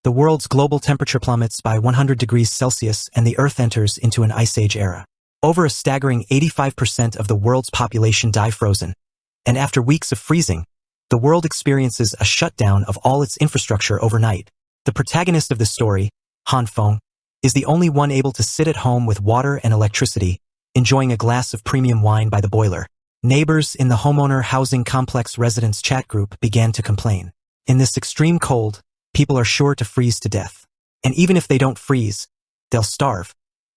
The world's global temperature plummets by 100 degrees Celsius and the Earth enters into an ice age era. Over a staggering 85% of the world's population die frozen. And after weeks of freezing, the world experiences a shutdown of all its infrastructure overnight. The protagonist of this story, Han Feng, is the only one able to sit at home with water and electricity, enjoying a glass of premium wine by the boiler. Neighbors in the homeowner housing complex residents chat group began to complain. In this extreme cold, people are sure to freeze to death. And even if they don't freeze, they'll starve.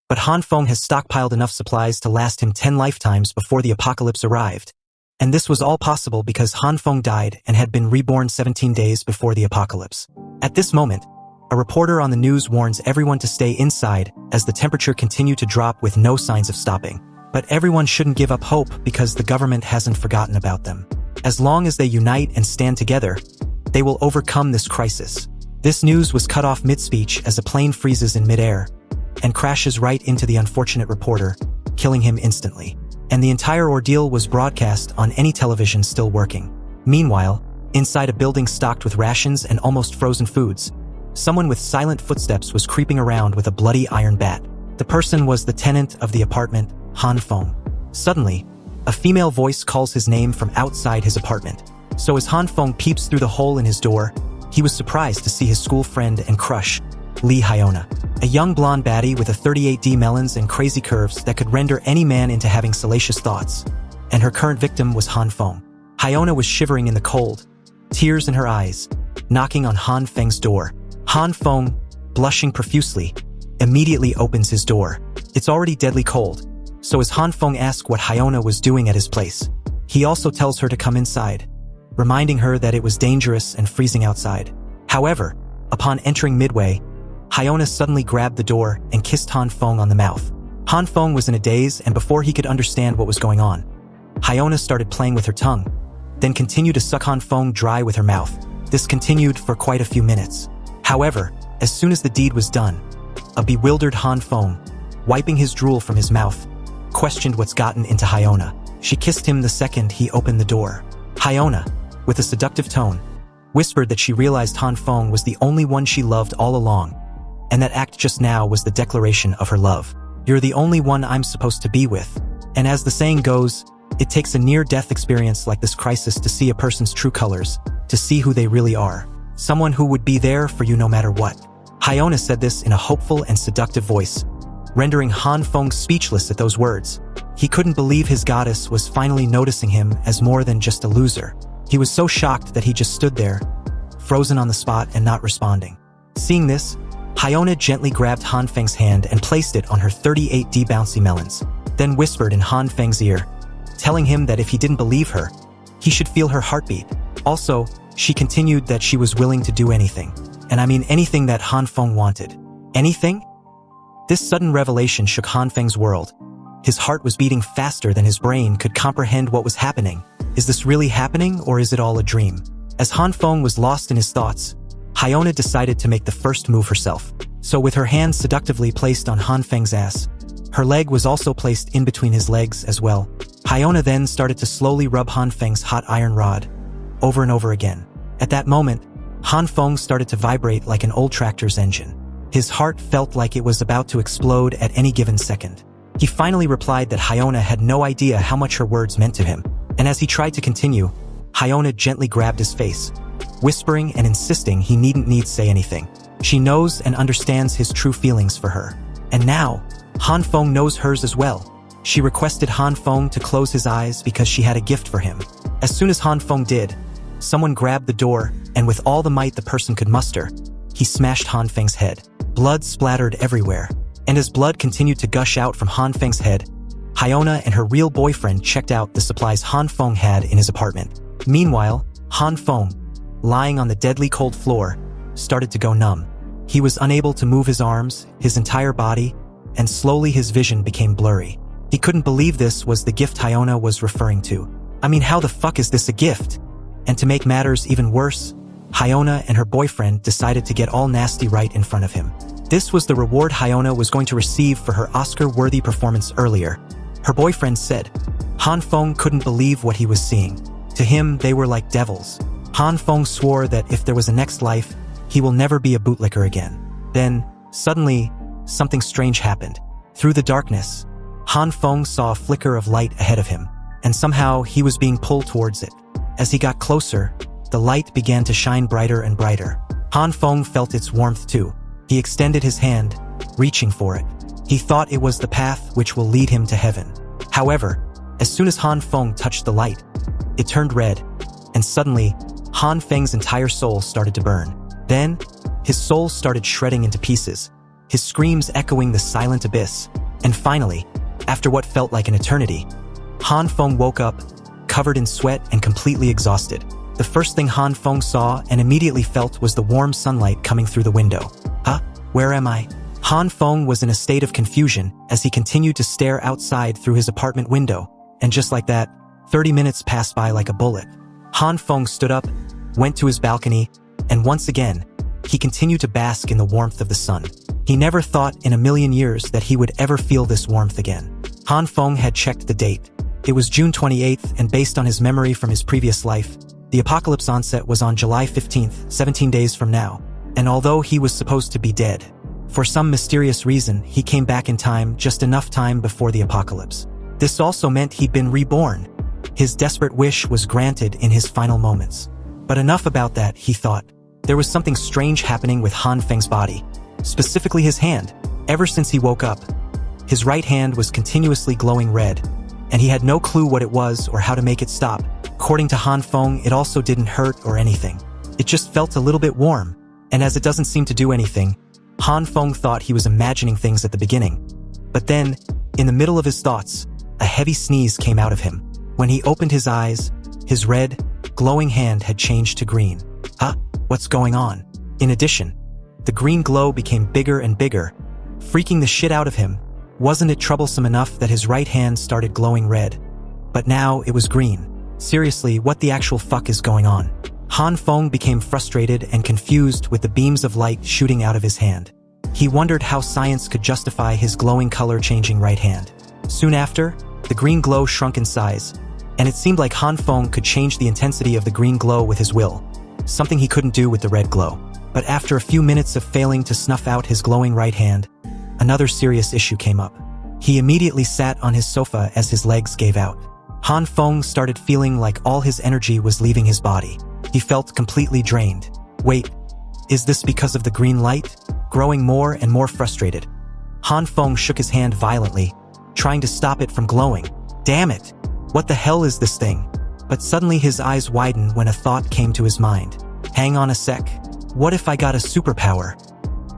But Han Feng has stockpiled enough supplies to last him 10 lifetimes before the apocalypse arrived. And this was all possible because Han Feng died and had been reborn 17 days before the apocalypse. At this moment, a reporter on the news warns everyone to stay inside as the temperature continued to drop with no signs of stopping. But everyone shouldn't give up hope because the government hasn't forgotten about them. As long as they unite and stand together, they will overcome this crisis. This news was cut off mid-speech as a plane freezes in mid-air and crashes right into the unfortunate reporter, killing him instantly. And the entire ordeal was broadcast on any television still working. Meanwhile, inside a building stocked with rations and almost frozen foods, someone with silent footsteps was creeping around with a bloody iron bat. The person was the tenant of the apartment, Han Feng. Suddenly, a female voice calls his name from outside his apartment. So as Han Feng peeps through the hole in his door, he was surprised to see his school friend and crush, Lee Hyona, a young blonde baddie with a 38D melons and crazy curves that could render any man into having salacious thoughts. And her current victim was Han Feng. Hyona was shivering in the cold, tears in her eyes, knocking on Han Feng's door. Han Feng, blushing profusely, immediately opens his door. It's already deadly cold, so as Han Feng asks what Hyona was doing at his place, he also tells her to come inside, reminding her that it was dangerous and freezing outside. However, upon entering midway, Hyona suddenly grabbed the door and kissed Han Feng on the mouth. Han Feng was in a daze, and before he could understand what was going on, Hyona started playing with her tongue, then continued to suck Han Feng dry with her mouth. This continued for quite a few minutes. However, as soon as the deed was done, a bewildered Han Feng, wiping his drool from his mouth, questioned what's gotten into Hyona. She kissed him the second he opened the door. Hyona, with a seductive tone, whispered that she realized Han Feng was the only one she loved all along, and that act just now was the declaration of her love. You're the only one I'm supposed to be with. And as the saying goes, it takes a near-death experience like this crisis to see a person's true colors, to see who they really are. Someone who would be there for you no matter what. Hyona said this in a hopeful and seductive voice, rendering Han Feng speechless at those words. He couldn't believe his goddess was finally noticing him as more than just a loser. He was so shocked that he just stood there, frozen on the spot and not responding. Seeing this, Hyona gently grabbed Han Feng's hand and placed it on her 38D bouncy melons, then whispered in Han Feng's ear, telling him that if he didn't believe her, he should feel her heartbeat. Also, she continued that she was willing to do anything. And I mean anything that Han Feng wanted. Anything? This sudden revelation shook Han Feng's world. His heart was beating faster than his brain could comprehend what was happening. Is this really happening, or is it all a dream? As Han Feng was lost in his thoughts, Hyona decided to make the first move herself. So with her hand seductively placed on Han Feng's ass, her leg was also placed in between his legs as well. Hyona then started to slowly rub Han Feng's hot iron rod, over and over again. At that moment, Han Feng started to vibrate like an old tractor's engine. His heart felt like it was about to explode at any given second. He finally replied that Hyona had no idea how much her words meant to him. And as he tried to continue, Hyona gently grabbed his face, whispering and insisting he needn't say anything. She knows and understands his true feelings for her. And now, Han Feng knows hers as well. She requested Han Feng to close his eyes because she had a gift for him. As soon as Han Feng did, someone grabbed the door, and with all the might the person could muster, he smashed Han Feng's head. Blood splattered everywhere. And as blood continued to gush out from Han Feng's head, Hyona and her real boyfriend checked out the supplies Han Feng had in his apartment. Meanwhile, Han Feng, lying on the deadly cold floor, started to go numb. He was unable to move his arms, his entire body, and slowly his vision became blurry. He couldn't believe this was the gift Hyona was referring to. I mean, how the fuck is this a gift? And to make matters even worse, Hyona and her boyfriend decided to get all nasty right in front of him. This was the reward Hyona was going to receive for her Oscar-worthy performance earlier. Her boyfriend said. Han Feng couldn't believe what he was seeing. To him, they were like devils. Han Feng swore that if there was a next life, He will never be a bootlicker again. Then, suddenly, something strange happened. Through the darkness, Han Feng saw a flicker of light ahead of him, and somehow he was being pulled towards it. As he got closer, the light began to shine brighter and brighter. Han Feng felt its warmth too. He extended his hand, reaching for it. He thought it was the path which will lead him to heaven. However, as soon as Han Feng touched the light, it turned red, and suddenly, Han Feng's entire soul started to burn. Then, his soul started shredding into pieces, his screams echoing the silent abyss. And finally, after what felt like an eternity, Han Feng woke up, covered in sweat and completely exhausted. The first thing Han Feng saw and immediately felt was the warm sunlight coming through the window. Huh? Where am I? Han Feng was in a state of confusion as he continued to stare outside through his apartment window, and just like that, 30 minutes passed by like a bullet. Han Feng stood up, went to his balcony, and once again, he continued to bask in the warmth of the sun. He never thought in a million years that he would ever feel this warmth again. Han Feng had checked the date. It was June 28th, and based on his memory from his previous life, the apocalypse onset was on July 15th, 17 days from now. And although he was supposed to be dead, for some mysterious reason, he came back in time, just enough time before the apocalypse. This also meant he'd been reborn. His desperate wish was granted in his final moments. But enough about that, he thought. There was something strange happening with Han Feng's body, specifically his hand. Ever since he woke up, his right hand was continuously glowing red, and he had no clue what it was or how to make it stop. According to Han Feng, it also didn't hurt or anything. It just felt a little bit warm, and as it doesn't seem to do anything, Han Feng thought he was imagining things at the beginning. But then, in the middle of his thoughts, a heavy sneeze came out of him. When he opened his eyes, his red, glowing hand had changed to green. Huh? What's going on? In addition, the green glow became bigger and bigger, freaking the shit out of him. Wasn't it troublesome enough that his right hand started glowing red? But now it was green. Seriously, what the actual fuck is going on? Han Feng became frustrated and confused with the beams of light shooting out of his hand. He wondered how science could justify his glowing color-changing right hand. Soon after, the green glow shrunk in size, and it seemed like Han Feng could change the intensity of the green glow with his will, something he couldn't do with the red glow. But after a few minutes of failing to snuff out his glowing right hand, another serious issue came up. He immediately sat on his sofa as his legs gave out. Han Feng started feeling like all his energy was leaving his body. He felt completely drained. Wait, is this because of the green light? Growing more and more frustrated, Han Feng shook his hand violently, trying to stop it from glowing. Damn it! What the hell is this thing? But suddenly his eyes widened when a thought came to his mind. Hang on a sec. What if I got a superpower?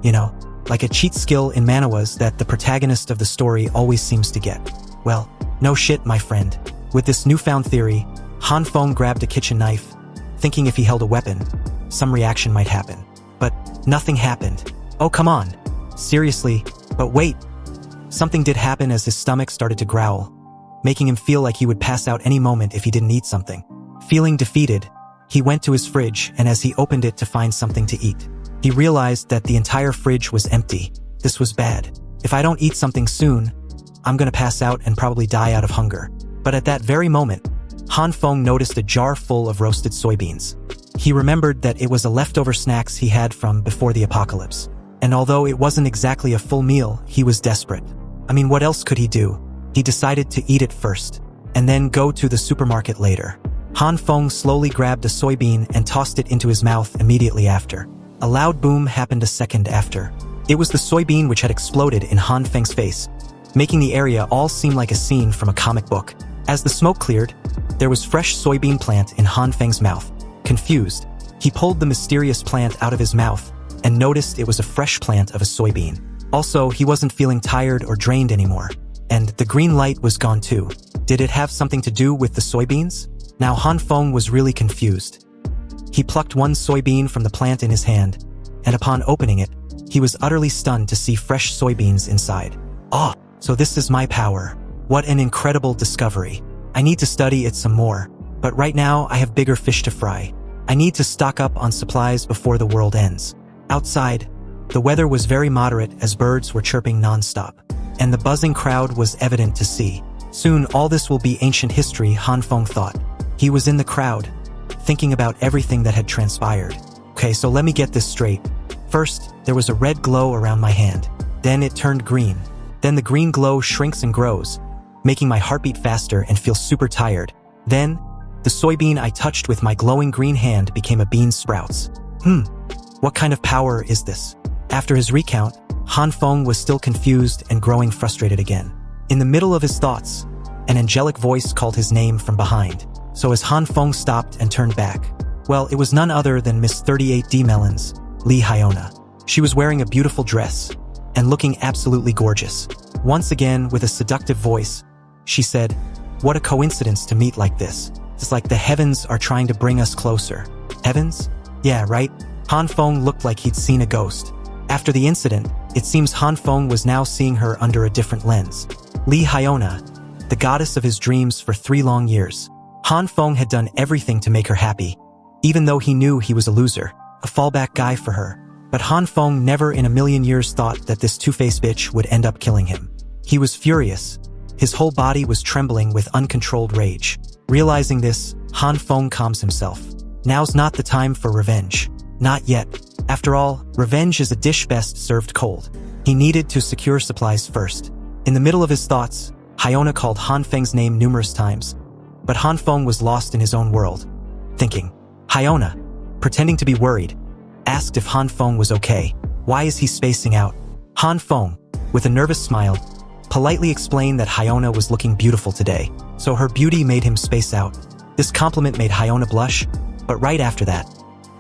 You know, like a cheat skill in manhwas that the protagonist of the story always seems to get. Well, no shit, my friend. With this newfound theory, Han Feng grabbed a kitchen knife, thinking if he held a weapon, some reaction might happen. But nothing happened. Oh, come on. Seriously, but wait. Something did happen as his stomach started to growl, making him feel like he would pass out any moment if he didn't eat something. Feeling defeated, he went to his fridge, and as he opened it to find something to eat, he realized that the entire fridge was empty. This was bad. If I don't eat something soon, I'm gonna pass out and probably die out of hunger. But at that very moment, Han Feng noticed a jar full of roasted soybeans. He remembered that it was a leftover snacks he had from before the apocalypse. And although it wasn't exactly a full meal, he was desperate. I mean, what else could he do? He decided to eat it first, and then go to the supermarket later. Han Feng slowly grabbed a soybean and tossed it into his mouth immediately after. A loud boom happened a second after. It was the soybean which had exploded in Han Feng's face, making the area all seem like a scene from a comic book. As the smoke cleared, there was fresh soybean plant in Han Feng's mouth. Confused, he pulled the mysterious plant out of his mouth and noticed it was a fresh plant of a soybean. Also, he wasn't feeling tired or drained anymore. And the green light was gone too. Did it have something to do with the soybeans? Now Han Feng was really confused. He plucked one soybean from the plant in his hand, and upon opening it, he was utterly stunned to see fresh soybeans inside. Oh, so this is my power. What an incredible discovery. I need to study it some more, but right now I have bigger fish to fry. I need to stock up on supplies before the world ends. Outside, the weather was very moderate as birds were chirping non-stop, and the buzzing crowd was evident to see. Soon all this will be ancient history, Han Feng thought. He was in the crowd, thinking about everything that had transpired. Okay, so let me get this straight. First, there was a red glow around my hand. Then it turned green. Then the green glow shrinks and grows, making my heartbeat faster and feel super tired. Then, the soybean I touched with my glowing green hand became a bean sprouts. What kind of power is this? After his recount, Han Feng was still confused and growing frustrated again. In the middle of his thoughts, an angelic voice called his name from behind. So as Han Feng stopped and turned back, well, it was none other than Miss 38D Melons, Lee Hyona. She was wearing a beautiful dress and looking absolutely gorgeous. Once again, with a seductive voice, she said, "What a coincidence to meet like this. It's like the heavens are trying to bring us closer." Heavens? Yeah, right? Han Feng looked like he'd seen a ghost. After the incident, it seems Han Feng was now seeing her under a different lens. Lee Hyona, the goddess of his dreams for 3 long years. Han Feng had done everything to make her happy, even though he knew he was a loser, a fallback guy for her. But Han Feng never in a million years thought that this two-faced bitch would end up killing him. He was furious. His whole body was trembling with uncontrolled rage. Realizing this, Han Feng calms himself. Now's not the time for revenge. Not yet. After all, revenge is a dish best served cold. He needed to secure supplies first. In the middle of his thoughts, Hyona called Han Feng's name numerous times, but Han Feng was lost in his own world, thinking. Hyona, pretending to be worried, asked if Han Feng was okay. Why is he spacing out? Han Feng, with a nervous smile, politely explained that Hyona was looking beautiful today, so her beauty made him space out. This compliment made Hyona blush, but right after that,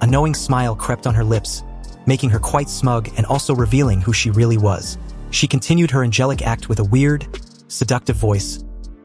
a knowing smile crept on her lips, making her quite smug and also revealing who she really was. She continued her angelic act with a weird, seductive voice,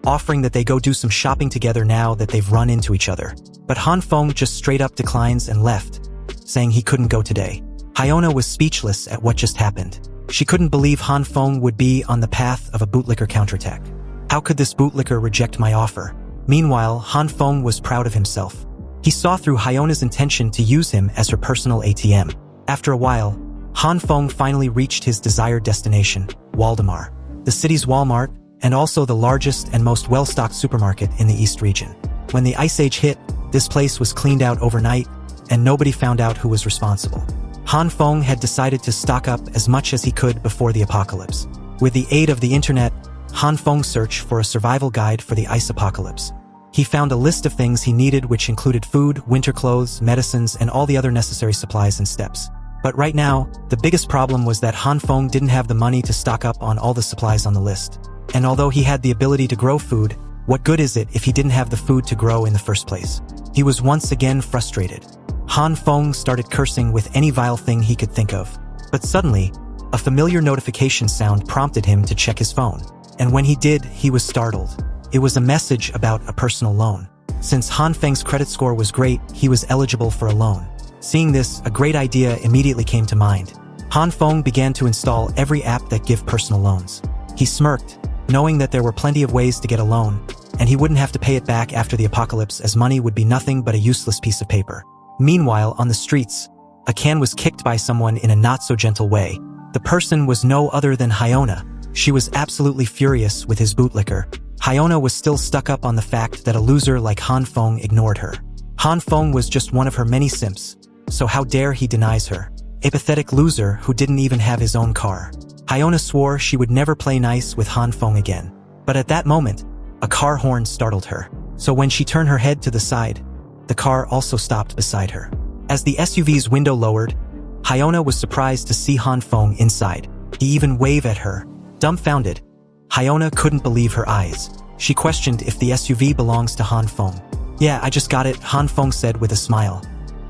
offering that they go do some shopping together now that they've run into each other. But Han Feng just straight up declines and left, saying he couldn't go today. Hyona was speechless at what just happened. She couldn't believe Han Feng would be on the path of a bootlicker counterattack. How could this bootlicker reject my offer? Meanwhile, Han Feng was proud of himself. He saw through Hyona's intention to use him as her personal ATM. After a while, Han Feng finally reached his desired destination, Waldemar, the city's Walmart, and also the largest and most well-stocked supermarket in the East region. When the Ice Age hit, this place was cleaned out overnight, and nobody found out who was responsible. Han Feng had decided to stock up as much as he could before the apocalypse. With the aid of the internet, Han Feng searched for a survival guide for the ice apocalypse. He found a list of things he needed, which included food, winter clothes, medicines, and all the other necessary supplies and steps. But right now, the biggest problem was that Han Feng didn't have the money to stock up on all the supplies on the list. And although he had the ability to grow food, what good is it if he didn't have the food to grow in the first place? He was once again frustrated. Han Feng started cursing with any vile thing he could think of. But suddenly, a familiar notification sound prompted him to check his phone. And when he did, he was startled. It was a message about a personal loan. Since Han Feng's credit score was great, he was eligible for a loan. Seeing this, a great idea immediately came to mind. Han Feng began to install every app that give personal loans. He smirked, knowing that there were plenty of ways to get a loan, and he wouldn't have to pay it back after the apocalypse, as money would be nothing but a useless piece of paper. Meanwhile, on the streets, a can was kicked by someone in a not-so-gentle way. The person was no other than Hyona. She was absolutely furious with his bootlicker. Hyona was still stuck up on the fact that a loser like Han Feng ignored her. Han Feng was just one of her many simps, so how dare he denies her? A pathetic loser who didn't even have his own car. Hyona swore she would never play nice with Han Feng again. But at that moment, a car horn startled her. So when she turned her head to the side, the car also stopped beside her. As the SUV's window lowered, Hyona was surprised to see Han Feng inside. He even waved at her. Dumbfounded, Hyona couldn't believe her eyes. She questioned if the SUV belongs to Han Feng. "Yeah, I just got it," Han Feng said with a smile.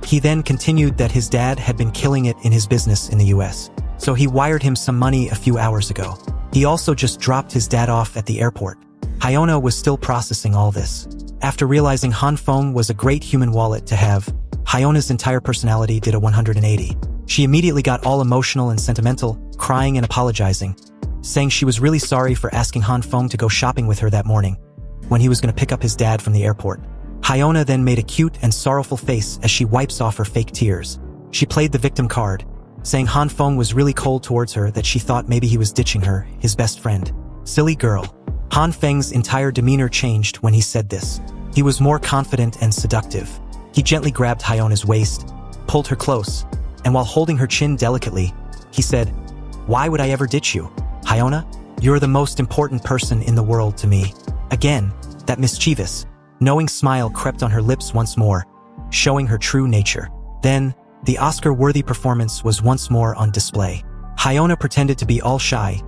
He then continued that his dad had been killing it in his business in the US, so he wired him some money a few hours ago. He also just dropped his dad off at the airport. Hyona was still processing all this. After realizing Han Feng was a great human wallet to have, Hyona's entire personality did a 180. She immediately got all emotional and sentimental, crying and apologizing, saying she was really sorry for asking Han Feng to go shopping with her that morning, when he was going to pick up his dad from the airport. Hyona then made a cute and sorrowful face as she wipes off her fake tears. She played the victim card, saying Han Feng was really cold towards her, that she thought maybe he was ditching her, his best friend. Silly girl. Han Feng's entire demeanor changed when he said this. He was more confident and seductive. He gently grabbed Hyona's waist, pulled her close, and while holding her chin delicately, he said, "Why would I ever ditch you? Hyona, you're the most important person in the world to me." Again, that mischievous, knowing smile crept on her lips once more, showing her true nature. Then, the Oscar-worthy performance was once more on display. Hyona pretended to be all shy,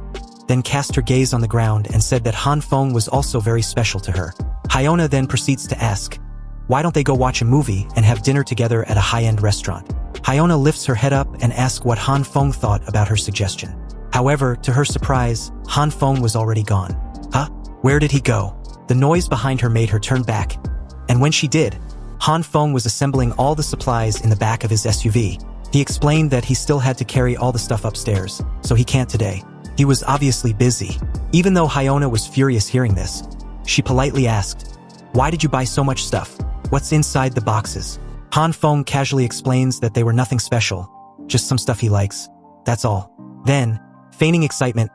then cast her gaze on the ground and said that Han Feng was also very special to her. Hyona then proceeds to ask, why don't they go watch a movie and have dinner together at a high-end restaurant? Hyona lifts her head up and asks what Han Feng thought about her suggestion. However, to her surprise, Han Feng was already gone. Huh? Where did he go? The noise behind her made her turn back, and when she did, Han Feng was assembling all the supplies in the back of his SUV. He explained that he still had to carry all the stuff upstairs, so he can't today. He was obviously busy. Even though Hyona was furious hearing this, she politely asked, "Why did you buy so much stuff? What's inside the boxes?" Han Feng casually explains that they were nothing special, just some stuff he likes. That's all. Then, feigning excitement,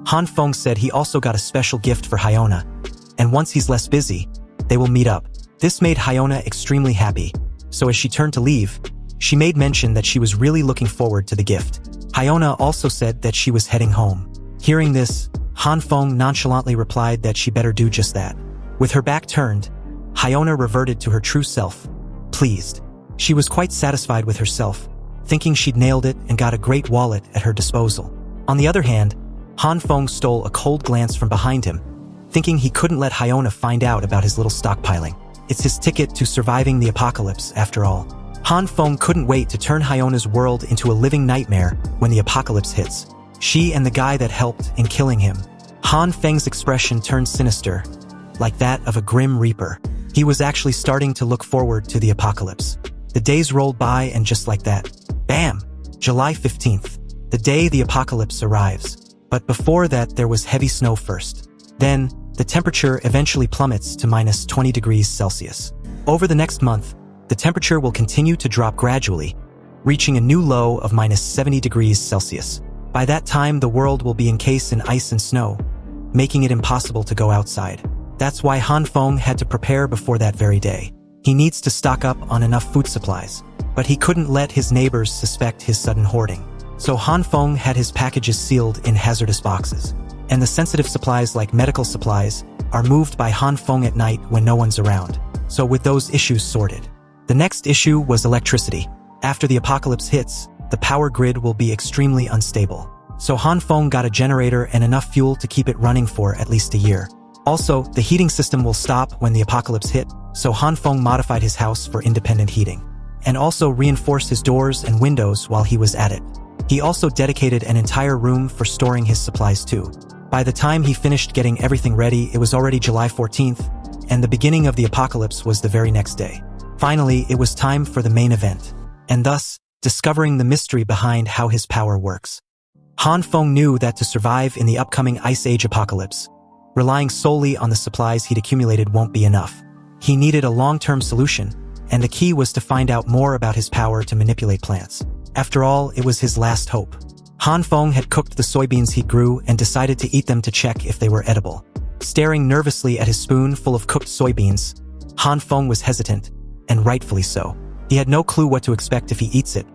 Han Feng said he also got a special gift for Hyona, and once he's less busy, they will meet up. This made Hyona extremely happy, so as she turned to leave, she made mention that she was really looking forward to the gift. Hyona also said that she was heading home. Hearing this, Han Feng nonchalantly replied that she better do just that. With her back turned, Hyona reverted to her true self, pleased. She was quite satisfied with herself, thinking she'd nailed it and got a great wallet at her disposal. On the other hand, Han Feng stole a cold glance from behind him, thinking he couldn't let Hyona find out about his little stockpiling. It's his ticket to surviving the apocalypse, after all. Han Feng couldn't wait to turn Hyona's world into a living nightmare when the apocalypse hits. She and the guy that helped in killing him. Han Feng's expression turned sinister, like that of a grim reaper. He was actually starting to look forward to the apocalypse. The days rolled by and just like that, bam! July 15th, the day the apocalypse arrives. But before that there was heavy snow first. Then, the temperature eventually plummets to minus 20 degrees Celsius. Over the next month, the temperature will continue to drop gradually, reaching a new low of minus 70 degrees Celsius. By that time, the world will be encased in ice and snow, making it impossible to go outside. That's why Han Feng had to prepare before that very day. He needs to stock up on enough food supplies, but he couldn't let his neighbors suspect his sudden hoarding. So Han Feng had his packages sealed in hazardous boxes, and the sensitive supplies like medical supplies are moved by Han Feng at night when no one's around. So with those issues sorted, the next issue was electricity. After the apocalypse hits, the power grid will be extremely unstable. So Han Feng got a generator and enough fuel to keep it running for at least a year. Also, the heating system will stop when the apocalypse hit, so Han Feng modified his house for independent heating, and also reinforced his doors and windows while he was at it. He also dedicated an entire room for storing his supplies too. By the time he finished getting everything ready, it was already July 14th, and the beginning of the apocalypse was the very next day. Finally, it was time for the main event, and thus, discovering the mystery behind how his power works. Han Feng knew that to survive in the upcoming Ice Age apocalypse, relying solely on the supplies he'd accumulated won't be enough. He needed a long-term solution, and the key was to find out more about his power to manipulate plants. After all, it was his last hope. Han Feng had cooked the soybeans he grew and decided to eat them to check if they were edible. Staring nervously at his spoon full of cooked soybeans, Han Feng was hesitant, and rightfully so. He had no clue what to expect if he eats it,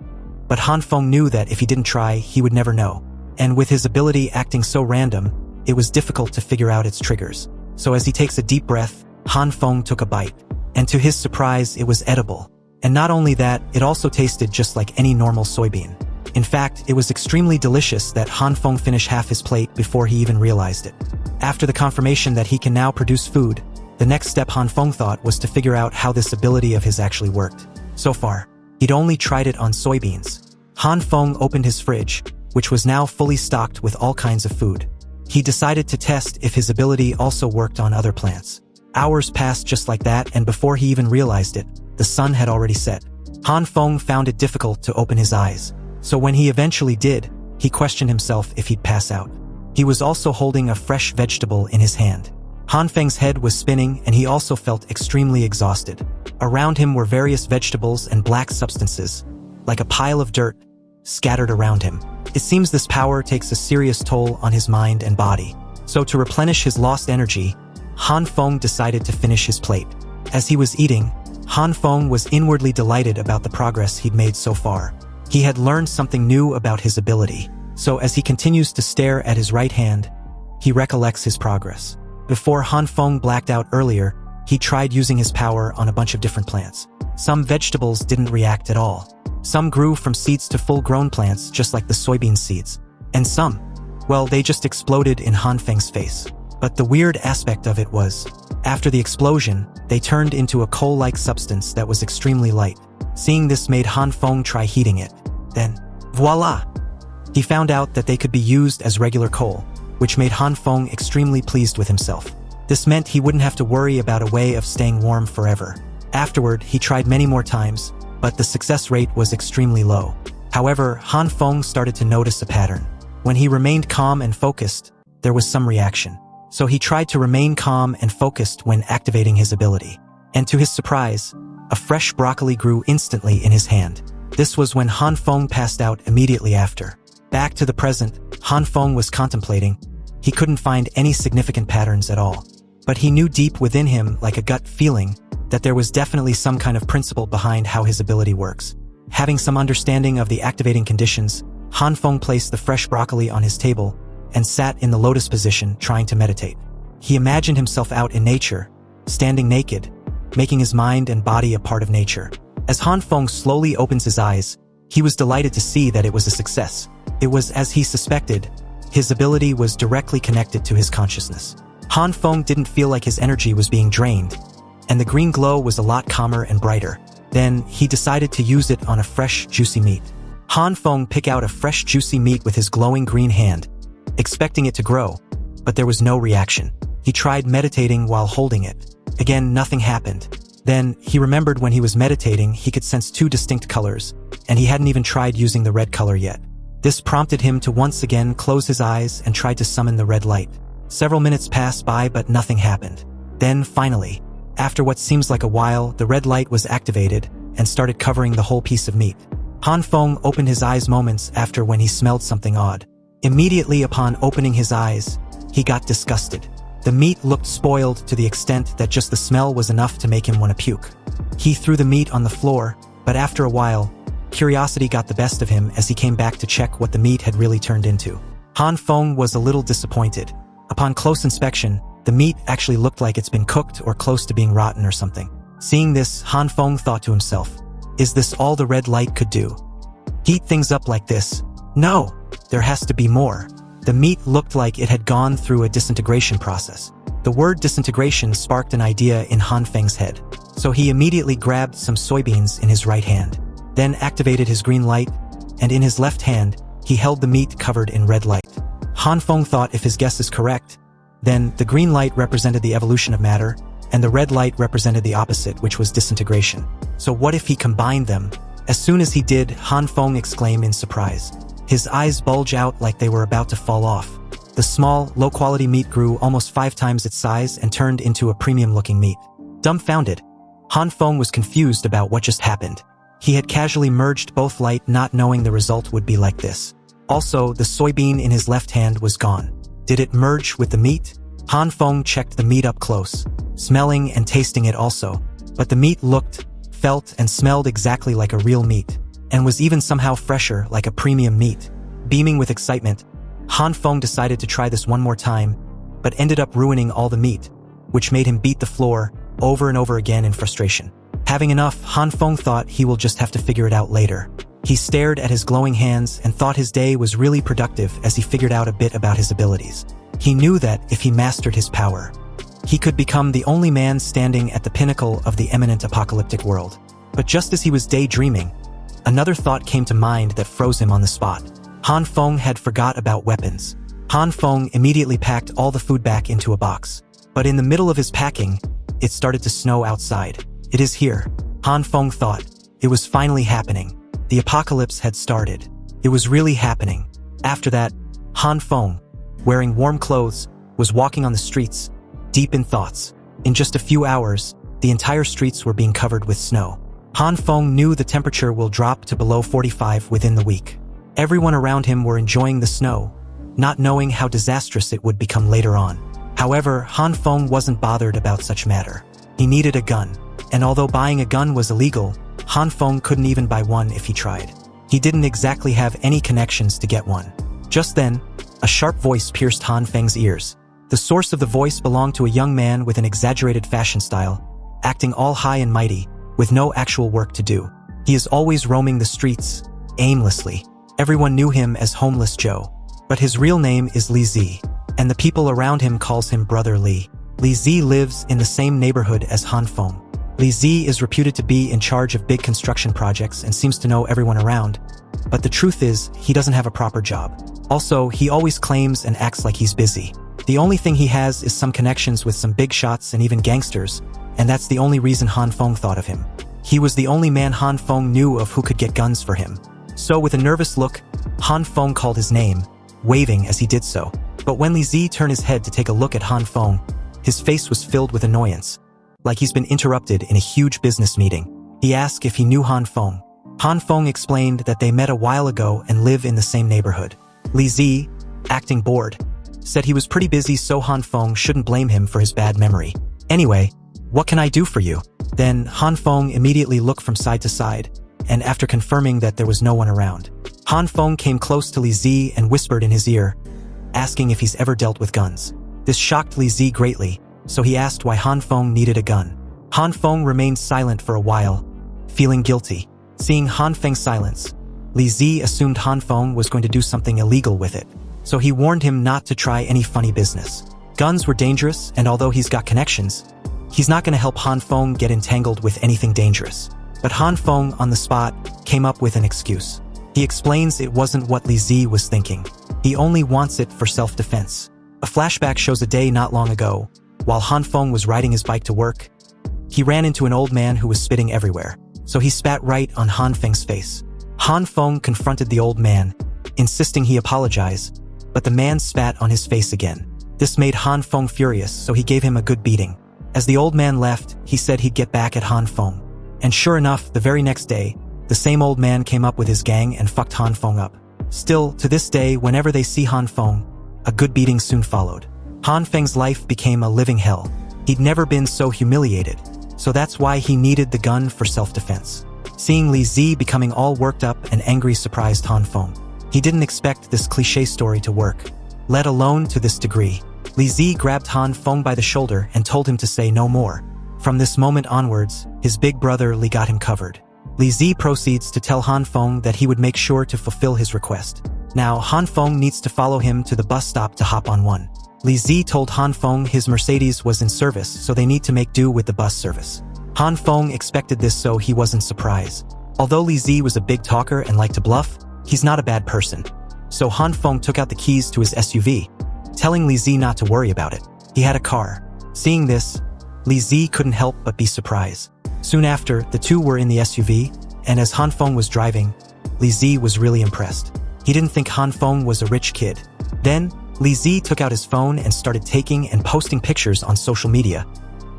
but Han Feng knew that if he didn't try, he would never know. And with his ability acting so random, it was difficult to figure out its triggers. So as he takes a deep breath, Han Feng took a bite, and to his surprise, it was edible. And not only that, it also tasted just like any normal soybean. In fact, it was extremely delicious that Han Feng finished half his plate before he even realized it. After the confirmation that he can now produce food, the next step Han Feng thought was to figure out how this ability of his actually worked. So far, he'd only tried it on soybeans. Han Feng opened his fridge, which was now fully stocked with all kinds of food. He decided to test if his ability also worked on other plants. Hours passed just like that, and before he even realized it, the sun had already set. Han Feng found it difficult to open his eyes. So when he eventually did, he questioned himself if he'd pass out. He was also holding a fresh vegetable in his hand. Han Feng's head was spinning, and he also felt extremely exhausted. Around him were various vegetables and black substances, like a pile of dirt, scattered around him. It seems this power takes a serious toll on his mind and body. So to replenish his lost energy, Han Feng decided to finish his plate. As he was eating, Han Feng was inwardly delighted about the progress he'd made so far. He had learned something new about his ability, so as he continues to stare at his right hand, he recollects his progress. Before Han Feng blacked out earlier, he tried using his power on a bunch of different plants. Some vegetables didn't react at all. Some grew from seeds to full-grown plants, just like the soybean seeds. And some, well, they just exploded in Han Feng's face. But the weird aspect of it was, after the explosion, they turned into a coal-like substance that was extremely light. Seeing this made Han Feng try heating it. Then, voila! He found out that they could be used as regular coal, which made Han Feng extremely pleased with himself. This meant he wouldn't have to worry about a way of staying warm forever. Afterward, he tried many more times, but the success rate was extremely low. However, Han Feng started to notice a pattern. When he remained calm and focused, there was some reaction. So he tried to remain calm and focused when activating his ability. And to his surprise, a fresh broccoli grew instantly in his hand. This was when Han Feng passed out immediately after. Back to the present, Han Feng was contemplating. He couldn't find any significant patterns at all. But he knew deep within him, like a gut feeling, that there was definitely some kind of principle behind how his ability works. Having some understanding of the activating conditions, Han Feng placed the fresh broccoli on his table and sat in the lotus position trying to meditate. He imagined himself out in nature, standing naked, making his mind and body a part of nature. As Han Feng slowly opens his eyes, he was delighted to see that it was a success. It was as he suspected. His ability was directly connected to his consciousness. Han Feng didn't feel like his energy was being drained, and the green glow was a lot calmer and brighter. Then, he decided to use it on a fresh, juicy meat. Han Feng picked out a fresh, juicy meat with his glowing green hand, expecting it to grow, but there was no reaction. He tried meditating while holding it. Again, nothing happened. Then, he remembered when he was meditating, he could sense two distinct colors, and he hadn't even tried using the red color yet. This prompted him to once again close his eyes and try to summon the red light. Several minutes passed by, but nothing happened. Then, finally, after what seems like a while, the red light was activated and started covering the whole piece of meat. Han Feng opened his eyes moments after when he smelled something odd. Immediately upon opening his eyes, he got disgusted. The meat looked spoiled to the extent that just the smell was enough to make him want to puke. He threw the meat on the floor, but after a while, curiosity got the best of him as he came back to check what the meat had really turned into. Han Feng was a little disappointed. Upon close inspection, the meat actually looked like it's been cooked or close to being rotten or something. Seeing this, Han Feng thought to himself, is this all the red light could do? Heat things up like this? No, there has to be more. The meat looked like it had gone through a disintegration process. The word disintegration sparked an idea in Han Feng's head, so he immediately grabbed some soybeans in his right hand, then activated his green light, and in his left hand, he held the meat covered in red light. Han Feng thought if his guess is correct, then the green light represented the evolution of matter, and the red light represented the opposite, which was disintegration. So what if he combined them? As soon as he did, Han Feng exclaimed in surprise. His eyes bulge out like they were about to fall off. The small, low-quality meat grew almost 5 times its size and turned into a premium-looking meat. Dumbfounded, Han Feng was confused about what just happened. He had casually merged both light, not knowing the result would be like this. Also, the soybean in his left hand was gone. Did it merge with the meat? Han Feng checked the meat up close, smelling and tasting it also. But the meat looked, felt, and smelled exactly like a real meat, and was even somehow fresher, like a premium meat. Beaming with excitement, Han Feng decided to try this one more time, but ended up ruining all the meat, which made him beat the floor over and over again in frustration. Having enough, Han Feng thought he will just have to figure it out later. He stared at his glowing hands and thought his day was really productive as he figured out a bit about his abilities. He knew that if he mastered his power, he could become the only man standing at the pinnacle of the imminent apocalyptic world. But just as he was daydreaming, another thought came to mind that froze him on the spot. Han Feng had forgot about weapons. Han Feng immediately packed all the food back into a box. But in the middle of his packing, it started to snow outside. It is here, Han Feng thought. It was finally happening. The apocalypse had started. It was really happening. After that, Han Feng, wearing warm clothes, was walking on the streets, deep in thoughts. In just a few hours, the entire streets were being covered with snow. Han Feng knew the temperature will drop to below 45 within the week. Everyone around him were enjoying the snow, not knowing how disastrous it would become later on. However, Han Feng wasn't bothered about such matter. He needed a gun, And although buying a gun was illegal, Han Feng couldn't even buy one if he tried. He didn't exactly have any connections to get one. Just then, a sharp voice pierced Han Feng's ears. The source of the voice belonged to a young man with an exaggerated fashion style, acting all high and mighty, with no actual work to do. He is always roaming the streets, aimlessly. Everyone knew him as Homeless Joe. But his real name is Li Zi, and the people around him calls him Brother Li. Li Zi lives in the same neighborhood as Han Feng. Li Zi is reputed to be in charge of big construction projects and seems to know everyone around, but the truth is, he doesn't have a proper job. Also, he always claims and acts like he's busy. The only thing he has is some connections with some big shots and even gangsters, and that's the only reason Han Feng thought of him. He was the only man Han Feng knew of who could get guns for him. So with a nervous look, Han Feng called his name, waving as he did so. But when Li Zi turned his head to take a look at Han Feng, his face was filled with annoyance, like he's been interrupted in a huge business meeting. He asked if he knew Han Feng. Han Feng explained that they met a while ago and live in the same neighborhood. Li Zi, acting bored, said he was pretty busy, so Han Feng shouldn't blame him for his bad memory. Anyway, what can I do for you? Then Han Feng immediately looked from side to side, and after confirming that there was no one around, Han Feng came close to Li Zi and whispered in his ear, asking if he's ever dealt with guns. This shocked Li Zi greatly, so he asked why Han Feng needed a gun. Han Feng remained silent for a while, feeling guilty. Seeing Han Feng's silence, Li Zi assumed Han Feng was going to do something illegal with it, so he warned him not to try any funny business. Guns were dangerous, and although he's got connections, he's not going to help Han Feng get entangled with anything dangerous. But Han Feng, on the spot, came up with an excuse. He explains it wasn't what Li Zi was thinking. He only wants it for self-defense. A flashback shows a day not long ago, while Han Feng was riding his bike to work, he ran into an old man who was spitting everywhere, so he spat right on Han Feng's face. Han Feng confronted the old man, insisting he apologize, but the man spat on his face again. This made Han Feng furious, so he gave him a good beating. As the old man left, he said he'd get back at Han Feng. And sure enough, the very next day, the same old man came up with his gang and fucked Han Feng up. Still, to this day, whenever they see Han Feng, a good beating soon followed. Han Feng's life became a living hell. He'd never been so humiliated, so that's why he needed the gun for self-defense. Seeing Li Zi becoming all worked up and angry surprised Han Feng. He didn't expect this cliché story to work, let alone to this degree. Li Zi grabbed Han Feng by the shoulder and told him to say no more. From this moment onwards, his big brother Li got him covered. Li Zi proceeds to tell Han Feng that he would make sure to fulfill his request. Now, Han Feng needs to follow him to the bus stop to hop on one. Li Zi told Han Feng his Mercedes was in service, so they need to make do with the bus service. Han Feng expected this, so he wasn't surprised. Although Li Zi was a big talker and liked to bluff, he's not a bad person. So Han Feng took out the keys to his SUV, telling Li Zi not to worry about it. He had a car. Seeing this, Li Zi couldn't help but be surprised. Soon after, the two were in the SUV, and as Han Feng was driving, Li Zi was really impressed. He didn't think Han Feng was a rich kid. Then, Li Zi took out his phone and started taking and posting pictures on social media,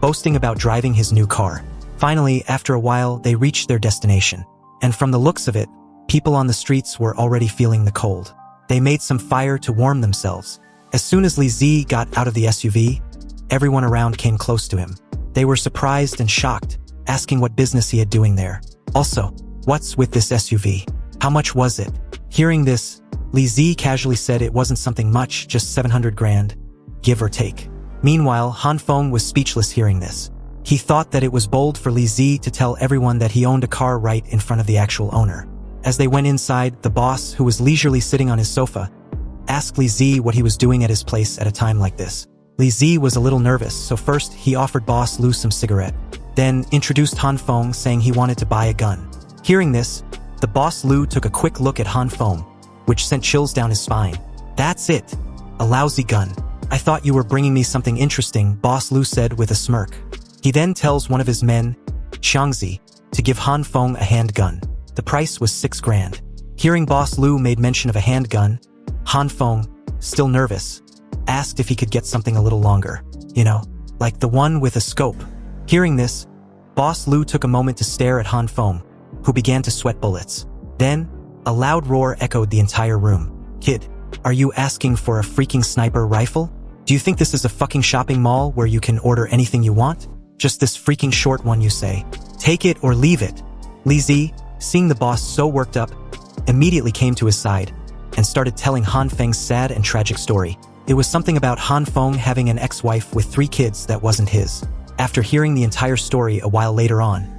boasting about driving his new car. Finally, after a while, they reached their destination. And from the looks of it, people on the streets were already feeling the cold. They made some fire to warm themselves. As soon as Li Zi got out of the SUV, everyone around came close to him. They were surprised and shocked, asking what business he had doing there. Also, what's with this SUV? How much was it? Hearing this, Li Zi casually said it wasn't something much, just 700 grand, give or take. Meanwhile, Han Feng was speechless hearing this. He thought that it was bold for Li Zi to tell everyone that he owned a car right in front of the actual owner. As they went inside, the boss, who was leisurely sitting on his sofa, asked Li Zi what he was doing at his place at a time like this. Li Zi was a little nervous, so first he offered Boss Lu some cigarette, then introduced Han Feng, saying he wanted to buy a gun. Hearing this, the boss Lu took a quick look at Han Feng, which sent chills down his spine. That's it. A lousy gun. I thought you were bringing me something interesting, Boss Lu said with a smirk. He then tells one of his men, Xiangzi, to give Han Feng a handgun. The price was 6 grand. Hearing Boss Lu made mention of a handgun, Han Feng, still nervous, asked if he could get something a little longer. You know, like the one with a scope. Hearing this, Boss Lu took a moment to stare at Han Feng, who began to sweat bullets. Then, a loud roar echoed the entire room. Kid, are you asking for a freaking sniper rifle? Do you think this is a fucking shopping mall where you can order anything you want? Just this freaking short one, you say? Take it or leave it. Li Zi, seeing the boss so worked up, immediately came to his side and started telling Han Feng's sad and tragic story. It was something about Han Feng having an ex-wife with 3 kids that wasn't his. After hearing the entire story a while later on,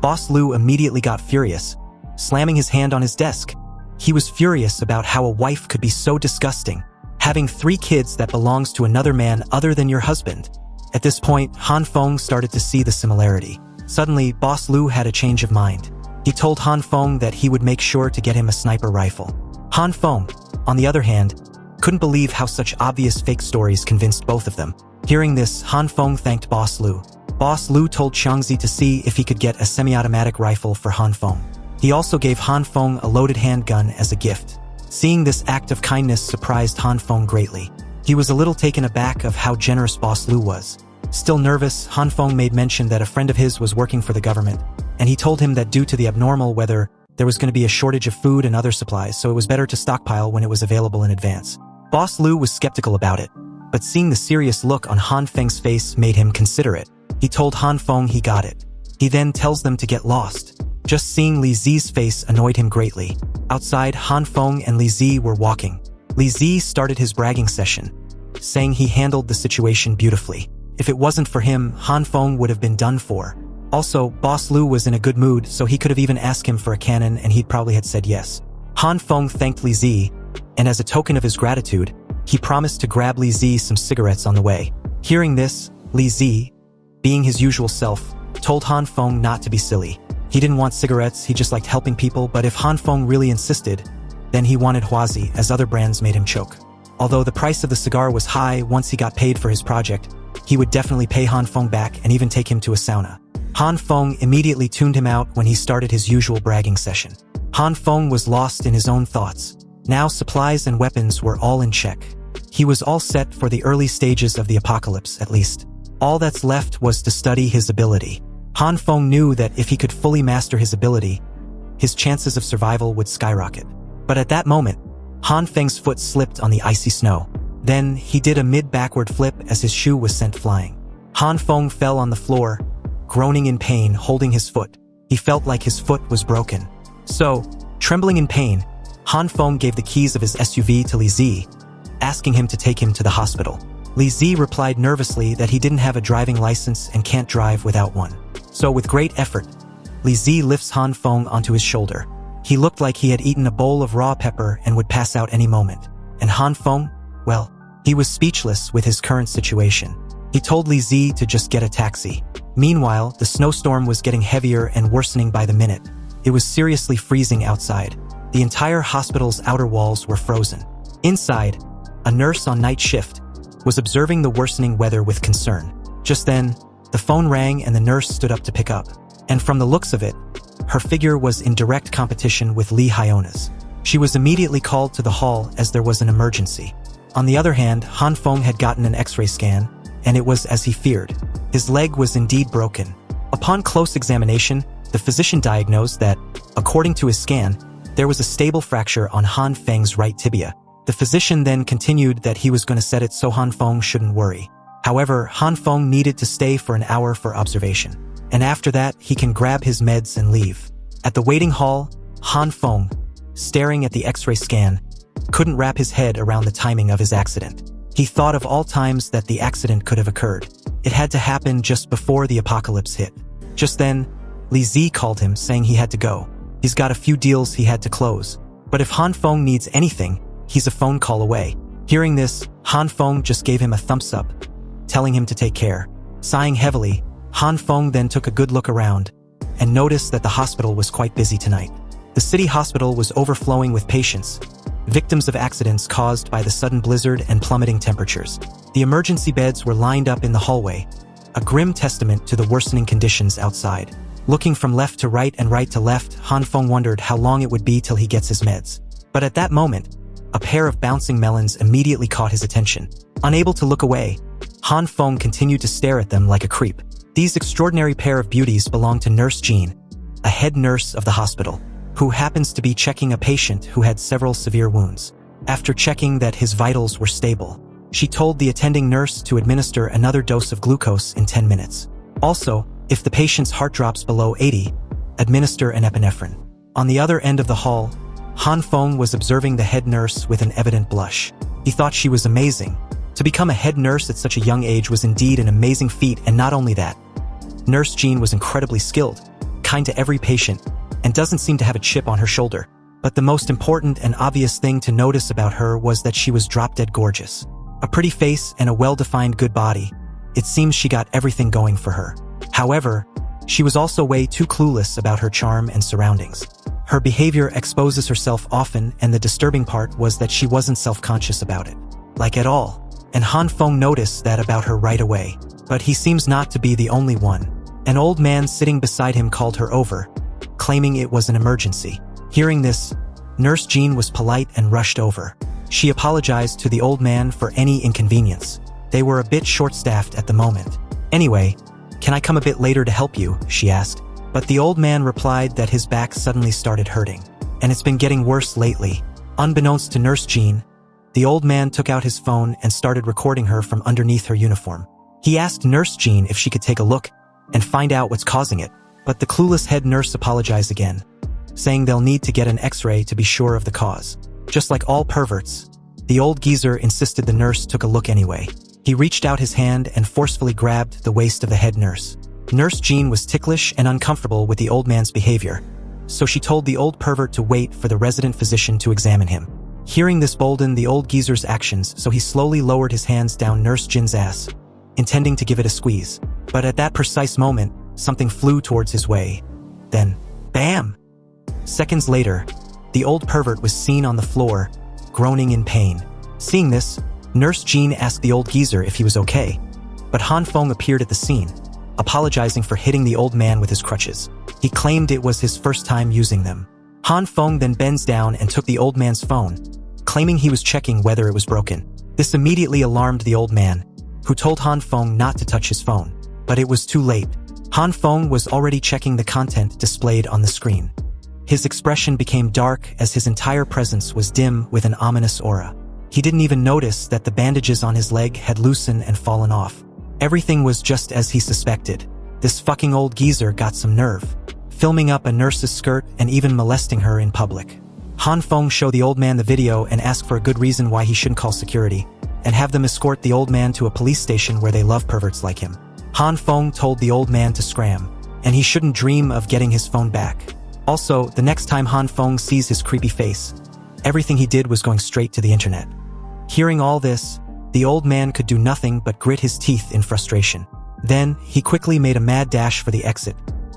Boss Lu immediately got furious, slamming his hand on his desk. He was furious about how a wife could be so disgusting, having 3 kids that belongs to another man other than your husband. At this point, Han Feng started to see the similarity. Suddenly, Boss Lu had a change of mind. He told Han Feng that he would make sure to get him a sniper rifle. Han Feng, on the other hand, couldn't believe how such obvious fake stories convinced both of them. Hearing this, Han Feng thanked Boss Lu. Boss Lu told Xiangzi to see if he could get a semi-automatic rifle for Han Feng. He also gave Han Feng a loaded handgun as a gift. Seeing this act of kindness surprised Han Feng greatly. He was a little taken aback of how generous Boss Lu was. Still nervous, Han Feng made mention that a friend of his was working for the government, and he told him that due to the abnormal weather, there was going to be a shortage of food and other supplies, so it was better to stockpile when it was available in advance. Boss Lu was skeptical about it, but seeing the serious look on Han Feng's face made him consider it. He told Han Feng he got it. He then tells them to get lost. Just seeing Li Zi's face annoyed him greatly. Outside, Han Feng and Li Zi were walking. Li Zi started his bragging session, saying he handled the situation beautifully. If it wasn't for him, Han Feng would have been done for. Also, Boss Lu was in a good mood, so he could have even asked him for a cannon and he'd probably had said yes. Han Feng thanked Li Zi, and as a token of his gratitude, he promised to grab Li Zi some cigarettes on the way. Hearing this, Li Zi, being his usual self, told Han Feng not to be silly. He didn't want cigarettes, he just liked helping people, but if Han Feng really insisted, then he wanted Huazi, as other brands made him choke. Although the price of the cigar was high, once he got paid for his project, he would definitely pay Han Feng back and even take him to a sauna. Han Feng immediately tuned him out when he started his usual bragging session. Han Feng was lost in his own thoughts. Now supplies and weapons were all in check. He was all set for the early stages of the apocalypse, at least. All that's left was to study his ability. Han Feng knew that if he could fully master his ability, his chances of survival would skyrocket. But at that moment, Han Feng's foot slipped on the icy snow. Then, he did a mid-backward flip as his shoe was sent flying. Han Feng fell on the floor, groaning in pain, holding his foot. He felt like his foot was broken. So, trembling in pain, Han Feng gave the keys of his SUV to Li Zi, asking him to take him to the hospital. Li Zi replied nervously that he didn't have a driving license and can't drive without one. So with great effort, Li Zi lifts Han Feng onto his shoulder. He looked like he had eaten a bowl of raw pepper and would pass out any moment. And Han Feng, well, he was speechless with his current situation. He told Li Zi to just get a taxi. Meanwhile, the snowstorm was getting heavier and worsening by the minute. It was seriously freezing outside. The entire hospital's outer walls were frozen. Inside, a nurse on night shift was observing the worsening weather with concern. Just then, the phone rang and the nurse stood up to pick up. And from the looks of it, her figure was in direct competition with Li Hyona's. She was immediately called to the hall as there was an emergency. On the other hand, Han Feng had gotten an X-ray scan, and it was as he feared. His leg was indeed broken. Upon close examination, the physician diagnosed that, according to his scan, there was a stable fracture on Han Feng's right tibia. The physician then continued that he was going to set it so Han Feng shouldn't worry. However, Han Feng needed to stay for an hour for observation. And after that, he can grab his meds and leave. At the waiting hall, Han Feng, staring at the X-ray scan, couldn't wrap his head around the timing of his accident. He thought of all times that the accident could have occurred. It had to happen just before the apocalypse hit. Just then, Li Zi called him saying he had to go. He's got a few deals he had to close. But if Han Feng needs anything, he's a phone call away. Hearing this, Han Feng just gave him a thumbs up, telling him to take care. Sighing heavily, Han Feng then took a good look around and noticed that the hospital was quite busy tonight. The city hospital was overflowing with patients, victims of accidents caused by the sudden blizzard and plummeting temperatures. The emergency beds were lined up in the hallway, a grim testament to the worsening conditions outside. Looking from left to right and right to left, Han Feng wondered how long it would be till he gets his meds. But at that moment, a pair of bouncing melons immediately caught his attention. Unable to look away, Han Feng continued to stare at them like a creep. These extraordinary pair of beauties belonged to Nurse Zhan, a head nurse of the hospital, who happens to be checking a patient who had several severe wounds. After checking that his vitals were stable, she told the attending nurse to administer another dose of glucose in 10 minutes. Also, if the patient's heart drops below 80, administer an epinephrine. On the other end of the hall, Han Feng was observing the head nurse with an evident blush. He thought she was amazing. To become a head nurse at such a young age was indeed an amazing feat, and not only that, Nurse Zhan was incredibly skilled, kind to every patient, and doesn't seem to have a chip on her shoulder. But the most important and obvious thing to notice about her was that she was drop-dead gorgeous. A pretty face and a well-defined good body. It seems she got everything going for her. However, she was also way too clueless about her charm and surroundings. Her behavior exposes herself often, and the disturbing part was that she wasn't self-conscious about it. Like at all. And Han Feng noticed that about her right away. But he seems not to be the only one. An old man sitting beside him called her over, claiming it was an emergency. Hearing this, Nurse Zhan was polite and rushed over. She apologized to the old man for any inconvenience. They were a bit short-staffed at the moment. Anyway, can I come a bit later to help you? She asked. But the old man replied that his back suddenly started hurting. And it's been getting worse lately. Unbeknownst to Nurse Zhan, the old man took out his phone and started recording her from underneath her uniform. He asked Nurse Zhan if she could take a look and find out what's causing it. But the clueless head nurse apologized again, saying they'll need to get an x-ray to be sure of the cause. Just like all perverts, the old geezer insisted the nurse took a look anyway. He reached out his hand and forcefully grabbed the waist of the head nurse. Nurse Zhan was ticklish and uncomfortable with the old man's behavior, so she told the old pervert to wait for the resident physician to examine him. Hearing this boldened the old geezer's actions, so he slowly lowered his hands down Nurse Zhan's ass, intending to give it a squeeze. But at that precise moment, something flew towards his way. Then, bam! Seconds later, the old pervert was seen on the floor, groaning in pain. Seeing this, Nurse Zhan asked the old geezer if he was okay. But Han Feng appeared at the scene, apologizing for hitting the old man with his crutches. He claimed it was his first time using them. Han Feng then bends down and took the old man's phone, claiming he was checking whether it was broken. This immediately alarmed the old man, who told Han Feng not to touch his phone. But it was too late. Han Feng was already checking the content displayed on the screen. His expression became dark as his entire presence was dim with an ominous aura. He didn't even notice that the bandages on his leg had loosened and fallen off. Everything was just as he suspected. This fucking old geezer got some nerve, filming up a nurse's skirt and even molesting her in public. Han Feng showed the old man the video and asked for a good reason why he shouldn't call security, and have them escort the old man to a police station where they love perverts like him. Han Feng told the old man to scram, and he shouldn't dream of getting his phone back. Also, the next time Han Feng sees his creepy face, everything he did was going straight to the internet. Hearing all this, the old man could do nothing but grit his teeth in frustration. Then, he quickly made a mad dash for the exit,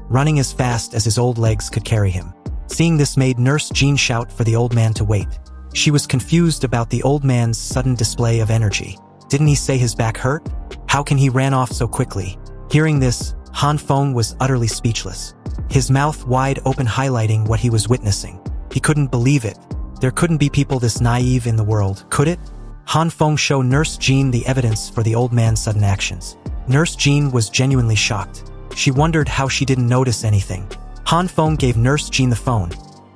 running as fast as his old legs could carry him. Seeing this made Nurse Zhan shout for the old man to wait. She was confused about the old man's sudden display of energy. Didn't he say his back hurt? How can he ran off so quickly? Hearing this, Han Feng was utterly speechless, his mouth wide open highlighting what he was witnessing. He couldn't believe it. There couldn't be people this naive in the world, could it? Han Feng showed Nurse Zhan the evidence for the old man's sudden actions. Nurse Zhan was genuinely shocked. She wondered how she didn't notice anything. Han Feng gave Nurse Zhan the phone,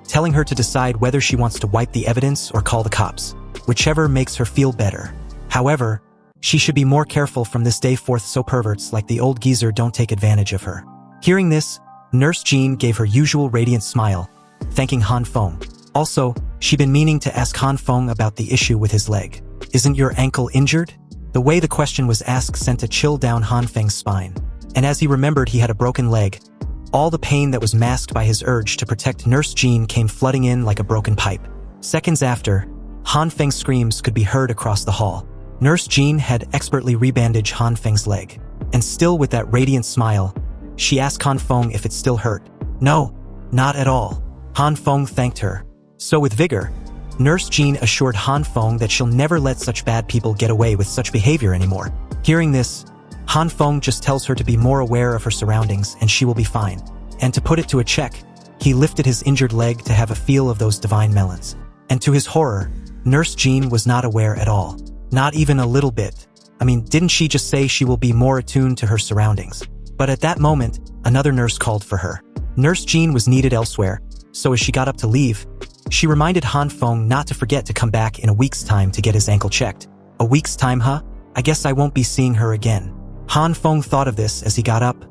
telling her to decide whether she wants to wipe the evidence or call the cops, whichever makes her feel better. However, she should be more careful from this day forth so perverts like the old geezer don't take advantage of her. Hearing this, Nurse Zhan gave her usual radiant smile, thanking Han Feng. Also, she'd been meaning to ask Han Feng about the issue with his leg. Isn't your ankle injured? The way the question was asked sent a chill down Han Feng's spine. And as he remembered he had a broken leg, all the pain that was masked by his urge to protect Nurse Zhan came flooding in like a broken pipe. Seconds after, Han Feng's screams could be heard across the hall. Nurse Zhan had expertly rebandaged Han Feng's leg. And still with that radiant smile, she asked Han Feng if it still hurt. No, not at all. Han Feng thanked her. So with vigor, Nurse Zhan assured Han Feng that she'll never let such bad people get away with such behavior anymore. Hearing this, Han Feng just tells her to be more aware of her surroundings and she will be fine. And to put it to a check, he lifted his injured leg to have a feel of those divine melons. And to his horror, Nurse Zhan was not aware at all. Not even a little bit. I mean, didn't she just say she will be more attuned to her surroundings? But at that moment, another nurse called for her. Nurse Zhan was needed elsewhere, so as she got up to leave, she reminded Han Feng not to forget to come back in a week's time to get his ankle checked. A week's time, huh? I guess I won't be seeing her again. Han Feng thought of this as he got up,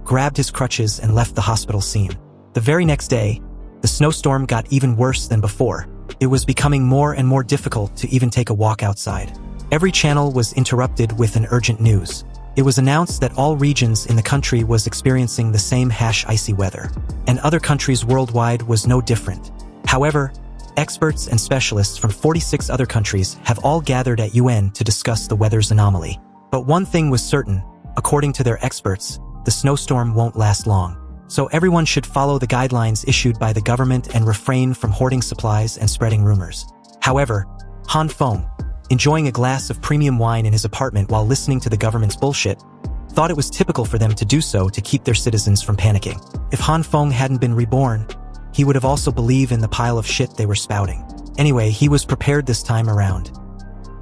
grabbed his crutches and left the hospital scene. The very next day, the snowstorm got even worse than before. It was becoming more and more difficult to even take a walk outside. Every channel was interrupted with an urgent news. It was announced that all regions in the country was experiencing the same icy weather, and other countries worldwide was no different. However, experts and specialists from 46 other countries have all gathered at UN to discuss the weather's anomaly. But one thing was certain, according to their experts, the snowstorm won't last long. So everyone should follow the guidelines issued by the government and refrain from hoarding supplies and spreading rumors. However, Han Feng, enjoying a glass of premium wine in his apartment while listening to the government's bullshit, thought it was typical for them to do so to keep their citizens from panicking. If Han Feng hadn't been reborn, he would have also believed in the pile of shit they were spouting. Anyway, he was prepared this time around.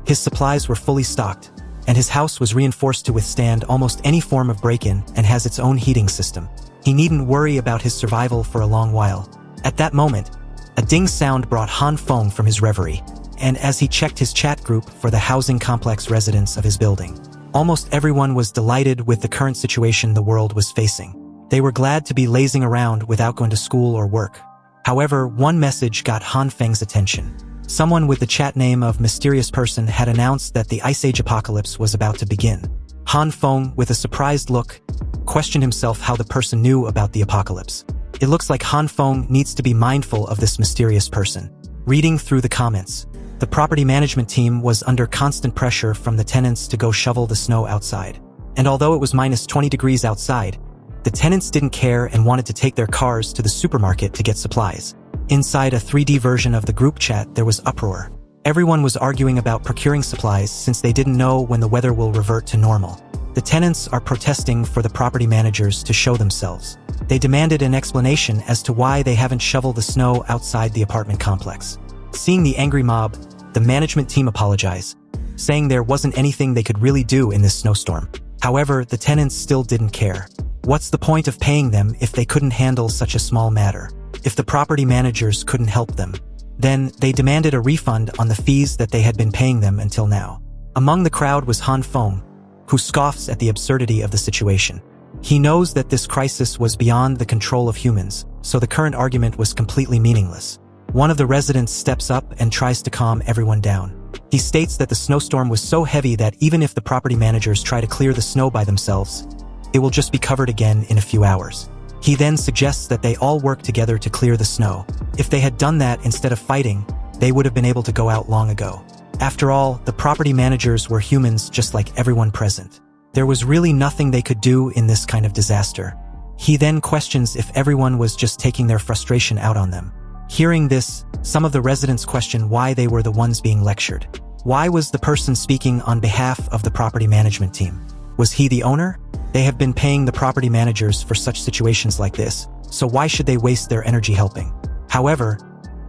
His supplies were fully stocked, and his house was reinforced to withstand almost any form of break-in and has its own heating system. He needn't worry about his survival for a long while. At that moment, a ding sound brought Han Feng from his reverie, and as he checked his chat group for the housing complex residents of his building, almost everyone was delighted with the current situation the world was facing. They were glad to be lazing around without going to school or work. However, one message got Han Feng's attention. Someone with the chat name of Mysterious Person had announced that the Ice Age apocalypse was about to begin. Han Feng, with a surprised look, questioned himself how the person knew about the apocalypse. It looks like Han Feng needs to be mindful of this mysterious person. Reading through the comments, the property management team was under constant pressure from the tenants to go shovel the snow outside. And although it was minus 20 degrees outside, the tenants didn't care and wanted to take their cars to the supermarket to get supplies. Inside a 3D version of the group chat, there was uproar. Everyone was arguing about procuring supplies since they didn't know when the weather will revert to normal. The tenants are protesting for the property managers to show themselves. They demanded an explanation as to why they haven't shoveled the snow outside the apartment complex. Seeing the angry mob, the management team apologized, saying there wasn't anything they could really do in this snowstorm. However, the tenants still didn't care. What's the point of paying them if they couldn't handle such a small matter? If the property managers couldn't help them, then they demanded a refund on the fees that they had been paying them until now. Among the crowd was Han Feng, who scoffs at the absurdity of the situation. He knows that this crisis was beyond the control of humans, so the current argument was completely meaningless. One of the residents steps up and tries to calm everyone down. He states that the snowstorm was so heavy that even if the property managers try to clear the snow by themselves, it will just be covered again in a few hours. He then suggests that they all work together to clear the snow. If they had done that instead of fighting, they would have been able to go out long ago. After all, the property managers were humans just like everyone present. There was really nothing they could do in this kind of disaster. He then questions if everyone was just taking their frustration out on them. Hearing this, some of the residents question why they were the ones being lectured. Why was the person speaking on behalf of the property management team? Was he the owner? They have been paying the property managers for such situations like this, so why should they waste their energy helping? However,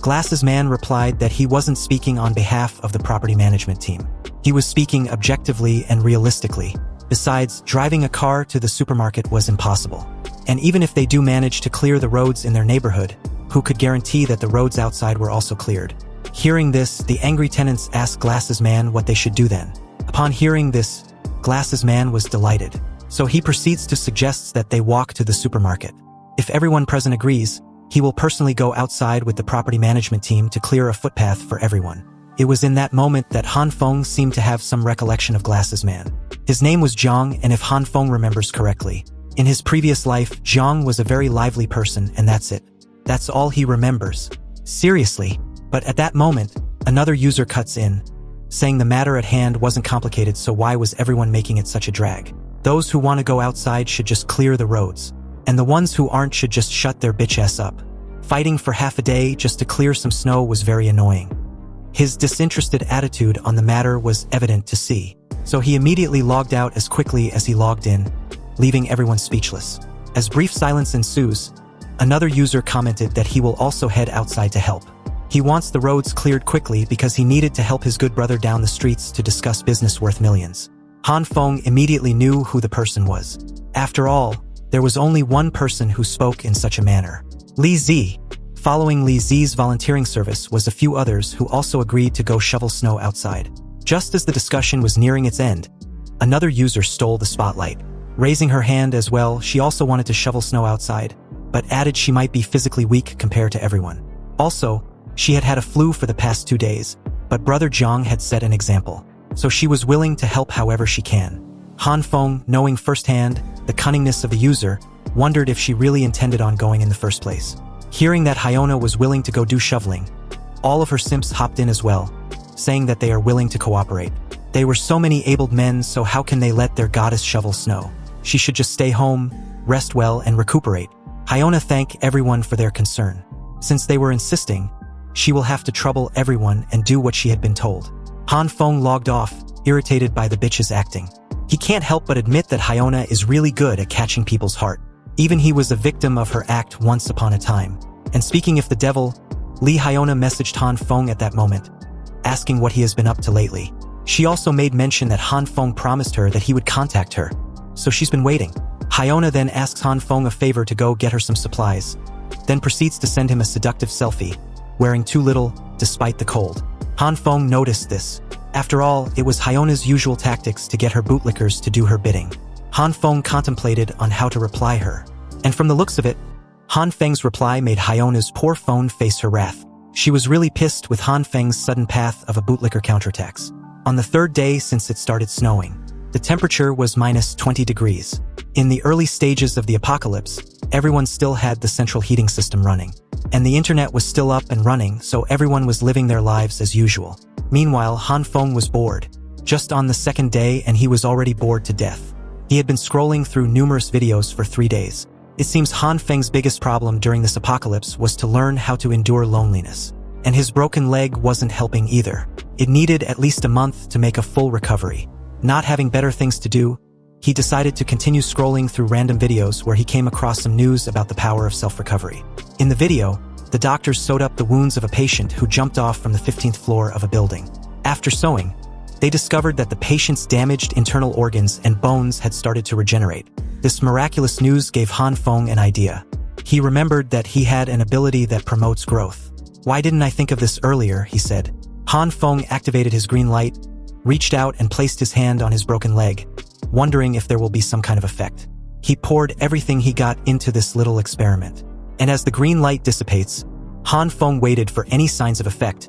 Glasses Man replied that he wasn't speaking on behalf of the property management team. He was speaking objectively and realistically. Besides, driving a car to the supermarket was impossible. And even if they do manage to clear the roads in their neighborhood, who could guarantee that the roads outside were also cleared? Hearing this, the angry tenants asked Glasses Man what they should do then. Upon hearing this, Glasses Man was delighted. So he proceeds to suggest that they walk to the supermarket. If everyone present agrees, he will personally go outside with the property management team to clear a footpath for everyone. It was in that moment that Han Feng seemed to have some recollection of Glasses Man. His name was Zhang, and if Han Feng remembers correctly, in his previous life, Zhang was a very lively person, and that's it. That's all he remembers. Seriously. But at that moment, another user cuts in, saying the matter at hand wasn't complicated, so why was everyone making it such a drag? Those who want to go outside should just clear the roads, and the ones who aren't should just shut their bitch ass up. Fighting for half a day just to clear some snow was very annoying. His disinterested attitude on the matter was evident to see, so he immediately logged out as quickly as he logged in, leaving everyone speechless. As brief silence ensues, another user commented that he will also head outside to help. He wants the roads cleared quickly because he needed to help his good brother down the streets to discuss business worth millions. Han Feng immediately knew who the person was. After all, there was only one person who spoke in such a manner. Li Zi. Following Li Zi's volunteering service was a few others who also agreed to go shovel snow outside. Just as the discussion was nearing its end, another user stole the spotlight. Raising her hand as well, she also wanted to shovel snow outside, but added she might be physically weak compared to everyone. Also, she had had a flu for the past 2 days, but brother Zhang had set an example, so she was willing to help however she can. Han Feng, knowing firsthand the cunningness of the user, wondered if she really intended on going in the first place. Hearing that Hyona was willing to go do shoveling, all of her simps hopped in as well, saying that they are willing to cooperate. They were so many abled men, so how can they let their goddess shovel snow? She should just stay home, rest well, and recuperate. Hyona thanked everyone for their concern. Since they were insisting, she will have to trouble everyone and do what she had been told. Han Feng logged off, irritated by the bitch's acting. He can't help but admit that Hyona is really good at catching people's heart. Even he was a victim of her act once upon a time. And speaking of the devil, Li Hyona messaged Han Feng at that moment, asking what he has been up to lately. She also made mention that Han Feng promised her that he would contact her, so she's been waiting. Hyona then asks Han Feng a favor to go get her some supplies, then proceeds to send him a seductive selfie, wearing too little, despite the cold. Han Feng noticed this. After all, it was Hyona's usual tactics to get her bootlickers to do her bidding. Han Feng contemplated on how to reply her, and from the looks of it, Han Feng's reply made Hyona's poor phone face her wrath. She was really pissed with Han Feng's sudden path of a bootlicker counterattacks. On the 3rd day since it started snowing, the temperature was -20 degrees. In the early stages of the apocalypse, everyone still had the central heating system running, and the internet was still up and running, so everyone was living their lives as usual. Meanwhile, Han Feng was bored, just on the 2nd day, and he was already bored to death. He had been scrolling through numerous videos for 3 days. It seems Han Feng's biggest problem during this apocalypse was to learn how to endure loneliness. And his broken leg wasn't helping either. It needed at least a month to make a full recovery. Not having better things to do, he decided to continue scrolling through random videos where he came across some news about the power of self-recovery. In the video, the doctors sewed up the wounds of a patient who jumped off from the 15th floor of a building. After sewing, they discovered that the patient's damaged internal organs and bones had started to regenerate. This miraculous news gave Han Feng an idea. He remembered that he had an ability that promotes growth. "Why didn't I think of this earlier?" he said. Han Feng activated his green light, reached out and placed his hand on his broken leg, wondering if there will be some kind of effect. He poured everything he got into this little experiment. And as the green light dissipates, Han Feng waited for any signs of effect.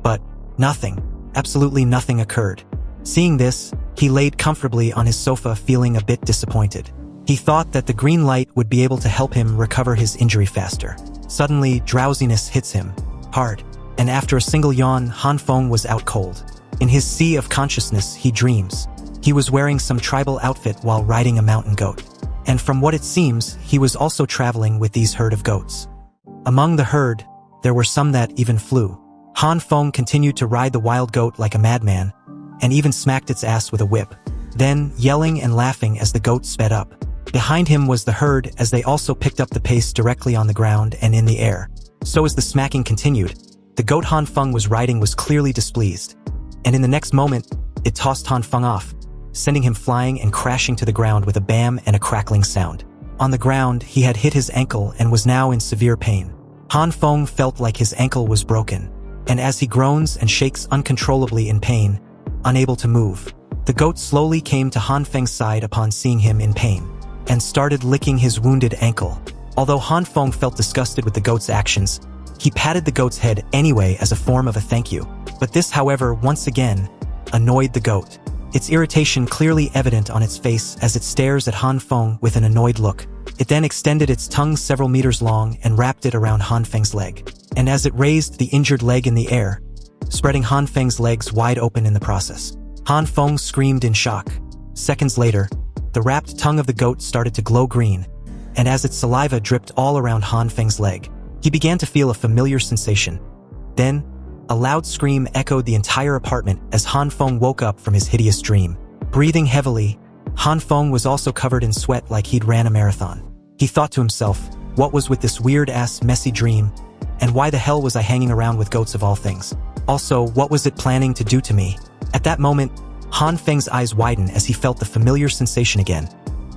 But nothing, absolutely nothing occurred. Seeing this, he laid comfortably on his sofa feeling a bit disappointed. He thought that the green light would be able to help him recover his injury faster. Suddenly, drowsiness hits him hard, and after a single yawn, Han Feng was out cold. In his sea of consciousness, he dreams. He was wearing some tribal outfit while riding a mountain goat. And from what it seems, he was also traveling with these herd of goats. Among the herd, there were some that even flew. Han Feng continued to ride the wild goat like a madman, and even smacked its ass with a whip. Then, yelling and laughing as the goat sped up. Behind him was the herd as they also picked up the pace directly on the ground and in the air. So as the smacking continued, the goat Han Feng was riding was clearly displeased. And in the next moment, it tossed Han Feng off, sending him flying and crashing to the ground with a bam and a crackling sound. On the ground, he had hit his ankle and was now in severe pain. Han Feng felt like his ankle was broken, and as he groans and shakes uncontrollably in pain, unable to move, the goat slowly came to Han Feng's side upon seeing him in pain, and started licking his wounded ankle. Although Han Feng felt disgusted with the goat's actions, he patted the goat's head anyway as a form of a thank you. But this, however, once again, annoyed the goat. Its irritation clearly evident on its face as it stares at Han Feng with an annoyed look. It then extended its tongue several meters long and wrapped it around Han Feng's leg. And as it raised the injured leg in the air, spreading Han Feng's legs wide open in the process, Han Feng screamed in shock. Seconds later, the wrapped tongue of the goat started to glow green, and as its saliva dripped all around Han Feng's leg, he began to feel a familiar sensation. Then, a loud scream echoed the entire apartment as Han Feng woke up from his hideous dream. Breathing heavily, Han Feng was also covered in sweat like he'd ran a marathon. He thought to himself, what was with this weird-ass messy dream? And why the hell was I hanging around with goats of all things? Also, what was it planning to do to me? At that moment, Han Feng's eyes widened as he felt the familiar sensation again.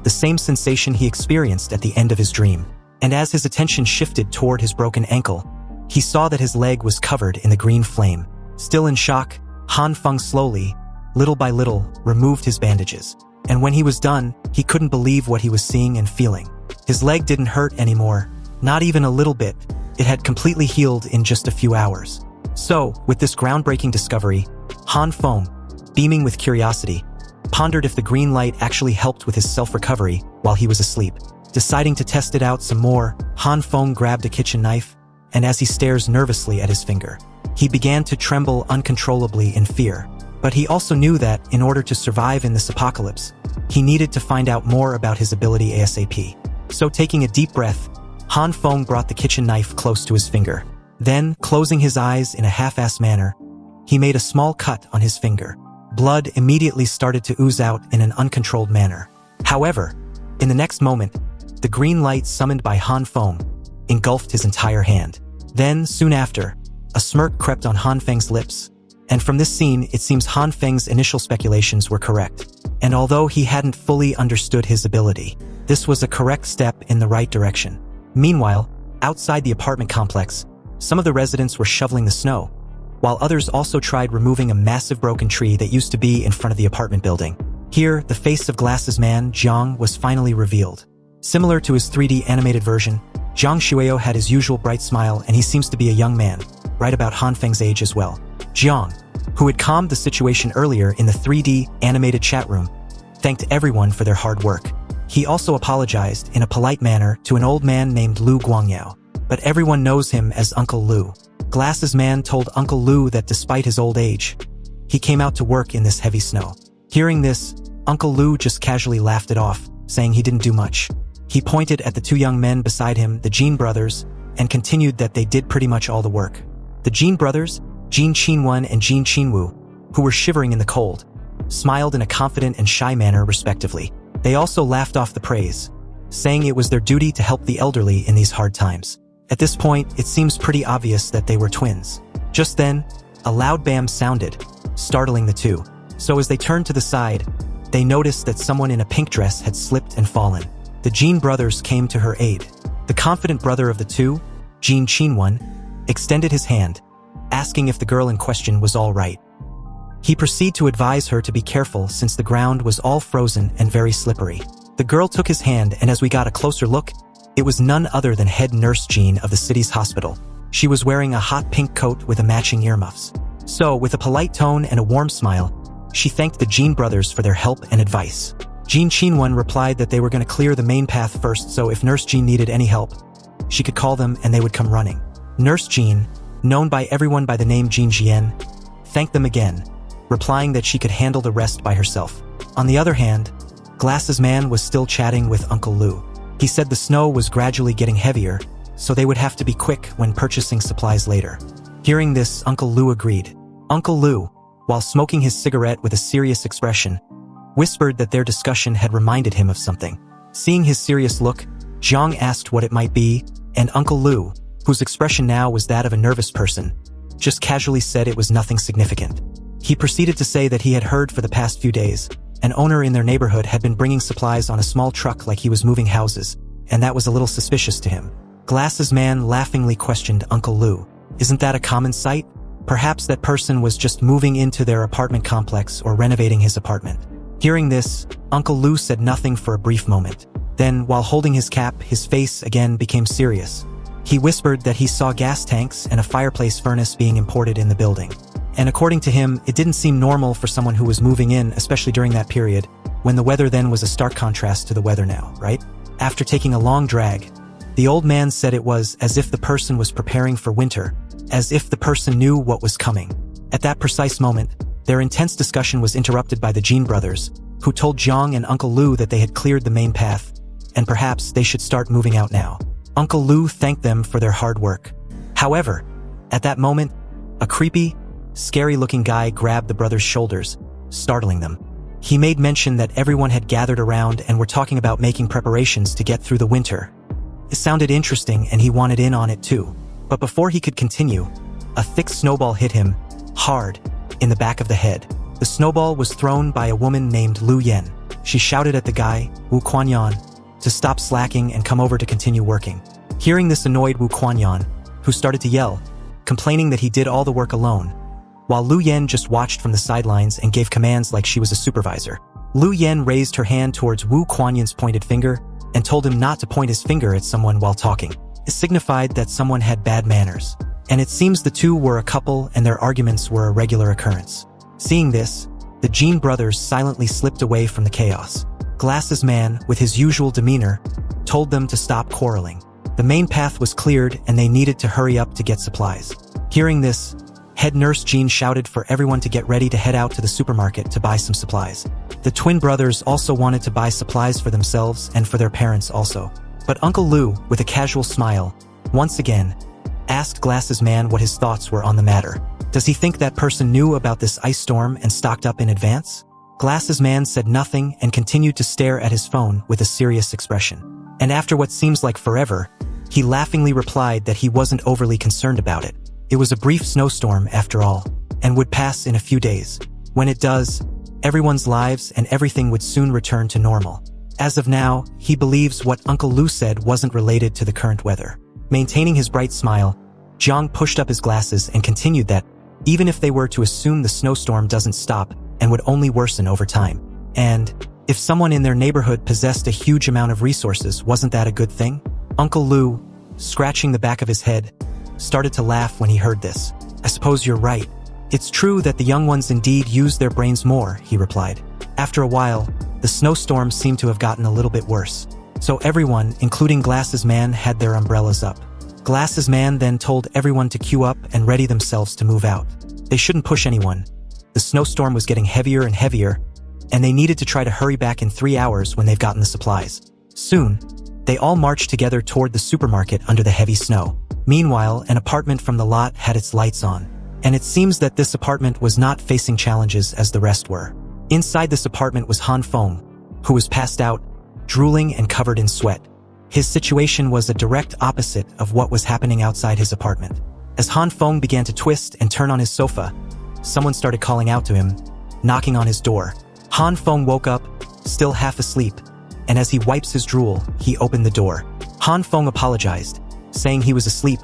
The same sensation he experienced at the end of his dream. And as his attention shifted toward his broken ankle, he saw that his leg was covered in the green flame. Still in shock, Han Feng slowly, little by little, removed his bandages. And when he was done, he couldn't believe what he was seeing and feeling. His leg didn't hurt anymore, not even a little bit. It had completely healed in just a few hours. So, with this groundbreaking discovery, Han Feng, beaming with curiosity, pondered if the green light actually helped with his self-recovery while he was asleep. Deciding to test it out some more, Han Feng grabbed a kitchen knife, and as he stares nervously at his finger, he began to tremble uncontrollably in fear. But he also knew that, in order to survive in this apocalypse, he needed to find out more about his ability ASAP. So taking a deep breath, Han Feng brought the kitchen knife close to his finger. Then, closing his eyes in a half-assed manner, he made a small cut on his finger. Blood immediately started to ooze out in an uncontrolled manner. However, in the next moment, the green light summoned by Han Feng engulfed his entire hand. Then, soon after, a smirk crept on Han Feng's lips. And from this scene, it seems Han Feng's initial speculations were correct. And although he hadn't fully understood his ability, this was a correct step in the right direction. Meanwhile, outside the apartment complex, some of the residents were shoveling the snow, while others also tried removing a massive broken tree that used to be in front of the apartment building. Here, the face of Glasses Man, Zhang, was finally revealed. Similar to his 3D animated version, Zhang Shueo had his usual bright smile, and he seems to be a young man, right about Han Feng's age as well. Zhang, who had calmed the situation earlier in the 3D animated chat room, thanked everyone for their hard work. He also apologized in a polite manner to an old man named Lu Guangyao, but everyone knows him as Uncle Lu. Glasses Man told Uncle Lu that despite his old age, he came out to work in this heavy snow. Hearing this, Uncle Lu just casually laughed it off, saying he didn't do much. He pointed at the two young men beside him, the Zhan brothers, and continued that they did pretty much all the work. The Zhan brothers, Zhan Qinwen and Zhan Qinwu, who were shivering in the cold, smiled in a confident and shy manner respectively. They also laughed off the praise, saying it was their duty to help the elderly in these hard times. At this point, it seems pretty obvious that they were twins. Just then, a loud bam sounded, startling the two. So as they turned to the side, they noticed that someone in a pink dress had slipped and fallen. The Zhan brothers came to her aid. The confident brother of the two, Zhan Qinwen, extended his hand, asking if the girl in question was all right. He proceeded to advise her to be careful since the ground was all frozen and very slippery. The girl took his hand, and as we got a closer look, it was none other than head nurse Zhan of the city's hospital. She was wearing a hot pink coat with a matching earmuffs. So, with a polite tone and a warm smile, she thanked the Zhan brothers for their help and advice. Zhan Qinwen replied that they were going to clear the main path first, so if Nurse Zhan needed any help, she could call them and they would come running. Nurse Zhan, known by everyone by the name Zhan Jian, thanked them again, replying that she could handle the rest by herself. On the other hand, Glasses Man was still chatting with Uncle Lu. He said the snow was gradually getting heavier, so they would have to be quick when purchasing supplies later. Hearing this, Uncle Lu agreed. Uncle Lu, while smoking his cigarette with a serious expression, whispered that their discussion had reminded him of something. Seeing his serious look, Zhang asked what it might be, and Uncle Lu, whose expression now was that of a nervous person, just casually said it was nothing significant. He proceeded to say that he had heard for the past few days, an owner in their neighborhood had been bringing supplies on a small truck like he was moving houses, and that was a little suspicious to him. Glasses Man laughingly questioned Uncle Lu. Isn't that a common sight? Perhaps that person was just moving into their apartment complex or renovating his apartment. Hearing this, Uncle Lu said nothing for a brief moment. Then, while holding his cap, his face again became serious. He whispered that he saw gas tanks and a fireplace furnace being imported in the building. And according to him, it didn't seem normal for someone who was moving in, especially during that period, when the weather then was a stark contrast to the weather now, right? After taking a long drag, the old man said it was as if the person was preparing for winter, as if the person knew what was coming. At that precise moment, their intense discussion was interrupted by the Zhan brothers, who told Zhang and Uncle Lu that they had cleared the main path, and perhaps they should start moving out now. Uncle Lu thanked them for their hard work. However, at that moment, a creepy, scary-looking guy grabbed the brothers' shoulders, startling them. He made mention that everyone had gathered around and were talking about making preparations to get through the winter. It sounded interesting and he wanted in on it too. But before he could continue, a thick snowball hit him, hard, in the back of the head. The snowball was thrown by a woman named Lu Yen. She shouted at the guy, Wu Kuanyan, to stop slacking and come over to continue working. Hearing this annoyed Wu Kuanyan, who started to yell, complaining that he did all the work alone, while Lu Yen just watched from the sidelines and gave commands like she was a supervisor. Lu Yen raised her hand towards Wu Kuanyan's pointed finger and told him not to point his finger at someone while talking. It signified that someone had bad manners. And it seems the two were a couple and their arguments were a regular occurrence. Seeing this, the Zhan brothers silently slipped away from the chaos. Glasses Man, with his usual demeanor, told them to stop quarreling. The main path was cleared and they needed to hurry up to get supplies. Hearing this, head nurse Zhan shouted for everyone to get ready to head out to the supermarket to buy some supplies. The twin brothers also wanted to buy supplies for themselves and for their parents also. But Uncle Lu, with a casual smile, once again, asked Glasses Man what his thoughts were on the matter. Does he think that person knew about this ice storm and stocked up in advance? Glasses Man said nothing and continued to stare at his phone with a serious expression. And after what seems like forever, he laughingly replied that he wasn't overly concerned about it. It was a brief snowstorm after all, and would pass in a few days. When it does, everyone's lives and everything would soon return to normal. As of now, he believes what Uncle Lu said wasn't related to the current weather. Maintaining his bright smile, Zhang pushed up his glasses and continued that, even if they were to assume the snowstorm doesn't stop and would only worsen over time, and if someone in their neighborhood possessed a huge amount of resources, wasn't that a good thing? Uncle Lu, scratching the back of his head, started to laugh when he heard this. I suppose you're right. It's true that the young ones indeed use their brains more, he replied. After a while, the snowstorm seemed to have gotten a little bit worse. So everyone, including Glasses Man, had their umbrellas up. Glasses Man then told everyone to queue up and ready themselves to move out. They shouldn't push anyone. The snowstorm was getting heavier and heavier, and they needed to try to hurry back in 3 hours when they've gotten the supplies. Soon, they all marched together toward the supermarket under the heavy snow. Meanwhile, an apartment from the lot had its lights on, and it seems that this apartment was not facing challenges as the rest were. Inside this apartment was Han Feng, who was passed out, drooling and covered in sweat. His situation was a direct opposite of what was happening outside his apartment. As Han Feng began to twist and turn on his sofa, someone started calling out to him, knocking on his door. Han Feng woke up, still half asleep, and as he wipes his drool, he opened the door. Han Feng apologized, saying he was asleep,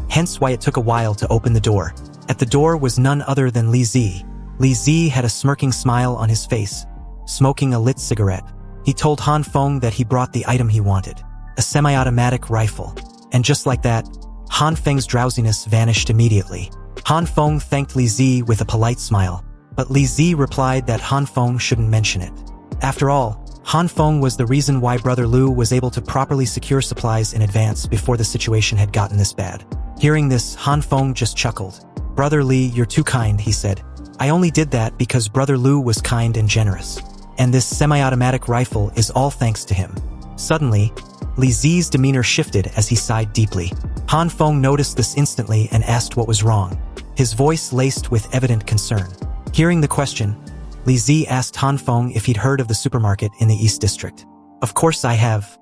hence why it took a while to open the door. At the door was none other than Li Zi. Li Zi had a smirking smile on his face, smoking a lit cigarette. He told Han Feng that he brought the item he wanted, a semi-automatic rifle. And just like that, Han Feng's drowsiness vanished immediately. Han Feng thanked Li Zi with a polite smile, but Li Zi replied that Han Feng shouldn't mention it. After all, Han Feng was the reason why Brother Lu was able to properly secure supplies in advance before the situation had gotten this bad. Hearing this, Han Feng just chuckled. Brother Li, you're too kind, he said. I only did that because Brother Lu was kind and generous. And this semi-automatic rifle is all thanks to him. Suddenly, Li Zi's demeanor shifted as he sighed deeply. Han Feng noticed this instantly and asked what was wrong, his voice laced with evident concern. Hearing the question, Li Zi asked Han Feng if he'd heard of the supermarket in the East District. Of course I have.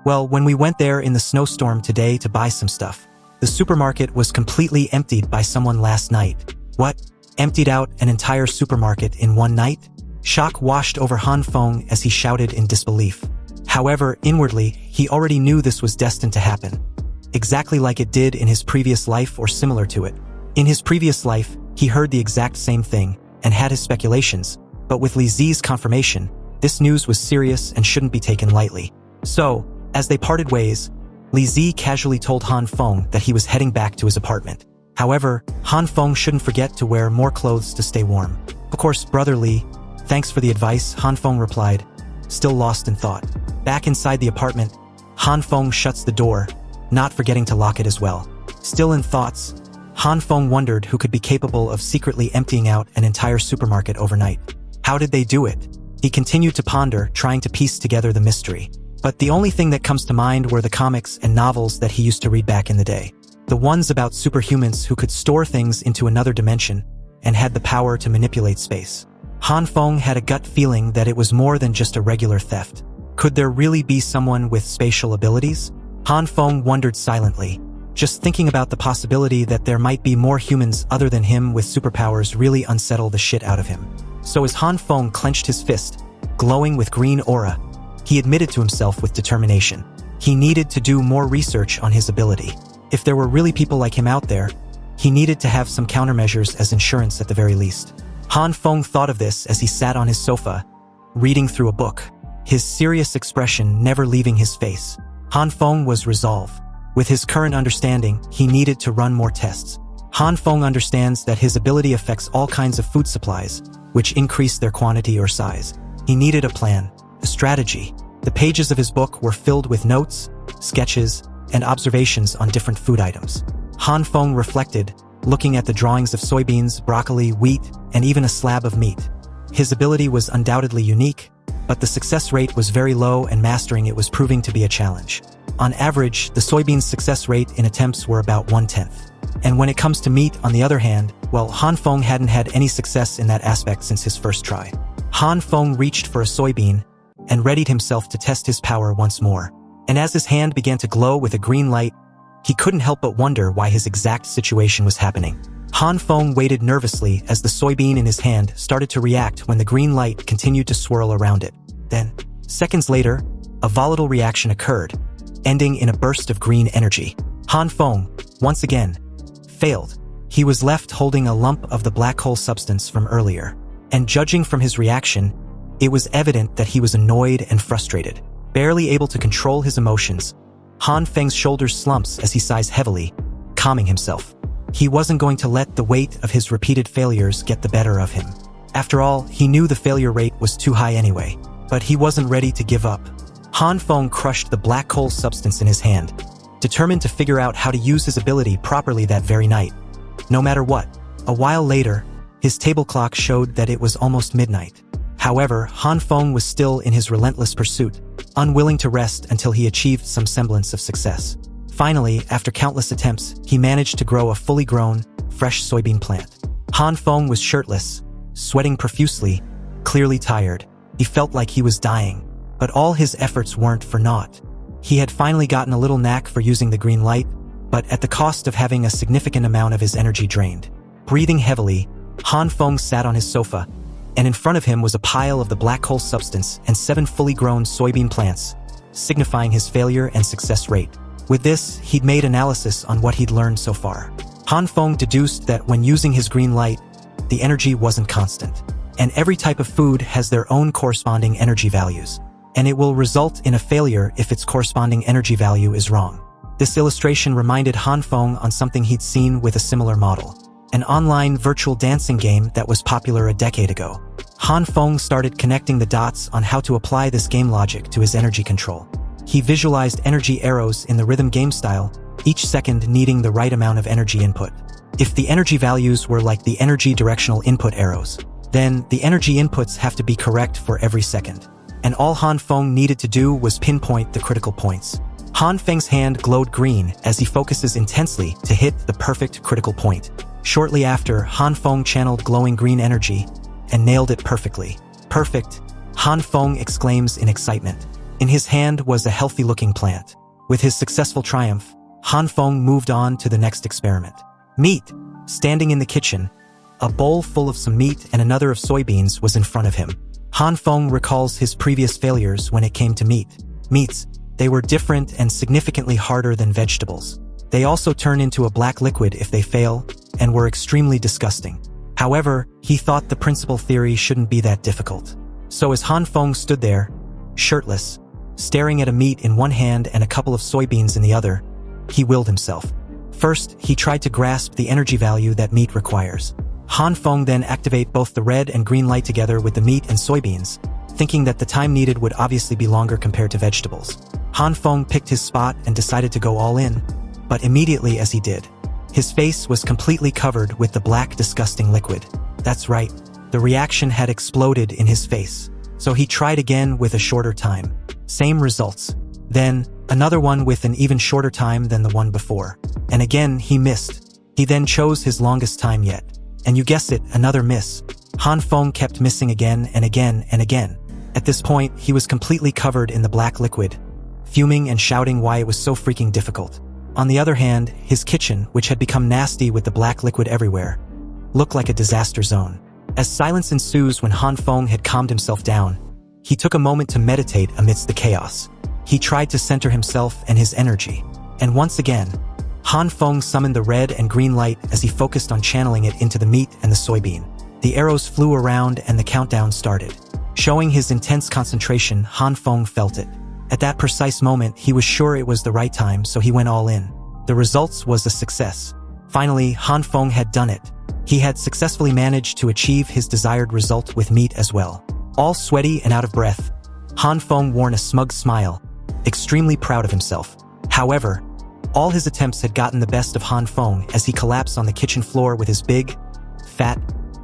Well, when we went there in the snowstorm today to buy some stuff, the supermarket was completely emptied by someone last night. What? Emptied out an entire supermarket in one night? Shock washed over Han Feng as he shouted in disbelief. However, inwardly, he already knew this was destined to happen. Exactly like it did in his previous life or similar to it. In his previous life, he heard the exact same thing and had his speculations, but with Li Zi's confirmation, this news was serious and shouldn't be taken lightly. So, as they parted ways, Li Zi casually told Han Feng that he was heading back to his apartment. However, Han Feng shouldn't forget to wear more clothes to stay warm. Of course, Brother Li, thanks for the advice, Han Feng replied, still lost in thought. Back inside the apartment, Han Feng shuts the door, not forgetting to lock it as well. Still in thoughts, Han Feng wondered who could be capable of secretly emptying out an entire supermarket overnight. How did they do it? He continued to ponder, trying to piece together the mystery. But the only thing that comes to mind were the comics and novels that he used to read back in the day. The ones about superhumans who could store things into another dimension and had the power to manipulate space. Han Feng had a gut feeling that it was more than just a regular theft. Could there really be someone with spatial abilities? Han Feng wondered silently, just thinking about the possibility that there might be more humans other than him with superpowers really unsettled the shit out of him. So as Han Feng clenched his fist, glowing with green aura, he admitted to himself with determination. He needed to do more research on his ability. If there were really people like him out there, he needed to have some countermeasures as insurance at the very least. Han Feng thought of this as he sat on his sofa, reading through a book, his serious expression never leaving his face. Han Feng was resolved. With his current understanding, he needed to run more tests. Han Feng understands that his ability affects all kinds of food supplies, which increase their quantity or size. He needed a plan, a strategy. The pages of his book were filled with notes, sketches, and observations on different food items. Han Feng reflected, looking at the drawings of soybeans, broccoli, wheat, and even a slab of meat. His ability was undoubtedly unique, but the success rate was very low and mastering it was proving to be a challenge. On average, the soybeans' success rate in attempts were about 1/10. And when it comes to meat, on the other hand, well, Han Feng hadn't had any success in that aspect since his first try. Han Feng reached for a soybean and readied himself to test his power once more. And as his hand began to glow with a green light, he couldn't help but wonder why his exact situation was happening. Han Feng waited nervously as the soybean in his hand started to react when the green light continued to swirl around it. Then, seconds later, a volatile reaction occurred, ending in a burst of green energy. Han Feng, once again, failed. He was left holding a lump of the black hole substance from earlier. And judging from his reaction, it was evident that he was annoyed and frustrated. Barely able to control his emotions, Han Feng's shoulders slumps as he sighs heavily, calming himself. He wasn't going to let the weight of his repeated failures get the better of him. After all, he knew the failure rate was too high anyway, but he wasn't ready to give up. Han Feng crushed the black hole substance in his hand, determined to figure out how to use his ability properly that very night. No matter what. A while later, his table clock showed that it was almost midnight. However, Han Feng was still in his relentless pursuit, unwilling to rest until he achieved some semblance of success. Finally, after countless attempts, he managed to grow a fully grown, fresh soybean plant. Han Feng was shirtless, sweating profusely, clearly tired. He felt like he was dying. But all his efforts weren't for naught. He had finally gotten a little knack for using the green light, but at the cost of having a significant amount of his energy drained. Breathing heavily, Han Feng sat on his sofa, and in front of him was a pile of the black hole substance and 7 fully grown soybean plants, signifying his failure and success rate. With this, he'd made analysis on what he'd learned so far. Han Feng deduced that when using his green light, the energy wasn't constant. And every type of food has their own corresponding energy values. And it will result in a failure if its corresponding energy value is wrong. This illustration reminded Han Feng on something he'd seen with a similar model. An online virtual dancing game that was popular a decade ago. Han Feng started connecting the dots on how to apply this game logic to his energy control. He visualized energy arrows in the rhythm game style, each second needing the right amount of energy input. If the energy values were like the energy directional input arrows, then the energy inputs have to be correct for every second. And all Han Feng needed to do was pinpoint the critical points. Han Feng's hand glowed green as he focuses intensely to hit the perfect critical point. Shortly after, Han Feng channeled glowing green energy and nailed it perfectly. Perfect, Han Feng exclaims in excitement. In his hand was a healthy-looking plant. With his successful triumph, Han Feng moved on to the next experiment. Meat. Standing in the kitchen, a bowl full of some meat and another of soybeans was in front of him. Han Feng recalls his previous failures when it came to meat. Meats, they were different and significantly harder than vegetables. They also turn into a black liquid if they fail, and were extremely disgusting. However, he thought the principal theory shouldn't be that difficult. So as Han Feng stood there, shirtless, staring at a meat in one hand and a couple of soybeans in the other, he willed himself. First, he tried to grasp the energy value that meat requires. Han Feng then activate both the red and green light together with the meat and soybeans, thinking that the time needed would obviously be longer compared to vegetables. Han Feng picked his spot and decided to go all in, but immediately as he did, his face was completely covered with the black, disgusting liquid. That's right, the reaction had exploded in his face. So he tried again with a shorter time. Same results. Then, another one with an even shorter time than the one before. And again, he missed. He then chose his longest time yet. And you guessed it, another miss. Han Feng kept missing again and again and again. At this point, he was completely covered in the black liquid, fuming and shouting why it was so freaking difficult. On the other hand, his kitchen, which had become nasty with the black liquid everywhere, looked like a disaster zone. As silence ensues when Han Feng had calmed himself down, he took a moment to meditate amidst the chaos. He tried to center himself and his energy. And once again, Han Feng summoned the red and green light as he focused on channeling it into the meat and the soybean. The arrows flew around and the countdown started. Showing his intense concentration, Han Feng felt it. At that precise moment, he was sure it was the right time, so he went all in. The results was a success. Finally, Han Feng had done it. He had successfully managed to achieve his desired result with meat as well. All sweaty and out of breath, Han Feng wore a smug smile, extremely proud of himself. However, all his attempts had gotten the best of Han Feng as he collapsed on the kitchen floor with his big, fat,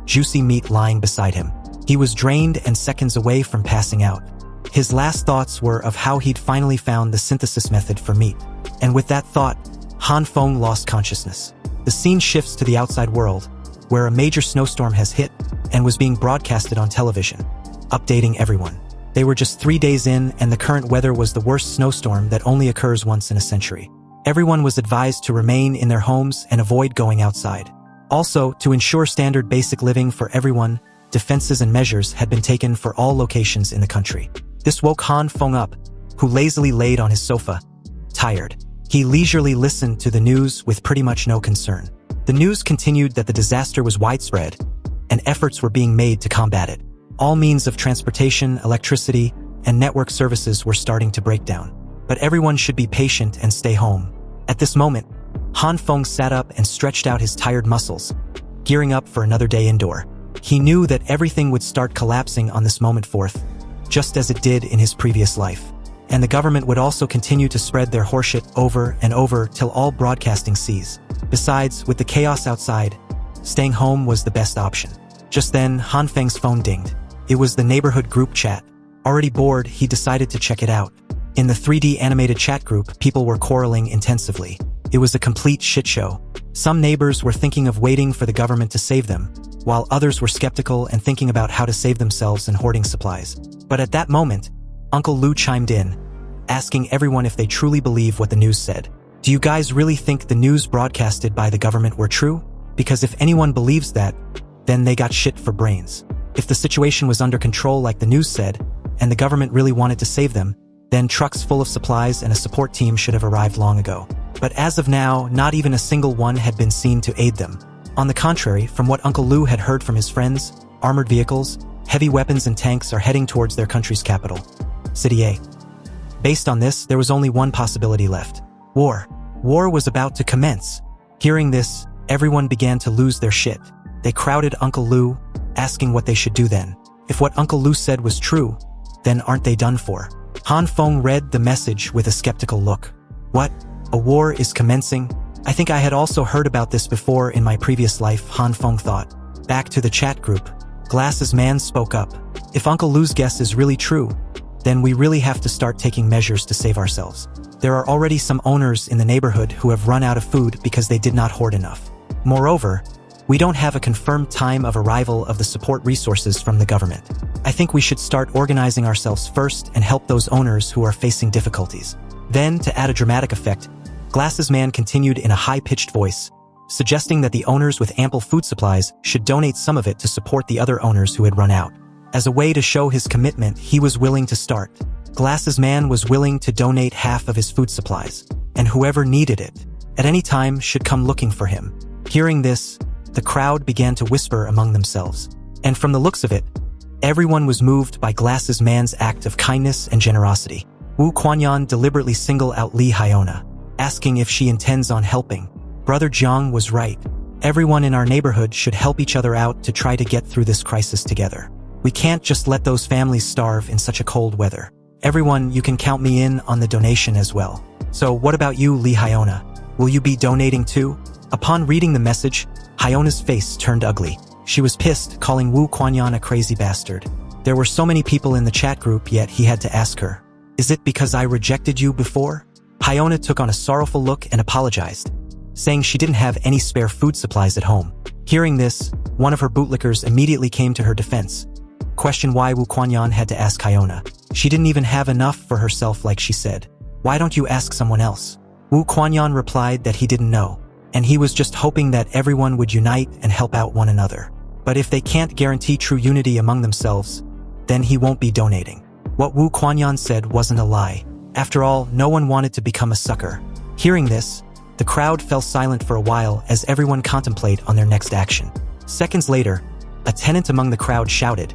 juicy meat lying beside him. He was drained and seconds away from passing out. His last thoughts were of how he'd finally found the synthesis method for meat. And with that thought, Han Feng lost consciousness. The scene shifts to the outside world, where a major snowstorm has hit and was being broadcasted on television, updating everyone. They were just 3 days in, and the current weather was the worst snowstorm that only occurs once in a century. Everyone was advised to remain in their homes and avoid going outside. Also, to ensure standard basic living for everyone, defenses and measures had been taken for all locations in the country. This woke Han Feng up, who lazily laid on his sofa, tired. He leisurely listened to the news with pretty much no concern. The news continued that the disaster was widespread, and efforts were being made to combat it. All means of transportation, electricity, and network services were starting to break down. But everyone should be patient and stay home. At this moment, Han Feng sat up and stretched out his tired muscles, gearing up for another day indoor. He knew that everything would start collapsing on this moment forth, just as it did in his previous life. And the government would also continue to spread their horseshit over and over till all broadcasting ceased. Besides, with the chaos outside, staying home was the best option. Just then, Han Feng's phone dinged. It was the neighborhood group chat. Already bored, he decided to check it out. In the 3D animated chat group, people were quarreling intensively. It was a complete shit show. Some neighbors were thinking of waiting for the government to save them, while others were skeptical and thinking about how to save themselves and hoarding supplies. But at that moment, Uncle Lu chimed in, asking everyone if they truly believe what the news said. Do you guys really think the news broadcasted by the government were true? Because if anyone believes that, then they got shit for brains. If the situation was under control like the news said, and the government really wanted to save them, then trucks full of supplies and a support team should have arrived long ago. But as of now, not even a single one had been seen to aid them. On the contrary, from what Uncle Lu had heard from his friends, armored vehicles, heavy weapons and tanks are heading towards their country's capital, City A. Based on this, there was only one possibility left. War. War was about to commence. Hearing this, everyone began to lose their shit. They crowded Uncle Lu, asking what they should do then. If what Uncle Lu said was true, then aren't they done for? Han Feng read the message with a skeptical look. What? A war is commencing? I think I had also heard about this before in my previous life, Han Feng thought. Back to the chat group. Glasses Man spoke up. If Uncle Lu's guess is really true, then we really have to start taking measures to save ourselves. There are already some owners in the neighborhood who have run out of food because they did not hoard enough. Moreover, we don't have a confirmed time of arrival of the support resources from the government. I think we should start organizing ourselves first and help those owners who are facing difficulties. Then, to add a dramatic effect, Glasses Man continued in a high-pitched voice, suggesting that the owners with ample food supplies should donate some of it to support the other owners who had run out. As a way to show his commitment, he was willing to start. Glasses Man was willing to donate half of his food supplies, and whoever needed it, at any time, should come looking for him. Hearing this, the crowd began to whisper among themselves. And from the looks of it, everyone was moved by Glasses Man's act of kindness and generosity. Wu Kuanyan deliberately singled out Li Hyona, asking if she intends on helping. Brother Jiang was right. Everyone in our neighborhood should help each other out to try to get through this crisis together. We can't just let those families starve in such a cold weather. Everyone, you can count me in on the donation as well. So what about you, Li Hyona? Will you be donating too? Upon reading the message, Hyona's face turned ugly. She was pissed, calling Wu Kuanyan a crazy bastard. There were so many people in the chat group, yet he had to ask her, "Is it because I rejected you before?" Hyona took on a sorrowful look and apologized, saying she didn't have any spare food supplies at home. Hearing this, one of her bootlickers immediately came to her defense, questioned why Wu Kuanyan had to ask Hyona. She didn't even have enough for herself, like she said. Why don't you ask someone else? Wu Kuanyan replied that he didn't know, and he was just hoping that everyone would unite and help out one another. But if they can't guarantee true unity among themselves, then he won't be donating. What Wu Kuanyan said wasn't a lie. After all, no one wanted to become a sucker. Hearing this, the crowd fell silent for a while as everyone contemplated on their next action. Seconds later, a tenant among the crowd shouted,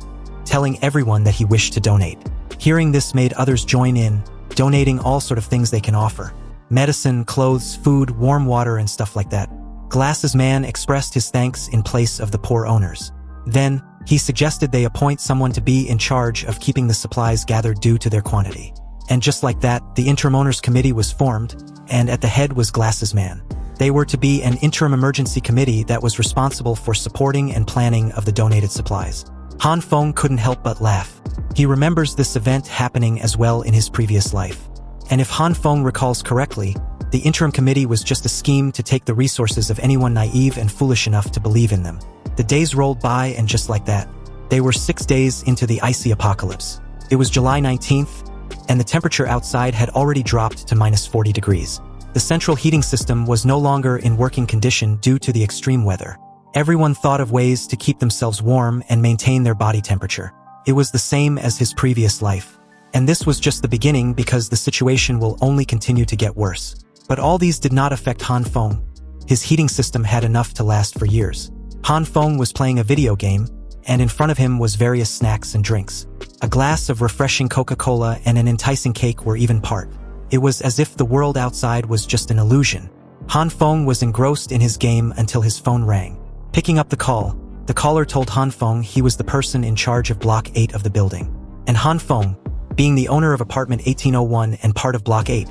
telling everyone that he wished to donate. Hearing this made others join in, donating all sort of things they can offer. Medicine, clothes, food, warm water, and stuff like that. Glasses Man expressed his thanks in place of the poor owners. Then, he suggested they appoint someone to be in charge of keeping the supplies gathered due to their quantity. And just like that, the interim owners committee was formed, and at the head was Glasses Man. They were to be an interim emergency committee that was responsible for supporting and planning of the donated supplies. Han Feng couldn't help but laugh. He remembers this event happening as well in his previous life. And if Han Feng recalls correctly, the interim committee was just a scheme to take the resources of anyone naive and foolish enough to believe in them. The days rolled by, and just like that, they were 6 days into the icy apocalypse. It was July 19th, and the temperature outside had already dropped to -40 degrees. The central heating system was no longer in working condition due to the extreme weather. Everyone thought of ways to keep themselves warm and maintain their body temperature. It was the same as his previous life. And this was just the beginning, because the situation will only continue to get worse. But all these did not affect Han Feng. His heating system had enough to last for years. Han Feng was playing a video game, and in front of him was various snacks and drinks. A glass of refreshing Coca-Cola and an enticing cake were even part. It was as if the world outside was just an illusion. Han Feng was engrossed in his game until his phone rang. Picking up the call, the caller told Han Feng he was the person in charge of Block 8 of the building. And Han Feng, being the owner of apartment 1801 and part of Block 8,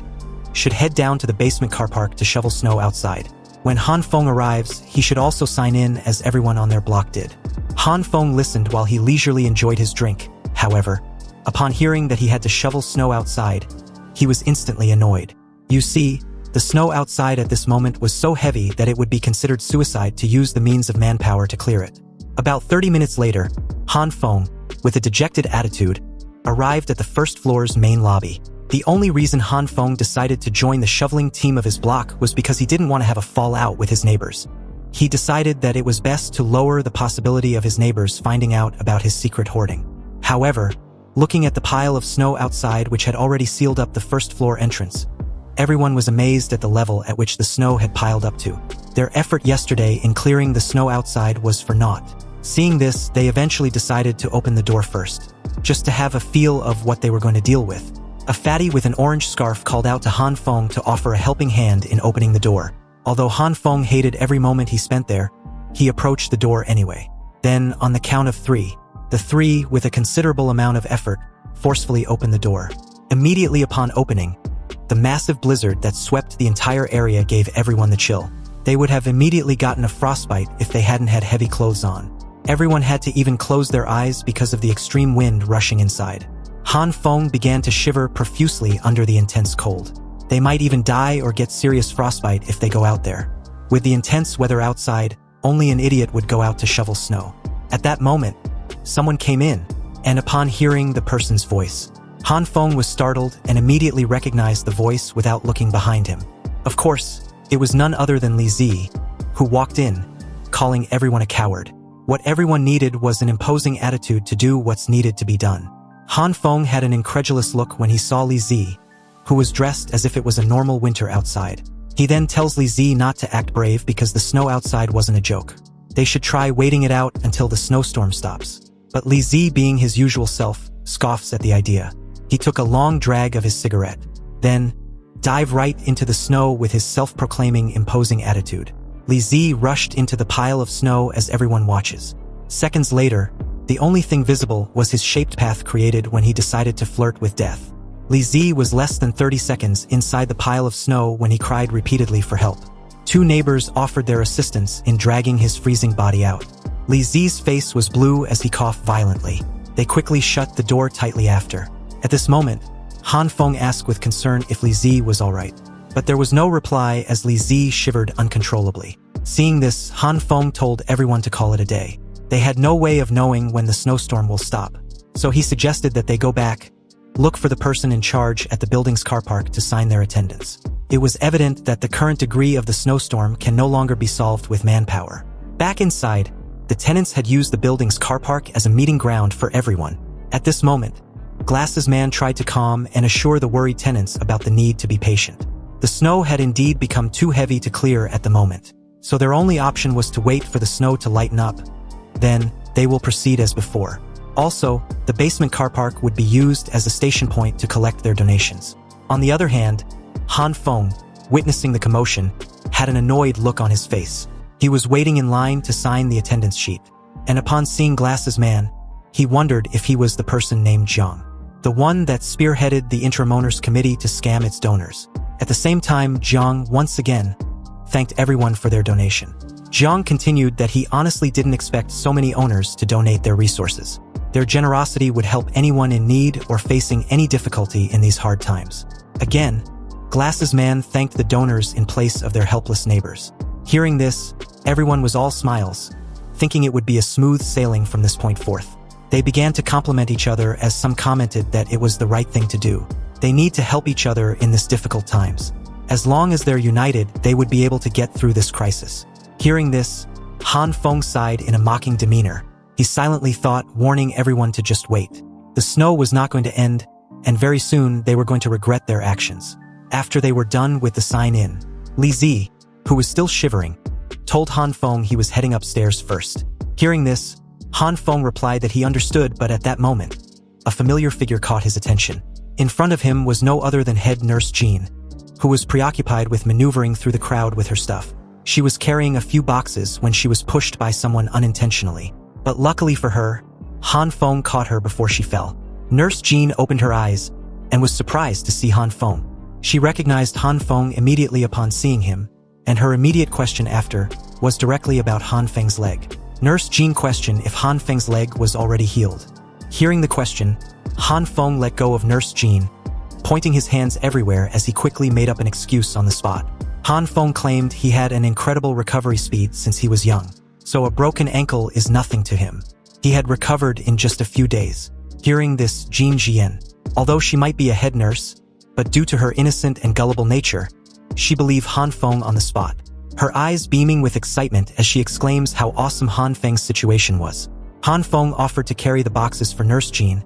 should head down to the basement car park to shovel snow outside. When Han Feng arrives, he should also sign in as everyone on their block did. Han Feng listened while he leisurely enjoyed his drink. However, upon hearing that he had to shovel snow outside, he was instantly annoyed. You see, the snow outside at this moment was so heavy that it would be considered suicide to use the means of manpower to clear it. About 30 minutes later, Han Feng, with a dejected attitude, arrived at the first floor's main lobby. The only reason Han Feng decided to join the shoveling team of his block was because he didn't want to have a fallout with his neighbors. He decided that it was best to lower the possibility of his neighbors finding out about his secret hoarding. However, looking at the pile of snow outside which had already sealed up the first floor entrance, everyone was amazed at the level at which the snow had piled up to. Their effort yesterday in clearing the snow outside was for naught. Seeing this, they eventually decided to open the door first, just to have a feel of what they were going to deal with. A fatty with an orange scarf called out to Han Feng to offer a helping hand in opening the door. Although Han Feng hated every moment he spent there, he approached the door anyway. Then, on the count of 3, the 3, with a considerable amount of effort, forcefully opened the door. Immediately upon opening, the massive blizzard that swept the entire area gave everyone the chill. They would have immediately gotten a frostbite if they hadn't had heavy clothes on. Everyone had to even close their eyes because of the extreme wind rushing inside. Han Feng began to shiver profusely under the intense cold. They might even die or get serious frostbite if they go out there. With the intense weather outside, only an idiot would go out to shovel snow. At that moment, someone came in, and upon hearing the person's voice, Han Feng was startled and immediately recognized the voice without looking behind him. Of course, it was none other than Li Zi, who walked in, calling everyone a coward. What everyone needed was an imposing attitude to do what's needed to be done. Han Feng had an incredulous look when he saw Li Zi, who was dressed as if it was a normal winter outside. He then tells Li Zi not to act brave because the snow outside wasn't a joke. They should try waiting it out until the snowstorm stops. But Li Zi, being his usual self, scoffs at the idea. He took a long drag of his cigarette, then dived right into the snow with his self-proclaiming imposing attitude. Li Zi rushed into the pile of snow as everyone watches. Seconds later, the only thing visible was his shaped path created when he decided to flirt with death. Li Zi was less than 30 seconds inside the pile of snow when he cried repeatedly for help. 2 neighbors offered their assistance in dragging his freezing body out. Li Zi's face was blue as he coughed violently. They quickly shut the door tightly after. At this moment, Han Feng asked with concern if Li Zi was alright. But there was no reply as Li Zi shivered uncontrollably. Seeing this, Han Feng told everyone to call it a day. They had no way of knowing when the snowstorm will stop, so he suggested that they go back, look for the person in charge at the building's car park to sign their attendance. It was evident that the current degree of the snowstorm can no longer be solved with manpower. Back inside, the tenants had used the building's car park as a meeting ground for everyone. At this moment, Glasses Man tried to calm and assure the worried tenants about the need to be patient. The snow had indeed become too heavy to clear at the moment, so their only option was to wait for the snow to lighten up. Then, they will proceed as before. Also, the basement car park would be used as a station point to collect their donations. On the other hand, Han Feng, witnessing the commotion, had an annoyed look on his face. He was waiting in line to sign the attendance sheet, and upon seeing Glasses Man, he wondered if he was the person named Zhang, the one that spearheaded the interim owners committee to scam its donors. At the same time, Zhang once again thanked everyone for their donation. Zhang continued that he honestly didn't expect so many owners to donate their resources. Their generosity would help anyone in need or facing any difficulty in these hard times. Again, Glasses Man thanked the donors in place of their helpless neighbors. Hearing this, everyone was all smiles, thinking it would be a smooth sailing from this point forth. They began to compliment each other as some commented that it was the right thing to do. They need to help each other in this difficult times. As long as they're united, they would be able to get through this crisis. Hearing this, Han Feng sighed in a mocking demeanor. He silently thought, warning everyone to just wait. The snow was not going to end, and very soon they were going to regret their actions. After they were done with the sign-in, Li Zi, who was still shivering, told Han Feng he was heading upstairs first. Hearing this, Han Feng replied that he understood, but at that moment, a familiar figure caught his attention. In front of him was no other than head nurse Zhan, who was preoccupied with maneuvering through the crowd with her stuff. She was carrying a few boxes when she was pushed by someone unintentionally. But luckily for her, Han Feng caught her before she fell. Nurse Zhan opened her eyes and was surprised to see Han Feng. She recognized Han Feng immediately upon seeing him, and her immediate question after was directly about Han Feng's leg. Nurse Zhan questioned if Han Feng's leg was already healed. Hearing the question, Han Feng let go of Nurse Zhan, pointing his hands everywhere as he quickly made up an excuse on the spot. Han Feng claimed he had an incredible recovery speed since he was young, so a broken ankle is nothing to him. He had recovered in just a few days. Hearing this, Zhan Jian, although she might be a head nurse, but due to her innocent and gullible nature, she believed Han Feng on the spot. Her eyes beaming with excitement as she exclaims how awesome Han Feng's situation was. Han Feng offered to carry the boxes for Nurse Zhan,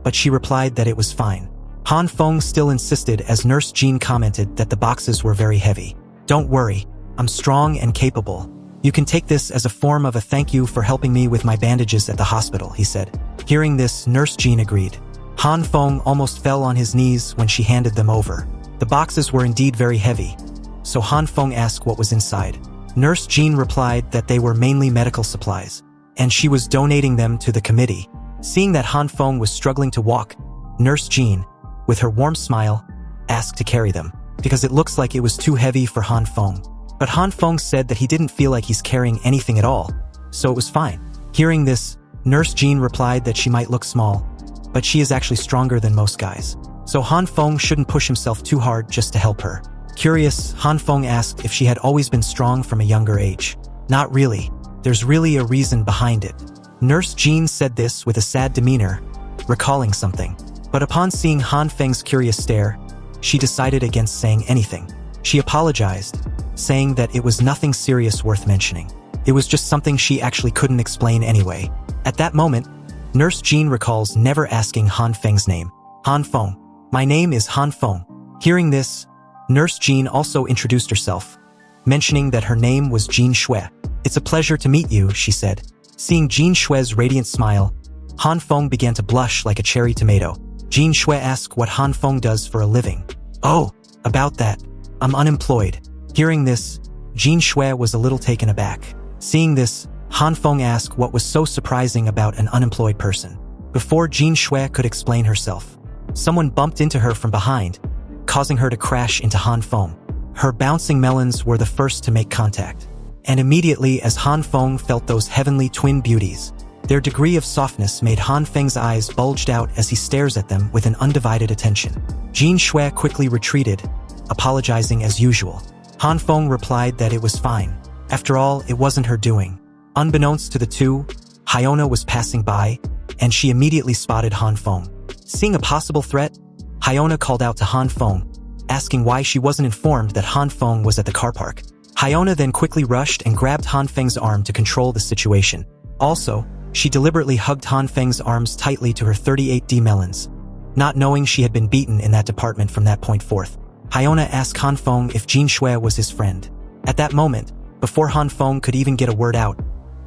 but she replied that it was fine. Han Feng still insisted as Nurse Zhan commented that the boxes were very heavy. "Don't worry, I'm strong and capable. You can take this as a form of a thank you for helping me with my bandages at the hospital," he said. Hearing this, Nurse Zhan agreed. Han Feng almost fell on his knees when she handed them over. The boxes were indeed very heavy, so Han Feng asked what was inside. Nurse Zhan replied that they were mainly medical supplies, and she was donating them to the committee. Seeing that Han Feng was struggling to walk, Nurse Zhan, with her warm smile, asked to carry them, because it looks like it was too heavy for Han Feng. But Han Feng said that he didn't feel like he's carrying anything at all, so it was fine. Hearing this, Nurse Zhan replied that she might look small, but she is actually stronger than most guys. So Han Feng shouldn't push himself too hard just to help her. Curious, Han Feng asked if she had always been strong from a younger age. Not really. There's really a reason behind it. Nurse Zhan said this with a sad demeanor, recalling something. But upon seeing Han Feng's curious stare, she decided against saying anything. She apologized, saying that it was nothing serious worth mentioning. It was just something she actually couldn't explain anyway. At that moment, Nurse Zhan recalls never asking Han Feng's name. "Han Feng. My name is Han Feng." Hearing this, Nurse Zhan also introduced herself, mentioning that her name was Jin Shui. "It's a pleasure to meet you," she said. Seeing Jin Shui's radiant smile, Han Feng began to blush like a cherry tomato. Jin Shui asked what Han Feng does for a living. "Oh, about that. I'm unemployed." Hearing this, Jin Shui was a little taken aback. Seeing this, Han Feng asked what was so surprising about an unemployed person. Before Jin Shui could explain herself, someone bumped into her from behind, causing her to crash into Han Feng. Her bouncing melons were the first to make contact, and immediately as Han Feng felt those heavenly twin beauties, their degree of softness made Han Feng's eyes bulged out as he stares at them with an undivided attention. Jin Shui quickly retreated, apologizing as usual. Han Feng replied that it was fine. After all, it wasn't her doing. Unbeknownst to the two, Hyona was passing by, and she immediately spotted Han Feng. Seeing a possible threat, Hyona called out to Han Feng, asking why she wasn't informed that Han Feng was at the car park. Hyona then quickly rushed and grabbed Han Feng's arm to control the situation. Also, she deliberately hugged Han Feng's arms tightly to her 38D melons, not knowing she had been beaten in that department from that point forth. Hyona asked Han Feng if Jin Shui was his friend. At that moment, before Han Feng could even get a word out,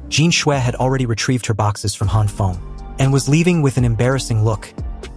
Jin Shui had already retrieved her boxes from Han Feng. and was leaving with an embarrassing look,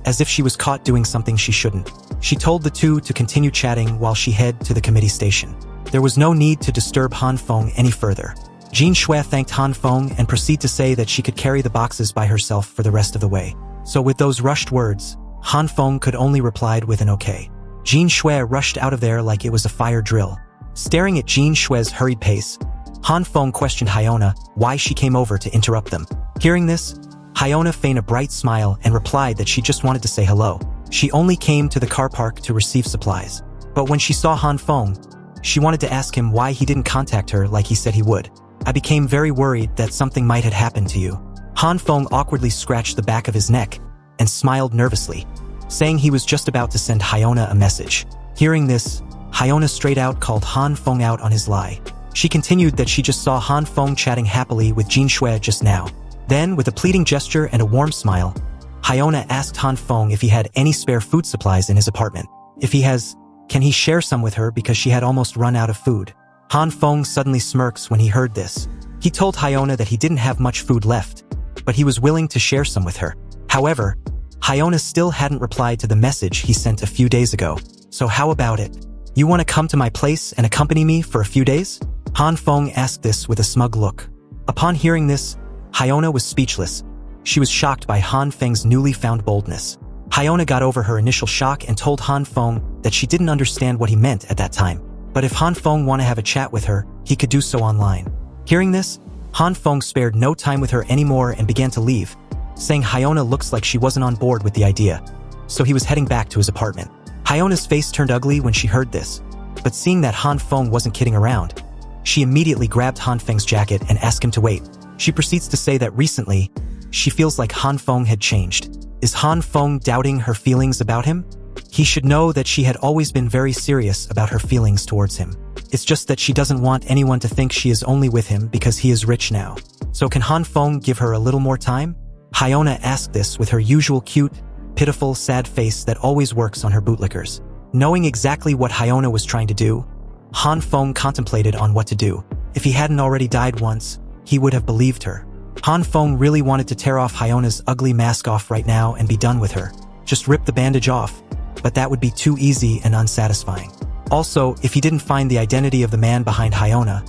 as if she was caught doing something she shouldn't. She told the two to continue chatting while she headed to the committee station. There was no need to disturb Han Feng any further. Jin Shui thanked Han Feng and proceeded to say that she could carry the boxes by herself for the rest of the way. So with those rushed words, Han Feng could only reply with an okay. Jin Shui rushed out of there like it was a fire drill. Staring at Jin Shui's hurried pace, Han Feng questioned Hyona why she came over to interrupt them. Hearing this, Hyona feigned a bright smile and replied that she just wanted to say hello. She only came to the car park to receive supplies. But when she saw Han Feng, she wanted to ask him why he didn't contact her like he said he would. I became very worried that something might have happened to you. Han Feng awkwardly scratched the back of his neck and smiled nervously, saying he was just about to send Hyona a message. Hearing this, Hyona straight out called Han Feng out on his lie. She continued that she just saw Han Feng chatting happily with Jin Shui just now. Then, with a pleading gesture and a warm smile, Hyona asked Han Feng if he had any spare food supplies in his apartment. If he has, can he share some with her because she had almost run out of food? Han Feng suddenly smirks when he heard this. He told Hyona that he didn't have much food left, but he was willing to share some with her. However, Hyona still hadn't replied to the message he sent a few days ago. So how about it? You want to come to my place and accompany me for a few days? Han Feng asked this with a smug look. Upon hearing this, Hyona was speechless. She was shocked by Han Feng's newly found boldness. Hyona got over her initial shock and told Han Feng that she didn't understand what he meant at that time. But if Han Feng wanted to have a chat with her, he could do so online. Hearing this, Han Feng spared no time with her anymore and began to leave, saying Hyona looks like she wasn't on board with the idea. So he was heading back to his apartment. Hyona's face turned ugly when she heard this, but seeing that Han Feng wasn't kidding around, she immediately grabbed Han Feng's jacket and asked him to wait. She proceeds to say that recently, she feels like Han Feng had changed. Is Han Feng doubting her feelings about him? He should know that she had always been very serious about her feelings towards him. It's just that she doesn't want anyone to think she is only with him because he is rich now. So can Han Feng give her a little more time? Hyona asked this with her usual cute, pitiful, sad face that always works on her bootlickers. Knowing exactly what Hyona was trying to do, Han Feng contemplated on what to do. If he hadn't already died once, he would have believed her. Han Feng really wanted to tear off Hyona's ugly mask off right now and be done with her. Just rip the bandage off, but that would be too easy and unsatisfying. Also, if he didn't find the identity of the man behind Hyona,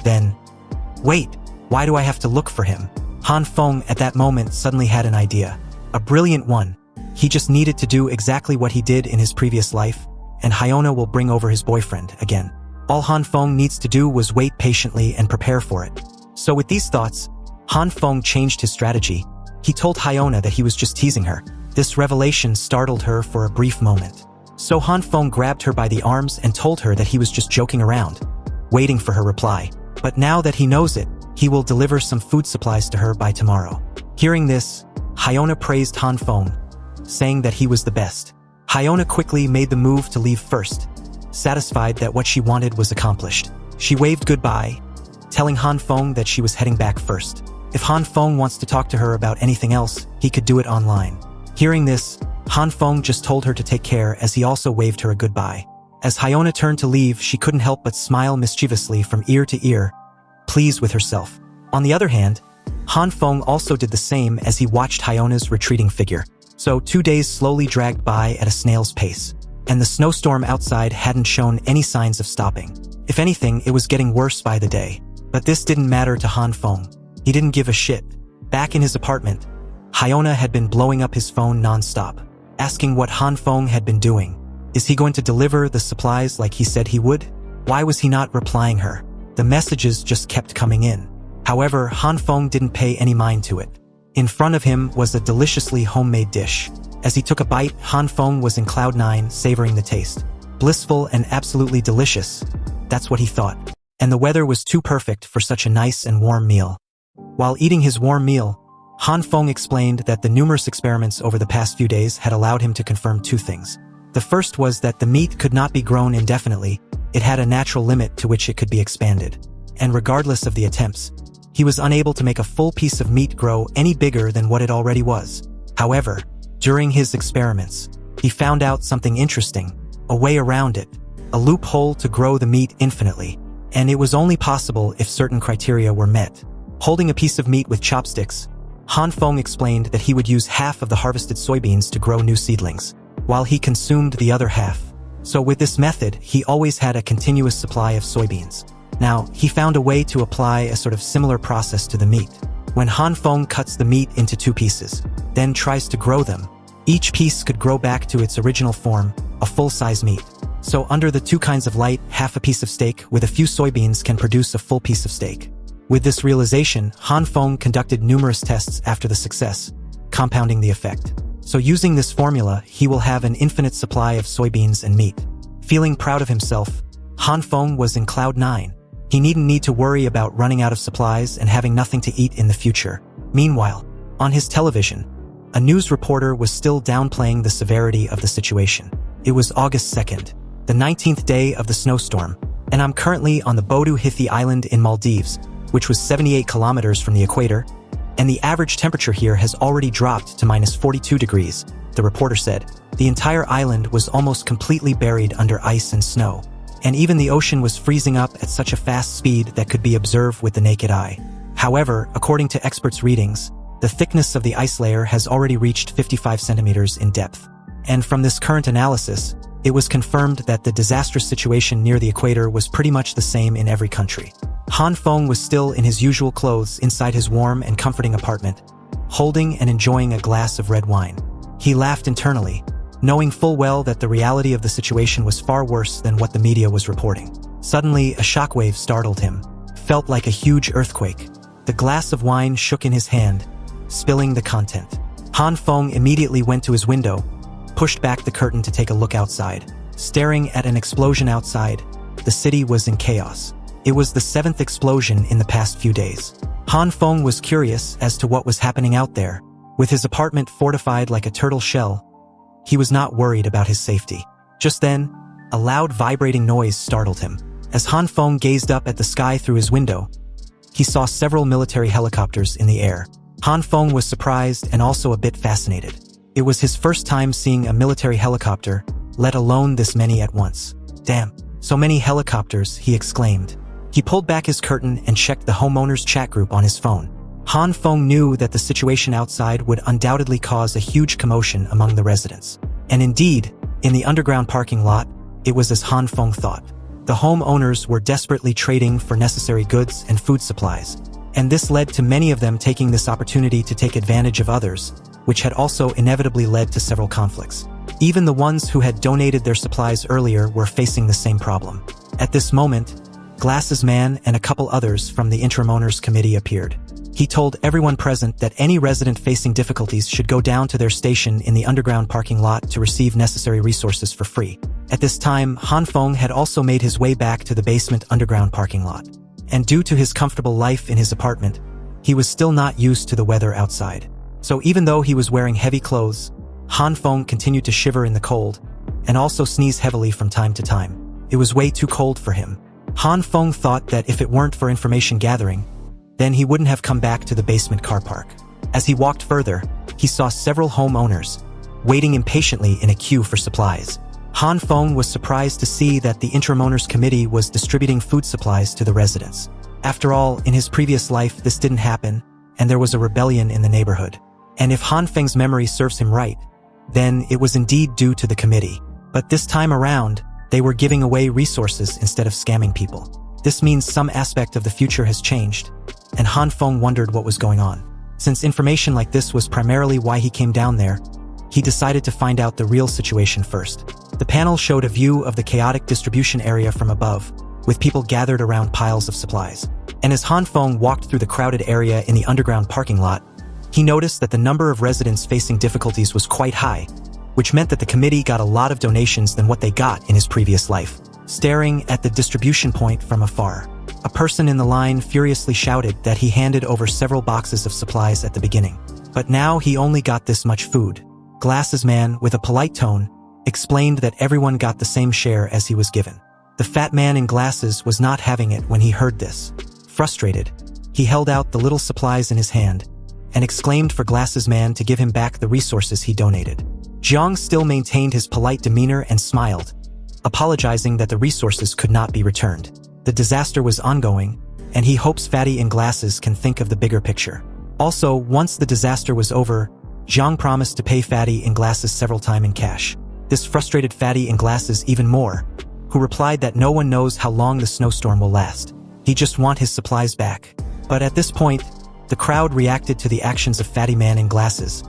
then... Wait, why do I have to look for him? Han Feng at that moment suddenly had an idea. A brilliant one. He just needed to do exactly what he did in his previous life, and Hyona will bring over his boyfriend again. All Han Feng needs to do was wait patiently and prepare for it. So with these thoughts, Han Feng changed his strategy. He told Hyona that he was just teasing her. This revelation startled her for a brief moment. So Han Feng grabbed her by the arms and told her that he was just joking around, waiting for her reply. But now that he knows it, he will deliver some food supplies to her by tomorrow. Hearing this, Hyona praised Han Feng, saying that he was the best. Hyona quickly made the move to leave first, satisfied that what she wanted was accomplished. She waved goodbye, telling Han Feng that she was heading back first. If Han Feng wants to talk to her about anything else, he could do it online. Hearing this, Han Feng just told her to take care as he also waved her a goodbye. As Hyona turned to leave, she couldn't help but smile mischievously from ear to ear, pleased with herself. On the other hand, Han Feng also did the same as he watched Hyona's retreating figure. So 2 days slowly dragged by at a snail's pace, and the snowstorm outside hadn't shown any signs of stopping. If anything, it was getting worse by the day. But this didn't matter to Han Feng. He didn't give a shit. Back in his apartment, Hyona had been blowing up his phone non-stop, asking what Han Feng had been doing. Is he going to deliver the supplies like he said he would? Why was he not replying her? The messages just kept coming in. However, Han Feng didn't pay any mind to it. In front of him was a deliciously homemade dish. As he took a bite, Han Feng was in cloud nine, savoring the taste. Blissful and absolutely delicious. That's what he thought. And the weather was too perfect for such a nice and warm meal. While eating his warm meal, Han Feng explained that the numerous experiments over the past few days had allowed him to confirm two things. The first was that the meat could not be grown indefinitely. It had a natural limit to which it could be expanded. And regardless of the attempts, he was unable to make a full piece of meat grow any bigger than what it already was. However, during his experiments, he found out something interesting, a way around it, a loophole to grow the meat infinitely. And it was only possible if certain criteria were met. Holding a piece of meat with chopsticks, Han Feng explained that he would use half of the harvested soybeans to grow new seedlings, while he consumed the other half. So with this method, he always had a continuous supply of soybeans. Now, he found a way to apply a sort of similar process to the meat. When Han Feng cuts the meat into 2 pieces, then tries to grow them, each piece could grow back to its original form, a full-size meat. So under the 2 kinds of light, half a piece of steak with a few soybeans can produce a full piece of steak. With this realization, Han Feng conducted numerous tests after the success, compounding the effect. So using this formula, he will have an infinite supply of soybeans and meat. Feeling proud of himself, Han Feng was in cloud 9. He needn't need to worry about running out of supplies and having nothing to eat in the future. Meanwhile, on his television, a news reporter was still downplaying the severity of the situation. It was August 2nd, the 19th day of the snowstorm, and I'm currently on the Bodu Hithi Island in Maldives, which was 78 kilometers from the equator, and the average temperature here has already dropped to -42 degrees, the reporter said. The entire island was almost completely buried under ice and snow, and even the ocean was freezing up at such a fast speed that could be observed with the naked eye. However, according to experts' readings, the thickness of the ice layer has already reached 55 centimeters in depth. And from this current analysis, it was confirmed that the disastrous situation near the equator was pretty much the same in every country. Han Feng was still in his usual clothes inside his warm and comforting apartment, holding and enjoying a glass of red wine. He laughed internally, knowing full well that the reality of the situation was far worse than what the media was reporting. Suddenly, a shockwave startled him, felt like a huge earthquake. The glass of wine shook in his hand, spilling the content. Han Feng immediately went to his window, pushed back the curtain to take a look outside. Staring at an explosion outside, the city was in chaos. It was the 7th explosion in the past few days. Han Feng was curious as to what was happening out there. With his apartment fortified like a turtle shell, he was not worried about his safety. Just then, a loud vibrating noise startled him. As Han Feng gazed up at the sky through his window, he saw several military helicopters in the air. Han Feng was surprised and also a bit fascinated. It was his first time seeing a military helicopter, let alone this many at once. "Damn, so many helicopters," he exclaimed. He pulled back his curtain and checked the homeowners' chat group on his phone. Han Feng knew that the situation outside would undoubtedly cause a huge commotion among the residents. And indeed, in the underground parking lot, it was as Han Feng thought. The homeowners were desperately trading for necessary goods and food supplies, and this led to many of them taking this opportunity to take advantage of others, which had also inevitably led to several conflicts. Even the ones who had donated their supplies earlier were facing the same problem. At this moment, Glass's man and a couple others from the interim owners committee appeared. He told everyone present that any resident facing difficulties should go down to their station in the underground parking lot to receive necessary resources for free. At this time, Han Feng had also made his way back to the basement underground parking lot. And due to his comfortable life in his apartment, he was still not used to the weather outside. So even though he was wearing heavy clothes, Han Feng continued to shiver in the cold, and also sneeze heavily from time to time. It was way too cold for him. Han Feng thought that if it weren't for information gathering, then he wouldn't have come back to the basement car park. As he walked further, he saw several homeowners, waiting impatiently in a queue for supplies. Han Feng was surprised to see that the interim owners committee was distributing food supplies to the residents. After all, in his previous life this didn't happen, and there was a rebellion in the neighborhood. And if Han Feng's memory serves him right, then it was indeed due to the committee. But this time around, they were giving away resources instead of scamming people. This means some aspect of the future has changed, and Han Feng wondered what was going on. Since information like this was primarily why he came down there, he decided to find out the real situation first. The panel showed a view of the chaotic distribution area from above, with people gathered around piles of supplies. And as Han Feng walked through the crowded area in the underground parking lot, he noticed that the number of residents facing difficulties was quite high, which meant that the committee got a lot of donations than what they got in his previous life. Staring at the distribution point from afar, a person in the line furiously shouted that he handed over several boxes of supplies at the beginning. But now he only got this much food. Glass's man, with a polite tone, explained that everyone got the same share as he was given. The fat man in glasses was not having it when he heard this. Frustrated, he held out the little supplies in his hand and exclaimed for Glass's man to give him back the resources he donated. Jiang still maintained his polite demeanor and smiled, apologizing that the resources could not be returned. The disaster was ongoing, and he hopes Fatty in Glasses can think of the bigger picture. Also, once the disaster was over, Zhang promised to pay Fatty in Glasses several times in cash. This frustrated Fatty in Glasses even more, who replied that no one knows how long the snowstorm will last. He just want his supplies back. But at this point, the crowd reacted to the actions of Fatty Man in Glasses,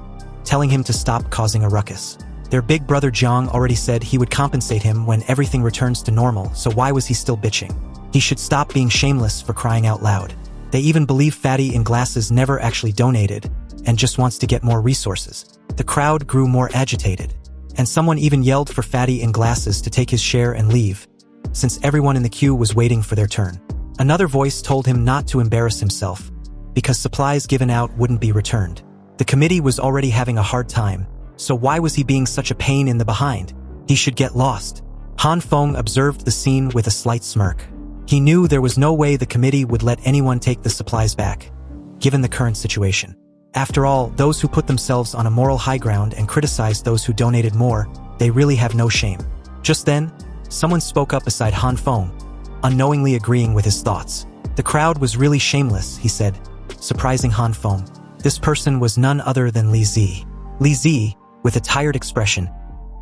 telling him to stop causing a ruckus. Their big brother Zhang already said he would compensate him when everything returns to normal, so why was he still bitching? He should stop being shameless, for crying out loud. They even believe Fatty in Glasses never actually donated and just wants to get more resources. The crowd grew more agitated, and someone even yelled for Fatty in Glasses to take his share and leave, since everyone in the queue was waiting for their turn. Another voice told him not to embarrass himself, because supplies given out wouldn't be returned. The committee was already having a hard time, so why was he being such a pain in the behind? He should get lost. Han Feng observed the scene with a slight smirk. He knew there was no way the committee would let anyone take the supplies back, given the current situation. After all, those who put themselves on a moral high ground and criticized those who donated more, they really have no shame. Just then, someone spoke up beside Han Feng, unknowingly agreeing with his thoughts. The crowd was really shameless, he said, surprising Han Feng. This person was none other than Li Zi. Li Zi, with a tired expression,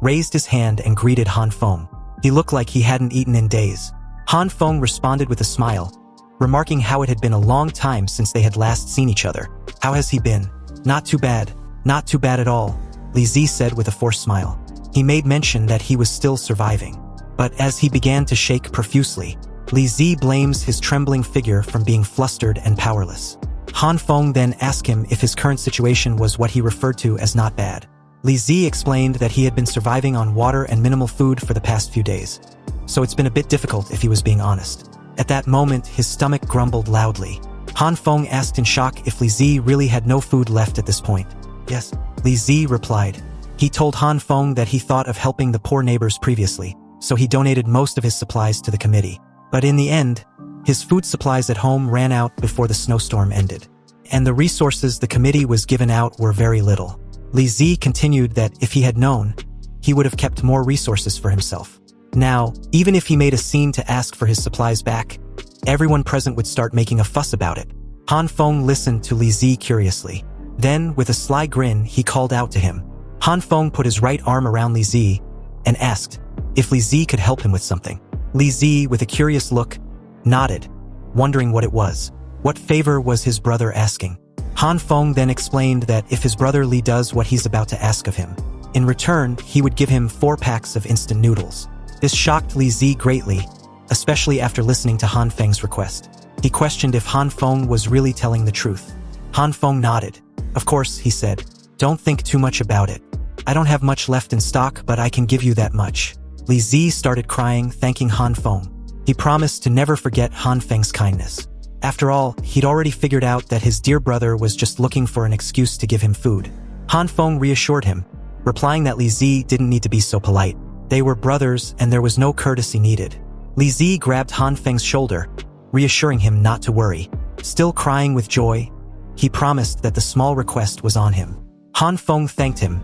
raised his hand and greeted Han Feng. He looked like he hadn't eaten in days. Han Feng responded with a smile, remarking how it had been a long time since they had last seen each other. How has he been? Not too bad. Not too bad at all, Li Zi said with a forced smile. He made mention that he was still surviving. But as he began to shake profusely, Li Zi blames his trembling figure from being flustered and powerless. Han Feng then asked him if his current situation was what he referred to as not bad. Li Zi explained that he had been surviving on water and minimal food for the past few days, so it's been a bit difficult if he was being honest. At that moment, his stomach grumbled loudly. Han Feng asked in shock if Li Zi really had no food left at this point. Yes, Li Zi replied. He told Han Feng that he thought of helping the poor neighbors previously, so he donated most of his supplies to the committee. But in the end, his food supplies at home ran out before the snowstorm ended, and the resources the committee was given out were very little. Li Zi continued that if he had known, he would have kept more resources for himself. Now, even if he made a scene to ask for his supplies back, everyone present would start making a fuss about it. Han Feng listened to Li Zi curiously. Then, with a sly grin, he called out to him. Han Feng put his right arm around Li Zi and asked if Li Zi could help him with something. Li Zi, with a curious look, nodded, wondering what it was. What favor was his brother asking? Han Feng then explained that if his brother Li does what he's about to ask of him, in return, he would give him 4 packs of instant noodles. This shocked Li Zi greatly, especially after listening to Han Feng's request. He questioned if Han Feng was really telling the truth. Han Feng nodded. Of course, he said. Don't think too much about it. I don't have much left in stock, but I can give you that much. Li Zi started crying, thanking Han Feng. He promised to never forget Han Feng's kindness. After all, he'd already figured out that his dear brother was just looking for an excuse to give him food. Han Feng reassured him, replying that Li Zi didn't need to be so polite. They were brothers and there was no courtesy needed. Li Zi grabbed Han Feng's shoulder, reassuring him not to worry. Still crying with joy, he promised that the small request was on him. Han Feng thanked him,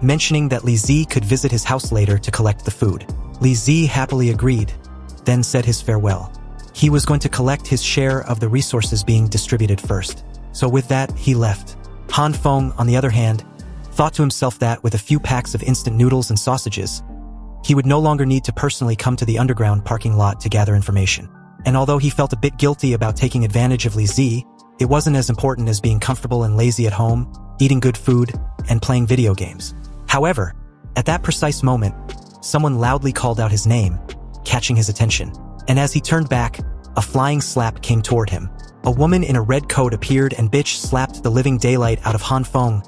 mentioning that Li Zi could visit his house later to collect the food. Li Zi happily agreed, then said his farewell. He was going to collect his share of the resources being distributed first. So with that, he left. Han Feng, on the other hand, thought to himself that with a few packs of instant noodles and sausages, he would no longer need to personally come to the underground parking lot to gather information. And although he felt a bit guilty about taking advantage of Li Zi, it wasn't as important as being comfortable and lazy at home, eating good food, and playing video games. However, at that precise moment, someone loudly called out his name, catching his attention. And as he turned back, a flying slap came toward him. A woman in a red coat appeared and bitch slapped the living daylight out of Han Feng.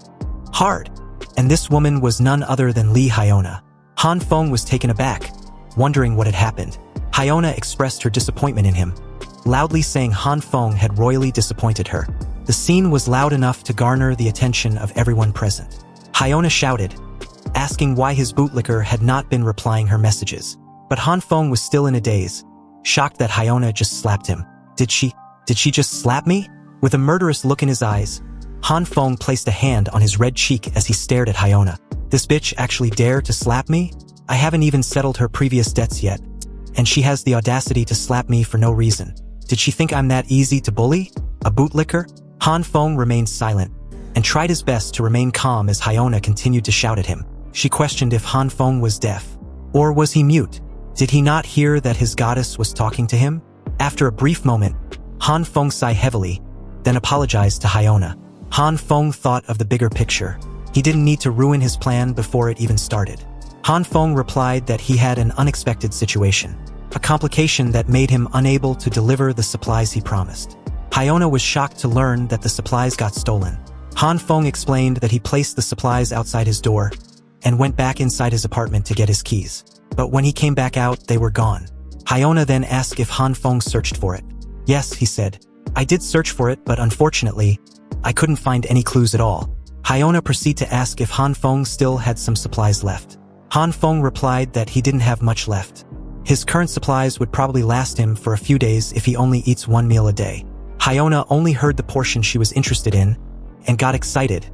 Hard. And this woman was none other than Li Hyona. Han Feng was taken aback, wondering what had happened. Hyona expressed her disappointment in him, loudly saying Han Feng had royally disappointed her. The scene was loud enough to garner the attention of everyone present. Hyona shouted, asking why his bootlicker had not been replying her messages. But Han Feng was still in a daze, shocked that Hyona just slapped him. Did she just slap me? With a murderous look in his eyes, Han Feng placed a hand on his red cheek as he stared at Hyona. This bitch actually dared to slap me? I haven't even settled her previous debts yet, and she has the audacity to slap me for no reason. Did she think I'm that easy to bully? A bootlicker? Han Feng remained silent and tried his best to remain calm as Hyona continued to shout at him. She questioned if Han Feng was deaf. Or was he mute? Did he not hear that his goddess was talking to him? After a brief moment, Han Feng sighed heavily, then apologized to Hyona. Han Feng thought of the bigger picture. He didn't need to ruin his plan before it even started. Han Feng replied that he had an unexpected situation, a complication that made him unable to deliver the supplies he promised. Hyona was shocked to learn that the supplies got stolen. Han Feng explained that he placed the supplies outside his door and went back inside his apartment to get his keys. But when he came back out, they were gone. Hyona then asked if Han Feng searched for it. Yes, he said. I did search for it, but unfortunately, I couldn't find any clues at all. Hyona proceeded to ask if Han Feng still had some supplies left. Han Feng replied that he didn't have much left. His current supplies would probably last him for a few days if he only eats 1 meal a day. Hyona only heard the portion she was interested in and got excited,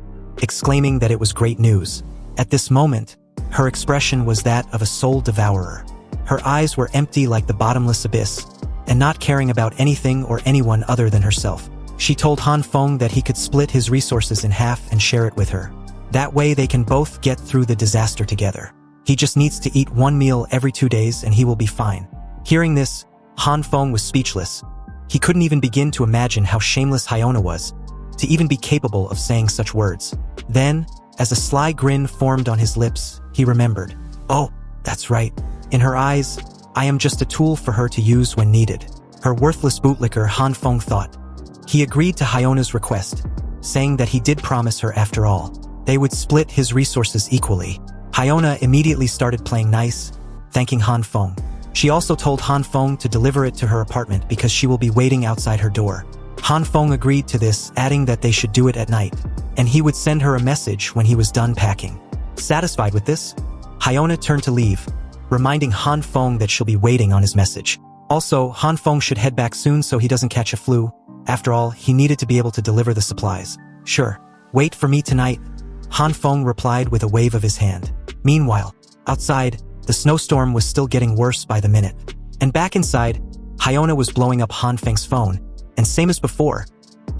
exclaiming that it was great news. At this moment, her expression was that of a soul devourer. Her eyes were empty like the bottomless abyss, and not caring about anything or anyone other than herself. She told Han Feng that he could split his resources in half and share it with her. That way they can both get through the disaster together. He just needs to eat 1 meal every 2 days and he will be fine. Hearing this, Han Feng was speechless. He couldn't even begin to imagine how shameless Hyona was, to even be capable of saying such words. Then, as a sly grin formed on his lips, he remembered. Oh, that's right. In her eyes, I am just a tool for her to use when needed. Her worthless bootlicker, Han Feng thought. He agreed to Hyona's request, saying that he did promise her after all. They would split his resources equally. Hyona immediately started playing nice, thanking Han Feng. She also told Han Feng to deliver it to her apartment because she will be waiting outside her door. Han Feng agreed to this, adding that they should do it at night, and he would send her a message when he was done packing. Satisfied with this, Hyona turned to leave, reminding Han Feng that she'll be waiting on his message. Also, Han Feng should head back soon so he doesn't catch a flu. After all, he needed to be able to deliver the supplies. Sure. Wait for me tonight, Han Feng replied with a wave of his hand. Meanwhile, outside, the snowstorm was still getting worse by the minute. And back inside, Hyona was blowing up Han Feng's phone, and same as before,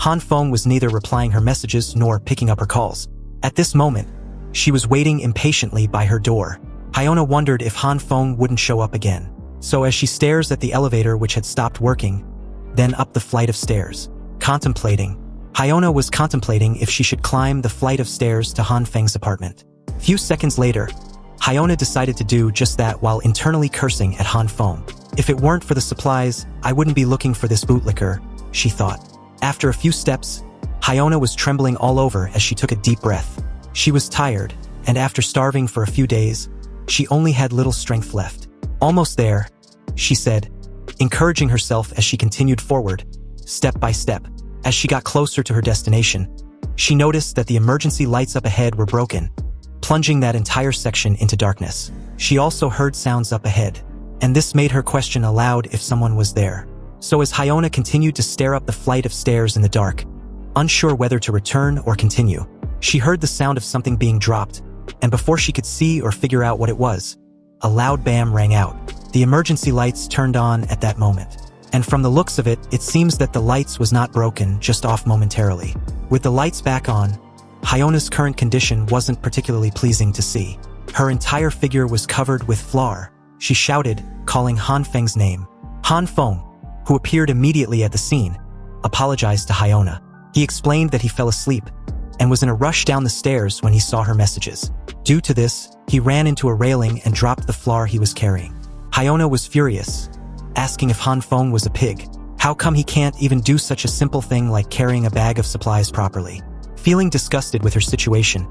Han Feng was neither replying her messages nor picking up her calls. At this moment, she was waiting impatiently by her door. Hyona wondered if Han Feng wouldn't show up again. So as she stares at the elevator which had stopped working, then up the flight of stairs, Hyona was contemplating if she should climb the flight of stairs to Han Feng's apartment. Few seconds later, Hyona decided to do just that while internally cursing at Han Feng. If it weren't for the supplies, I wouldn't be looking for this bootlicker, she thought. After a few steps, Hyona was trembling all over as she took a deep breath. She was tired, and after starving for a few days, she only had little strength left. Almost there, she said, encouraging herself as she continued forward, step by step. As she got closer to her destination, she noticed that the emergency lights up ahead were broken, plunging that entire section into darkness. She also heard sounds up ahead, and this made her question aloud if someone was there. So as Hyona continued to stare up the flight of stairs in the dark, unsure whether to return or continue, she heard the sound of something being dropped, and before she could see or figure out what it was, a loud bam rang out. The emergency lights turned on at that moment. And from the looks of it, it seems that the lights was not broken, just off momentarily. With the lights back on, Hyona's current condition wasn't particularly pleasing to see. Her entire figure was covered with flour. She shouted, calling Han Feng's name. Han Feng, who appeared immediately at the scene, apologized to Hyona. He explained that he fell asleep and was in a rush down the stairs when he saw her messages. Due to this, he ran into a railing and dropped the flour he was carrying. Hyona was furious, asking if Han Feng was a pig. How come he can't even do such a simple thing like carrying a bag of supplies properly? Feeling disgusted with her situation,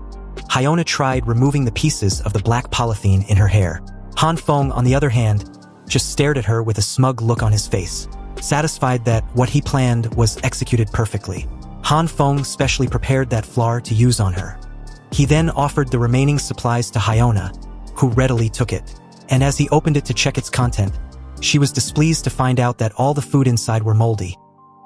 Hyona tried removing the pieces of the black polythene in her hair. Han Feng, on the other hand, just stared at her with a smug look on his face, satisfied that what he planned was executed perfectly. Han Feng specially prepared that flour to use on her. He then offered the remaining supplies to Hyona, who readily took it. And as he opened it to check its content, she was displeased to find out that all the food inside were moldy,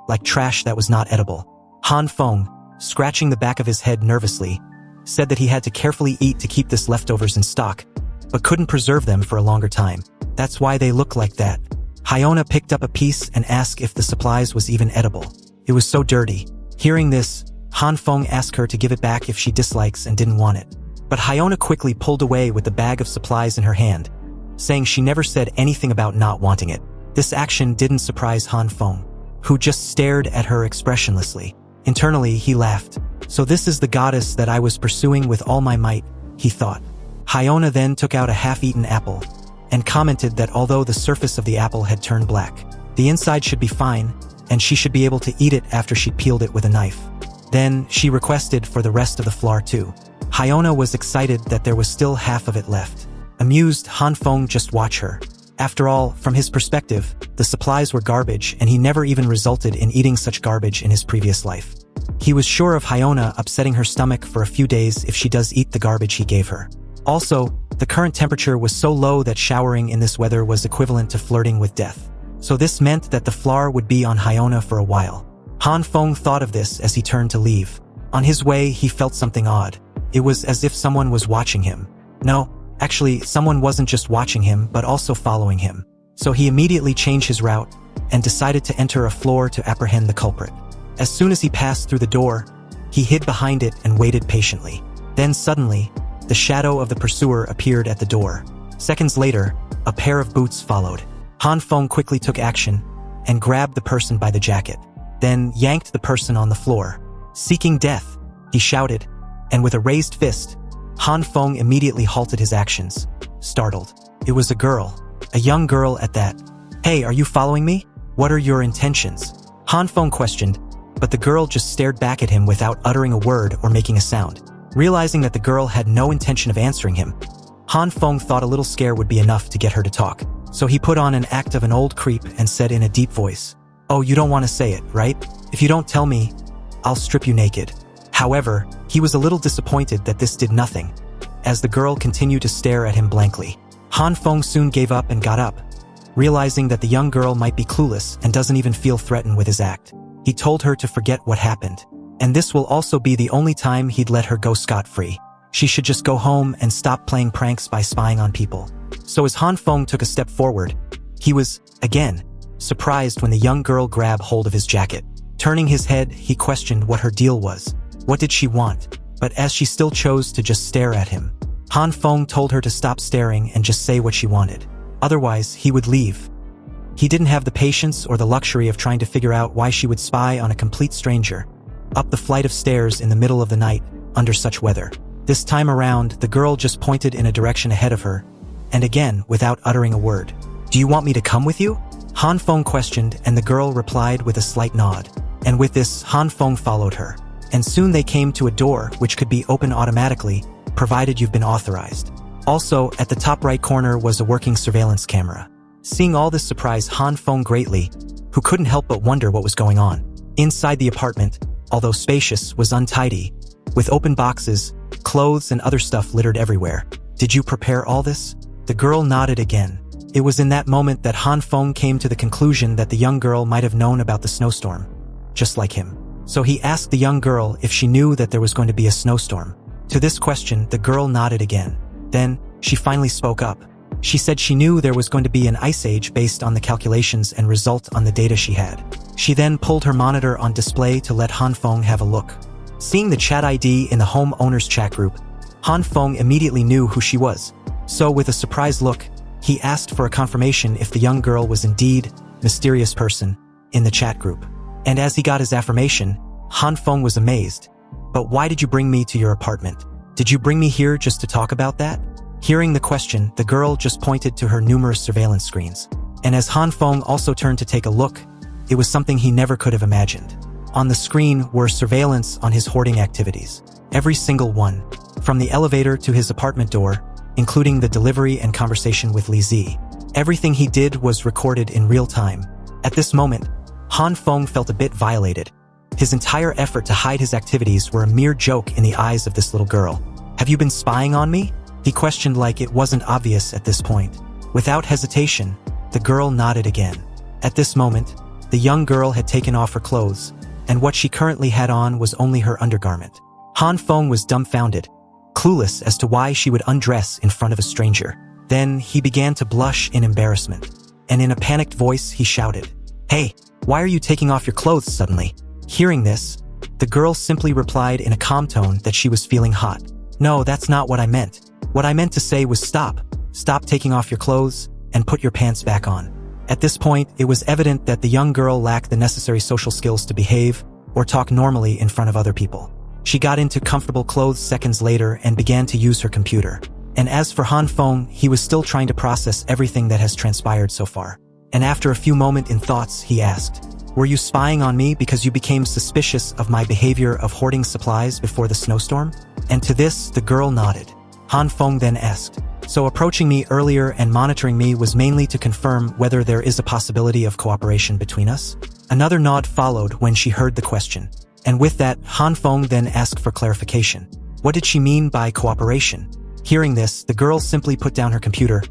like trash that was not edible. Han Feng, scratching the back of his head nervously, said that he had to carefully eat to keep this leftovers in stock, but couldn't preserve them for a longer time. That's why they look like that. Hyona picked up a piece and asked if the supplies was even edible. It was so dirty. Hearing this, Han Feng asked her to give it back if she dislikes and didn't want it. But Hyona quickly pulled away with the bag of supplies in her hand, saying she never said anything about not wanting it. This action didn't surprise Han Feng, who just stared at her expressionlessly. Internally, he laughed. So this is the goddess that I was pursuing with all my might, he thought. Hyona then took out a half-eaten apple and commented that although the surface of the apple had turned black, the inside should be fine, and she should be able to eat it after she peeled it with a knife. Then, she requested for the rest of the flour too. Hyona was excited that there was still half of it left. Amused, Han Feng just watched her. After all, from his perspective, the supplies were garbage and he never even resulted in eating such garbage in his previous life. He was sure of Hyona upsetting her stomach for a few days if she does eat the garbage he gave her. Also, the current temperature was so low that showering in this weather was equivalent to flirting with death. So this meant that the flour would be on Hyona for a while. Han Feng thought of this as he turned to leave. On his way, he felt something odd. It was as if someone was watching him. No, actually, someone wasn't just watching him, but also following him. So he immediately changed his route and decided to enter a floor to apprehend the culprit. As soon as he passed through the door, he hid behind it and waited patiently. Then suddenly, the shadow of the pursuer appeared at the door. Seconds later, a pair of boots followed. Han Feng quickly took action and grabbed the person by the jacket, then yanked the person on the floor. Seeking death, he shouted, and with a raised fist, Han Feng immediately halted his actions, startled. It was a girl, a young girl at that. Hey, are you following me? What are your intentions? Han Feng questioned, but the girl just stared back at him without uttering a word or making a sound. Realizing that the girl had no intention of answering him, Han Feng thought a little scare would be enough to get her to talk. So he put on an act of an old creep and said in a deep voice, "Oh, you don't want to say it, right? If you don't tell me, I'll strip you naked." However, he was a little disappointed that this did nothing, as the girl continued to stare at him blankly. Han Feng soon gave up and got up, realizing that the young girl might be clueless and doesn't even feel threatened with his act. He told her to forget what happened, and this will also be the only time he'd let her go scot-free. She should just go home and stop playing pranks by spying on people. So as Han Feng took a step forward, he was, again, surprised when the young girl grabbed hold of his jacket. Turning his head, he questioned what her deal was. What did she want? But as she still chose to just stare at him, Han Feng told her to stop staring and just say what she wanted. Otherwise, he would leave. He didn't have the patience or the luxury of trying to figure out why she would spy on a complete stranger up the flight of stairs in the middle of the night under such weather. This time around, the girl just pointed in a direction ahead of her, and again, without uttering a word. "Do you want me to come with you?" Han Feng questioned, and the girl replied with a slight nod. And with this, Han Feng followed her. And soon they came to a door which could be opened automatically, provided you've been authorized. Also, at the top right corner was a working surveillance camera. Seeing all this surprised Han Feng greatly, who couldn't help but wonder what was going on. Inside the apartment, although spacious, was untidy, with open boxes, clothes and other stuff littered everywhere. "Did you prepare all this?" The girl nodded again. It was in that moment that Han Feng came to the conclusion that the young girl might have known about the snowstorm, just like him. So he asked the young girl if she knew that there was going to be a snowstorm. To this question, the girl nodded again. Then, she finally spoke up. She said she knew there was going to be an ice age based on the calculations and result on the data she had. She then pulled her monitor on display to let Han Feng have a look. Seeing the chat ID in the home owner's chat group, Han Feng immediately knew who she was. So with a surprised look, he asked for a confirmation if the young girl was indeed mysterious person in the chat group. And as he got his affirmation, Han Feng was amazed. "But why did you bring me to your apartment? Did you bring me here just to talk about that?" Hearing the question, the girl just pointed to her numerous surveillance screens. And as Han Feng also turned to take a look, it was something he never could have imagined. On the screen were surveillance on his hoarding activities. Every single one, from the elevator to his apartment door, including the delivery and conversation with Li Zi. Everything he did was recorded in real time. At this moment, Han Feng felt a bit violated. His entire effort to hide his activities were a mere joke in the eyes of this little girl. "Have you been spying on me?" he questioned like it wasn't obvious at this point. Without hesitation, the girl nodded again. At this moment, the young girl had taken off her clothes, and what she currently had on was only her undergarment. Han Feng was dumbfounded, clueless as to why she would undress in front of a stranger. Then he began to blush in embarrassment, and in a panicked voice he shouted, "Hey, why are you taking off your clothes suddenly?" Hearing this, The girl simply replied in a calm tone that she was feeling hot. No, that's not what I meant. What I meant to say was stop. Stop taking off your clothes and put your pants back on. At this point, it was evident that the young girl lacked the necessary social skills to behave or talk normally in front of other people. She got into comfortable clothes seconds later and began to use her computer. And as for Han Feng, he was still trying to process everything that has transpired so far. And after a few moments in thoughts, he asked, "Were you spying on me because you became suspicious of my behavior of hoarding supplies before the snowstorm?" And to this, the girl nodded. Han Feng then asked, "So approaching me earlier and monitoring me was mainly to confirm whether there is a possibility of cooperation between us?" Another nod followed when she heard the question. And with that, Han Feng then asked for clarification. What did she mean by cooperation? Hearing this, the girl simply put down her computer,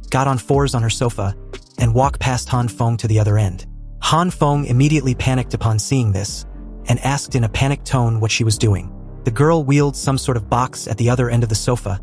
got on fours on her sofa, and walked past Han Feng to the other end. Han Feng immediately panicked upon seeing this, and asked in a panicked tone what she was doing. The girl wheeled some sort of box at the other end of the sofa,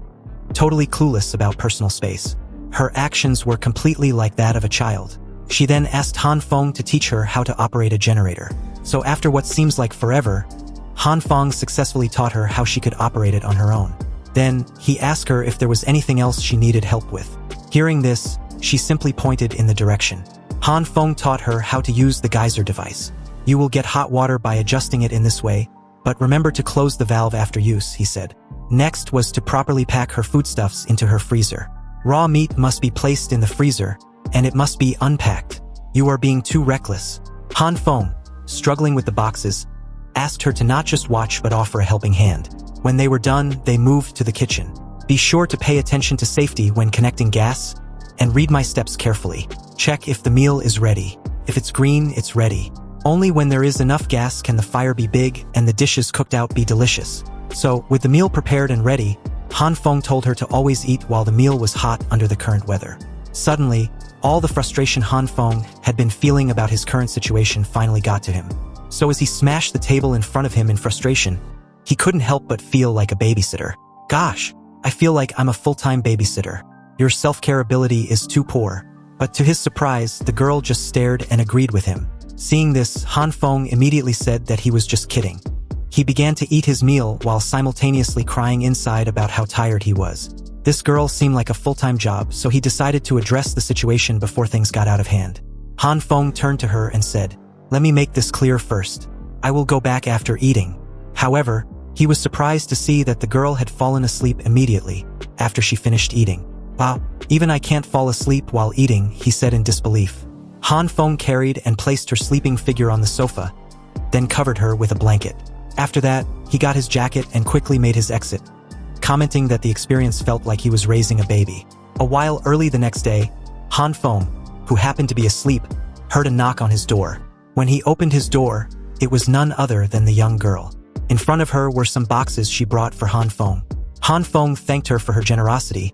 totally clueless about personal space. Her actions were completely like that of a child. She then asked Han Feng to teach her how to operate a generator. So after what seems like forever, Han Feng successfully taught her how she could operate it on her own. Then, he asked her if there was anything else she needed help with. Hearing this, she simply pointed in the direction. Han Feng taught her how to use the geyser device. You will get hot water by adjusting it in this way, but remember to close the valve after use, he said. Next was to properly pack her foodstuffs into her freezer. Raw meat must be placed in the freezer, and it must be unpacked. You are being too reckless. Han Feng, struggling with the boxes, asked her to not just watch but offer a helping hand. When they were done, they moved to the kitchen. Be sure to pay attention to safety when connecting gas, and read my steps carefully. Check if the meal is ready. If it's green, it's ready. Only when there is enough gas can the fire be big and the dishes cooked out be delicious. So, with the meal prepared and ready, Han Feng told her to always eat while the meal was hot under the current weather. Suddenly, all the frustration Han Feng had been feeling about his current situation finally got to him. So as he smashed the table in front of him in frustration, he couldn't help but feel like a babysitter. Gosh, I feel like I'm a full-time babysitter. Your self-care ability is too poor. But to his surprise, the girl just stared and agreed with him. Seeing this, Han Feng immediately said that he was just kidding. He began to eat his meal while simultaneously crying inside about how tired he was. This girl seemed like a full-time job, so he decided to address the situation before things got out of hand. Han Feng turned to her and said, "Let me make this clear first. I will go back after eating." However, he was surprised to see that the girl had fallen asleep immediately after she finished eating. "Wow, even I can't fall asleep while eating," he said in disbelief. Han Feng carried and placed her sleeping figure on the sofa, then covered her with a blanket. After that, he got his jacket and quickly made his exit, commenting that the experience felt like he was raising a baby. A while early the next day, Han Feng, who happened to be asleep, heard a knock on his door. When he opened his door, it was none other than the young girl. In front of her were some boxes she brought for Han Feng. Han Feng thanked her for her generosity,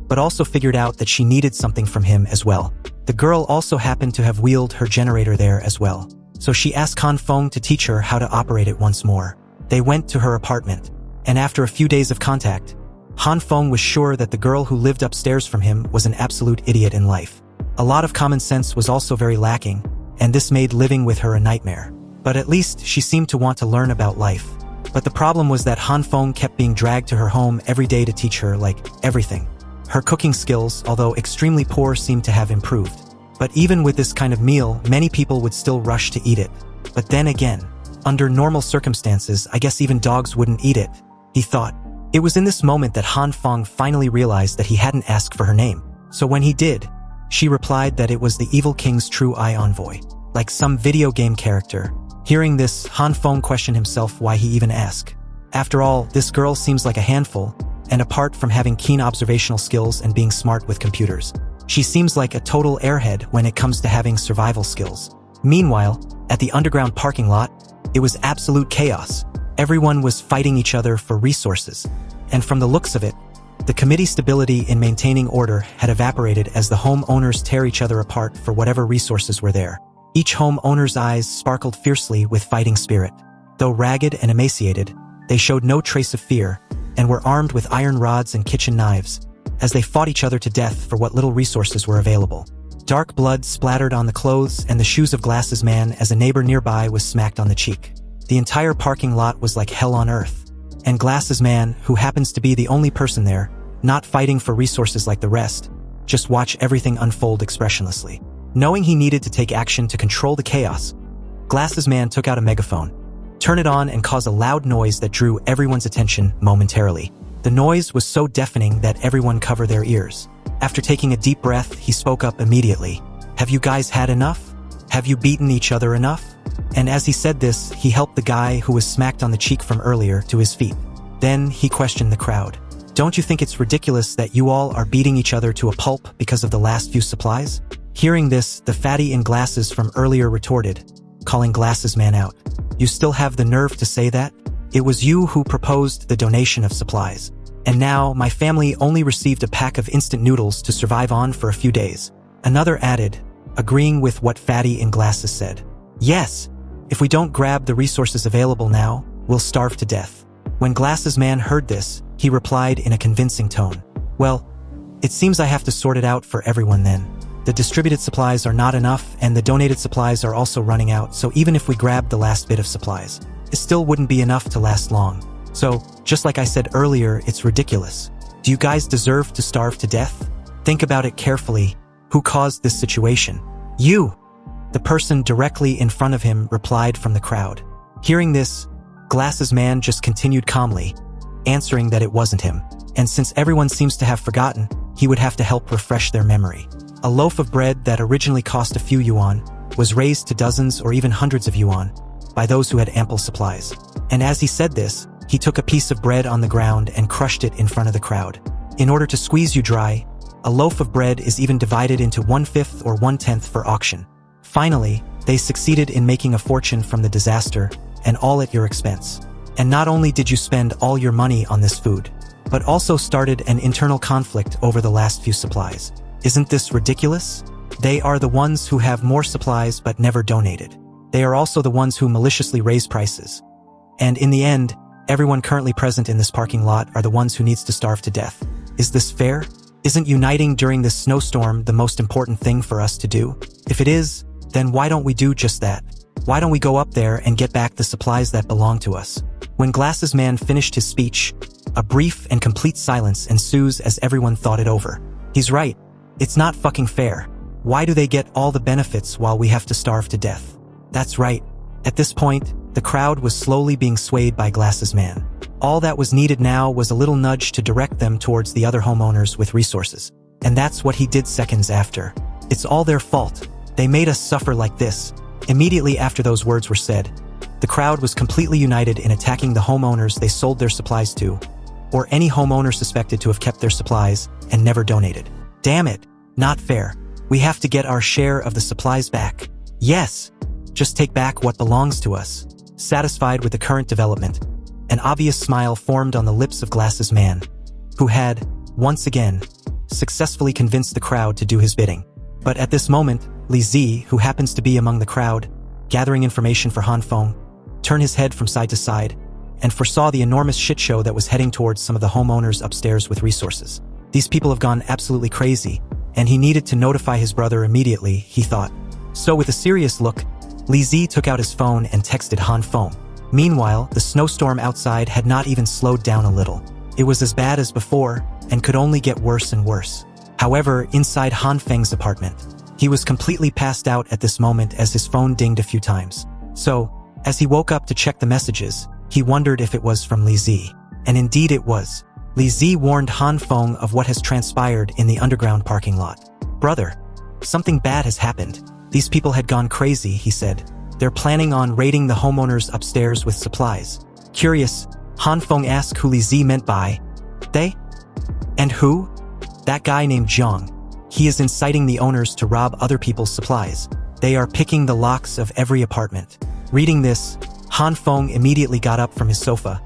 but also figured out that she needed something from him as well. The girl also happened to have wheeled her generator there as well. So she asked Han Feng to teach her how to operate it once more. They went to her apartment, and after a few days of contact, Han Feng was sure that the girl who lived upstairs from him was an absolute idiot in life. A lot of common sense was also very lacking, and this made living with her a nightmare. But at least she seemed to want to learn about life. But the problem was that Han Feng kept being dragged to her home every day to teach her, like, everything. Her cooking skills, although extremely poor, seemed to have improved. But even with this kind of meal, many people would still rush to eat it. But then again, under normal circumstances, I guess even dogs wouldn't eat it, he thought. It was in this moment that Han Feng finally realized that he hadn't asked for her name. So when he did, she replied that it was the evil king's true eye envoy, like some video game character. Hearing this, Han Feng questioned himself why he even asked. After all, this girl seems like a handful, and apart from having keen observational skills and being smart with computers, she seems like a total airhead when it comes to having survival skills. Meanwhile, at the underground parking lot, it was absolute chaos. Everyone was fighting each other for resources, and from the looks of it, the committee's stability in maintaining order had evaporated as the homeowners tear each other apart for whatever resources were there. Each homeowner's eyes sparkled fiercely with fighting spirit. Though ragged and emaciated, they showed no trace of fear, and were armed with iron rods and kitchen knives, as they fought each other to death for what little resources were available. Dark blood splattered on the clothes and the shoes of Glass's man as a neighbor nearby was smacked on the cheek. The entire parking lot was like hell on earth. And Glasses Man, who happens to be the only person there, not fighting for resources like the rest, just watch everything unfold expressionlessly. Knowing he needed to take action to control the chaos, Glasses Man took out a megaphone, turned it on and caused a loud noise that drew everyone's attention momentarily. The noise was so deafening that everyone covered their ears. After taking a deep breath, he spoke up immediately. "Have you guys had enough? Have you beaten each other enough?" And as he said this, he helped the guy who was smacked on the cheek from earlier to his feet. Then he questioned the crowd. "Don't you think it's ridiculous that you all are beating each other to a pulp because of the last few supplies?" Hearing this, the fatty in glasses from earlier retorted, calling Glasses Man out. "You still have the nerve to say that? It was you who proposed the donation of supplies. And now, my family only received a pack of instant noodles to survive on for a few days." Another added, agreeing with what Fatty in Glasses said. "Yes, if we don't grab the resources available now, we'll starve to death." When Glasses Man heard this, he replied in a convincing tone. "Well, it seems I have to sort it out for everyone then. The distributed supplies are not enough and the donated supplies are also running out, so even if we grab the last bit of supplies, it still wouldn't be enough to last long. So, just like I said earlier, it's ridiculous. Do you guys deserve to starve to death? Think about it carefully. Who caused this situation? You!" The person directly in front of him replied from the crowd. Hearing this, Glasses Man just continued calmly, answering that it wasn't him. And since everyone seems to have forgotten, he would have to help refresh their memory. A loaf of bread that originally cost a few yuan was raised to dozens or even hundreds of yuan by those who had ample supplies. And as he said this, he took a piece of bread on the ground and crushed it in front of the crowd. In order to squeeze you dry, a loaf of bread is even divided into 1/5 or 1/10 for auction. Finally, they succeeded in making a fortune from the disaster, and all at your expense. And not only did you spend all your money on this food, but also started an internal conflict over the last few supplies. Isn't this ridiculous? They are the ones who have more supplies but never donated. They are also the ones who maliciously raise prices. And in the end, everyone currently present in this parking lot are the ones who needs to starve to death. Is this fair? Isn't uniting during this snowstorm the most important thing for us to do? If it is, then why don't we do just that? Why don't we go up there and get back the supplies that belong to us? When Glasses Man finished his speech, a brief and complete silence ensues as everyone thought it over. He's right. It's not fucking fair. Why do they get all the benefits while we have to starve to death? That's right. At this point, the crowd was slowly being swayed by Glasses Man. All that was needed now was a little nudge to direct them towards the other homeowners with resources. And that's what he did seconds after. It's all their fault. They made us suffer like this. Immediately after those words were said, the crowd was completely united in attacking the homeowners they sold their supplies to, or any homeowner suspected to have kept their supplies and never donated. Damn it, not fair. We have to get our share of the supplies back. Yes, just take back what belongs to us. Satisfied with the current development, an obvious smile formed on the lips of Glasses Man, who had, once again, successfully convinced the crowd to do his bidding. But at this moment, Li Zi, who happens to be among the crowd, gathering information for Han Feng, turned his head from side to side, and foresaw the enormous shit show that was heading towards some of the homeowners upstairs with resources. These people have gone absolutely crazy, and he needed to notify his brother immediately, he thought. So with a serious look, Li Zi took out his phone and texted Han Feng. Meanwhile, the snowstorm outside had not even slowed down a little. It was as bad as before, and could only get worse and worse. However, inside Han Feng's apartment, he was completely passed out at this moment as his phone dinged a few times. So, as he woke up to check the messages, he wondered if it was from Li Zi. And indeed it was. Li Zi warned Han Feng of what has transpired in the underground parking lot. "Brother, something bad has happened. These people had gone crazy," he said. "They're planning on raiding the homeowners upstairs with supplies." Curious, Han Feng asked who Li Zi meant by they? And who? That guy named Zhang. He is inciting the owners to rob other people's supplies. They are picking the locks of every apartment. Reading this, Han Feng immediately got up from his sofa,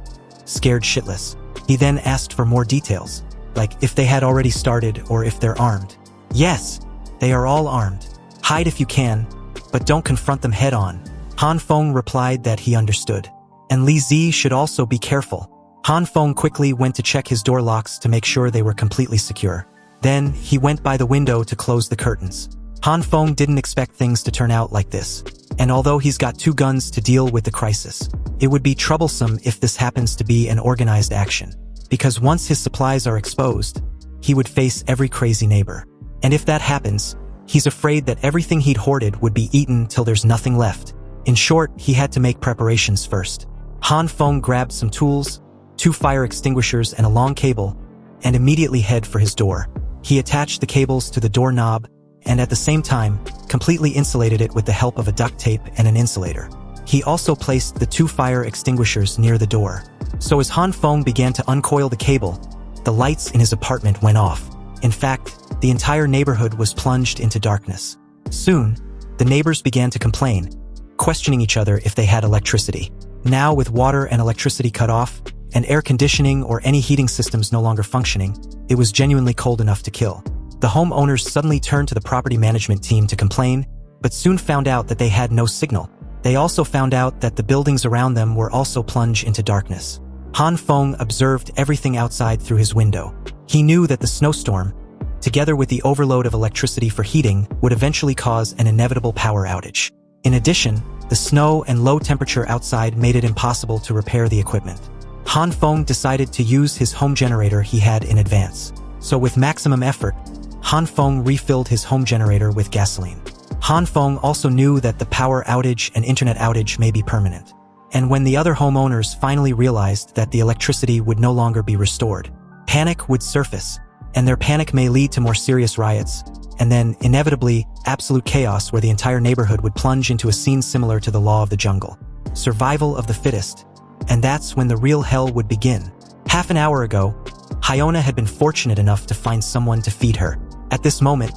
scared shitless. He then asked for more details, like if they had already started or if they're armed. "Yes, they are all armed. Hide if you can, but don't confront them head on." Han Feng replied that he understood. And Li Zi should also be careful. Han Feng quickly went to check his door locks to make sure they were completely secure. Then, he went by the window to close the curtains. Han Feng didn't expect things to turn out like this. And although he's got 2 guns to deal with the crisis, It would be troublesome if this happens to be an organized action, because once his supplies are exposed, he would face every crazy neighbor. And if that happens, he's afraid that everything he'd hoarded would be eaten till there's nothing left. In short, he had to make preparations first. Han Feng grabbed some tools, 2 fire extinguishers and a long cable, and immediately head for his door. He attached the cables to the door knob, and at the same time, completely insulated it with the help of a duct tape and an insulator. He also placed the 2 fire extinguishers near the door. So as Han Feng began to uncoil the cable, the lights in his apartment went off. In fact, the entire neighborhood was plunged into darkness. Soon, the neighbors began to complain, questioning each other if they had electricity. Now, with water and electricity cut off, and air conditioning or any heating systems no longer functioning, it was genuinely cold enough to kill. The homeowners suddenly turned to the property management team to complain, but soon found out that they had no signal. They also found out that the buildings around them were also plunged into darkness. Han Feng observed everything outside through his window. He knew that the snowstorm, together with the overload of electricity for heating, would eventually cause an inevitable power outage. In addition, the snow and low temperature outside made it impossible to repair the equipment. Han Feng decided to use his home generator he had in advance. So with maximum effort, Han Feng refilled his home generator with gasoline. Han Feng also knew that the power outage and internet outage may be permanent. And when the other homeowners finally realized that the electricity would no longer be restored, panic would surface, and their panic may lead to more serious riots, and then, inevitably, absolute chaos where the entire neighborhood would plunge into a scene similar to the law of the jungle. Survival of the fittest. And that's when the real hell would begin. Half an hour ago, Hyona had been fortunate enough to find someone to feed her. At this moment,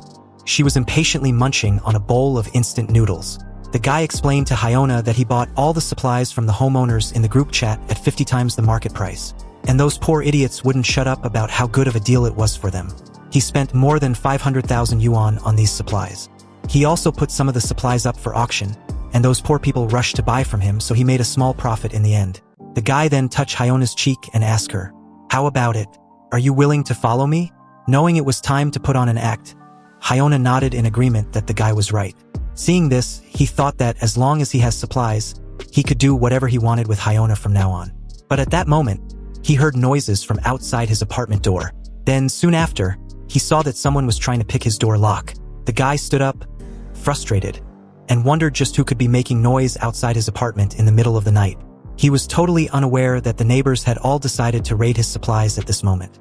she was impatiently munching on a bowl of instant noodles. The guy explained to Hyona that he bought all the supplies from the homeowners in the group chat at 50 times the market price. And those poor idiots wouldn't shut up about how good of a deal it was for them. He spent more than 500,000 yuan on these supplies. He also put some of the supplies up for auction, and those poor people rushed to buy from him, so he made a small profit in the end. The guy then touched Hyona's cheek and asked her, "How about it? Are you willing to follow me?" Knowing it was time to put on an act, Hyona nodded in agreement that the guy was right. Seeing this, he thought that as long as he has supplies, he could do whatever he wanted with Hyona from now on. But at that moment, he heard noises from outside his apartment door. Then, soon after, he saw that someone was trying to pick his door lock. The guy stood up, frustrated, and wondered just who could be making noise outside his apartment in the middle of the night. He was totally unaware that the neighbors had all decided to raid his supplies at this moment.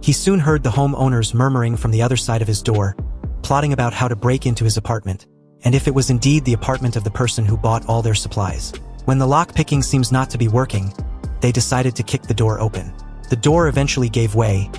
He soon heard the homeowners murmuring from the other side of his door, plotting about how to break into his apartment, and if it was indeed the apartment of the person who bought all their supplies. When the lock-picking seems not to be working, they decided to kick the door open. The door eventually gave way,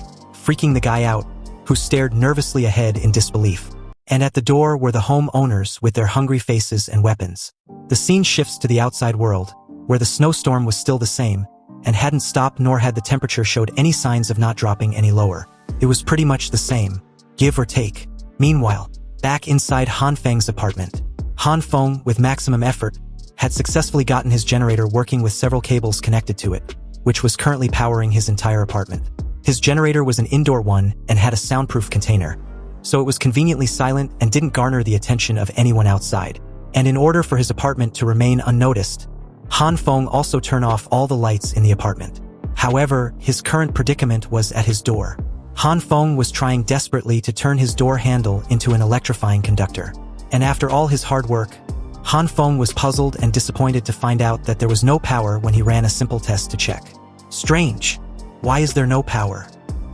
freaking the guy out, who stared nervously ahead in disbelief. And at the door were the homeowners with their hungry faces and weapons. The scene shifts to the outside world, where the snowstorm was still the same, and hadn't stopped, nor had the temperature showed any signs of not dropping any lower. It was pretty much the same, give or take. Meanwhile, back inside Han Feng's apartment, Han Feng, with maximum effort, had successfully gotten his generator working with several cables connected to it, which was currently powering his entire apartment. His generator was an indoor one and had a soundproof container, so it was conveniently silent and didn't garner the attention of anyone outside. And in order for his apartment to remain unnoticed, Han Feng also turned off all the lights in the apartment. However, his current predicament was at his door. Han Feng was trying desperately to turn his door handle into an electrifying conductor. And after all his hard work, Han Feng was puzzled and disappointed to find out that there was no power when he ran a simple test to check. Strange. Why is there no power?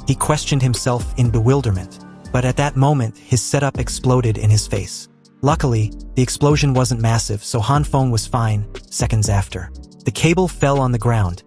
He questioned himself in bewilderment. But at that moment, his setup exploded in his face. Luckily, the explosion wasn't massive, so Han Feng was fine seconds after. The cable fell on the ground,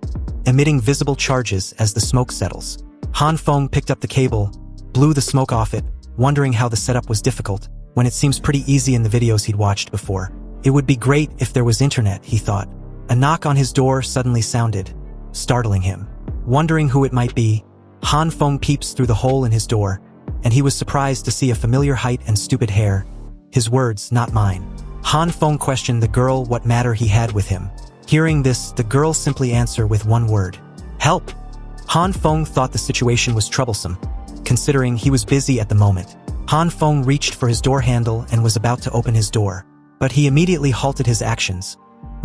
emitting visible charges as the smoke settles. Han Feng picked up the cable, blew the smoke off it, wondering how the setup was difficult, when it seems pretty easy in the videos he'd watched before. It would be great if there was internet, he thought. A knock on his door suddenly sounded, startling him. Wondering who it might be, Han Feng peeps through the hole in his door, and he was surprised to see a familiar height and stupid hair. His words, "Not mine." Han Feng questioned the girl what matter he had with him. Hearing this, the girl simply answered with one word: "Help." Han Feng thought the situation was troublesome, considering he was busy at the moment. Han Feng reached for his door handle and was about to open his door, but he immediately halted his actions,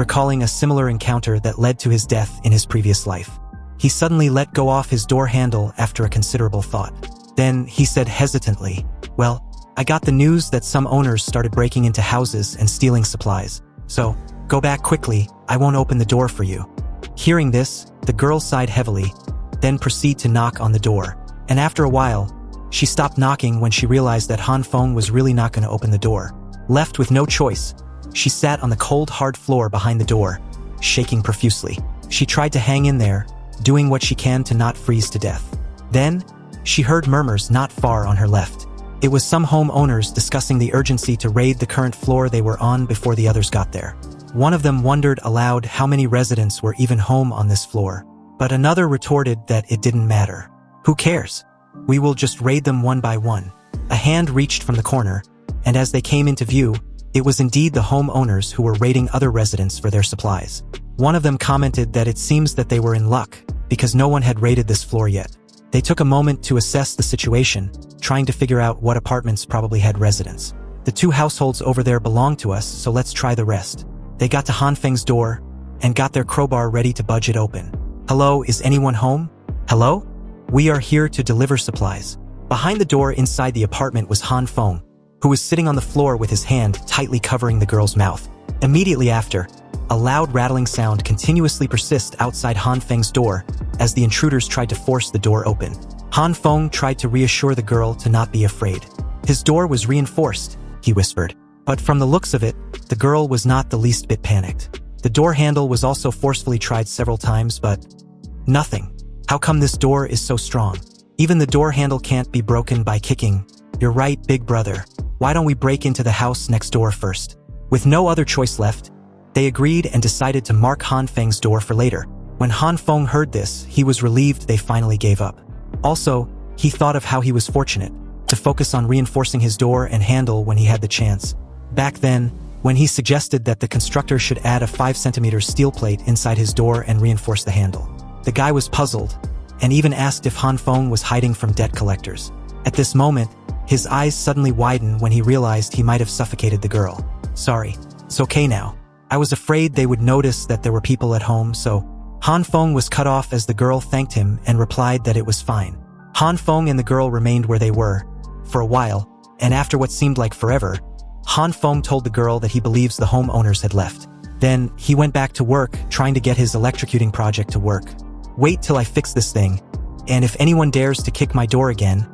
recalling a similar encounter that led to his death in his previous life. He suddenly let go off his door handle after a considerable thought. Then he said hesitantly, "Well, I got the news that some owners started breaking into houses and stealing supplies. So, go back quickly, I won't open the door for you." Hearing this, the girl sighed heavily, then proceeded to knock on the door. And after a while, she stopped knocking when she realized that Han Feng was really not going to open the door. Left with no choice, she sat on the cold, hard floor behind the door, shaking profusely. She tried to hang in there, doing what she can to not freeze to death. Then, she heard murmurs not far on her left. It was some homeowners discussing the urgency to raid the current floor they were on before the others got there. One of them wondered aloud how many residents were even home on this floor, but another retorted that it didn't matter. "Who cares? We will just raid them one by one." A hand reached from the corner, and as they came into view, it was indeed the homeowners who were raiding other residents for their supplies. One of them commented that it seems that they were in luck, because no one had raided this floor yet. They took a moment to assess the situation, trying to figure out what apartments probably had residents. "The two households over there belong to us, so let's try the rest." They got to Han Feng's door, and got their crowbar ready to budge it open. "Hello, is anyone home? Hello? We are here to deliver supplies." Behind the door inside the apartment was Han Feng, who was sitting on the floor with his hand tightly covering the girl's mouth. Immediately after, a loud rattling sound continuously persisted outside Han Feng's door as the intruders tried to force the door open. Han Feng tried to reassure the girl to not be afraid. "His door was reinforced," he whispered. But from the looks of it, the girl was not the least bit panicked. The door handle was also forcefully tried several times, but nothing. "How come this door is so strong? Even the door handle can't be broken by kicking." "You're right, big brother. Why don't we break into the house next door first?" With no other choice left, they agreed and decided to mark Han Feng's door for later. When Han Feng heard this, he was relieved they finally gave up. Also, he thought of how he was fortunate to focus on reinforcing his door and handle when he had the chance. Back then, when he suggested that the constructor should add a 5-centimeter steel plate inside his door and reinforce the handle. The guy was puzzled, and even asked if Han Feng was hiding from debt collectors. At this moment, his eyes suddenly widened when he realized he might have suffocated the girl. "Sorry, it's okay now. I was afraid they would notice that there were people at home, so..." Han Feng was cut off as the girl thanked him and replied that it was fine. Han Feng and the girl remained where they were, for a while, and after what seemed like forever, Han Feng told the girl that he believes the homeowners had left. Then, he went back to work, trying to get his electrocuting project to work. "Wait till I fix this thing, and if anyone dares to kick my door again,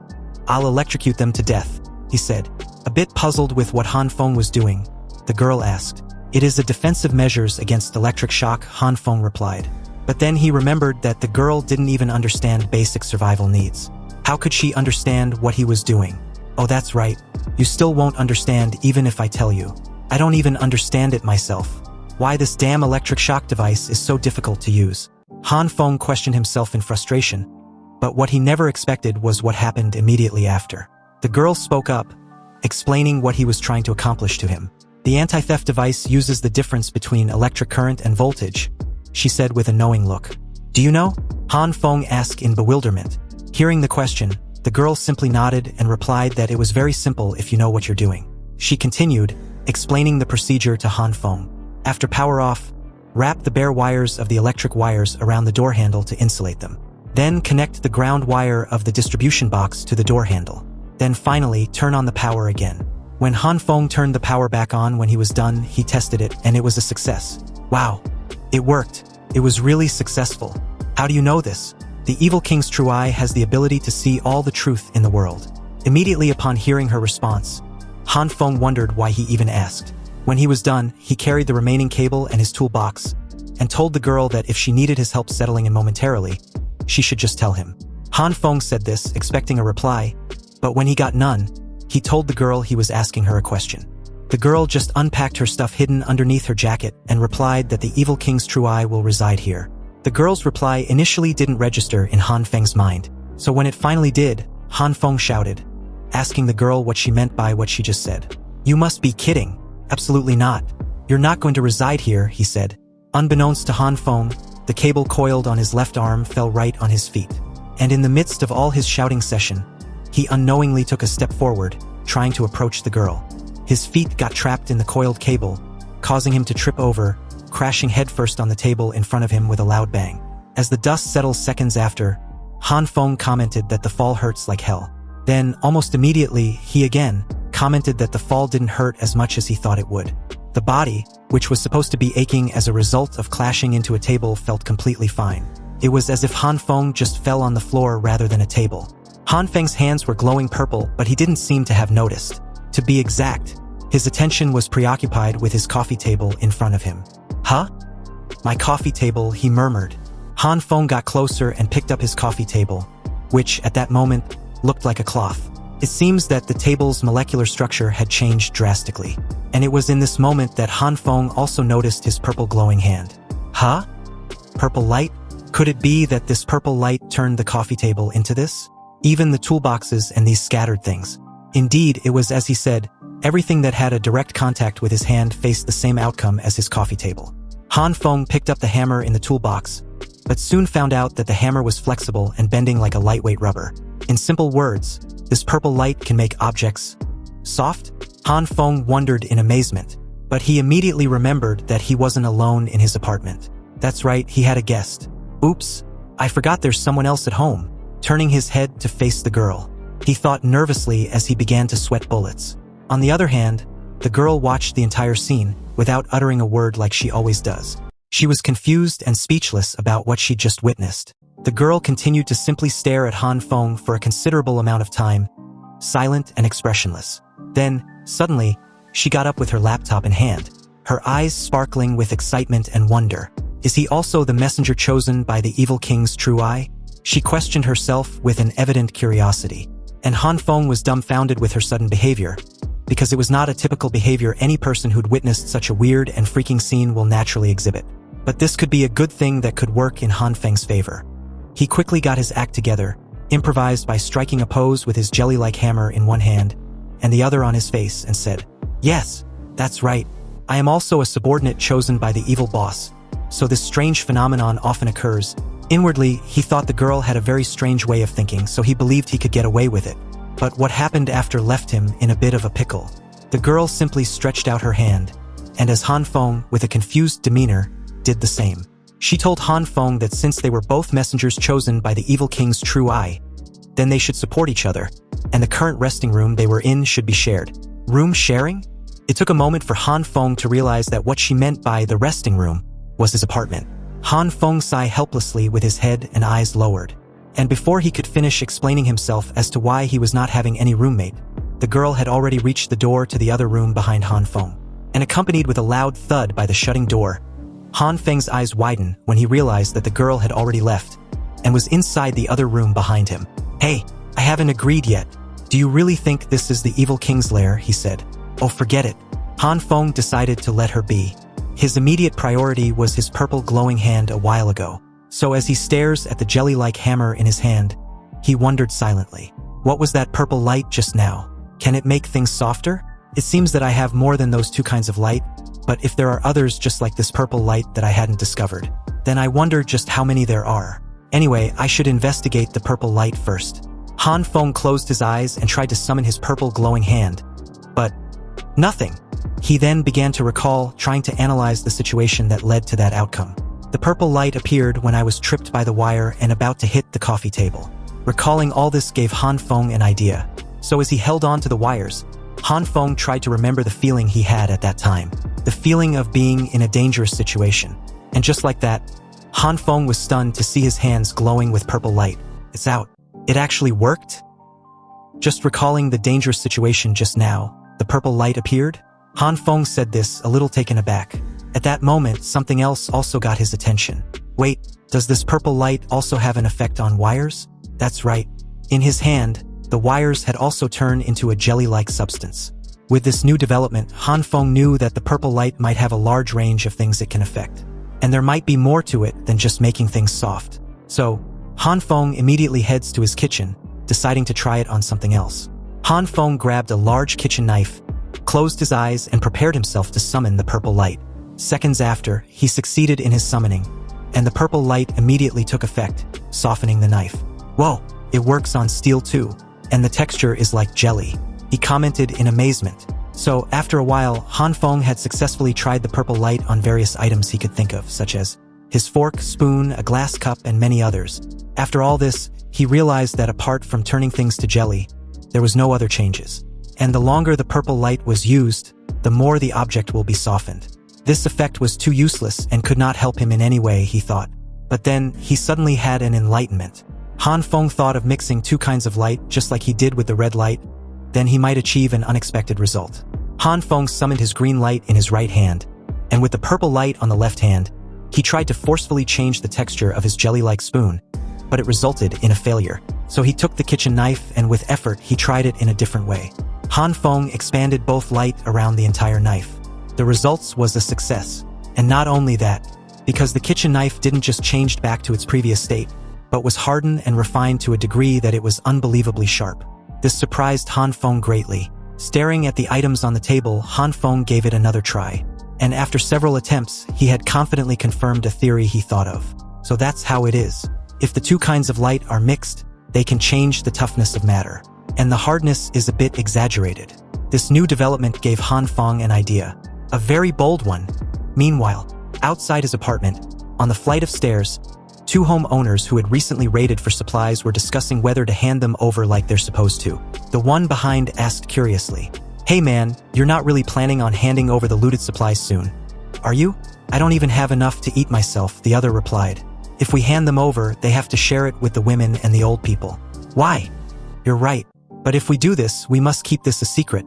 I'll electrocute them to death," he said. A bit puzzled with what Han Feng was doing, the girl asked. "It is a defensive measures against electric shock," Han Feng replied. But then he remembered that the girl didn't even understand basic survival needs. How could she understand what he was doing? "Oh, that's right. You still won't understand even if I tell you. I don't even understand it myself. Why this damn electric shock device is so difficult to use." Han Feng questioned himself in frustration, but what he never expected was what happened immediately after. The girl spoke up, explaining what he was trying to accomplish to him. "The anti-theft device uses the difference between electric current and voltage," she said with a knowing look. "Do you know?" Han Feng asked in bewilderment. Hearing the question, the girl simply nodded and replied that it was very simple if you know what you're doing. She continued, explaining the procedure to Han Feng. "After power off, wrap the bare wires of the electric wires around the door handle to insulate them. Then connect the ground wire of the distribution box to the door handle. Then finally turn on the power again." When Han Feng turned the power back on when he was done, he tested it and it was a success. "Wow, it worked. It was really successful. How do you know this?" "The evil king's true eye has the ability to see all the truth in the world." Immediately upon hearing her response, Han Feng wondered why he even asked. When he was done, he carried the remaining cable and his toolbox, and told the girl that if she needed his help settling him momentarily, she should just tell him. Han Feng said this, expecting a reply, but when he got none, he told the girl he was asking her a question. The girl just unpacked her stuff hidden underneath her jacket and replied that the evil king's true eye will reside here. The girl's reply initially didn't register in Han Feng's mind, so when it finally did, Han Feng shouted, asking the girl what she meant by what she just said. "You must be kidding." "Absolutely not. You're not going to reside here," he said. Unbeknownst to Han Feng, the cable coiled on his left arm fell right on his feet. And in the midst of all his shouting session, he unknowingly took a step forward, trying to approach the girl. His feet got trapped in the coiled cable, causing him to trip over, crashing headfirst on the table in front of him with a loud bang. As the dust settles seconds after, Han Feng commented that the fall hurts like hell. Then, almost immediately, he again commented that the fall didn't hurt as much as he thought it would. The body, which was supposed to be aching as a result of clashing into a table, felt completely fine. It was as if Han Feng just fell on the floor rather than a table. Han Feng's hands were glowing purple, but he didn't seem to have noticed. To be exact, his attention was preoccupied with his coffee table in front of him. Huh? My coffee table, he murmured. Han Feng got closer and picked up his coffee table, which, at that moment, looked like a cloth. It seems that the table's molecular structure had changed drastically, and it was in this moment that Han Feng also noticed his purple glowing hand. Huh? Purple light? Could it be that this purple light turned the coffee table into this? Even the toolboxes and these scattered things. Indeed, it was as he said, everything that had a direct contact with his hand faced the same outcome as his coffee table. Han Feng picked up the hammer in the toolbox, but soon found out that the hammer was flexible and bending like a lightweight rubber. In simple words, this purple light can make objects soft? Han Feng wondered in amazement, but he immediately remembered that he wasn't alone in his apartment. That's right, he had a guest. Oops, I forgot there's someone else at home. Turning his head to face the girl, he thought nervously as he began to sweat bullets. On the other hand, the girl watched the entire scene without uttering a word like she always does. She was confused and speechless about what she'd just witnessed. The girl continued to simply stare at Han Feng for a considerable amount of time, silent and expressionless. Then, suddenly, she got up with her laptop in hand, her eyes sparkling with excitement and wonder. Is he also the messenger chosen by the evil king's true eye? She questioned herself with an evident curiosity. And Han Feng was dumbfounded with her sudden behavior, because it was not a typical behavior any person who'd witnessed such a weird and freaking scene will naturally exhibit. But this could be a good thing that could work in Han Feng's favor. He quickly got his act together, improvised by striking a pose with his jelly-like hammer in one hand and the other on his face, and said, "Yes, that's right. I am also a subordinate chosen by the evil boss, so this strange phenomenon often occurs." Inwardly, he thought the girl had a very strange way of thinking, so he believed he could get away with it. But what happened after left him in a bit of a pickle. The girl simply stretched out her hand, and as Han Feng, with a confused demeanor, did the same. She told Han Feng that since they were both messengers chosen by the evil king's true eye, then they should support each other, and the current resting room they were in should be shared. Room sharing? It took a moment for Han Feng to realize that what she meant by the resting room was his apartment. Han Feng sighed helplessly with his head and eyes lowered. And before he could finish explaining himself as to why he was not having any roommate, the girl had already reached the door to the other room behind Han Feng. And accompanied with a loud thud by the shutting door, Han Feng's eyes widened when he realized that the girl had already left and was inside the other room behind him. "Hey, I haven't agreed yet. Do you really think this is the evil king's lair?" he said. "Oh, forget it." Han Feng decided to let her be. His immediate priority was his purple glowing hand a while ago. So as he stares at the jelly-like hammer in his hand, he wondered silently. What was that purple light just now? Can it make things softer? It seems that I have more than those two kinds of light, but if there are others just like this purple light that I hadn't discovered, then I wonder just how many there are. Anyway, I should investigate the purple light first. Han Feng closed his eyes and tried to summon his purple glowing hand, but nothing. He then began to recall, trying to analyze the situation that led to that outcome. The purple light appeared when I was tripped by the wire and about to hit the coffee table. Recalling all this gave Han Feng an idea. So as he held on to the wires, Han Feng tried to remember the feeling he had at that time. The feeling of being in a dangerous situation. And just like that, Han Feng was stunned to see his hands glowing with purple light. It's out. It actually worked? Just recalling the dangerous situation just now, the purple light appeared? Han Feng said this, a little taken aback. At that moment, something else also got his attention. Wait, does this purple light also have an effect on wires? That's right. In his hand, the wires had also turned into a jelly-like substance. With this new development, Han Feng knew that the purple light might have a large range of things it can affect. And there might be more to it than just making things soft. So, Han Feng immediately heads to his kitchen, deciding to try it on something else. Han Feng grabbed a large kitchen knife, closed his eyes and prepared himself to summon the purple light. Seconds after, he succeeded in his summoning, and the purple light immediately took effect, softening the knife. Whoa, it works on steel too, and the texture is like jelly. He commented in amazement. So, after a while, Han Feng had successfully tried the purple light on various items he could think of, such as his fork, spoon, a glass cup, and many others. After all this, he realized that apart from turning things to jelly, there was no other changes. And the longer the purple light was used, the more the object will be softened. This effect was too useless and could not help him in any way, he thought. But then, he suddenly had an enlightenment. Han Feng thought of mixing two kinds of light just like he did with the red light. Then he might achieve an unexpected result. Han Feng summoned his green light in his right hand, and with the purple light on the left hand, he tried to forcefully change the texture of his jelly-like spoon, but it resulted in a failure. So he took the kitchen knife and with effort he tried it in a different way. Han Feng expanded both light around the entire knife. The results was a success. And not only that, because the kitchen knife didn't just change back to its previous state, but was hardened and refined to a degree that it was unbelievably sharp. This surprised Han Feng greatly. Staring at the items on the table, Han Feng gave it another try. And after several attempts, he had confidently confirmed a theory he thought of. So that's how it is. If the two kinds of light are mixed, they can change the toughness of matter. And the hardness is a bit exaggerated. This new development gave Han Feng an idea. A very bold one. Meanwhile, outside his apartment, on the flight of stairs, two homeowners who had recently raided for supplies were discussing whether to hand them over like they're supposed to. The one behind asked curiously, "Hey man, you're not really planning on handing over the looted supplies soon, are you?" "I don't even have enough to eat myself," the other replied. "If we hand them over, they have to share it with the women and the old people." "Why?" "You're right. But if we do this, we must keep this a secret.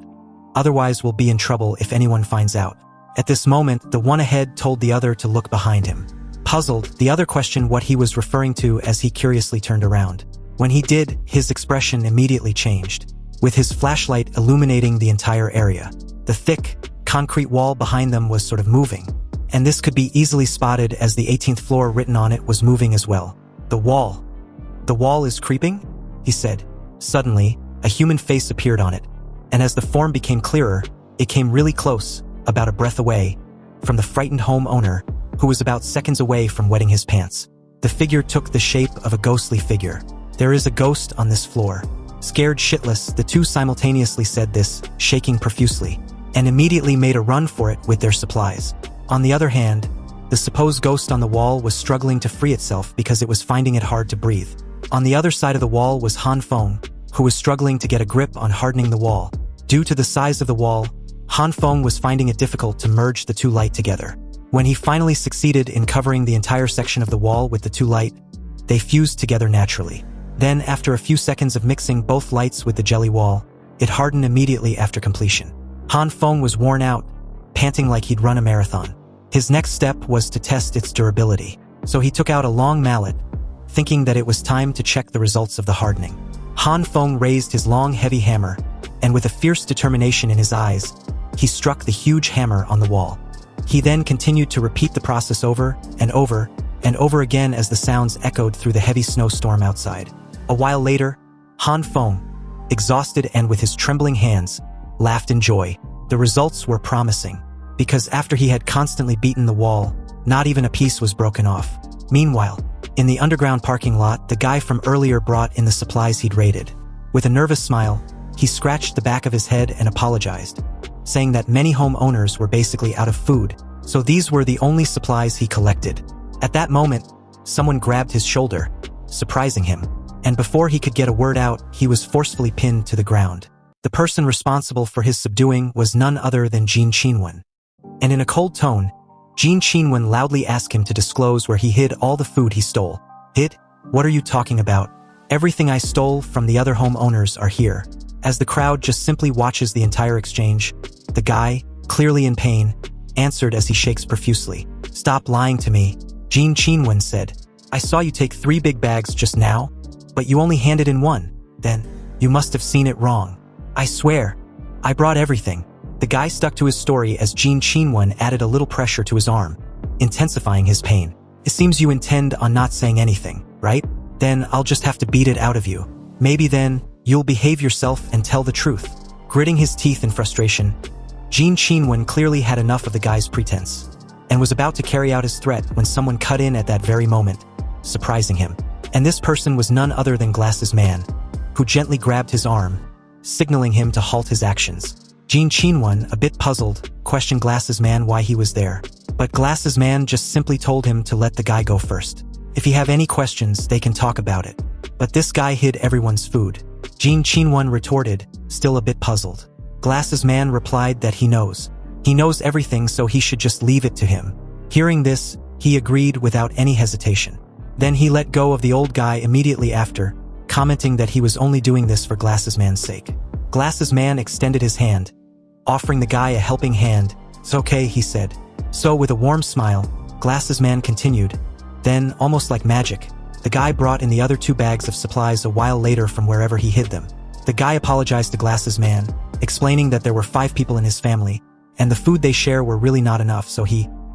Otherwise we'll be in trouble if anyone finds out." At this moment, the one ahead told the other to look behind him. Puzzled, the other questioned what he was referring to as he curiously turned around. When he did, his expression immediately changed, with his flashlight illuminating the entire area. The thick, concrete wall behind them was sort of moving, and this could be easily spotted as the 18th floor written on it was moving as well. The wall is creeping?" he said. Suddenly, a human face appeared on it, and as the form became clearer, it came really close, about a breath away, from the frightened homeowner, who was about seconds away from wetting his pants. The figure took the shape of a ghostly figure. "There is a ghost on this floor." Scared shitless, the two simultaneously said this, shaking profusely, and immediately made a run for it with their supplies. On the other hand, the supposed ghost on the wall was struggling to free itself because it was finding it hard to breathe. On the other side of the wall was Han Feng, who was struggling to get a grip on hardening the wall. Due to the size of the wall, Han Feng was finding it difficult to merge the two light together. When he finally succeeded in covering the entire section of the wall with the two light, they fused together naturally. Then, after a few seconds of mixing both lights with the jelly wall, it hardened immediately after completion. Han Feng was worn out, panting like he'd run a marathon. His next step was to test its durability. So he took out a long mallet, thinking that it was time to check the results of the hardening. Han Feng raised his long, heavy hammer, and with a fierce determination in his eyes, he struck the huge hammer on the wall. He then continued to repeat the process over and over and over again as the sounds echoed through the heavy snowstorm outside. A while later, Han Feng, exhausted and with his trembling hands, laughed in joy. The results were promising, because after he had constantly beaten the wall, not even a piece was broken off. Meanwhile, in the underground parking lot, the guy from earlier brought in the supplies he'd raided. With a nervous smile, he scratched the back of his head and apologized, saying that many homeowners were basically out of food, so these were the only supplies he collected. At that moment, someone grabbed his shoulder, surprising him, and before he could get a word out, he was forcefully pinned to the ground. The person responsible for his subduing was none other than Jin Qinwen. And in a cold tone, Jin Qinwen loudly asked him to disclose where he hid all the food he stole. "Hid? What are you talking about? Everything I stole from the other homeowners are here." As the crowd just simply watches the entire exchange, the guy, clearly in pain, answered as he shakes profusely. "Stop lying to me," Jin Qinwen said. "I saw you take 3 big bags just now, but you only handed in 1. Then, you must have seen it wrong. I swear, I brought everything." The guy stuck to his story as Jin Qinwen added a little pressure to his arm, intensifying his pain. "It seems you intend on not saying anything, right? Then I'll just have to beat it out of you. Maybe then, you'll behave yourself and tell the truth." Gritting his teeth in frustration, Jin Qinwen clearly had enough of the guy's pretense, and was about to carry out his threat when someone cut in at that very moment, surprising him. And this person was none other than Glass's man, who gently grabbed his arm, signaling him to halt his actions. Jin Qinwen, a bit puzzled, questioned Glasses Man why he was there. But Glasses Man just simply told him to let the guy go first. If you have any questions, they can talk about it. But this guy hid everyone's food. Jin Qinwen retorted, still a bit puzzled. Glasses Man replied that he knows. He knows everything, so he should just leave it to him. Hearing this, he agreed without any hesitation. Then he let go of the old guy immediately after, commenting that he was only doing this for Glasses Man's sake. Glasses Man extended his hand, offering the guy a helping hand. "It's okay," he said. So with a warm smile, Glasses Man continued. Then, almost like magic, the guy brought in the other 2 bags of supplies a while later from wherever he hid them. The guy apologized to Glasses Man, explaining that there were 5 people in his family, and the food they share were really not enough,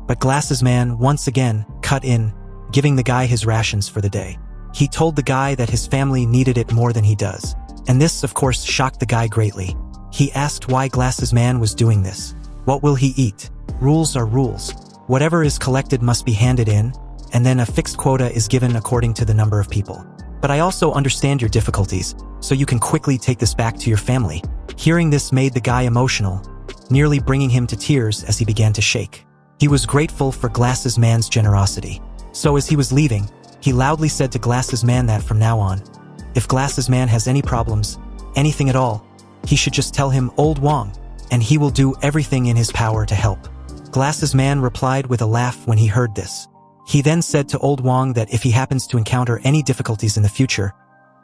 but Glasses Man once again cut in, giving the guy his rations for the day. He told the guy that his family needed it more than he does. And this, of course, shocked the guy greatly. He asked why Glasses Man was doing this. What will he eat? Rules are rules. Whatever is collected must be handed in, and then a fixed quota is given according to the number of people. But I also understand your difficulties, so you can quickly take this back to your family. Hearing this made the guy emotional, nearly bringing him to tears as he began to shake. He was grateful for Glasses Man's generosity. So as he was leaving, he loudly said to Glasses Man that from now on, if Glasses Man has any problems, anything at all, he should just tell him Old Wong, and he will do everything in his power to help. Glasses Man replied with a laugh when he heard this. He then said to Old Wong that if he happens to encounter any difficulties in the future,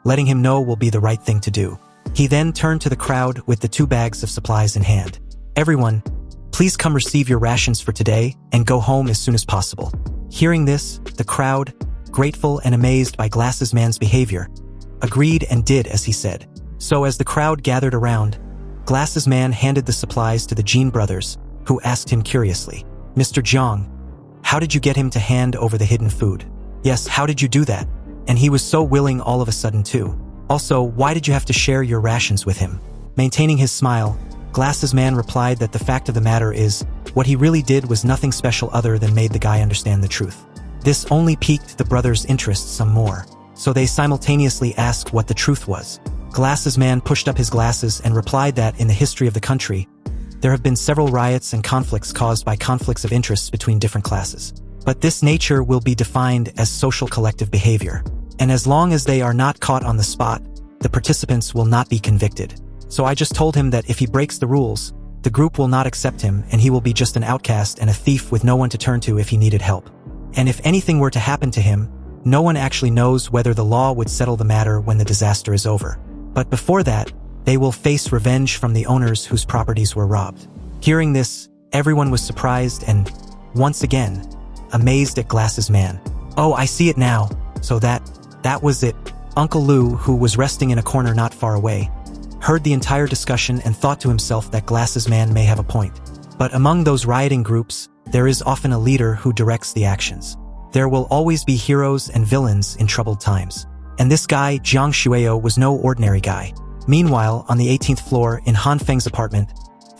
letting him know will be the right thing to do. He then turned to the crowd with the 2 bags of supplies in hand. "Everyone, please come receive your rations for today and go home as soon as possible." Hearing this, the crowd, grateful and amazed by Glasses Man's behavior, agreed and did as he said. So as the crowd gathered around, Glasses Man handed the supplies to the Zhan brothers, who asked him curiously, "Mr. Zhang, how did you get him to hand over the hidden food?" "Yes, how did you do that? And he was so willing all of a sudden too. Also, why did you have to share your rations with him?" Maintaining his smile, Glasses Man replied that the fact of the matter is, what he really did was nothing special other than made the guy understand the truth. This only piqued the brothers' interest some more, so they simultaneously asked what the truth was. Glasses Man pushed up his glasses and replied that in the history of the country, there have been several riots and conflicts caused by conflicts of interests between different classes. But this nature will be defined as social collective behavior. And as long as they are not caught on the spot, the participants will not be convicted. So I just told him that if he breaks the rules, the group will not accept him and he will be just an outcast and a thief with no one to turn to if he needed help. And if anything were to happen to him, no one actually knows whether the law would settle the matter when the disaster is over. But before that, they will face revenge from the owners whose properties were robbed. Hearing this, everyone was surprised and, once again, amazed at Glasses Man. "Oh, I see it now. So that was it." Uncle Lou, who was resting in a corner not far away, heard the entire discussion and thought to himself that Glasses Man may have a point. But among those rioting groups, there is often a leader who directs the actions. There will always be heroes and villains in troubled times. And this guy, Jiang Shueo, was no ordinary guy. Meanwhile, on the 18th floor in Han Feng's apartment,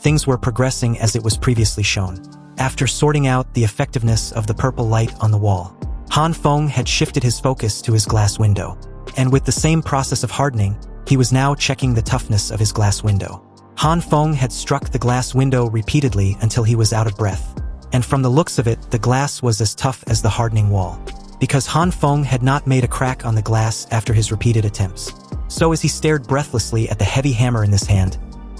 things were progressing as it was previously shown. After sorting out the effectiveness of the purple light on the wall, Han Feng had shifted his focus to his glass window. And with the same process of hardening, he was now checking the toughness of his glass window. Han Feng had struck the glass window repeatedly until he was out of breath. And from the looks of it, the glass was as tough as the hardening wall. Because Han Feng had not made a crack on the glass after his repeated attempts. So as he stared breathlessly at the heavy hammer in his hand,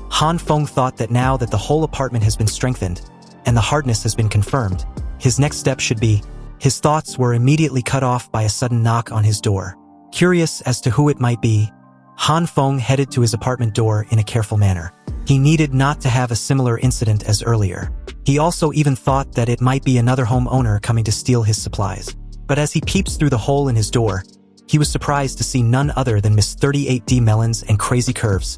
Han Feng thought that now that the whole apartment has been strengthened, and the hardness has been confirmed, his next step should be. His thoughts were immediately cut off by a sudden knock on his door. Curious as to who it might be, Han Feng headed to his apartment door in a careful manner. He needed not to have a similar incident as earlier. He also even thought that it might be another homeowner coming to steal his supplies. But as he peeps through the hole in his door, he was surprised to see none other than Miss 38D Melons and Crazy Curves,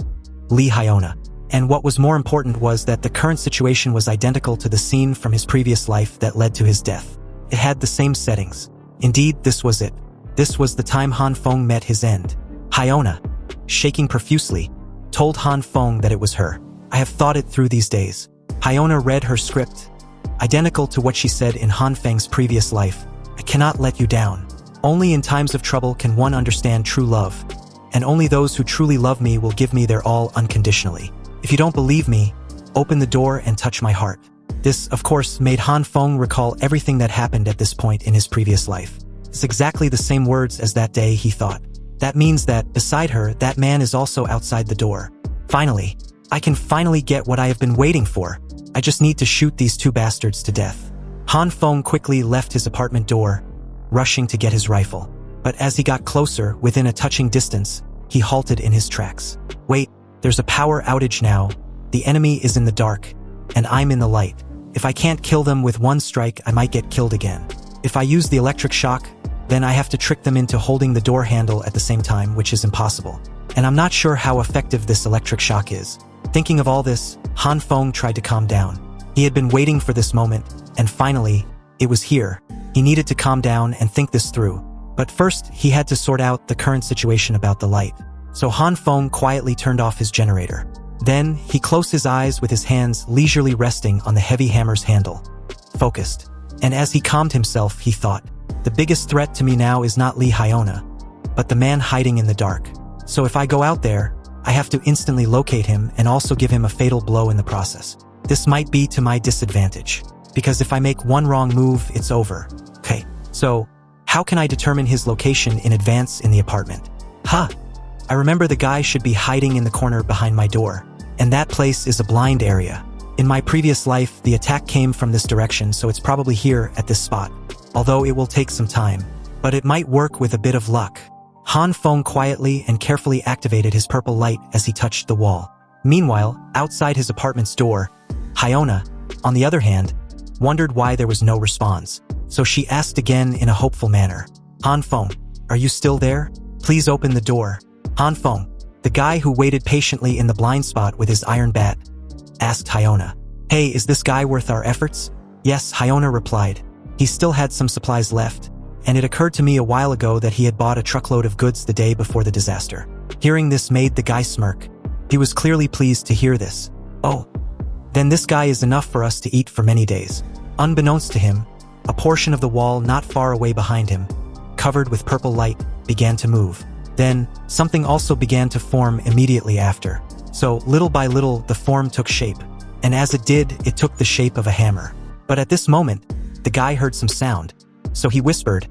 Lee Hyona. And what was more important was that the current situation was identical to the scene from his previous life that led to his death. It had the same settings. Indeed, this was it. This was the time Han Feng met his end. Hyona, shaking profusely, told Han Feng that it was her. "I have thought it through these days." Hyona read her script, identical to what she said in Han Feng's previous life. "I cannot let you down. Only in times of trouble can one understand true love. And only those who truly love me will give me their all unconditionally. If you don't believe me, open the door and touch my heart." This, of course, made Han Feng recall everything that happened at this point in his previous life. It's exactly the same words as that day, he thought. That means that, beside her, that man is also outside the door. Finally, I can finally get what I have been waiting for. I just need to shoot these two bastards to death. Han Feng quickly left his apartment door, rushing to get his rifle. But as he got closer, within a touching distance, he halted in his tracks. Wait, there's a power outage now. The enemy is in the dark, and I'm in the light. If I can't kill them with one strike, I might get killed again. If I use the electric shock, then I have to trick them into holding the door handle at the same time, which is impossible. And I'm not sure how effective this electric shock is. Thinking of all this, Han Feng tried to calm down. He had been waiting for this moment, and finally, it was here. He needed to calm down and think this through. But first, he had to sort out the current situation about the light. So Han Feng quietly turned off his generator. Then, he closed his eyes with his hands leisurely resting on the heavy hammer's handle. Focused. And as he calmed himself, he thought, the biggest threat to me now is not Lee Hyona, but the man hiding in the dark. So if I go out there, I have to instantly locate him and also give him a fatal blow in the process. This might be to my disadvantage, because if I make one wrong move, it's over. Okay, so how can I determine his location in advance in the apartment? I remember the guy should be hiding in the corner behind my door, and that place is a blind area. In my previous life, the attack came from this direction, so it's probably here at this spot, although it will take some time. But it might work with a bit of luck. Han Feng quietly and carefully activated his purple light as he touched the wall. Meanwhile, outside his apartment's door, Hyona, on the other hand, wondered why there was no response. So she asked again in a hopeful manner, Han Feng, are you still there? Please open the door. Han Feng, the guy who waited patiently in the blind spot with his iron bat, asked Hyona. Hey, is this guy worth our efforts? Yes, Hyona replied. He still had some supplies left, and it occurred to me a while ago that he had bought a truckload of goods the day before the disaster. Hearing this made the guy smirk. He was clearly pleased to hear this. Oh, then this guy is enough for us to eat for many days. Unbeknownst to him, a portion of the wall not far away behind him, covered with purple light, began to move. Then, something also began to form immediately after. So, little by little, the form took shape. And as it did, it took the shape of a hammer. But at this moment, the guy heard some sound. So he whispered,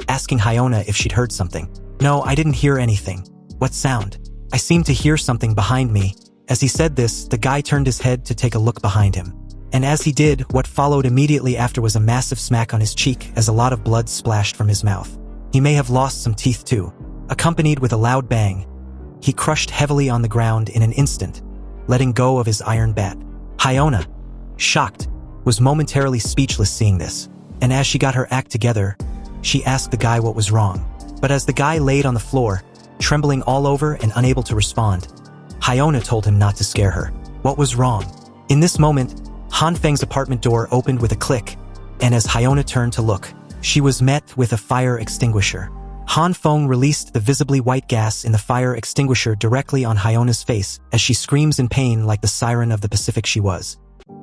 asking Hyona if she'd heard something. No, I didn't hear anything. What sound? I seemed to hear something behind me. As he said this, the guy turned his head to take a look behind him. And as he did, what followed immediately after was a massive smack on his cheek as a lot of blood splashed from his mouth. He may have lost some teeth too. Accompanied with a loud bang, he crushed heavily on the ground in an instant, letting go of his iron bat. Hyona, shocked, was momentarily speechless seeing this, and as she got her act together, she asked the guy what was wrong. But as the guy laid on the floor, trembling all over and unable to respond, Hyona told him not to scare her. What was wrong? In this moment, Han Feng's apartment door opened with a click, and as Hyona turned to look, she was met with a fire extinguisher. Han Feng released the visibly white gas in the fire extinguisher directly on Hyona's face as she screams in pain like the siren of the Pacific she was.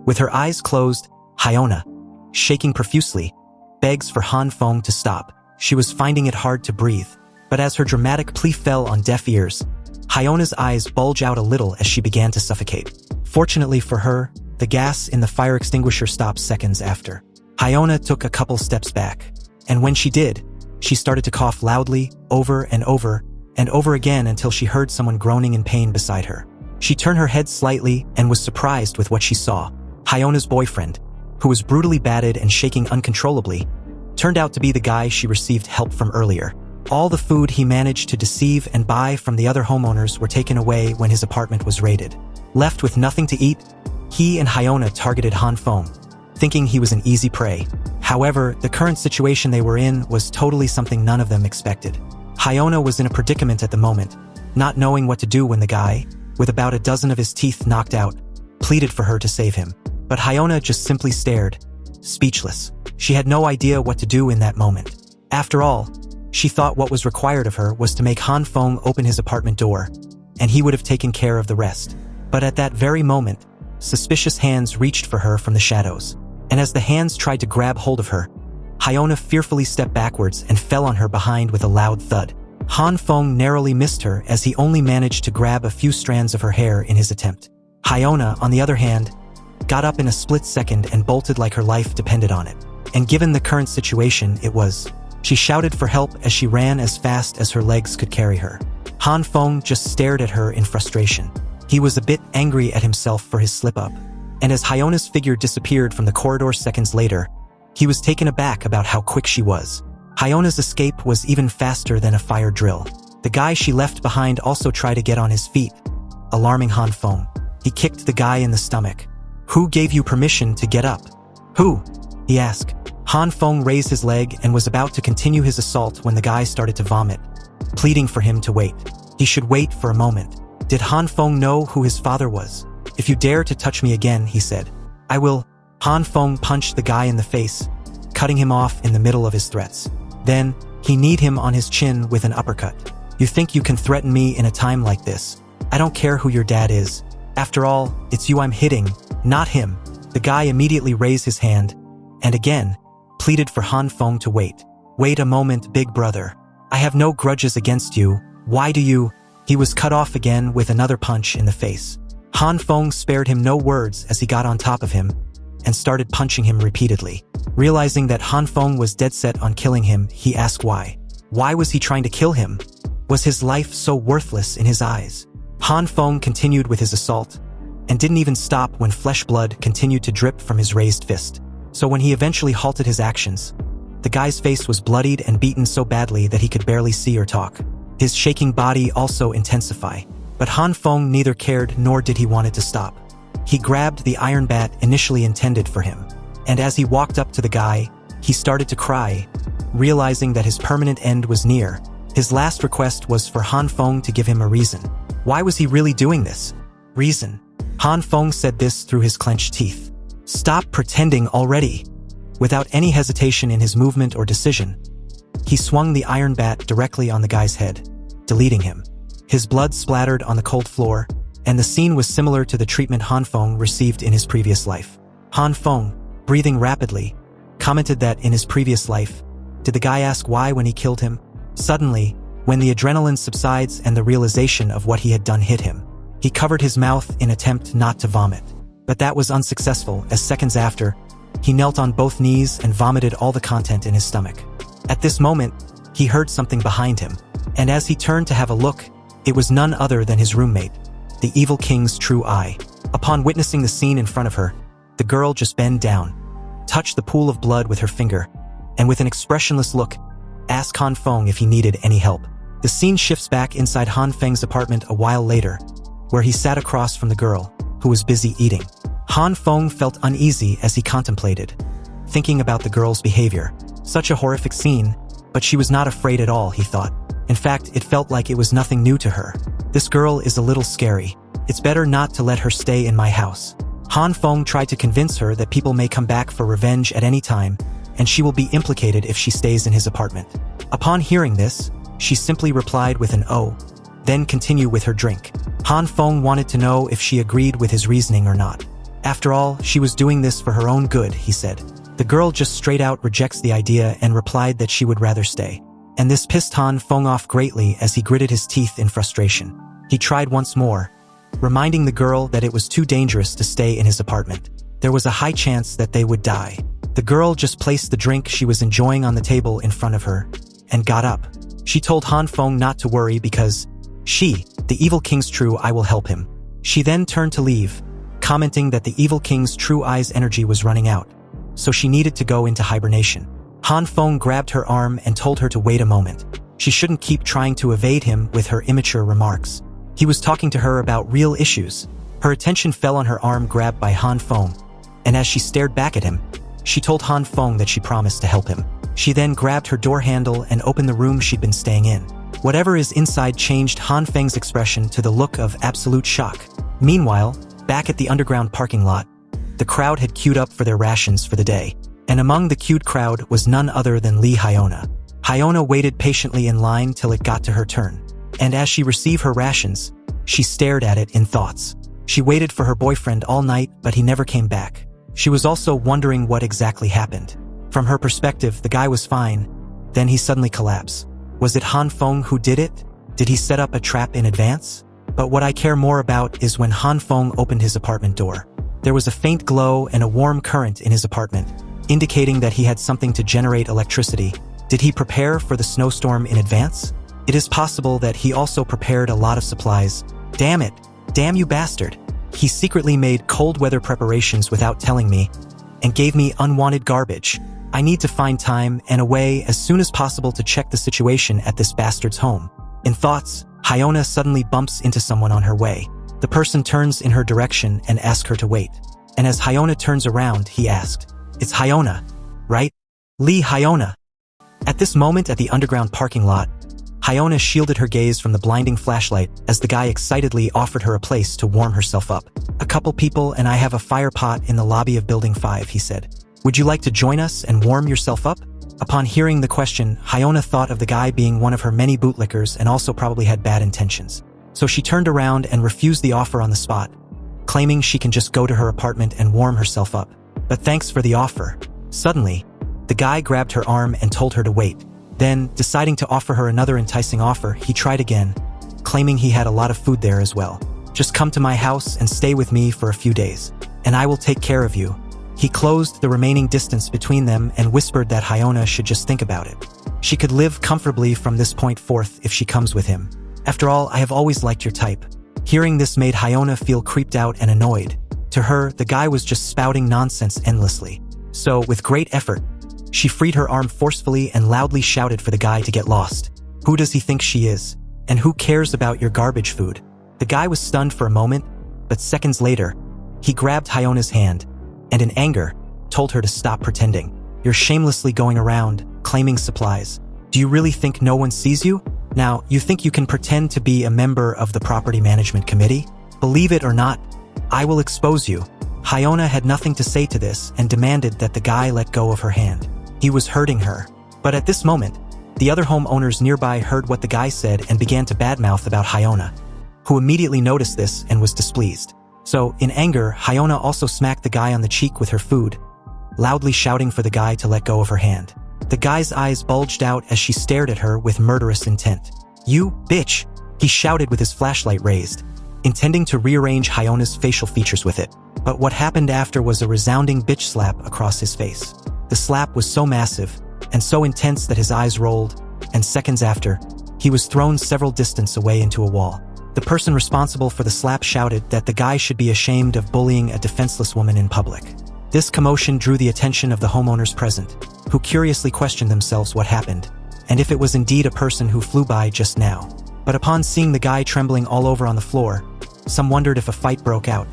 With her eyes closed, Hyona, shaking profusely, begs for Han Feng to stop. She was finding it hard to breathe, but as her dramatic plea fell on deaf ears, Hyona's eyes bulge out a little as she began to suffocate. Fortunately for her, the gas in the fire extinguisher stopped seconds after. Hyona took a couple steps back, and when she did, she started to cough loudly, over and over again until she heard someone groaning in pain beside her. She turned her head slightly and was surprised with what she saw. Hyona's boyfriend, who was brutally battered and shaking uncontrollably, turned out to be the guy she received help from earlier. All the food he managed to deceive and buy from the other homeowners were taken away when his apartment was raided. Left with nothing to eat, he and Hyona targeted Han Feng, thinking he was an easy prey. However, the current situation they were in was totally something none of them expected. Hyona was in a predicament at the moment, not knowing what to do when the guy, with about a dozen of his teeth knocked out, pleaded for her to save him. But Hyona just simply stared, speechless. She had no idea what to do in that moment. After all, she thought what was required of her was to make Han Feng open his apartment door, and he would have taken care of the rest. But at that very moment, suspicious hands reached for her from the shadows. And as the hands tried to grab hold of her, Hyona fearfully stepped backwards and fell on her behind with a loud thud. Han Feng narrowly missed her as he only managed to grab a few strands of her hair in his attempt. Hyona, on the other hand, got up in a split second and bolted like her life depended on it. And given the current situation, it was. She shouted for help as she ran as fast as her legs could carry her. Han Feng just stared at her in frustration. He was a bit angry at himself for his slip-up. And as Hyona's figure disappeared from the corridor seconds later, he was taken aback about how quick she was. Hyona's escape was even faster than a fire drill. The guy she left behind also tried to get on his feet, alarming Han Feng. He kicked the guy in the stomach. "Who gave you permission to get up?" "Who?" he asked. Han Feng raised his leg and was about to continue his assault when the guy started to vomit, pleading for him to wait. He should wait for a moment. Did Han Feng know who his father was? "If you dare to touch me again," he said, "I will." Han Feng punched the guy in the face, cutting him off in the middle of his threats. Then, he kneed him on his chin with an uppercut. "You think you can threaten me in a time like this? I don't care who your dad is. After all, it's you I'm hitting, not him." The guy immediately raised his hand, and again, pleaded for Han Feng to wait. "Wait a moment, big brother. I have no grudges against you. Why do you?" He was cut off again with another punch in the face. Han Feng spared him no words as he got on top of him and started punching him repeatedly. Realizing that Han Feng was dead set on killing him, he asked why. Why was he trying to kill him? Was his life so worthless in his eyes? Han Feng continued with his assault, and didn't even stop when flesh blood continued to drip from his raised fist. So when he eventually halted his actions, the guy's face was bloodied and beaten so badly that he could barely see or talk. His shaking body also intensified, but Han Feng neither cared nor did he want it to stop. He grabbed the iron bat initially intended for him, and as he walked up to the guy, he started to cry, realizing that his permanent end was near. His last request was for Han Feng to give him a reason. Why was he really doing this? Reason. Han Feng said this through his clenched teeth. "Stop pretending already." Without any hesitation in his movement or decision, he swung the iron bat directly on the guy's head, deleting him. His blood splattered on the cold floor, and the scene was similar to the treatment Han Feng received in his previous life. Han Feng, breathing rapidly, commented that in his previous life, did the guy ask why when he killed him? Suddenly, when the adrenaline subsides and the realization of what he had done hit him, he covered his mouth in attempt not to vomit. But that was unsuccessful, as seconds after, he knelt on both knees and vomited all the content in his stomach. At this moment, he heard something behind him, and as he turned to have a look, it was none other than his roommate, the evil king's true eye. Upon witnessing the scene in front of her, the girl just bent down, touched the pool of blood with her finger, and with an expressionless look, asked Han Feng if he needed any help. The scene shifts back inside Han Feng's apartment a while later, where he sat across from the girl, who was busy eating. Han Feng felt uneasy as he contemplated, thinking about the girl's behavior. Such a horrific scene, but she was not afraid at all, he thought. In fact, it felt like it was nothing new to her. This girl is a little scary. It's better not to let her stay in my house. Han Feng tried to convince her that people may come back for revenge at any time, and she will be implicated if she stays in his apartment. Upon hearing this, she simply replied with an "oh," then continued with her drink. Han Feng wanted to know if she agreed with his reasoning or not. After all, she was doing this for her own good, he said. The girl just straight out rejects the idea and replied that she would rather stay. And this pissed Han Feng off greatly as he gritted his teeth in frustration. He tried once more, reminding the girl that it was too dangerous to stay in his apartment. There was a high chance that they would die. The girl just placed the drink she was enjoying on the table in front of her, and got up. She told Han Feng not to worry because she, the evil king's true eye, will help him. She then turned to leave, commenting that the evil king's true eye's energy was running out, so she needed to go into hibernation. Han Feng grabbed her arm and told her to wait a moment. She shouldn't keep trying to evade him with her immature remarks. He was talking to her about real issues. Her attention fell on her arm grabbed by Han Feng, and as she stared back at him, she told Han Feng that she promised to help him. She then grabbed her door handle and opened the room she'd been staying in. Whatever is inside changed Han Feng's expression to the look of absolute shock. Meanwhile, back at the underground parking lot, the crowd had queued up for their rations for the day, and among the queued crowd was none other than Lee Hyona. Hyona waited patiently in line till it got to her turn, and as she received her rations, she stared at it in thoughts. She waited for her boyfriend all night, but he never came back. She was also wondering what exactly happened. From her perspective, the guy was fine, then he suddenly collapsed. Was it Han Feng who did it? Did he set up a trap in advance? But what I care more about is when Han Feng opened his apartment door. There was a faint glow and a warm current in his apartment, indicating that he had something to generate electricity. Did he prepare for the snowstorm in advance? It is possible that he also prepared a lot of supplies. Damn it! Damn you bastard! He secretly made cold weather preparations without telling me, and gave me unwanted garbage. I need to find time and a way as soon as possible to check the situation at this bastard's home. In thoughts, Hyona suddenly bumps into someone on her way. The person turns in her direction and asks her to wait. And as Hyona turns around, he asked, "It's Hyona, right? Lee Hyona." At this moment at the underground parking lot, Hyona shielded her gaze from the blinding flashlight as the guy excitedly offered her a place to warm herself up. "A couple people and I have a fire pot in the lobby of Building 5, he said. "Would you like to join us and warm yourself up?" Upon hearing the question, Hyona thought of the guy being one of her many bootlickers and also probably had bad intentions. So she turned around and refused the offer on the spot, claiming she can just go to her apartment and warm herself up. But thanks for the offer. Suddenly, the guy grabbed her arm and told her to wait. Then, deciding to offer her another enticing offer, he tried again, claiming he had a lot of food there as well. "Just come to my house and stay with me for a few days, and I will take care of you." He closed the remaining distance between them and whispered that Hyona should just think about it. She could live comfortably from this point forth if she comes with him. "After all, I have always liked your type." Hearing this made Hyona feel creeped out and annoyed. To her, the guy was just spouting nonsense endlessly. So, with great effort, she freed her arm forcefully and loudly shouted for the guy to get lost. "Who does he think she is? And who cares about your garbage food?" The guy was stunned for a moment, but seconds later, he grabbed Hyona's hand, and in anger, told her to stop pretending. "You're shamelessly going around, claiming supplies. Do you really think no one sees you? Now, you think you can pretend to be a member of the property management committee? Believe it or not, I will expose you." Hyona had nothing to say to this and demanded that the guy let go of her hand. He was hurting her. But at this moment, the other homeowners nearby heard what the guy said and began to badmouth about Hyona, who immediately noticed this and was displeased. So, in anger, Hyona also smacked the guy on the cheek with her food, loudly shouting for the guy to let go of her hand. The guy's eyes bulged out as she stared at her with murderous intent. "You bitch!" he shouted with his flashlight raised, intending to rearrange Hyona's facial features with it. But what happened after was a resounding bitch slap across his face. The slap was so massive and so intense that his eyes rolled, and seconds after, he was thrown several distance away into a wall. The person responsible for the slap shouted that the guy should be ashamed of bullying a defenseless woman in public. This commotion drew the attention of the homeowners present, who curiously questioned themselves what happened, and if it was indeed a person who flew by just now. But upon seeing the guy trembling all over on the floor, some wondered if a fight broke out,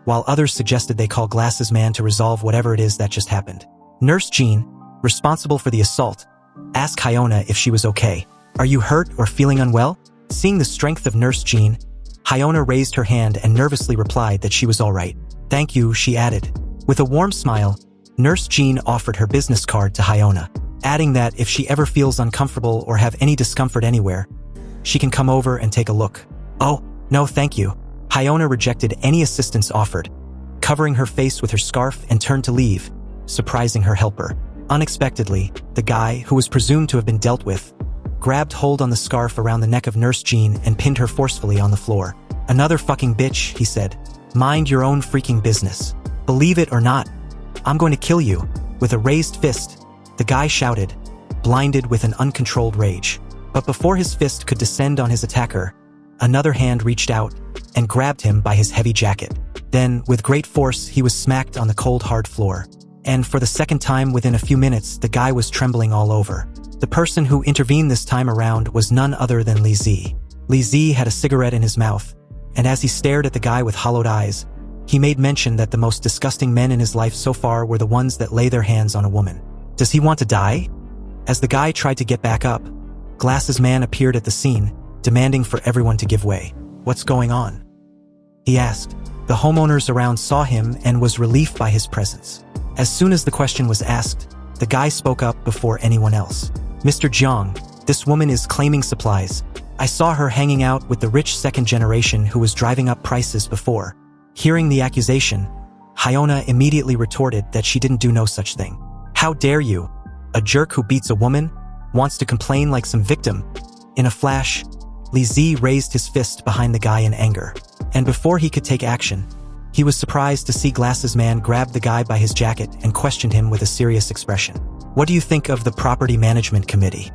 while others suggested they call Glasses Man to resolve whatever it is that just happened. Nurse Zhan, responsible for the assault, asked Hyona if she was okay. "Are you hurt or feeling unwell?" Seeing the strength of Nurse Zhan, Hyona raised her hand and nervously replied that she was all right. "Thank you," she added. With a warm smile, Nurse Zhan offered her business card to Hyona, adding that if she ever feels uncomfortable or have any discomfort anywhere, she can come over and take a look. "Oh, no thank you." Hyona rejected any assistance offered, covering her face with her scarf and turned to leave, surprising her helper. Unexpectedly, the guy, who was presumed to have been dealt with, grabbed hold on the scarf around the neck of Nurse Zhan and pinned her forcefully on the floor. "Another fucking bitch," he said. "Mind your own freaking business. Believe it or not, I'm going to kill you." With a raised fist, the guy shouted, blinded with an uncontrolled rage. But before his fist could descend on his attacker, another hand reached out and grabbed him by his heavy jacket. Then, with great force, he was smacked on the cold, hard floor. And for the second time within a few minutes, the guy was trembling all over. The person who intervened this time around was none other than Li Zi. Li Zi had a cigarette in his mouth, and as he stared at the guy with hollowed eyes, he made mention that the most disgusting men in his life so far were the ones that lay their hands on a woman. "Does he want to die?" As the guy tried to get back up, Glasses Man appeared at the scene, demanding for everyone to give way. "What's going on?" he asked. The homeowners around saw him and was relieved by his presence. As soon as the question was asked, the guy spoke up before anyone else. "Mr. Jiang, this woman is claiming supplies. I saw her hanging out with the rich second generation who was driving up prices before." Hearing the accusation, Hyona immediately retorted that she didn't do no such thing. "How dare you? A jerk who beats a woman wants to complain like some victim." In a flash, Li Zi raised his fist behind the guy in anger, and before he could take action, He was surprised to see Glasses Man grab the guy by his jacket and questioned him with a serious expression. What do you think of the Property Management Committee?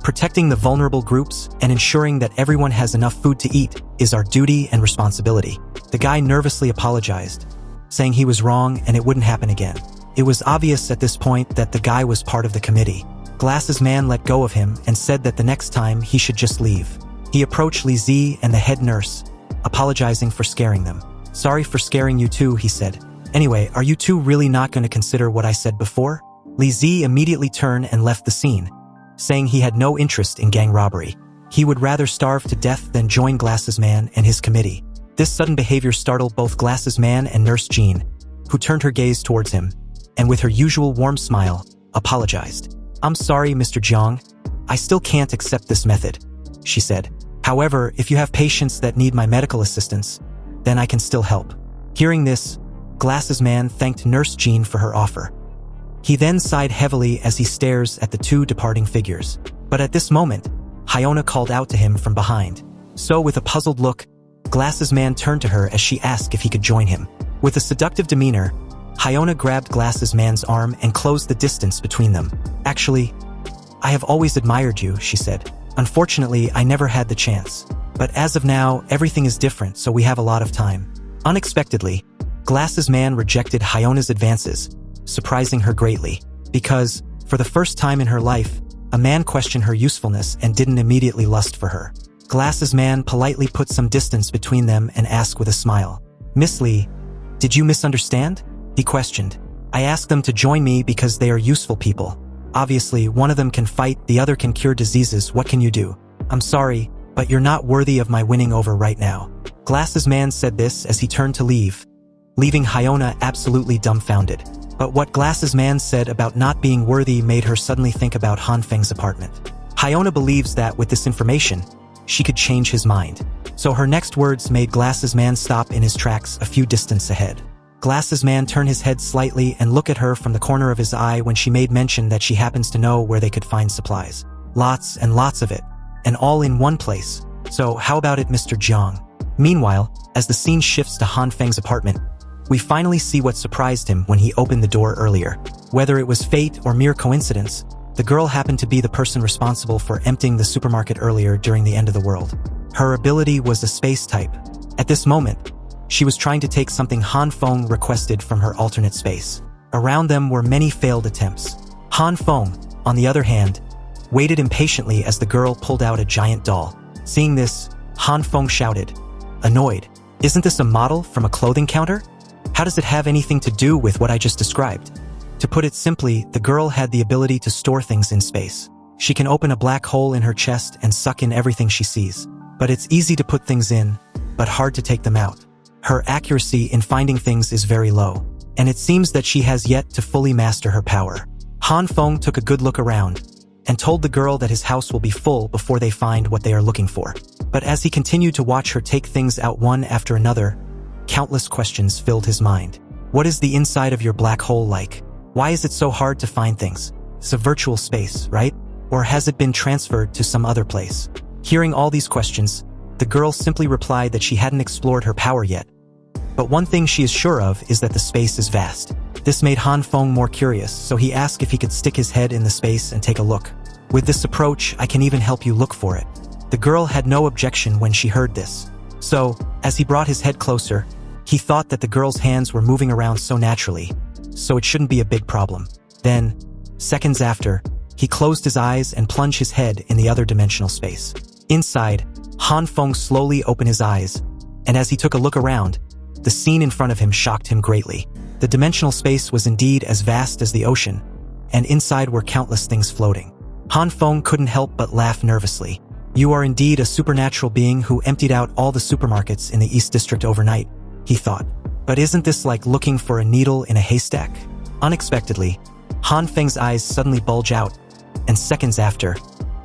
Protecting the vulnerable groups and ensuring that everyone has enough food to eat is our duty and responsibility. The guy nervously apologized, saying he was wrong and it wouldn't happen again. It was obvious at this point that the guy was part of the committee. Glasses Man let go of him and said that the next time he should just leave. He approached Li Zi and the head nurse, apologizing for scaring them. Sorry for scaring you too, he said. Anyway, are you two really not going to consider what I said before? Li Zi immediately turned and left the scene, saying he had no interest in gang robbery. He would rather starve to death than join Glasses Man and his committee. This sudden behavior startled both Glasses Man and Nurse Jean, who turned her gaze towards him, and with her usual warm smile, apologized. I'm sorry, Mr. Jiang. I still can't accept this method, she said. However, if you have patients that need my medical assistance, then I can still help. Hearing this, Glasses Man thanked Nurse Jean for her offer. He then sighed heavily as he stares at the two departing figures. But at this moment, Hyona called out to him from behind. So with a puzzled look, Glasses Man turned to her as she asked if he could join him. With a seductive demeanor, Hyona grabbed Glasses Man's arm and closed the distance between them. Actually, I have always admired you, she said. Unfortunately, I never had the chance. But as of now, everything is different, so we have a lot of time. Unexpectedly, Glasses Man rejected Hyona's advances, surprising her greatly. Because, for the first time in her life, a man questioned her usefulness and didn't immediately lust for her. Glasses Man politely put some distance between them and asked with a smile. Miss Lee, did you misunderstand? He questioned. I asked them to join me because they are useful people. Obviously, one of them can fight, the other can cure diseases. What can you do? I'm sorry, but you're not worthy of my winning over right now. Glasses Man said this as he turned to leave, leaving Hyona absolutely dumbfounded. But what Glasses Man said about not being worthy made her suddenly think about Han Feng's apartment. Hyona believes that with this information, she could change his mind. So her next words made Glasses Man stop in his tracks a few distance ahead. Glasses Man turned his head slightly and looked at her from the corner of his eye when she made mention that she happens to know where they could find supplies. Lots and lots of it. And all in one place. So how about it, Mr. Jiang? Meanwhile, as the scene shifts to Han Feng's apartment, we finally see what surprised him when he opened the door earlier. Whether it was fate or mere coincidence, the girl happened to be the person responsible for emptying the supermarket earlier during the end of the world. Her ability was a space type. At this moment, she was trying to take something Han Feng requested from her alternate space. Around them were many failed attempts. Han Feng, on the other hand, waited impatiently as the girl pulled out a giant doll. Seeing this, Han Feng shouted, annoyed, "Isn't this a model from a clothing counter? How does it have anything to do with what I just described?" To put it simply, the girl had the ability to store things in space. She can open a black hole in her chest and suck in everything she sees. But it's easy to put things in, but hard to take them out. Her accuracy in finding things is very low, and it seems that she has yet to fully master her power. Han Feng took a good look around, and told the girl that his house will be full before they find what they are looking for. But as he continued to watch her take things out one after another, countless questions filled his mind. What is the inside of your black hole like? Why is it so hard to find things? It's a virtual space, right? Or has it been transferred to some other place? Hearing all these questions, the girl simply replied that she hadn't explored her power yet. But one thing she is sure of is that the space is vast. This made Han Feng more curious, so he asked if he could stick his head in the space and take a look. With this approach, I can even help you look for it. The girl had no objection when she heard this. So, as he brought his head closer, he thought that the girl's hands were moving around so naturally, so it shouldn't be a big problem. Then, seconds after, he closed his eyes and plunged his head in the other dimensional space. Inside, Han Feng slowly opened his eyes, and as he took a look around, the scene in front of him shocked him greatly. The dimensional space was indeed as vast as the ocean, and inside were countless things floating. Han Feng couldn't help but laugh nervously. You are indeed a supernatural being who emptied out all the supermarkets in the East District overnight, he thought. But isn't this like looking for a needle in a haystack? Unexpectedly, Han Feng's eyes suddenly bulged out, and seconds after,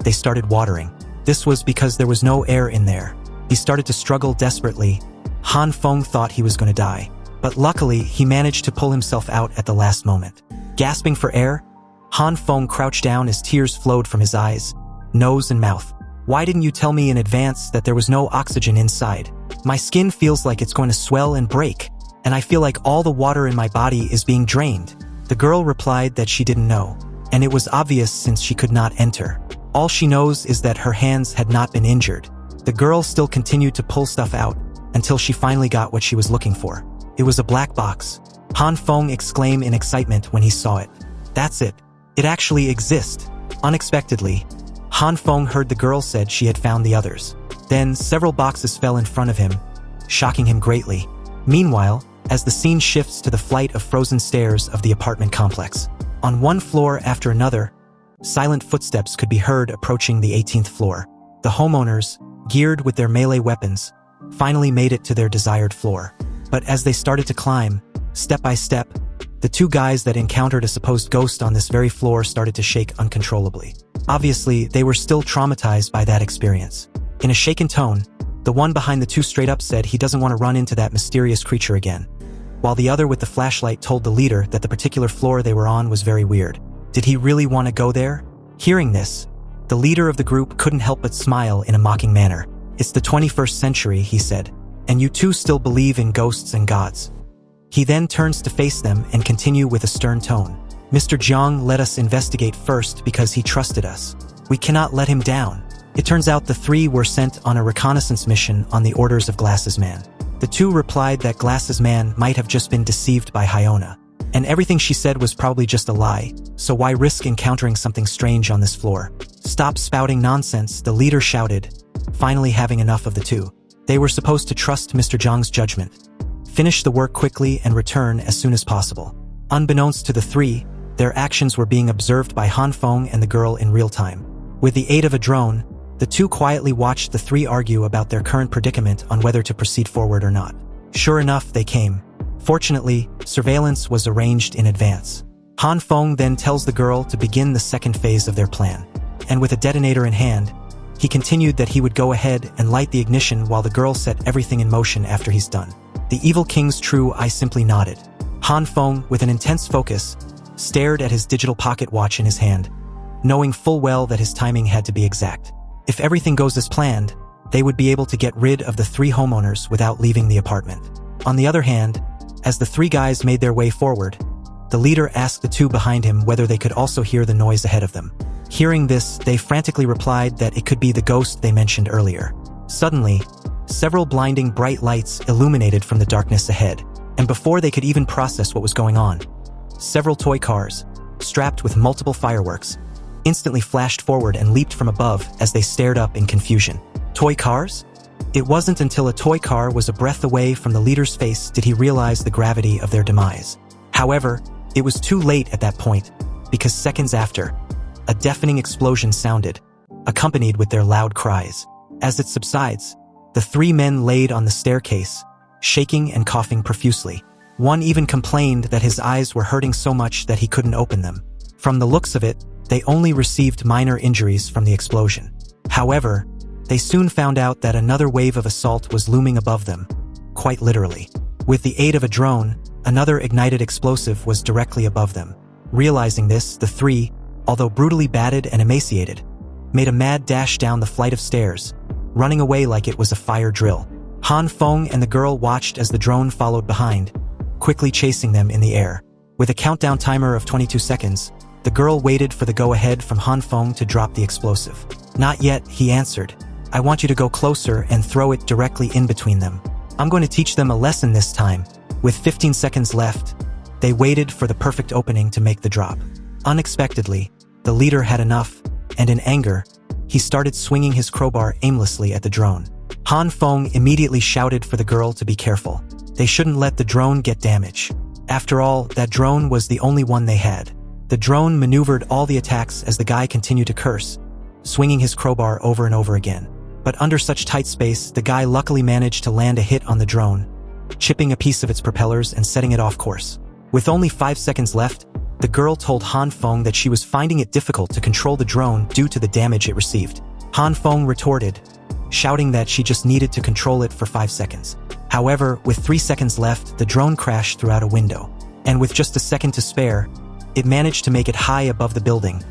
they started watering. This was because there was no air in there. He started to struggle desperately. Han Feng thought he was going to die, but luckily he managed to pull himself out at the last moment. Gasping for air, Han Feng crouched down as tears flowed from his eyes, nose and mouth. Why didn't you tell me in advance that there was no oxygen inside? My skin feels like it's going to swell and break. and I feel like all the water in my body is being drained. The girl replied that she didn't know, and it was obvious since she could not enter. All she knows is that her hands had not been injured. The girl still continued to pull stuff out until she finally got what she was looking for. It was a black box. Han Feng exclaimed in excitement when he saw it. That's it. It actually exists. Unexpectedly, Han Feng heard the girl said she had found the others. Then several boxes fell in front of him, shocking him greatly. Meanwhile, as the scene shifts to the flight of frozen stairs of the apartment complex, on one floor after another, silent footsteps could be heard approaching the 18th floor. The homeowners, geared with their melee weapons, finally made it to their desired floor. But as they started to climb, step by step, the two guys that encountered a supposed ghost on this very floor started to shake uncontrollably. Obviously, they were still traumatized by that experience. In a shaken tone, the one behind the two straight up said he doesn't want to run into that mysterious creature again, while the other with the flashlight told the leader that the particular floor they were on was very weird. Did he really want to go there? Hearing this, the leader of the group couldn't help but smile in a mocking manner. It's the 21st century, he said, and you two still believe in ghosts and gods. He then turns to face them and continue with a stern tone. Mr. Jiang let us investigate first because he trusted us. We cannot let him down. It turns out the three were sent on a reconnaissance mission on the orders of Glasses Man. The two replied that Glasses Man might have just been deceived by Hyona, and everything she said was probably just a lie, so why risk encountering something strange on this floor? Stop spouting nonsense, the leader shouted, finally having enough of the two. They were supposed to trust Mr. Jiang's judgment, finish the work quickly and return as soon as possible. Unbeknownst to the three, their actions were being observed by Han Feng and the girl in real time. With the aid of a drone, the two quietly watched the three argue about their current predicament on whether to proceed forward or not. Sure enough, they came. Fortunately, surveillance was arranged in advance. Han Feng then tells the girl to begin the second phase of their plan, and with a detonator in hand, he continued that he would go ahead and light the ignition while the girl set everything in motion after he's done. The evil king's true eye simply nodded. Han Feng, with an intense focus, stared at his digital pocket watch in his hand, knowing full well that his timing had to be exact. If everything goes as planned, they would be able to get rid of the three homeowners without leaving the apartment. On the other hand, as the three guys made their way forward, the leader asked the two behind him whether they could also hear the noise ahead of them. Hearing this, they frantically replied that it could be the ghost they mentioned earlier. Suddenly, several blinding bright lights illuminated from the darkness ahead, and before they could even process what was going on, several toy cars, strapped with multiple fireworks, instantly flashed forward and leaped from above as they stared up in confusion. Toy cars? It wasn't until a toy car was a breath away from the leader's face did he realize the gravity of their demise. However, it was too late at that point, because seconds after, a deafening explosion sounded, accompanied with their loud cries. As it subsides, the three men laid on the staircase, shaking and coughing profusely. One even complained that his eyes were hurting so much that he couldn't open them. From the looks of it, they only received minor injuries from the explosion. However, they soon found out that another wave of assault was looming above them, quite literally. With the aid of a drone, another ignited explosive was directly above them. Realizing this, the three, although brutally battered and emaciated, made a mad dash down the flight of stairs, running away like it was a fire drill. Han Feng and the girl watched as the drone followed behind, quickly chasing them in the air. With a countdown timer of 22 seconds, the girl waited for the go-ahead from Han Feng to drop the explosive. Not yet, he answered. I want you to go closer and throw it directly in between them. I'm going to teach them a lesson this time. With 15 seconds left, they waited for the perfect opening to make the drop. Unexpectedly, the leader had enough, and in anger, he started swinging his crowbar aimlessly at the drone. Han Feng immediately shouted for the girl to be careful. They shouldn't let the drone get damage. After all, that drone was the only one they had. The drone maneuvered all the attacks as the guy continued to curse, swinging his crowbar over and over again. But under such tight space, the guy luckily managed to land a hit on the drone, chipping a piece of its propellers and setting it off course. With only 5 seconds left, the girl told Han Feng that she was finding it difficult to control the drone due to the damage it received. Han Feng retorted, shouting that she just needed to control it for 5 seconds. However, with 3 seconds left, the drone crashed throughout a window, and with just a second to spare, it managed to make it high above the building,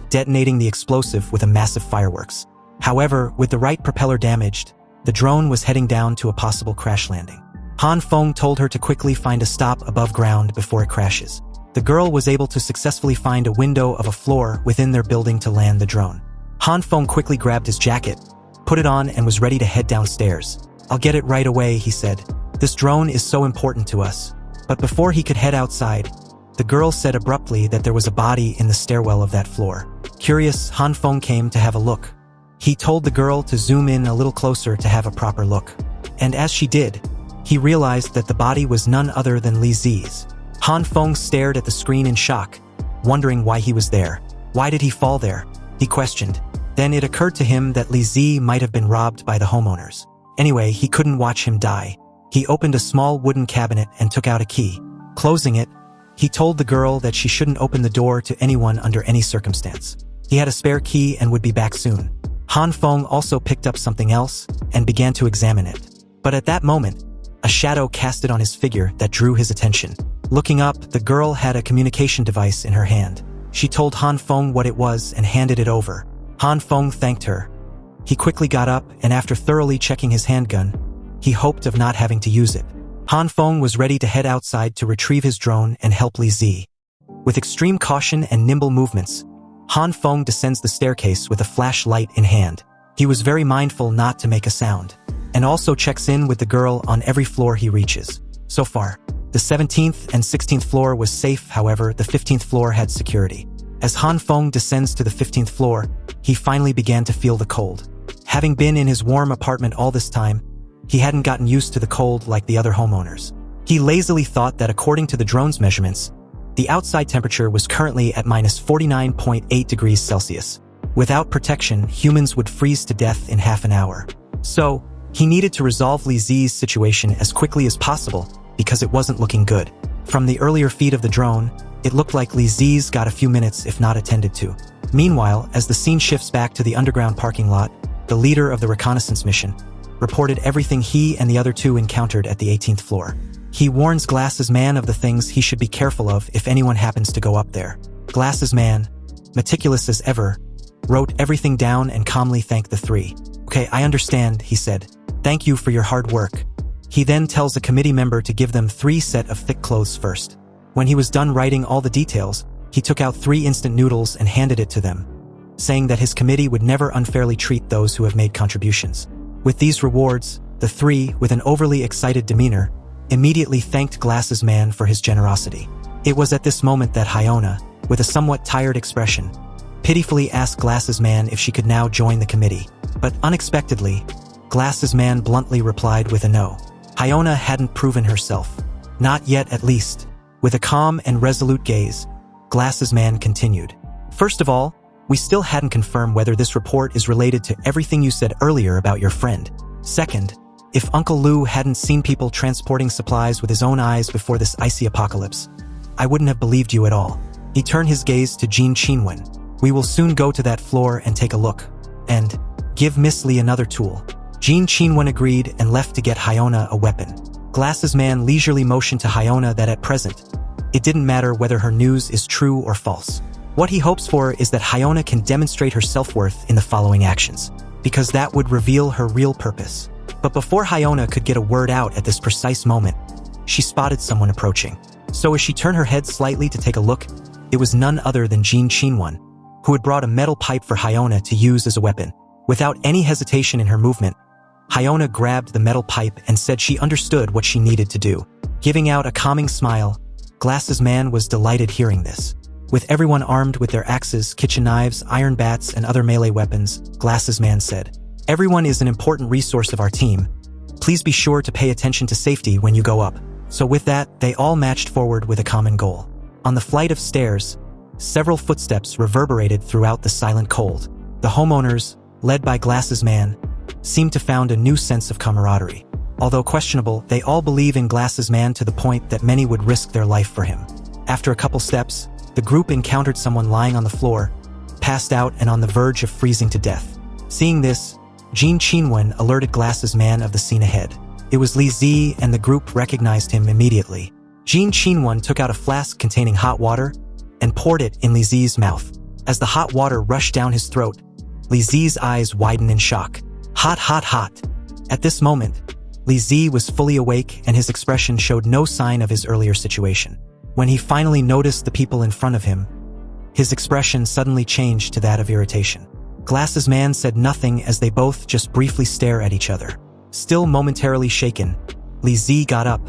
detonating the explosive with a massive fireworks. However, with the right propeller damaged, the drone was heading down to a possible crash landing. Han Feng told her to quickly find a stop above ground before it crashes. The girl was able to successfully find a window of a floor within their building to land the drone. Han Feng quickly grabbed his jacket, put it on, and was ready to head downstairs. "I'll get it right away," he said. "This drone is so important to us." But before he could head outside, the girl said abruptly that there was a body in the stairwell of that floor. Curious, Han Feng came to have a look. He told the girl to zoom in a little closer to have a proper look. And as she did, he realized that the body was none other than Li Zi's. Han Feng stared at the screen in shock, wondering why he was there. Why did he fall there? He questioned. Then it occurred to him that Li Zi might have been robbed by the homeowners. Anyway, he couldn't watch him die. He opened a small wooden cabinet and took out a key. Closing it, he told the girl that she shouldn't open the door to anyone under any circumstance. He had a spare key and would be back soon. Han Feng also picked up something else and began to examine it. But at that moment, a shadow casted on his figure that drew his attention. Looking up, the girl had a communication device in her hand. She told Han Feng what it was and handed it over. Han Feng thanked her. He quickly got up, and after thoroughly checking his handgun, he hoped of not having to use it. Han Feng was ready to head outside to retrieve his drone and help Li Zi. With extreme caution and nimble movements, Han Feng descends the staircase with a flashlight in hand. He was very mindful not to make a sound, and also checks in with the girl on every floor he reaches. So far, the 17th and 16th floor was safe. However, the 15th floor had security. As Han Feng descends to the 15th floor, he finally began to feel the cold. Having been in his warm apartment all this time, he hadn't gotten used to the cold like the other homeowners. He lazily thought that according to the drone's measurements, the outside temperature was currently at -49.8 degrees Celsius. Without protection, humans would freeze to death in half an hour. So, he needed to resolve Li Zi's situation as quickly as possible because it wasn't looking good. From the earlier feed of the drone, it looked like Li Zi's got a few minutes if not attended to. Meanwhile, as the scene shifts back to the underground parking lot, the leader of the reconnaissance mission reported everything he and the other two encountered at the 18th floor. He warns Glasses Man of the things he should be careful of if anyone happens to go up there. Glasses Man, meticulous as ever, wrote everything down and calmly thanked the three. "Okay, I understand," he said. "Thank you for your hard work." He then tells a committee member to give them 3 sets of thick clothes first. When he was done writing all the details, he took out 3 instant noodles and handed it to them, saying that his committee would never unfairly treat those who have made contributions. With these rewards, the 3, with an overly excited demeanor, immediately thanked Glasses Man for his generosity. It was at this moment that Hyona, with a somewhat tired expression, pitifully asked Glasses Man if she could now join the committee. But unexpectedly, Glasses Man bluntly replied with a no. Hyona hadn't proven herself. Not yet, at least. With a calm and resolute gaze, Glasses Man continued. "First of all, we still hadn't confirmed whether this report is related to everything you said earlier about your friend. Second, if Uncle Lou hadn't seen people transporting supplies with his own eyes before this icy apocalypse, I wouldn't have believed you at all." He turned his gaze to Jean Qinwen. "We will soon go to that floor and take a look. And give Miss Lee another tool." Jean Qinwen agreed and left to get Hyona a weapon. Glasses Man leisurely motioned to Hyona that at present, it didn't matter whether her news is true or false. What he hopes for is that Hyona can demonstrate her self-worth in the following actions, because that would reveal her real purpose. But before Hyona could get a word out at this precise moment, she spotted someone approaching. So as she turned her head slightly to take a look, it was none other than Jean Qinwen, who had brought a metal pipe for Hyona to use as a weapon. Without any hesitation in her movement, Hyona grabbed the metal pipe and said she understood what she needed to do. Giving out a calming smile, Glasses Man was delighted hearing this. With everyone armed with their axes, kitchen knives, iron bats, and other melee weapons, Glasses Man said, "Everyone is an important resource of our team. Please be sure to pay attention to safety when you go up." So with that, they all marched forward with a common goal. On the flight of stairs, several footsteps reverberated throughout the silent cold. The homeowners, led by Glasses Man, seemed to found a new sense of camaraderie. Although questionable, they all believe in Glasses Man to the point that many would risk their life for him. After a couple steps, the group encountered someone lying on the floor, passed out and on the verge of freezing to death. Seeing this, Jean Qinwen alerted Glasses Man of the scene ahead. It was Li Zi, and the group recognized him immediately. Jean Qinwen took out a flask containing hot water and poured it in Li Zi's mouth. As the hot water rushed down his throat, Li Zi's eyes widened in shock. "Hot, hot, hot." At this moment, Li Zi was fully awake and his expression showed no sign of his earlier situation. When he finally noticed the people in front of him, his expression suddenly changed to that of irritation. Glasses Man said nothing as they both just briefly stare at each other. Still momentarily shaken, Li Zi got up,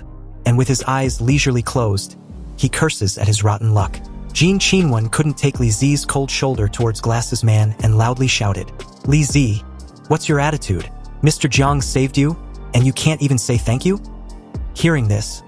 and with his eyes leisurely closed, he curses at his rotten luck. Jin Qinwen couldn't take Li Zi's cold shoulder towards Glasses Man and loudly shouted, "Li Zi, what's your attitude? Mr. Jiang saved you, and you can't even say thank you?" Hearing this,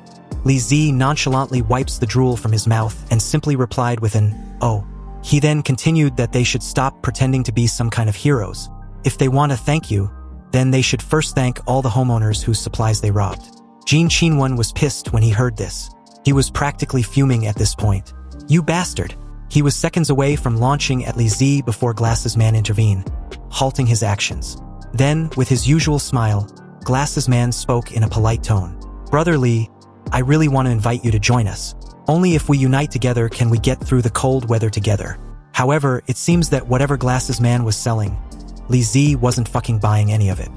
Li Zi nonchalantly wipes the drool from his mouth and simply replied with an, "Oh." He then continued that they should stop pretending to be some kind of heroes. If they want to thank you, then they should first thank all the homeowners whose supplies they robbed. Jin Qinwen was pissed when he heard this. He was practically fuming at this point. "You bastard!" He was seconds away from launching at Li Zi before Glasses Man intervened, halting his actions. Then, with his usual smile, Glasses Man spoke in a polite tone. "Brother Li, I really want to invite you to join us. Only if we unite together can we get through the cold weather together." However, it seems that whatever Glasses Man was selling, Li Zi wasn't fucking buying any of it.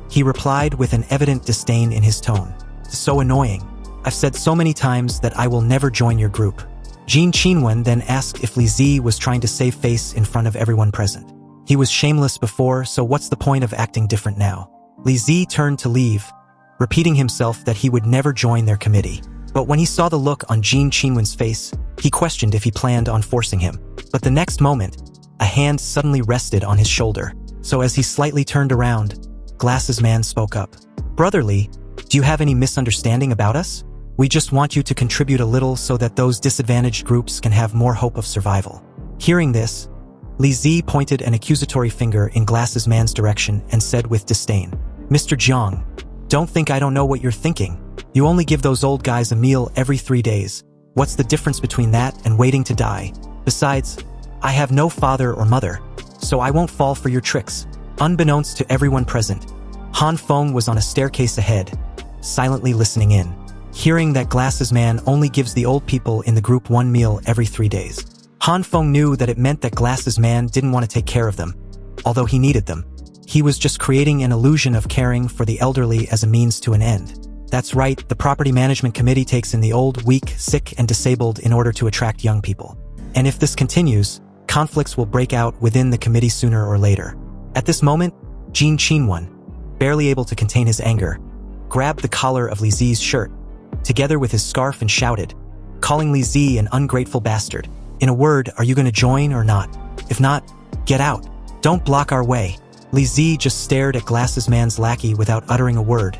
He replied with an evident disdain in his tone. "So annoying. I've said so many times that I will never join your group." Jin Qinwen then asked if Li Zi was trying to save face in front of everyone present. He was shameless before, so what's the point of acting different now? Li Zi turned to leave, repeating himself that he would never join their committee. But when he saw the look on Jin Qinwen's face, he questioned if he planned on forcing him. But the next moment, a hand suddenly rested on his shoulder. So as he slightly turned around, Glasses Man spoke up. "Brother Li, do you have any misunderstanding about us? We just want you to contribute a little so that those disadvantaged groups can have more hope of survival." Hearing this, Li Zi pointed an accusatory finger in Glasses Man's direction and said with disdain, "Mr. Jiang, don't think I don't know what you're thinking. You only give those old guys a meal every 3 days. What's the difference between that and waiting to die? Besides, I have no father or mother, so I won't fall for your tricks." Unbeknownst to everyone present, Han Feng was on a staircase ahead, silently listening in. Hearing that Glasses Man only gives the old people in the group 1 meal every 3 days, Han Feng knew that it meant that Glasses Man didn't want to take care of them, although he needed them. He was just creating an illusion of caring for the elderly as a means to an end. That's right, the property management committee takes in the old, weak, sick, and disabled in order to attract young people. And if this continues, conflicts will break out within the committee sooner or later. At this moment, Jin Qinwen, barely able to contain his anger, grabbed the collar of Li Zi's shirt, together with his scarf, and shouted, calling Li Zi an ungrateful bastard. "In a word, are you going to join or not? If not, get out. Don't block our way." Li Zi just stared at Glasses Man's lackey without uttering a word.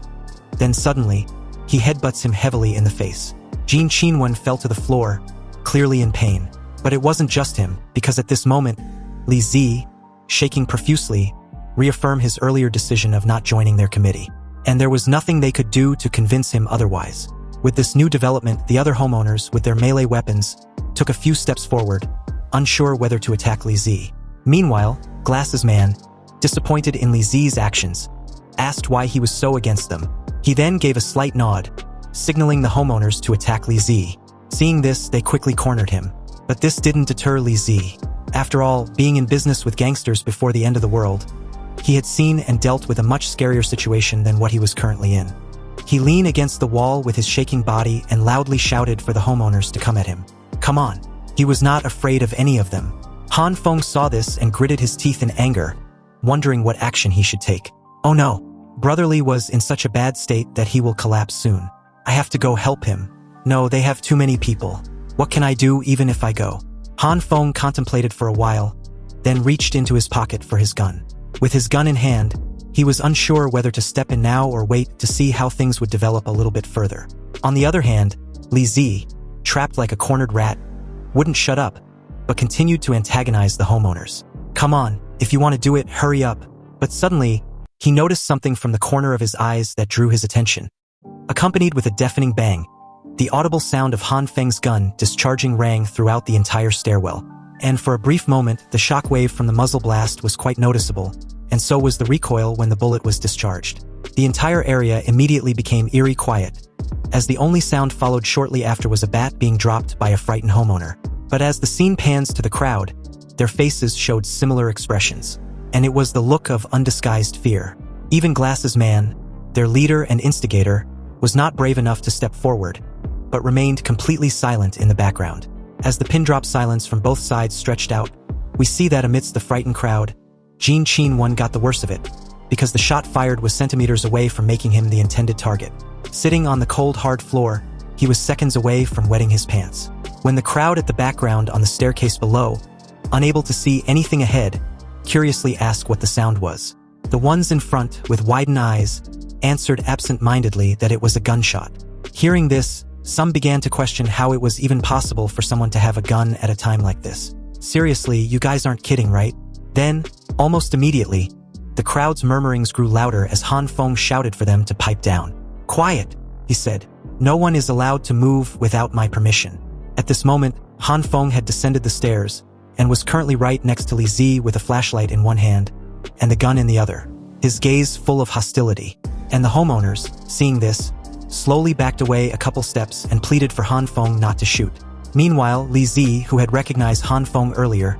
Then suddenly, he headbutts him heavily in the face. Jin Qinwen fell to the floor, clearly in pain. But it wasn't just him, because at this moment, Li Zi, shaking profusely, reaffirmed his earlier decision of not joining their committee. And there was nothing they could do to convince him otherwise. With this new development, the other homeowners, with their melee weapons, took a few steps forward, unsure whether to attack Li Zi. Meanwhile, Glasses Man, disappointed in Li Zi's actions, asked why he was so against them. He then gave a slight nod, signaling the homeowners to attack Li Zi. Seeing this, they quickly cornered him. But this didn't deter Li Zi. After all, being in business with gangsters before the end of the world, he had seen and dealt with a much scarier situation than what he was currently in. He leaned against the wall with his shaking body and loudly shouted for the homeowners to come at him. Come on. He was not afraid of any of them. Han Feng saw this and gritted his teeth in anger, wondering what action he should take. Oh no. Brother Li was in such a bad state that he will collapse soon. I have to go help him. No, they have too many people. What can I do even if I go? Han Feng contemplated for a while, then reached into his pocket for his gun. With his gun in hand, he was unsure whether to step in now or wait to see how things would develop a little bit further. On the other hand, Li Zi, trapped like a cornered rat, wouldn't shut up, but continued to antagonize the homeowners. Come on, if you want to do it, hurry up. But suddenly, he noticed something from the corner of his eyes that drew his attention. Accompanied with a deafening bang, the audible sound of Han Feng's gun discharging rang throughout the entire stairwell. And for a brief moment, the shockwave from the muzzle blast was quite noticeable, and so was the recoil when the bullet was discharged. The entire area immediately became eerie quiet, as the only sound followed shortly after was a bat being dropped by a frightened homeowner. But as the scene pans to the crowd, their faces showed similar expressions, and it was the look of undisguised fear. Even Glasses Man, their leader and instigator, was not brave enough to step forward, but remained completely silent in the background. As the pin-drop silence from both sides stretched out, we see that amidst the frightened crowd, Jin Chin-won got the worst of it, because the shot fired was centimeters away from making him the intended target. Sitting on the cold, hard floor, he was seconds away from wetting his pants. When the crowd at the background on the staircase below, unable to see anything ahead, curiously asked what the sound was, the ones in front, with widened eyes, answered absent-mindedly that it was a gunshot. Hearing this, some began to question how it was even possible for someone to have a gun at a time like this. Seriously, you guys aren't kidding, right? Then, almost immediately, the crowd's murmurings grew louder as Han Feng shouted for them to pipe down. "Quiet," he said. "No one is allowed to move without my permission." At this moment, Han Feng had descended the stairs and was currently right next to Li Zi with a flashlight in one hand and the gun in the other, his gaze full of hostility. And the homeowners, seeing this, slowly backed away a couple steps and pleaded for Han Feng not to shoot. Meanwhile, Li Zi, who had recognized Han Feng earlier,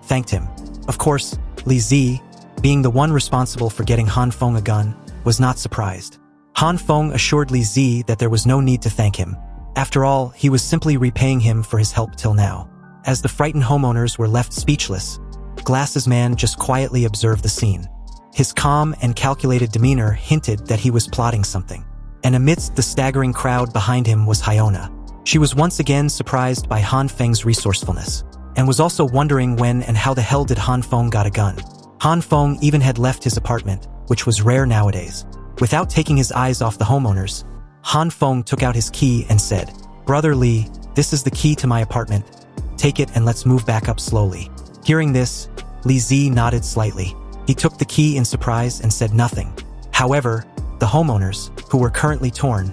thanked him. Of course, Li Zi, being the one responsible for getting Han Feng a gun, was not surprised. Han Feng assured Li Zi that there was no need to thank him. After all, he was simply repaying him for his help till now. As the frightened homeowners were left speechless, Glasses Man just quietly observed the scene. His calm and calculated demeanor hinted that he was plotting something. And amidst the staggering crowd behind him was Hyona. She was once again surprised by Han Feng's resourcefulness, and was also wondering when and how the hell did Han Feng got a gun. Han Feng even had left his apartment, which was rare nowadays. Without taking his eyes off the homeowners, Han Feng took out his key and said, "Brother Li, this is the key to my apartment. Take it and let's move back up slowly." Hearing this, Li Zi nodded slightly. He took the key in surprise and said nothing. However, the homeowners, who were currently torn,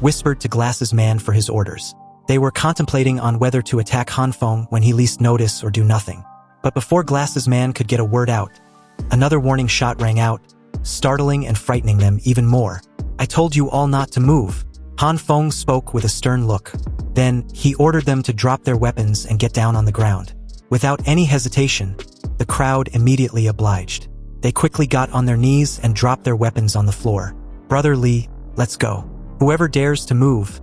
whispered to Glasses Man for his orders. They were contemplating on whether to attack Han Feng when he least notice or do nothing. But before Glasses Man could get a word out, another warning shot rang out, startling and frightening them even more. "I told you all not to move." Han Feng spoke with a stern look. Then, he ordered them to drop their weapons and get down on the ground. Without any hesitation, the crowd immediately obliged. They quickly got on their knees and dropped their weapons on the floor. "Brother Li, let's go. Whoever dares to move,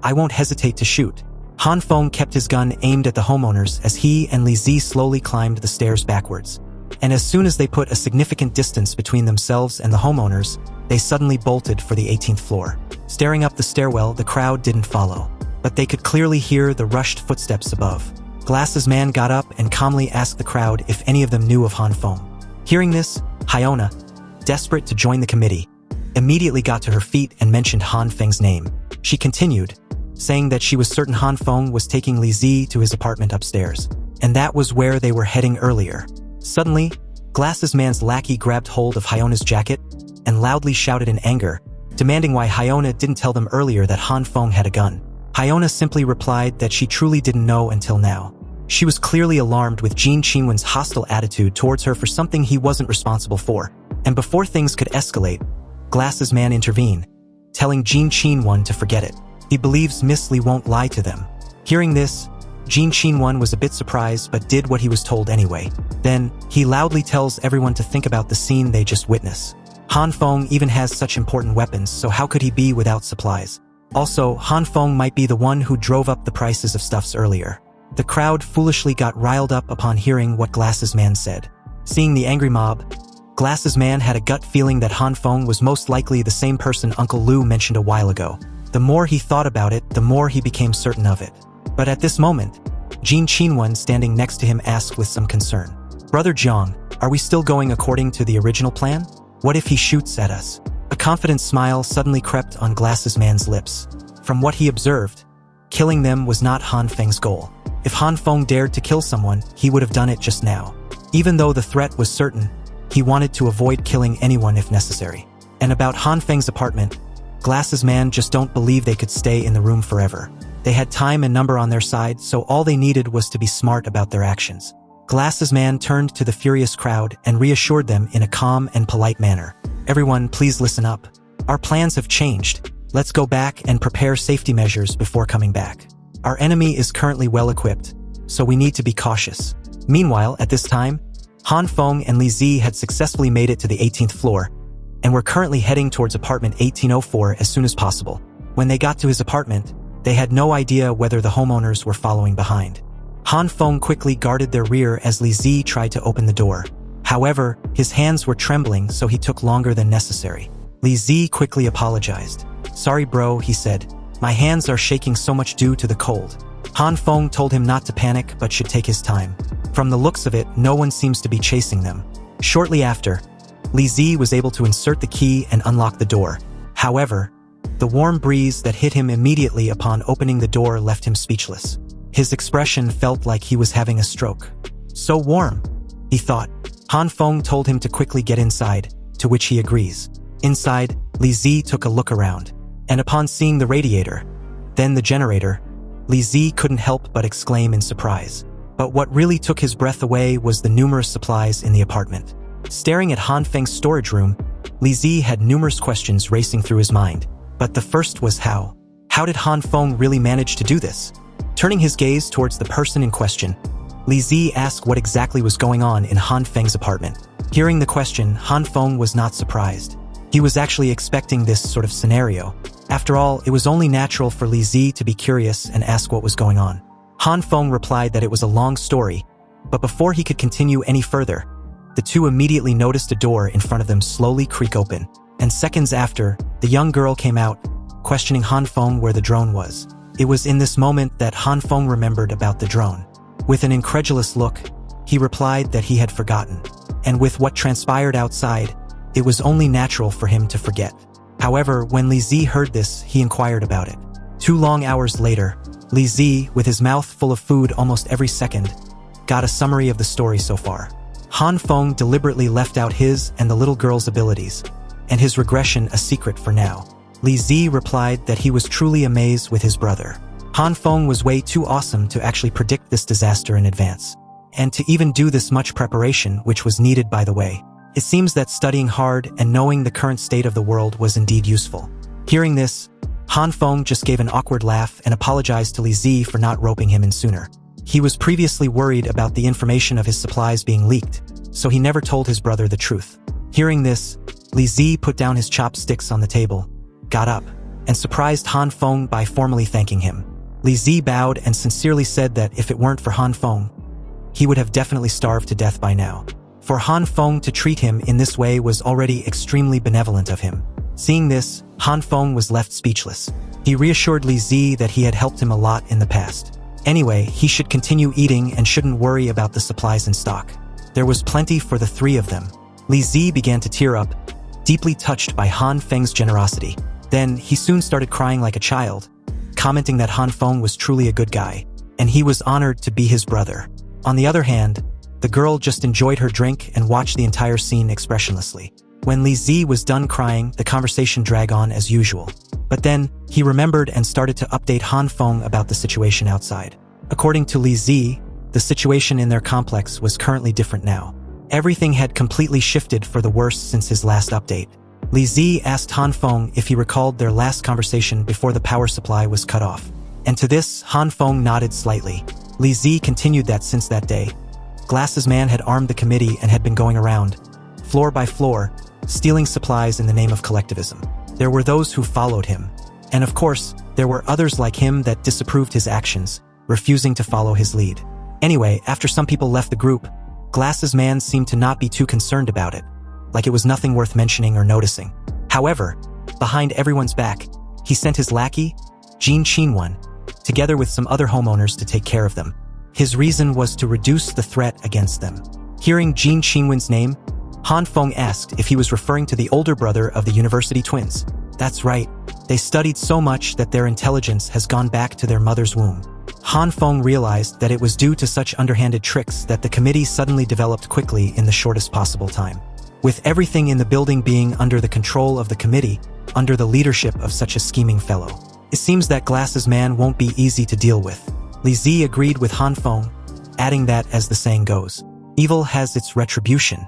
I won't hesitate to shoot." Han Feng kept his gun aimed at the homeowners as he and Li Zi slowly climbed the stairs backwards. And as soon as they put a significant distance between themselves and the homeowners, they suddenly bolted for the 18th floor. Staring up the stairwell, the crowd didn't follow, but they could clearly hear the rushed footsteps above. Glasses Man got up and calmly asked the crowd if any of them knew of Han Feng. Hearing this, Hyona, desperate to join the committee, immediately got to her feet and mentioned Han Feng's name. She continued, saying that she was certain Han Feng was taking Li Zi to his apartment upstairs, and that was where they were heading earlier. Suddenly, Glasses Man's lackey grabbed hold of Hyona's jacket and loudly shouted in anger, demanding why Hyona didn't tell them earlier that Han Feng had a gun. Hyona simply replied that she truly didn't know until now. She was clearly alarmed with Jin Qinwen's hostile attitude towards her for something he wasn't responsible for, and before things could escalate, Glasses Man intervened, telling Jin Qinwen to forget it. He believes Miss Li won't lie to them. Hearing this, Jin Qinwen was a bit surprised but did what he was told anyway. Then, he loudly tells everyone to think about the scene they just witnessed. Han Feng even has such important weapons, so how could he be without supplies? Also, Han Feng might be the one who drove up the prices of stuffs earlier. The crowd foolishly got riled up upon hearing what Glasses Man said. Seeing the angry mob, Glasses Man had a gut feeling that Han Feng was most likely the same person Uncle Lu mentioned a while ago. The more he thought about it, the more he became certain of it. But at this moment, Jin Qinwen standing next to him asked with some concern, "Brother Jiang, are we still going according to the original plan? What if he shoots at us?" A confident smile suddenly crept on Glasses Man's lips. From what he observed, killing them was not Han Feng's goal. If Han Feng dared to kill someone, he would have done it just now. Even though the threat was certain, he wanted to avoid killing anyone if necessary. And about Han Feng's apartment, Glasses Man just don't believe they could stay in the room forever. They had time and number on their side, so all they needed was to be smart about their actions. Glasses Man turned to the furious crowd and reassured them in a calm and polite manner. "Everyone, please listen up. Our plans have changed. Let's go back and prepare safety measures before coming back. Our enemy is currently well equipped, so we need to be cautious." Meanwhile, at this time, Han Feng and Li Zi had successfully made it to the 18th floor, and were currently heading towards apartment 1804 as soon as possible. When they got to his apartment, they had no idea whether the homeowners were following behind. Han Feng quickly guarded their rear as Li Zi tried to open the door. However, his hands were trembling, so he took longer than necessary. Li Zi quickly apologized. "Sorry bro," he said. "My hands are shaking so much due to the cold." Han Feng told him not to panic but should take his time. From the looks of it, no one seems to be chasing them. Shortly after, Li Zi was able to insert the key and unlock the door. However, the warm breeze that hit him immediately upon opening the door left him speechless. His expression felt like he was having a stroke. "So warm," he thought. Han Feng told him to quickly get inside, to which he agrees. Inside, Li Zi took a look around, and upon seeing the radiator, then the generator, Li Zi couldn't help but exclaim in surprise. But what really took his breath away was the numerous supplies in the apartment. Staring at Han Feng's storage room, Li Zi had numerous questions racing through his mind. But the first was how. How did Han Feng really manage to do this? Turning his gaze towards the person in question, Li Zi asked what exactly was going on in Han Feng's apartment. Hearing the question, Han Feng was not surprised. He was actually expecting this sort of scenario. After all, it was only natural for Li Zi to be curious and ask what was going on. Han Feng replied that it was a long story, but before he could continue any further, the two immediately noticed a door in front of them slowly creak open, and seconds after, the young girl came out, questioning Han Feng where the drone was. It was in this moment that Han Feng remembered about the drone. With an incredulous look, he replied that he had forgotten, and with what transpired outside, it was only natural for him to forget. However, when Li Zi heard this, he inquired about it. 2 long hours later, Li Zi, with his mouth full of food almost every second, got a summary of the story so far. Han Feng deliberately left out his and the little girl's abilities, and his regression a secret for now. Li Zi replied that he was truly amazed with his brother. Han Feng was way too awesome to actually predict this disaster in advance, and to even do this much preparation, which was needed by the way. It seems that studying hard and knowing the current state of the world was indeed useful. Hearing this, Han Feng just gave an awkward laugh and apologized to Li Zi for not roping him in sooner. He was previously worried about the information of his supplies being leaked, so he never told his brother the truth. Hearing this, Li Zi put down his chopsticks on the table, got up, and surprised Han Feng by formally thanking him. Li Zi bowed and sincerely said that if it weren't for Han Feng, he would have definitely starved to death by now. For Han Feng to treat him in this way was already extremely benevolent of him. Seeing this, Han Feng was left speechless. He reassured Li Zi that he had helped him a lot in the past. Anyway, he should continue eating and shouldn't worry about the supplies in stock. There was plenty for the three of them. Li Zi began to tear up, deeply touched by Han Feng's generosity. Then, he soon started crying like a child, commenting that Han Feng was truly a good guy, and he was honored to be his brother. On the other hand, the girl just enjoyed her drink and watched the entire scene expressionlessly. When Li Zi was done crying, the conversation dragged on as usual. But then, he remembered and started to update Han Feng about the situation outside. According to Li Zi, the situation in their complex was currently different now. Everything had completely shifted for the worse since his last update. Li Zi asked Han Feng if he recalled their last conversation before the power supply was cut off. And to this, Han Feng nodded slightly. Li Zi continued that since that day, Glasses Man had armed the committee and had been going around, floor by floor, stealing supplies in the name of collectivism. There were those who followed him. And of course, there were others like him that disapproved his actions, refusing to follow his lead. Anyway, after some people left the group, Glasses Man seemed to not be too concerned about it, like it was nothing worth mentioning or noticing. However, behind everyone's back, he sent his lackey, Jin Qinwen, together with some other homeowners to take care of them. His reason was to reduce the threat against them. Hearing Jin Qinwen's name, Han Feng asked if he was referring to the older brother of the university twins. That's right, they studied so much that their intelligence has gone back to their mother's womb. Han Feng realized that it was due to such underhanded tricks that the committee suddenly developed quickly in the shortest possible time. With everything in the building being under the control of the committee, under the leadership of such a scheming fellow, it seems that Glasses Man won't be easy to deal with. Li Zi agreed with Han Feng, adding that, as the saying goes, evil has its retribution.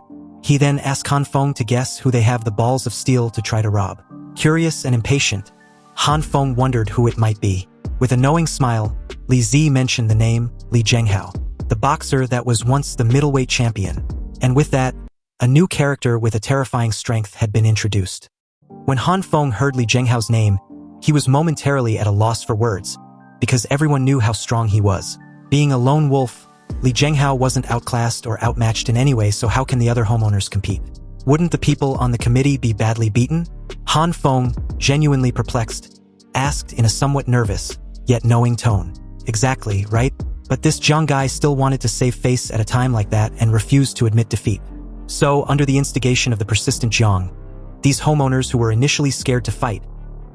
He then asked Han Feng to guess who they have the balls of steel to try to rob. Curious and impatient, Han Feng wondered who it might be. With a knowing smile, Li Zi mentioned the name Li Zhenghao, the boxer that was once the middleweight champion. And with that, A new character with a terrifying strength had been introduced. When Han Feng heard Li Zhenghao's name, he was momentarily at a loss for words, because everyone knew how strong he was. Being a lone wolf, Li Zhenghao wasn't outclassed or outmatched in any way, so how can the other homeowners compete? Wouldn't the people on the committee be badly beaten? Han Feng, genuinely perplexed, asked in a somewhat nervous, yet knowing tone. Exactly, right? But this Zhang guy still wanted to save face at a time like that and refused to admit defeat. So, under the instigation of the persistent Zhang, these homeowners who were initially scared to fight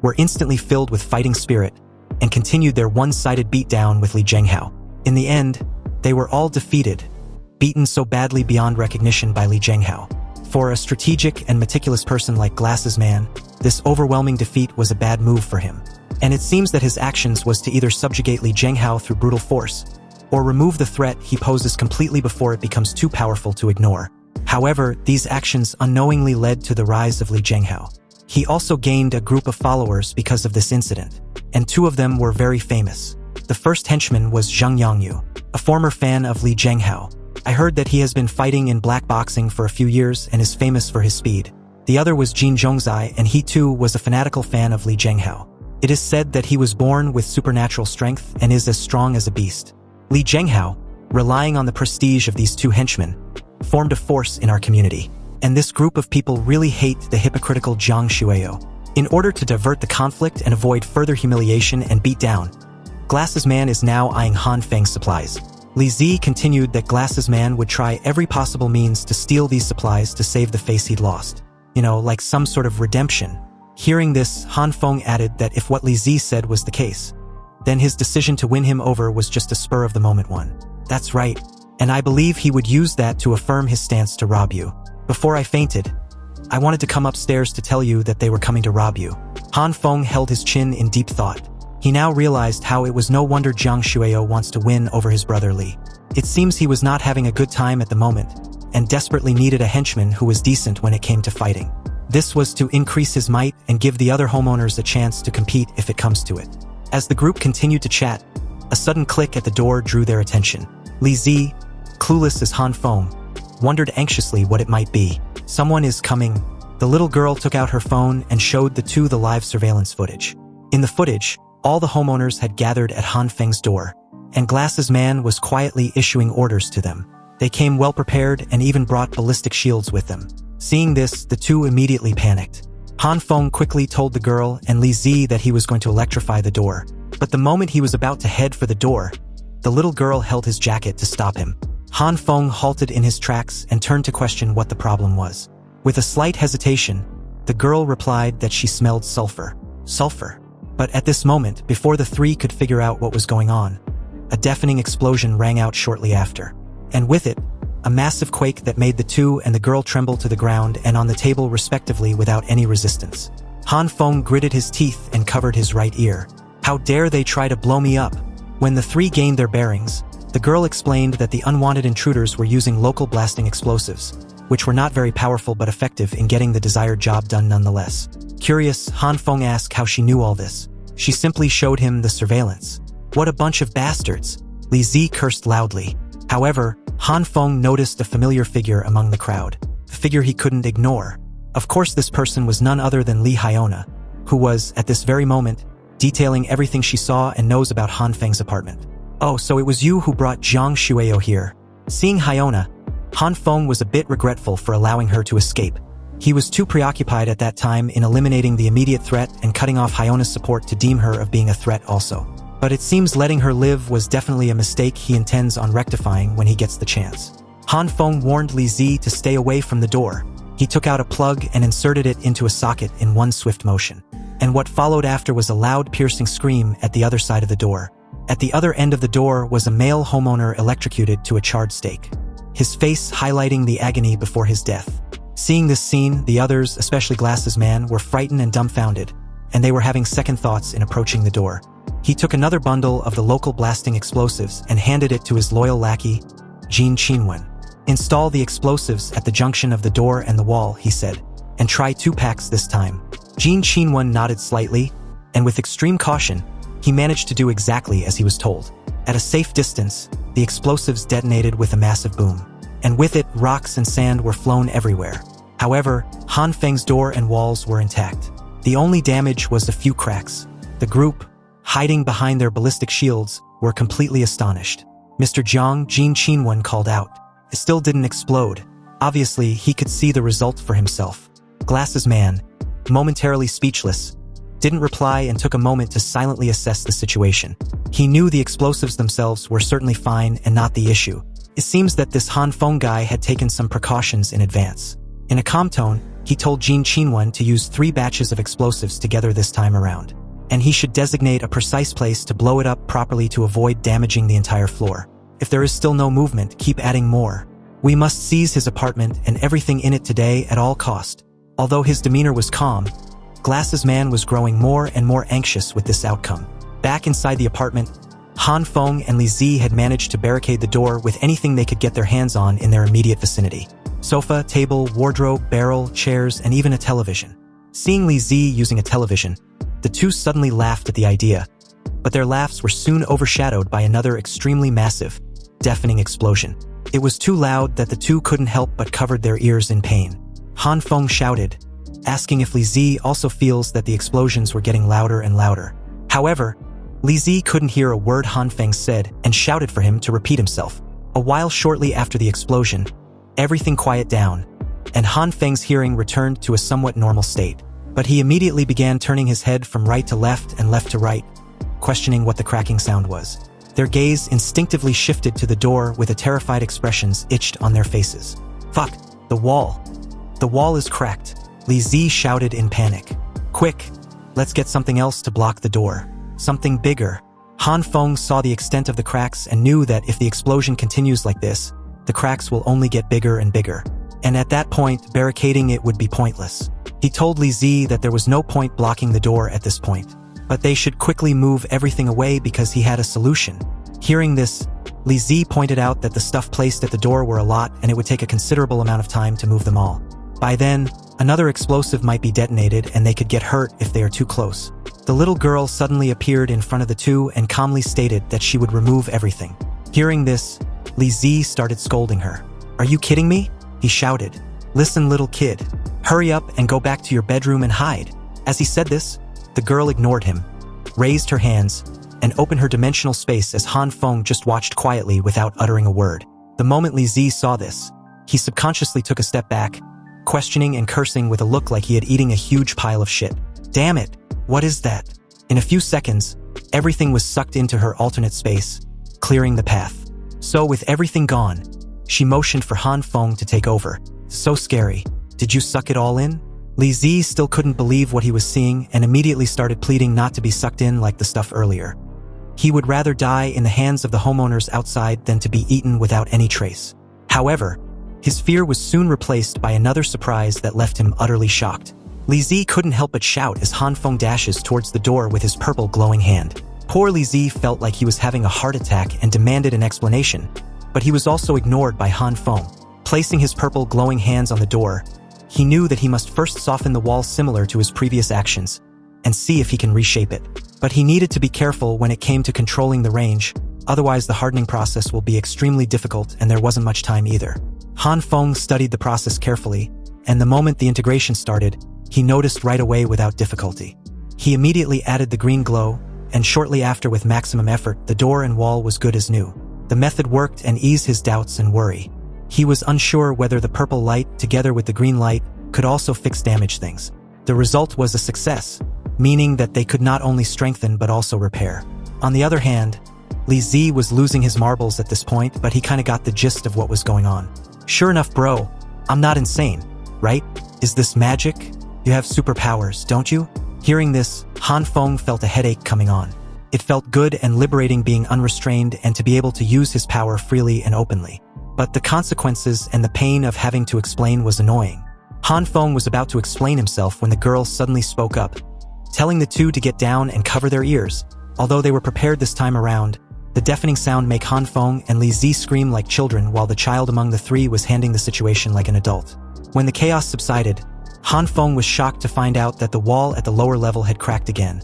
were instantly filled with fighting spirit and continued their one-sided beatdown with Li Zhenghao. In the end, they were all defeated, beaten so badly beyond recognition by Li Zhenghao. For a strategic and meticulous person like Glasses Man, this overwhelming defeat was a bad move for him. And it seems that his actions was to either subjugate Li Zhenghao through brutal force, or remove the threat he poses completely before it becomes too powerful to ignore. However, these actions unknowingly led to the rise of Li Zhenghao. He also gained a group of followers because of this incident, and two of them were very famous. The first henchman was Zhang Yangyu, a former fan of Li Zhenghao. I heard that he has been fighting in black boxing for a few years and is famous for his speed. The other was Jin Zhongzai, and he too was a fanatical fan of Li Zhenghao. It is said that he was born with supernatural strength and is as strong as a beast. Li Zhenghao, relying on the prestige of these two henchmen, formed a force in our community. And this group of people really hate the hypocritical Zhang Shueyo. In order to divert the conflict and avoid further humiliation and beatdown, Glasses Man is now eyeing Han Feng's supplies. Li Zi continued that Glasses Man would try every possible means to steal these supplies to save the face he'd lost. You know, like some sort of redemption. Hearing this, Han Feng added that if what Li Zi said was the case, then his decision to win him over was just a spur-of-the-moment one. That's right, and I believe he would use that to affirm his stance to rob you. Before I fainted, I wanted to come upstairs to tell you that they were coming to rob you. Han Feng held his chin in deep thought. He now realized how it was no wonder Zhang Shueyo wants to win over his brother Li. It seems he was not having a good time at the moment, and desperately needed a henchman who was decent when it came to fighting. This was to increase his might and give the other homeowners a chance to compete if it comes to it. As the group continued to chat, a sudden click at the door drew their attention. Li Zi, clueless as Han Feng, wondered anxiously what it might be. Someone is coming. The little girl took out her phone and showed the two the live surveillance footage. In the footage, all the homeowners had gathered at Han Feng's door, and Glasses Man was quietly issuing orders to them. They came well prepared and even brought ballistic shields with them. Seeing this, the two immediately panicked. Han Feng quickly told the girl and Li Zi that he was going to electrify the door. But the moment he was about to head for the door, the little girl held his jacket to stop him. Han Feng halted in his tracks and turned to question what the problem was. With a slight hesitation, the girl replied that she smelled sulfur. Sulfur. But at this moment, before the three could figure out what was going on, a deafening explosion rang out shortly after. And with it, a massive quake that made the two and the girl tremble to the ground and on the table respectively without any resistance. Han Feng gritted his teeth and covered his right ear. How dare they try to blow me up? When the three gained their bearings, the girl explained that the unwanted intruders were using local blasting explosives, which were not very powerful but effective in getting the desired job done nonetheless. Curious, Han Feng asked how she knew all this. She simply showed him the surveillance. What a bunch of bastards! Li Zi cursed loudly. However, Han Feng noticed a familiar figure among the crowd, a figure he couldn't ignore. Of course, this person was none other than Li Hyona, who was, at this very moment, detailing everything she saw and knows about Han Feng's apartment. Oh, so it was you who brought Zhang Shueyo here. Seeing Hyona, Han Feng was a bit regretful for allowing her to escape. He was too preoccupied at that time in eliminating the immediate threat and cutting off Hyona's support to deem her of being a threat also. But it seems letting her live was definitely a mistake he intends on rectifying when he gets the chance. Han Feng warned Li Zi to stay away from the door. He took out a plug and inserted it into a socket in one swift motion. And what followed after was a loud piercing scream at the other side of the door. At the other end of the door was a male homeowner electrocuted to a charred stake, his face highlighting the agony before his death. Seeing this scene, the others, especially Glasses Man, were frightened and dumbfounded, and they were having second thoughts in approaching the door. He took another bundle of the local blasting explosives and handed it to his loyal lackey, Jin Qinwen. Install the explosives at the junction of the door and the wall, he said, and try 2 packs this time. Jin Qinwen nodded slightly, and with extreme caution, he managed to do exactly as he was told. At a safe distance, the explosives detonated with a massive boom. and with it, rocks and sand were flown everywhere. However, Han Feng's door and walls were intact. The only damage was a few cracks. The group, hiding behind their ballistic shields, were completely astonished. Mr. Jiang Jin Qinwen called out. It still didn't explode. Obviously, he could see the result for himself. Glasses Man, momentarily speechless, didn't reply and took a moment to silently assess the situation. He knew the explosives themselves were certainly fine and not the issue. It seems that this Han Feng guy had taken some precautions in advance. In a calm tone, he told Jin Qinwen to use 3 batches of explosives together this time around, and he should designate a precise place to blow it up properly to avoid damaging the entire floor. If there is still no movement, keep adding more. We must seize his apartment and everything in it today at all cost. Although his demeanor was calm, Glasses Man was growing more and more anxious with this outcome. Back inside the apartment, Han Feng and Li Zi had managed to barricade the door with anything they could get their hands on in their immediate vicinity. Sofa, table, wardrobe, barrel, chairs, and even a television. Seeing Li Zi using a television, the two suddenly laughed at the idea, but their laughs were soon overshadowed by another extremely massive, deafening explosion. It was too loud that the two couldn't help but covered their ears in pain. Han Feng shouted, asking if Li Zi also feels that the explosions were getting louder and louder. However, Li Zi couldn't hear a word Han Feng said and shouted for him to repeat himself. A while shortly after the explosion, everything quieted down, and Han Feng's hearing returned to a somewhat normal state. But he immediately began turning his head from right to left and left to right, questioning what the cracking sound was. Their gaze instinctively shifted to the door with terrified expressions etched on their faces. Fuck, the wall. The wall is cracked, Li Zi shouted in panic. Quick, let's get something else to block the door. Something bigger. Han Feng saw the extent of the cracks and knew that if the explosion continues like this, the cracks will only get bigger and bigger. And at that point, barricading it would be pointless. He told Li Zi that there was no point blocking the door at this point, but they should quickly move everything away because he had a solution. Hearing this, Li Zi pointed out that the stuff placed at the door were a lot and it would take a considerable amount of time to move them all. By then, another explosive might be detonated and they could get hurt if they are too close. The little girl suddenly appeared in front of the two and calmly stated that she would remove everything. Hearing this, Li Zi started scolding her. Are you kidding me? He shouted. Listen, little kid. Hurry up and go back to your bedroom and hide. As he said this, the girl ignored him, raised her hands, and opened her dimensional space as Han Feng just watched quietly without uttering a word. The moment Li Zi saw this, he subconsciously took a step back, questioning and cursing with a look like he had eaten a huge pile of shit. Damn it, what is that? In a few seconds, everything was sucked into her alternate space, clearing the path. So with everything gone, she motioned for Han Feng to take over. So scary. Did you suck it all in? Li Zi still couldn't believe what he was seeing and immediately started pleading not to be sucked in like the stuff earlier. He would rather die in the hands of the homeowners outside than to be eaten without any trace. However, his fear was soon replaced by another surprise that left him utterly shocked. Li Zi couldn't help but shout as Han Feng dashes towards the door with his purple glowing hand. Poor Li Zi felt like he was having a heart attack and demanded an explanation, but he was also ignored by Han Feng. Placing his purple glowing hands on the door, he knew that he must first soften the wall similar to his previous actions and see if he can reshape it. But he needed to be careful when it came to controlling the range, otherwise the hardening process will be extremely difficult and there wasn't much time either. Han Feng studied the process carefully, and the moment the integration started, he noticed right away without difficulty. He immediately added the green glow, and shortly after with maximum effort, the door and wall was good as new. The method worked and eased his doubts and worry. He was unsure whether the purple light, together with the green light, could also fix damaged things. The result was a success, meaning that they could not only strengthen but also repair. On the other hand, Li Zi was losing his marbles at this point, but he kinda got the gist of what was going on. Sure enough, bro, I'm not insane, right? Is this magic? You have superpowers, don't you? Hearing this, Han Feng felt a headache coming on. It felt good and liberating being unrestrained and to be able to use his power freely and openly. But the consequences and the pain of having to explain was annoying. Han Feng was about to explain himself when the girl suddenly spoke up, telling the two to get down and cover their ears. Although they were prepared this time around, the deafening sound made Han Feng and Li Zi scream like children while the child among the three was handling the situation like an adult. When the chaos subsided, Han Feng was shocked to find out that the wall at the lower level had cracked again,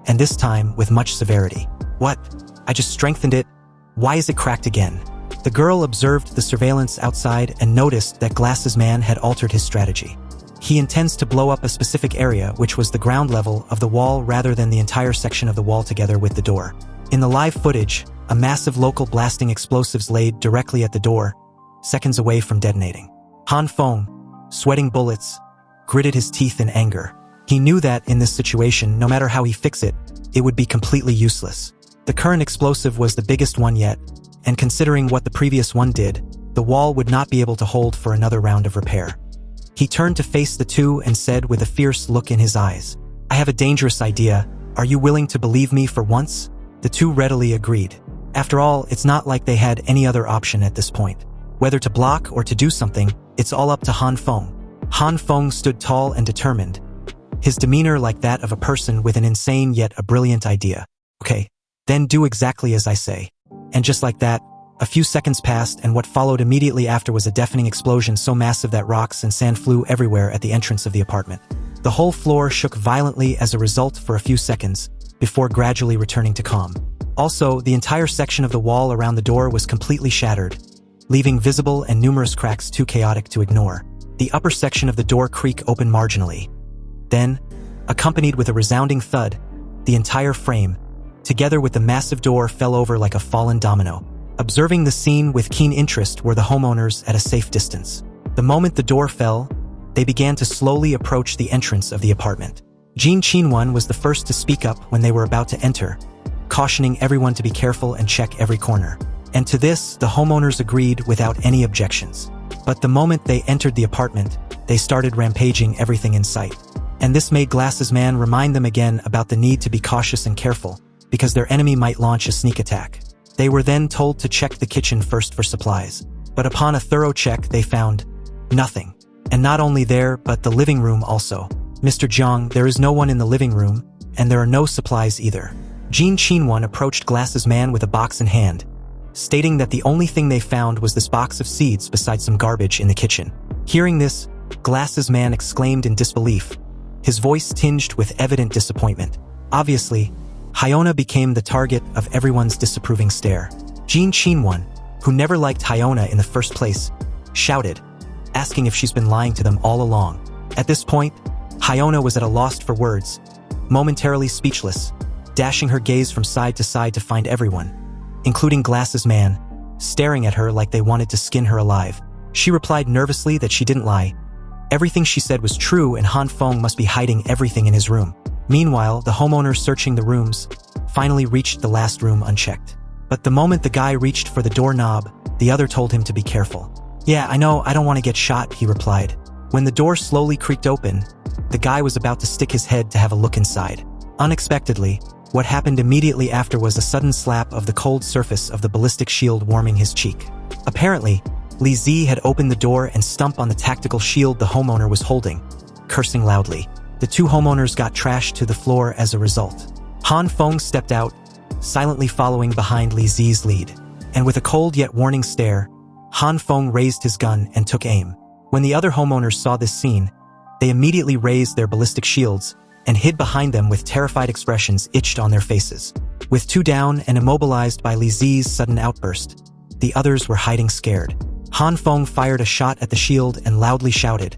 and this time with much severity. What? I just strengthened it. Why is it cracked again? The girl observed the surveillance outside and noticed that Glasses Man had altered his strategy. He intends to blow up a specific area, which was the ground level of the wall rather than the entire section of the wall together with the door. In the live footage, a massive local blasting explosives laid directly at the door, seconds away from detonating. Han Feng, sweating bullets, gritted his teeth in anger. He knew that, in this situation, no matter how he fix it, it would be completely useless. The current explosive was the biggest one yet, and considering what the previous one did, the wall would not be able to hold for another round of repair. He turned to face the two and said with a fierce look in his eyes, "I have a dangerous idea. Are you willing to believe me for once?" The two readily agreed. After all, it's not like they had any other option at this point. Whether to block or to do something, it's all up to Han Feng. Han Feng stood tall and determined, his demeanor like that of a person with an insane yet a brilliant idea. "Okay, then do exactly as I say." And just like that, a few seconds passed, and what followed immediately after was a deafening explosion so massive that rocks and sand flew everywhere at the entrance of the apartment. The whole floor shook violently as a result for a few seconds, before gradually returning to calm. Also, the entire section of the wall around the door was completely shattered, leaving visible and numerous cracks too chaotic to ignore. The upper section of the door creaked open marginally. Then, accompanied with a resounding thud, the entire frame, together with the massive door, fell over like a fallen domino. Observing the scene with keen interest were the homeowners at a safe distance. The moment the door fell, they began to slowly approach the entrance of the apartment. Jin Qinwan was the first to speak up when they were about to enter, cautioning everyone to be careful and check every corner. And to this, the homeowners agreed without any objections. But the moment they entered the apartment, they started rampaging everything in sight. And this made Glasses Man remind them again about the need to be cautious and careful, because their enemy might launch a sneak attack. They were then told to check the kitchen first for supplies. But upon a thorough check, they found nothing. And not only there, but the living room also. "Mr. Jiang, there is no one in the living room, and there are no supplies either." Jin Qinwan approached Glasses Man with a box in hand, stating that the only thing they found was this box of seeds beside some garbage in the kitchen. Hearing this, Glasses Man exclaimed in disbelief, his voice tinged with evident disappointment. Obviously, Hyona became the target of everyone's disapproving stare. Jin Qinwan, who never liked Hyona in the first place, shouted, asking if she's been lying to them all along. At this point, Hyona was at a loss for words, momentarily speechless, dashing her gaze from side to side to find everyone, including Glasses Man, staring at her like they wanted to skin her alive. She replied nervously that she didn't lie. Everything she said was true, and Han Feng must be hiding everything in his room. Meanwhile, the homeowners searching the rooms finally reached the last room unchecked. But the moment the guy reached for the doorknob, the other told him to be careful. "Yeah, I know, I don't want to get shot," he replied. When the door slowly creaked open, the guy was about to stick his head to have a look inside. Unexpectedly, what happened immediately after was a sudden slap of the cold surface of the ballistic shield warming his cheek. Apparently, Li Zi had opened the door and stumped on the tactical shield the homeowner was holding, cursing loudly. The two homeowners got trashed to the floor as a result. Han Feng stepped out, silently following behind Li Zi's lead. And with a cold yet warning stare, Han Feng raised his gun and took aim. When the other homeowners saw this scene, they immediately raised their ballistic shields and hid behind them with terrified expressions itched on their faces. With two down and immobilized by Li Zi's sudden outburst, the others were hiding scared. Han Feng fired a shot at the shield and loudly shouted,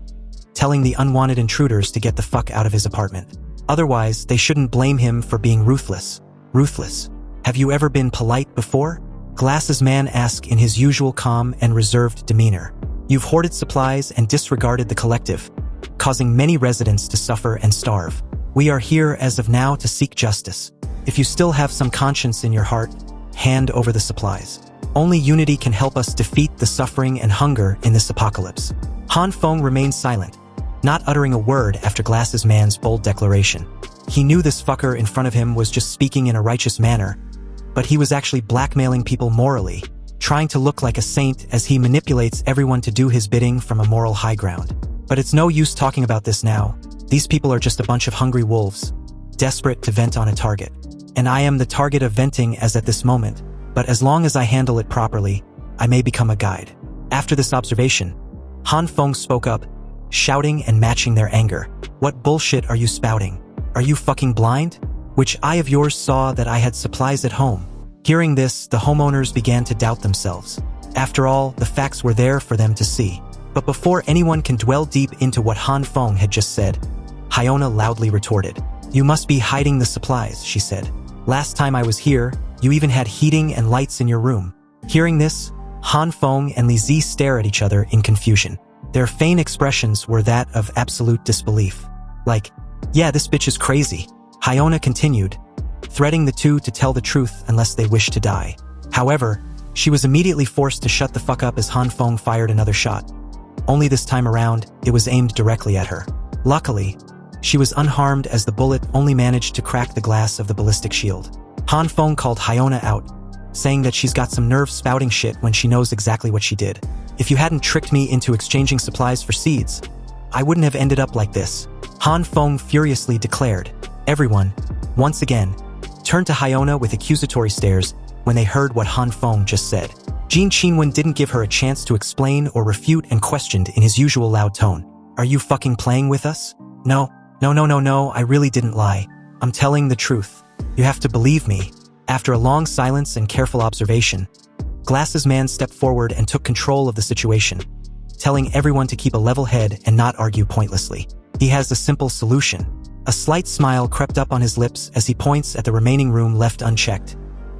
telling the unwanted intruders to get the fuck out of his apartment. Otherwise, they shouldn't blame him for being ruthless. Ruthless? Have you ever been polite before? Glasses Man asked in his usual calm and reserved demeanor. You've hoarded supplies and disregarded the collective, causing many residents to suffer and starve. We are here as of now to seek justice. If you still have some conscience in your heart, hand over the supplies. Only unity can help us defeat the suffering and hunger in this apocalypse. Han Feng remained silent, not uttering a word after Glasses Man's bold declaration. He knew this fucker in front of him was just speaking in a righteous manner, but he was actually blackmailing people morally, trying to look like a saint as he manipulates everyone to do his bidding from a moral high ground. But it's no use talking about this now. These people are just a bunch of hungry wolves, desperate to vent on a target. And I am the target of venting as at this moment, but as long as I handle it properly, I may become a guide. After this observation, Han Feng spoke up, shouting and matching their anger. What bullshit are you spouting? Are you fucking blind? Which eye of yours saw that I had supplies at home? Hearing this, the homeowners began to doubt themselves. After all, the facts were there for them to see. But before anyone can dwell deep into what Han Feng had just said, Hyona loudly retorted. "You must be hiding the supplies," she said. "Last time I was here, you even had heating and lights in your room." Hearing this, Han Feng and Li Zi stare at each other in confusion. Their feigned expressions were that of absolute disbelief. Like, "Yeah, this bitch is crazy." Hyona continued, threatening the two to tell the truth unless they wished to die. However, she was immediately forced to shut the fuck up as Han Feng fired another shot. Only this time around, it was aimed directly at her. Luckily, she was unharmed as the bullet only managed to crack the glass of the ballistic shield. Han Feng called Hyona out, saying that she's got some nerve spouting shit when she knows exactly what she did. "If you hadn't tricked me into exchanging supplies for seeds, I wouldn't have ended up like this," Han Feng furiously declared. Everyone, once again, turned to Hyona with accusatory stares when they heard what Han Feng just said. Jin Qinwen didn't give her a chance to explain or refute and questioned in his usual loud tone. "Are you fucking playing with us?" No, I really didn't lie. I'm telling the truth. You have to believe me." After a long silence and careful observation, Glasses Man stepped forward and took control of the situation, telling everyone to keep a level head and not argue pointlessly. He has a simple solution. A slight smile crept up on his lips as he points at the remaining room left unchecked,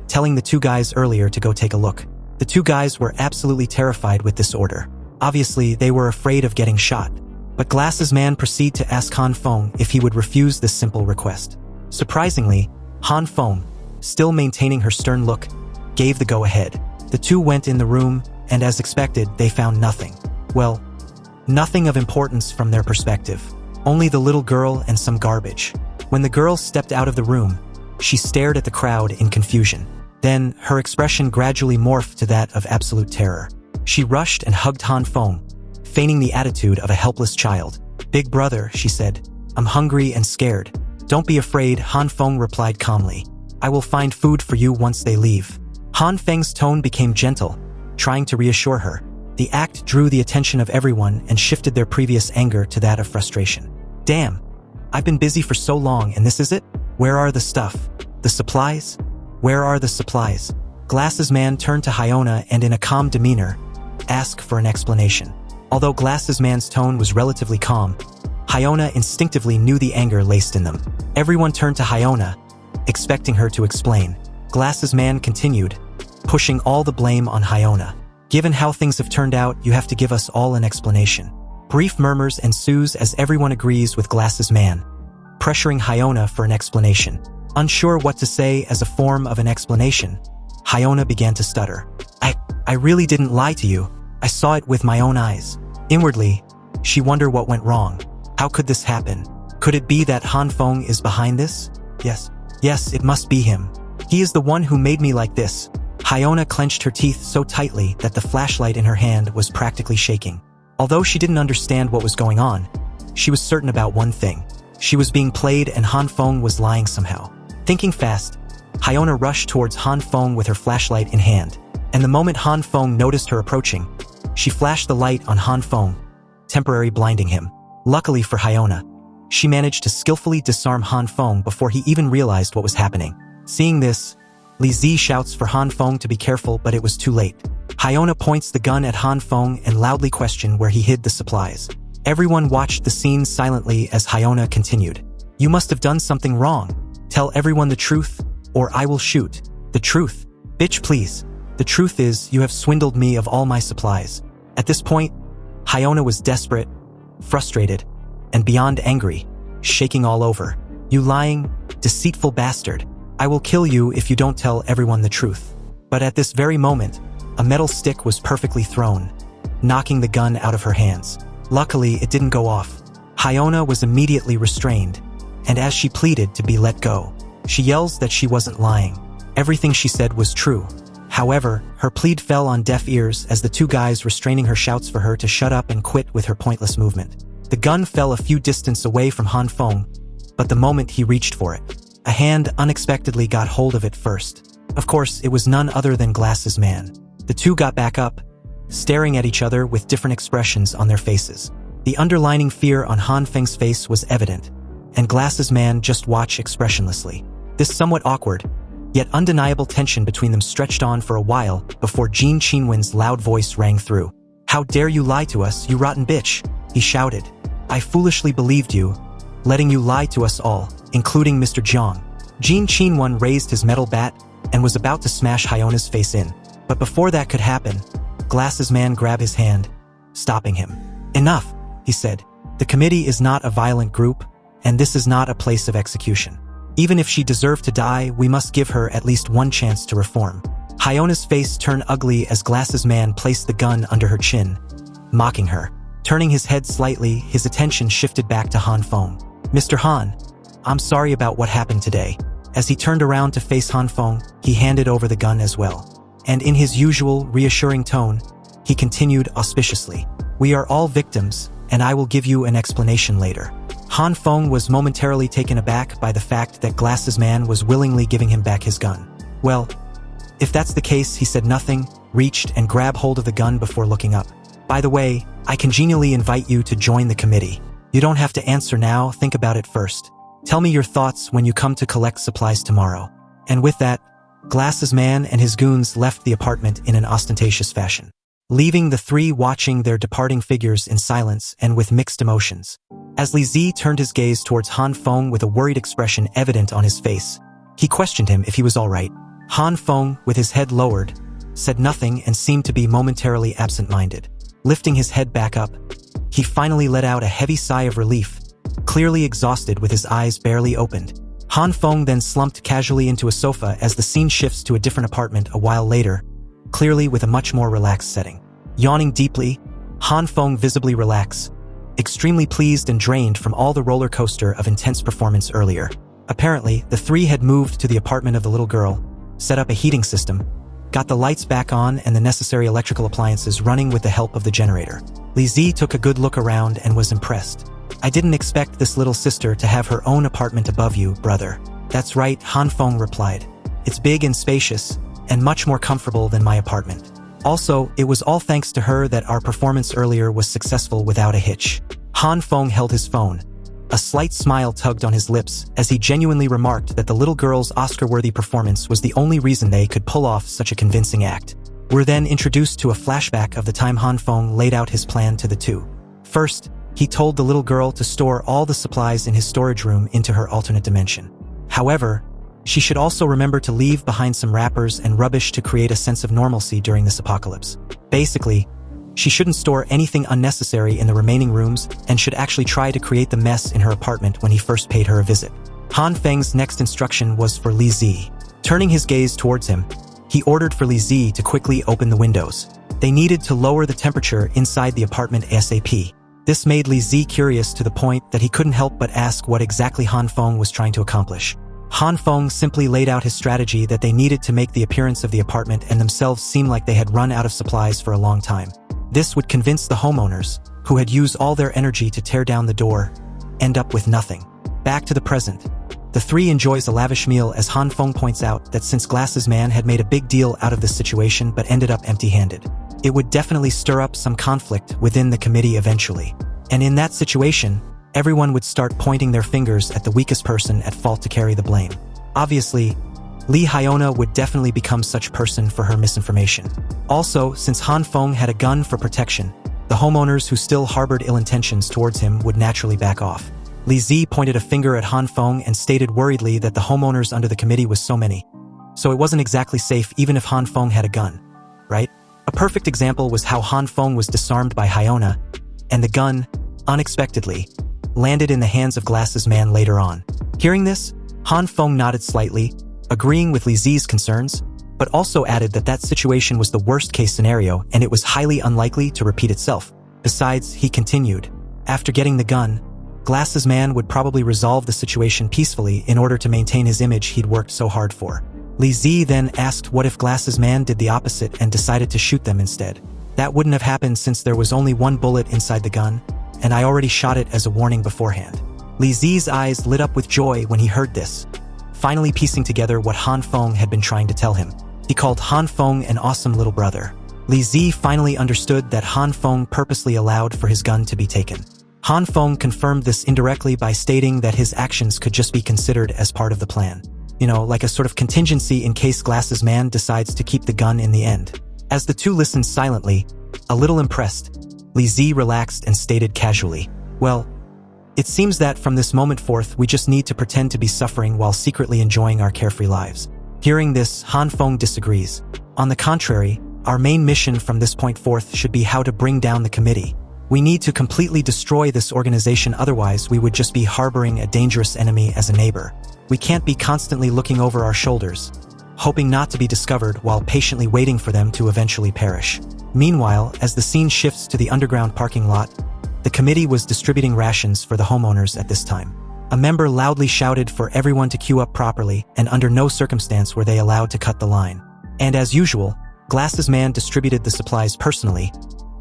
telling the two guys earlier to go take a look. The two guys were absolutely terrified with this order. Obviously, they were afraid of getting shot. But Glasses Man proceeded to ask Han Feng if he would refuse this simple request. Surprisingly, Han Feng, still maintaining her stern look, gave the go-ahead. The two went in the room, and as expected, they found nothing. Well, nothing of importance from their perspective. Only the little girl and some garbage. When the girl stepped out of the room, she stared at the crowd in confusion. Then, her expression gradually morphed to that of absolute terror. She rushed and hugged Han Feng, feigning the attitude of a helpless child. "Big brother," she said, "I'm hungry and scared." "Don't be afraid," Han Feng replied calmly. "I will find food for you once they leave." Han Feng's tone became gentle, trying to reassure her. The act drew the attention of everyone and shifted their previous anger to that of frustration. "Damn, I've been busy for so long and this is it? Where are the stuff? The supplies? Where are the supplies?" Glasses Man turned to Hyona and in a calm demeanor, asked for an explanation. Although Glasses Man's tone was relatively calm, Hyona instinctively knew the anger laced in them. Everyone turned to Hyona, expecting her to explain. Glasses Man continued, pushing all the blame on Hyona. "Given how things have turned out, you have to give us all an explanation." Brief murmurs ensues as everyone agrees with Glasses Man, pressuring Hyona for an explanation. Unsure what to say as a form of an explanation, Hyona began to stutter. I really didn't lie to you. I saw it with my own eyes." Inwardly, she wondered what went wrong. How could this happen? Could it be that Han Feng is behind this? Yes, it must be him. He is the one who made me like this. Hyona clenched her teeth so tightly that the flashlight in her hand was practically shaking. Although she didn't understand what was going on, she was certain about one thing. She was being played and Han Feng was lying somehow. Thinking fast, Hyona rushed towards Han Feng with her flashlight in hand. And the moment Han Feng noticed her approaching, she flashed the light on Han Feng, temporarily blinding him. Luckily for Hyona, she managed to skillfully disarm Han Feng before he even realized what was happening. Seeing this, Li Zi shouts for Han Feng to be careful, but it was too late. Hyona points the gun at Han Feng and loudly questioned where he hid the supplies. Everyone watched the scene silently as Hyona continued. "You must have done something wrong. Tell everyone the truth, or I will shoot." "The truth? Bitch, please. The truth is, you have swindled me of all my supplies." At this point, Hyona was desperate, frustrated, and beyond angry, shaking all over. "You lying, deceitful bastard. I will kill you if you don't tell everyone the truth." But at this very moment, a metal stick was perfectly thrown, knocking the gun out of her hands. Luckily, it didn't go off. Hyona was immediately restrained, and as she pleaded to be let go, she yells that she wasn't lying. Everything she said was true. However, her plead fell on deaf ears as the two guys restraining her shouts for her to shut up and quit with her pointless movement. The gun fell a few distance away from Han Feng, but the moment he reached for it, a hand unexpectedly got hold of it first. Of course, it was none other than Glasses Man. The two got back up, staring at each other with different expressions on their faces. The underlining fear on Han Feng's face was evident, and Glasses Man just watched expressionlessly. This somewhat awkward, Yet undeniable tension between them stretched on for a while before Jean Qinwen's loud voice rang through. "How dare you lie to us, you rotten bitch!" he shouted. "I foolishly believed you, letting you lie to us all, including Mr. Jiang." Jean Qinwen raised his metal bat and was about to smash Hyona's face in. But before that could happen, Glasses Man grabbed his hand, stopping him. "Enough," he said. "The committee is not a violent group, and this is not a place of execution. Even if she deserved to die, we must give her at least one chance to reform." Hyona's face turned ugly as Glasses Man placed the gun under her chin, mocking her. Turning his head slightly, his attention shifted back to Han Feng. "Mr. Han, I'm sorry about what happened today." As he turned around to face Han Feng, he handed over the gun as well. And in his usual, reassuring tone, he continued auspiciously, "We are all victims, and I will give you an explanation later." Han Feng was momentarily taken aback by the fact that Glasses Man was willingly giving him back his gun. "Well, if that's the case," he said nothing, reached and grabbed hold of the gun before looking up. "By the way, I congenially invite you to join the committee. You don't have to answer now, think about it first. Tell me your thoughts when you come to collect supplies tomorrow." And with that, Glasses Man and his goons left the apartment in an ostentatious fashion, leaving the three watching their departing figures in silence and with mixed emotions. As Li Zi turned his gaze towards Han Feng with a worried expression evident on his face, he questioned him if he was all right. Han Feng, with his head lowered, said nothing and seemed to be momentarily absent-minded. Lifting his head back up, he finally let out a heavy sigh of relief, clearly exhausted with his eyes barely opened. Han Feng then slumped casually into a sofa as the scene shifts to a different apartment a while later, clearly with a much more relaxed setting. Yawning deeply, Han Feng visibly relaxed, extremely pleased and drained from all the roller coaster of intense performance earlier. Apparently, the three had moved to the apartment of the little girl, set up a heating system, got the lights back on and the necessary electrical appliances running with the help of the generator. Li Zi took a good look around and was impressed. "I didn't expect this little sister to have her own apartment above you, brother." "That's right," Han Feng replied. "It's big and spacious, and much more comfortable than my apartment. Also, it was all thanks to her that our performance earlier was successful without a hitch." Han Feng held his phone. A slight smile tugged on his lips as he genuinely remarked that the little girl's Oscar-worthy performance was the only reason they could pull off such a convincing act. We're then introduced to a flashback of the time Han Feng laid out his plan to the two. First, he told the little girl to store all the supplies in his storage room into her alternate dimension. However, she should also remember to leave behind some wrappers and rubbish to create a sense of normalcy during this apocalypse. Basically, she shouldn't store anything unnecessary in the remaining rooms and should actually try to create the mess in her apartment when he first paid her a visit. Han Feng's next instruction was for Li Zi. Turning his gaze towards him, he ordered for Li Zi to quickly open the windows. They needed to lower the temperature inside the apartment ASAP. This made Li Zi curious to the point that he couldn't help but ask what exactly Han Feng was trying to accomplish. Han Feng simply laid out his strategy that they needed to make the appearance of the apartment and themselves seem like they had run out of supplies for a long time. This would convince the homeowners, who had used all their energy to tear down the door, end up with nothing. Back to the present. The three enjoys a lavish meal as Han Feng points out that since Glasses Man had made a big deal out of this situation but ended up empty-handed, it would definitely stir up some conflict within the committee eventually. And in that situation, everyone would start pointing their fingers at the weakest person at fault to carry the blame. Obviously, Li Hyona would definitely become such person for her misinformation. Also, since Han Feng had a gun for protection, the homeowners who still harbored ill intentions towards him would naturally back off. Li Zi pointed a finger at Han Feng and stated worriedly that the homeowners under the committee was so many, so it wasn't exactly safe even if Han Feng had a gun, right? A perfect example was how Han Feng was disarmed by Hyona, and the gun, unexpectedly, landed in the hands of Glasses Man later on. Hearing this, Han Feng nodded slightly, agreeing with Li Zi's concerns, but also added that that situation was the worst-case scenario and it was highly unlikely to repeat itself. Besides, he continued, after getting the gun, Glasses Man would probably resolve the situation peacefully in order to maintain his image he'd worked so hard for. Li Zi then asked what if Glasses Man did the opposite and decided to shoot them instead. That wouldn't have happened since there was only one bullet inside the gun, and I already shot it as a warning beforehand. Li Zi's eyes lit up with joy when he heard this, finally piecing together what Han Feng had been trying to tell him. He called Han Feng an awesome little brother. Li Zi finally understood that Han Feng purposely allowed for his gun to be taken. Han Feng confirmed this indirectly by stating that his actions could just be considered as part of the plan. like a sort of contingency in case Glasses Man decides to keep the gun in the end. As the two listened silently, a little impressed, Li Zi relaxed and stated casually, "Well, it seems that from this moment forth we just need to pretend to be suffering while secretly enjoying our carefree lives." Hearing this, Han Feng disagrees. On the contrary, our main mission from this point forth should be how to bring down the committee. We need to completely destroy this organization, otherwise we would just be harboring a dangerous enemy as a neighbor. We can't be constantly looking over our shoulders, hoping not to be discovered while patiently waiting for them to eventually perish. Meanwhile, as the scene shifts to the underground parking lot, the committee was distributing rations for the homeowners at this time. A member loudly shouted for everyone to queue up properly, and under no circumstance were they allowed to cut the line. And as usual, Glasses Man distributed the supplies personally,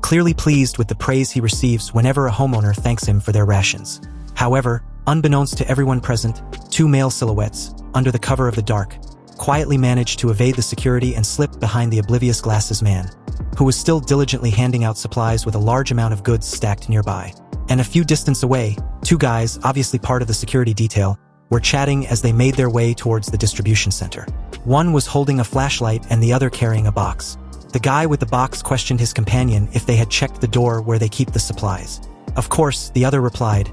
clearly pleased with the praise he receives whenever a homeowner thanks him for their rations. However, unbeknownst to everyone present, two male silhouettes, under the cover of the dark, quietly managed to evade the security and slip behind the oblivious Glasses Man, who was still diligently handing out supplies with a large amount of goods stacked nearby. And a few distance away, two guys, obviously part of the security detail, were chatting as they made their way towards the distribution center. One was holding a flashlight and the other carrying a box. The guy with the box questioned his companion if they had checked the door where they keep the supplies. Of course, the other replied,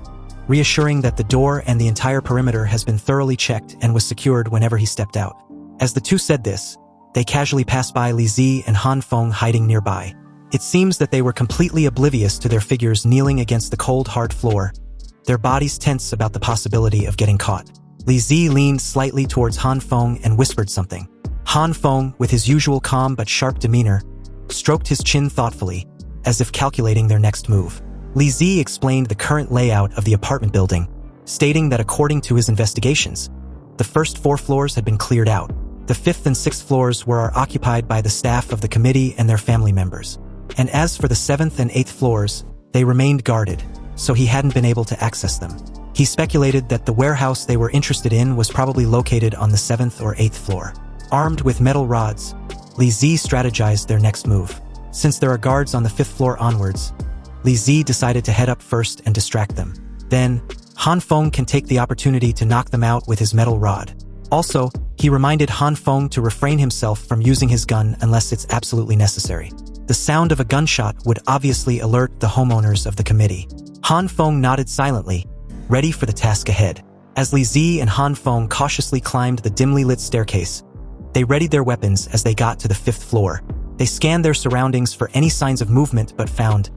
reassuring that the door and the entire perimeter has been thoroughly checked and was secured whenever he stepped out. As the two said this, they casually passed by Li Zi and Han Feng hiding nearby. It seems that they were completely oblivious to their figures kneeling against the cold, hard floor, their bodies tense about the possibility of getting caught. Li Zi leaned slightly towards Han Feng and whispered something. Han Feng, with his usual calm but sharp demeanor, stroked his chin thoughtfully, as if calculating their next move. Li Zi explained the current layout of the apartment building, stating that according to his investigations, the first 4 floors had been cleared out. The 5th and 6th floors were occupied by the staff of the committee and their family members. And as for the 7th and 8th floors, they remained guarded, so he hadn't been able to access them. He speculated that the warehouse they were interested in was probably located on the 7th or 8th floor. Armed with metal rods, Li Zi strategized their next move. Since there are guards on the 5th floor onwards, Li Zi decided to head up first and distract them. Then, Han Feng can take the opportunity to knock them out with his metal rod. Also, he reminded Han Feng to refrain himself from using his gun unless it's absolutely necessary. The sound of a gunshot would obviously alert the homeowners of the committee. Han Feng nodded silently, ready for the task ahead. As Li Zi and Han Feng cautiously climbed the dimly lit staircase, they readied their weapons as they got to the 5th floor. They scanned their surroundings for any signs of movement but found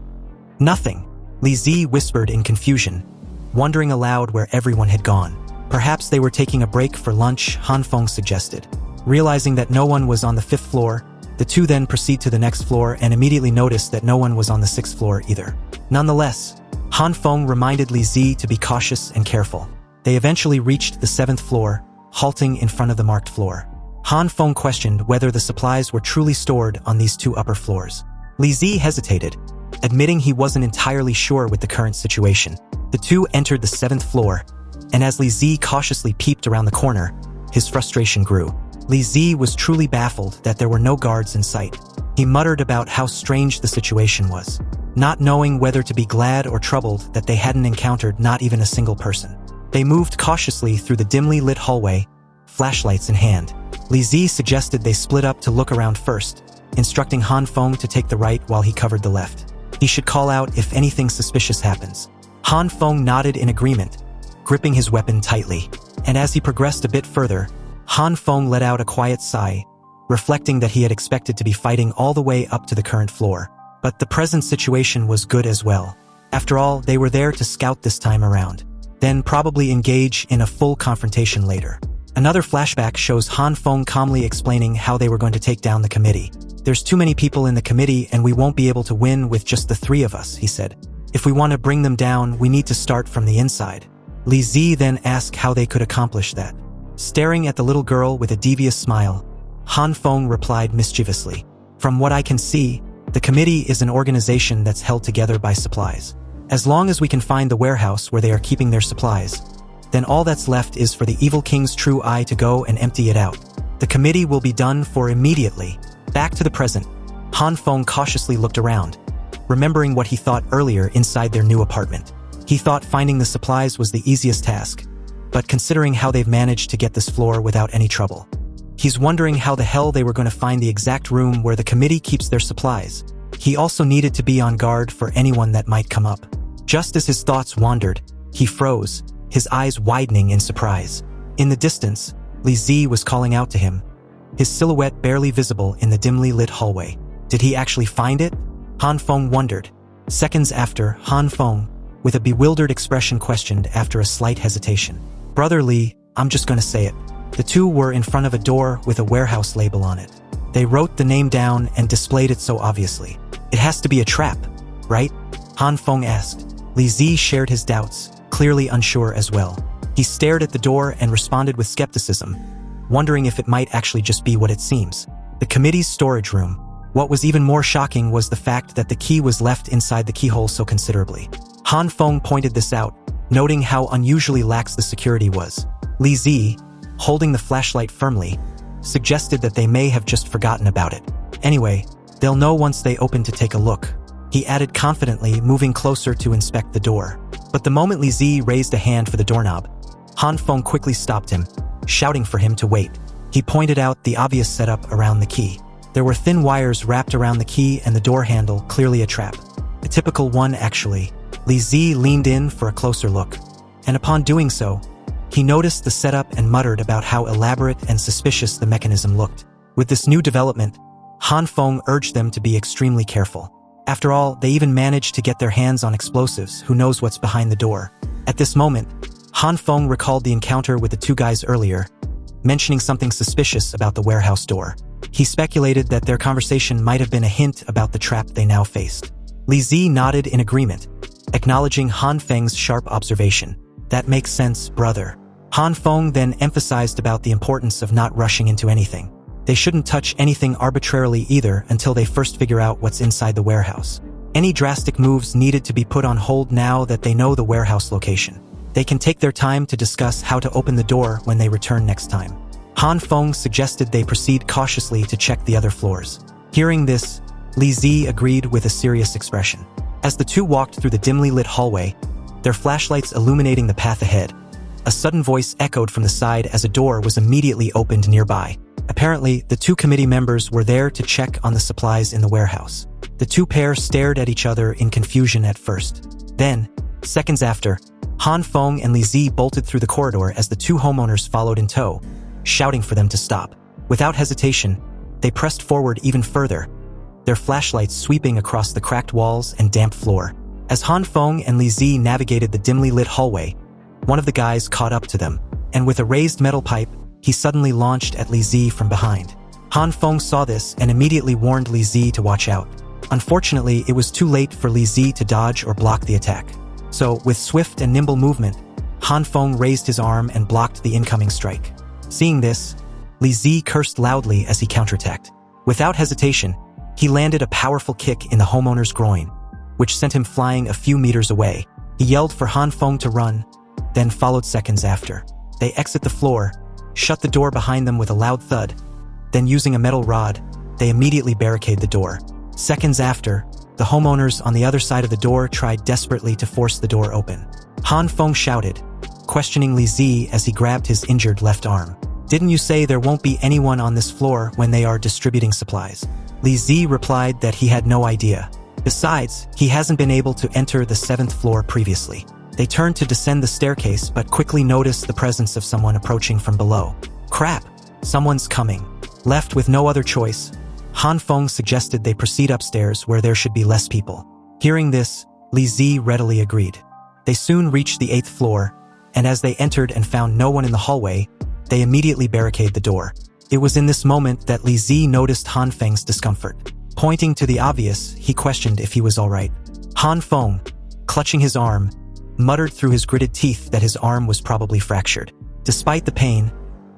nothing. Li Zi whispered in confusion, wondering aloud where everyone had gone. Perhaps they were taking a break for lunch, Han Feng suggested. Realizing that no one was on the 5th floor, the two then proceed to the next floor and immediately noticed that no one was on the 6th floor either. Nonetheless, Han Feng reminded Li Zi to be cautious and careful. They eventually reached the 7th floor, halting in front of the marked floor. Han Feng questioned whether the supplies were truly stored on these 2 upper floors. Li Zi hesitated, admitting he wasn't entirely sure with the current situation. The two entered the 7th floor, and as Li Zi cautiously peeped around the corner, his frustration grew. Li Zi was truly baffled that there were no guards in sight. He muttered about how strange the situation was, not knowing whether to be glad or troubled that they hadn't encountered not even a single person. They moved cautiously through the dimly lit hallway, flashlights in hand. Li Zi suggested they split up to look around first, instructing Han Feng to take the right while he covered the left. He should call out if anything suspicious happens. Han Feng nodded in agreement, gripping his weapon tightly. And as he progressed a bit further, Han Feng let out a quiet sigh, reflecting that he had expected to be fighting all the way up to the current floor. But the present situation was good as well. After all, they were there to scout this time around, then probably engage in a full confrontation later. Another flashback shows Han Feng calmly explaining how they were going to take down the committee. "There's too many people in the committee and we won't be able to win with just the 3 of us," he said. "If we want to bring them down, we need to start from the inside." Li Zi then asked how they could accomplish that. Staring at the little girl with a devious smile, Han Feng replied mischievously, "From what I can see, the committee is an organization that's held together by supplies. As long as we can find the warehouse where they are keeping their supplies, then all that's left is for the evil king's true eye to go and empty it out. The committee will be done for immediately." Back to the present, Han Feng cautiously looked around, remembering what he thought earlier inside their new apartment. He thought finding the supplies was the easiest task, but considering how they've managed to get this floor without any trouble. He's wondering how the hell they were going to find the exact room where the committee keeps their supplies. He also needed to be on guard for anyone that might come up. Just as his thoughts wandered, he froze, his eyes widening in surprise. In the distance, Li Zi was calling out to him, his silhouette barely visible in the dimly lit hallway. Did he actually find it? Han Feng wondered. Seconds after, Han Feng, with a bewildered expression, questioned after a slight hesitation. Brother Li, I'm just gonna say it. The two were in front of a door with a warehouse label on it. They wrote the name down and displayed it so obviously. It has to be a trap, right? Han Feng asked. Li Zi shared his doubts, clearly unsure as well. He stared at the door and responded with skepticism, wondering if it might actually just be what it seems. The committee's storage room. What was even more shocking was the fact that the key was left inside the keyhole so considerably. Han Feng pointed this out, noting how unusually lax the security was. Li Zi, holding the flashlight firmly, suggested that they may have just forgotten about it. Anyway, they'll know once they open to take a look. He added confidently, moving closer to inspect the door. But the moment Li Zi raised a hand for the doorknob, Han Feng quickly stopped him, shouting for him to wait. He pointed out the obvious setup around the key. There were thin wires wrapped around the key and the door handle, clearly a trap. A typical one, actually. Li Zi leaned in for a closer look, and upon doing so, he noticed the setup and muttered about how elaborate and suspicious the mechanism looked. With this new development, Han Feng urged them to be extremely careful. After all, they even managed to get their hands on explosives. Who knows what's behind the door? At this moment, Han Feng recalled the encounter with the two guys earlier, mentioning something suspicious about the warehouse door. He speculated that their conversation might have been a hint about the trap they now faced. Li Zi nodded in agreement, acknowledging Han Feng's sharp observation. That makes sense, brother. Han Feng then emphasized about the importance of not rushing into anything. They shouldn't touch anything arbitrarily either until they first figure out what's inside the warehouse. Any drastic moves needed to be put on hold now that they know the warehouse location. They can take their time to discuss how to open the door when they return next time. Han Feng suggested they proceed cautiously to check the other floors. Hearing this, Li Zi agreed with a serious expression. As the two walked through the dimly lit hallway, their flashlights illuminating the path ahead, a sudden voice echoed from the side as a door was immediately opened nearby. Apparently, the two committee members were there to check on the supplies in the warehouse. The two pairs stared at each other in confusion at first. Then, seconds after, Han Feng and Li Zi bolted through the corridor as the two homeowners followed in tow, shouting for them to stop. Without hesitation, they pressed forward even further, their flashlights sweeping across the cracked walls and damp floor. As Han Feng and Li Zi navigated the dimly lit hallway, one of the guys caught up to them, and with a raised metal pipe, he suddenly launched at Li Zi from behind. Han Feng saw this and immediately warned Li Zi to watch out. Unfortunately, it was too late for Li Zi to dodge or block the attack. So, with swift and nimble movement, Han Feng raised his arm and blocked the incoming strike. Seeing this, Li Zi cursed loudly as he counterattacked. Without hesitation, he landed a powerful kick in the homeowner's groin, which sent him flying a few meters away. He yelled for Han Feng to run, then followed seconds after. They exit the floor, shut the door behind them with a loud thud, then using a metal rod, they immediately barricade the door. Seconds after, the homeowners on the other side of the door tried desperately to force the door open. Han Feng shouted, questioning Li Zi as he grabbed his injured left arm. Didn't you say there won't be anyone on this floor when they are distributing supplies? Li Zi replied that he had no idea. Besides, he hasn't been able to enter the 7th floor previously. They turned to descend the staircase but quickly noticed the presence of someone approaching from below. Crap! Someone's coming. Left with no other choice, Han Feng suggested they proceed upstairs where there should be less people. Hearing this, Li Zi readily agreed. They soon reached the 8th floor, and as they entered and found no one in the hallway, they immediately barricaded the door. It was in this moment that Li Zi noticed Han Feng's discomfort. Pointing to the obvious, he questioned if he was alright. Han Feng, clutching his arm, muttered through his gritted teeth that his arm was probably fractured. Despite the pain,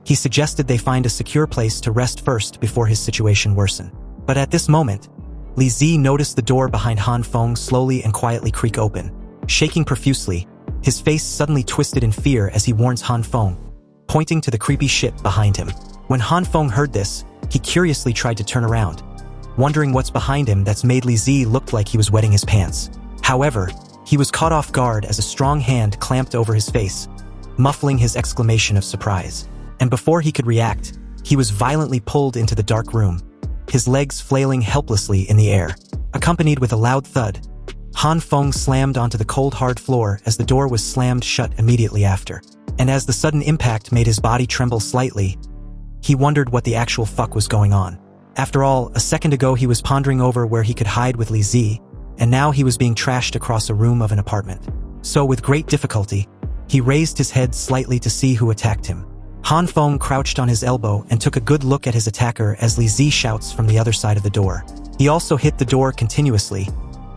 he suggested they find a secure place to rest first before his situation worsened. But at this moment, Li Zi noticed the door behind Han Feng slowly and quietly creak open. Shaking profusely, his face suddenly twisted in fear as he warns Han Feng, pointing to the creepy shit behind him. When Han Feng heard this, he curiously tried to turn around, wondering what's behind him that's made Li Zi look like he was wetting his pants. However, he was caught off guard as a strong hand clamped over his face, muffling his exclamation of surprise. And before he could react, he was violently pulled into the dark room, his legs flailing helplessly in the air. Accompanied with a loud thud, Han Feng slammed onto the cold hard floor as the door was slammed shut immediately after. And as the sudden impact made his body tremble slightly, he wondered what the actual fuck was going on. After all, a second ago he was pondering over where he could hide with Li Zi, and now he was being trashed across a room of an apartment. So with great difficulty, he raised his head slightly to see who attacked him. Han Feng crouched on his elbow and took a good look at his attacker as Li Zi shouts from the other side of the door. He also hit the door continuously,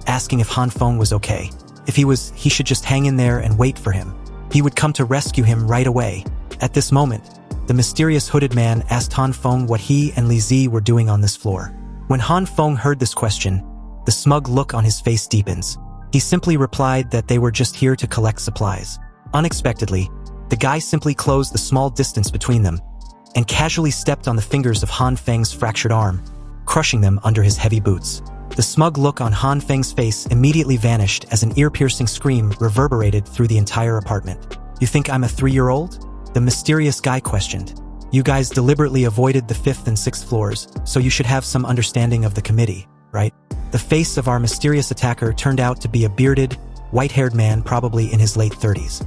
asking if Han Feng was okay. If he was, he should just hang in there and wait for him. He would come to rescue him right away. At this moment, the mysterious hooded man asked Han Feng what he and Li Zi were doing on this floor. When Han Feng heard this question, the smug look on his face deepens. He simply replied that they were just here to collect supplies. Unexpectedly, the guy simply closed the small distance between them and casually stepped on the fingers of Han Feng's fractured arm, crushing them under his heavy boots. The smug look on Han Feng's face immediately vanished as an ear-piercing scream reverberated through the entire apartment. "You think I'm a 3-year-old?" the mysterious guy questioned. "You guys deliberately avoided the 5th and 6th floors, so you should have some understanding of the committee, right?" The face of our mysterious attacker turned out to be a bearded, white-haired man probably in his late 30s.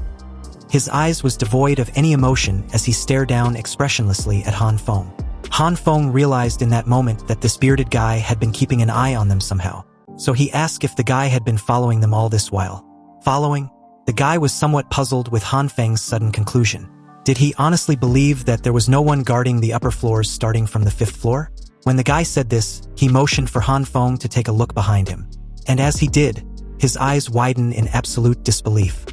His eyes was devoid of any emotion as he stared down expressionlessly at Han Feng. Han Feng realized in that moment that this bearded guy had been keeping an eye on them somehow. So he asked if the guy had been following them all this while. Following? The guy was somewhat puzzled with Han Feng's sudden conclusion. Did he honestly believe that there was no one guarding the upper floors starting from the 5th floor? When the guy said this, he motioned for Han Feng to take a look behind him. And as he did, his eyes widened in absolute disbelief.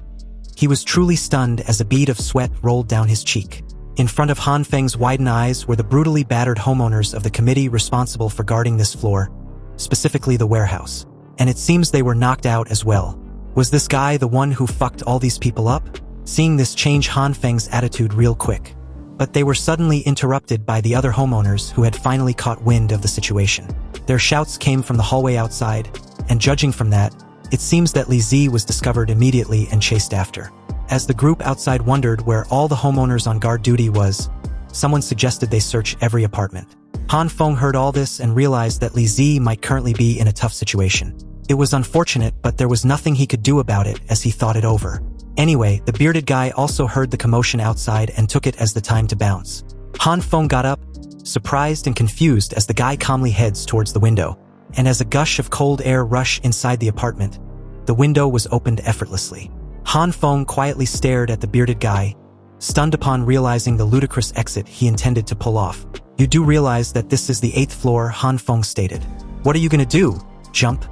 He was truly stunned as a bead of sweat rolled down his cheek. In front of Han Feng's widened eyes were the brutally battered homeowners of the committee responsible for guarding this floor, specifically the warehouse. And it seems they were knocked out as well. Was this guy the one who fucked all these people up? Seeing this changed Han Feng's attitude real quick. But they were suddenly interrupted by the other homeowners who had finally caught wind of the situation. Their shouts came from the hallway outside, and judging from that, it seems that Li Zi was discovered immediately and chased after. As the group outside wondered where all the homeowners on guard duty was, someone suggested they search every apartment. Han Feng heard all this and realized that Li Zi might currently be in a tough situation. It was unfortunate, but there was nothing he could do about it as he thought it over. Anyway, the bearded guy also heard the commotion outside and took it as the time to bounce. Han Feng got up, surprised and confused as the guy calmly heads towards the window. And as a gush of cold air rushed inside the apartment, the window was opened effortlessly. Han Feng quietly stared at the bearded guy, stunned upon realizing the ludicrous exit he intended to pull off. "You do realize that this is the 8th floor," Han Feng stated. "What are you gonna do? Jump?"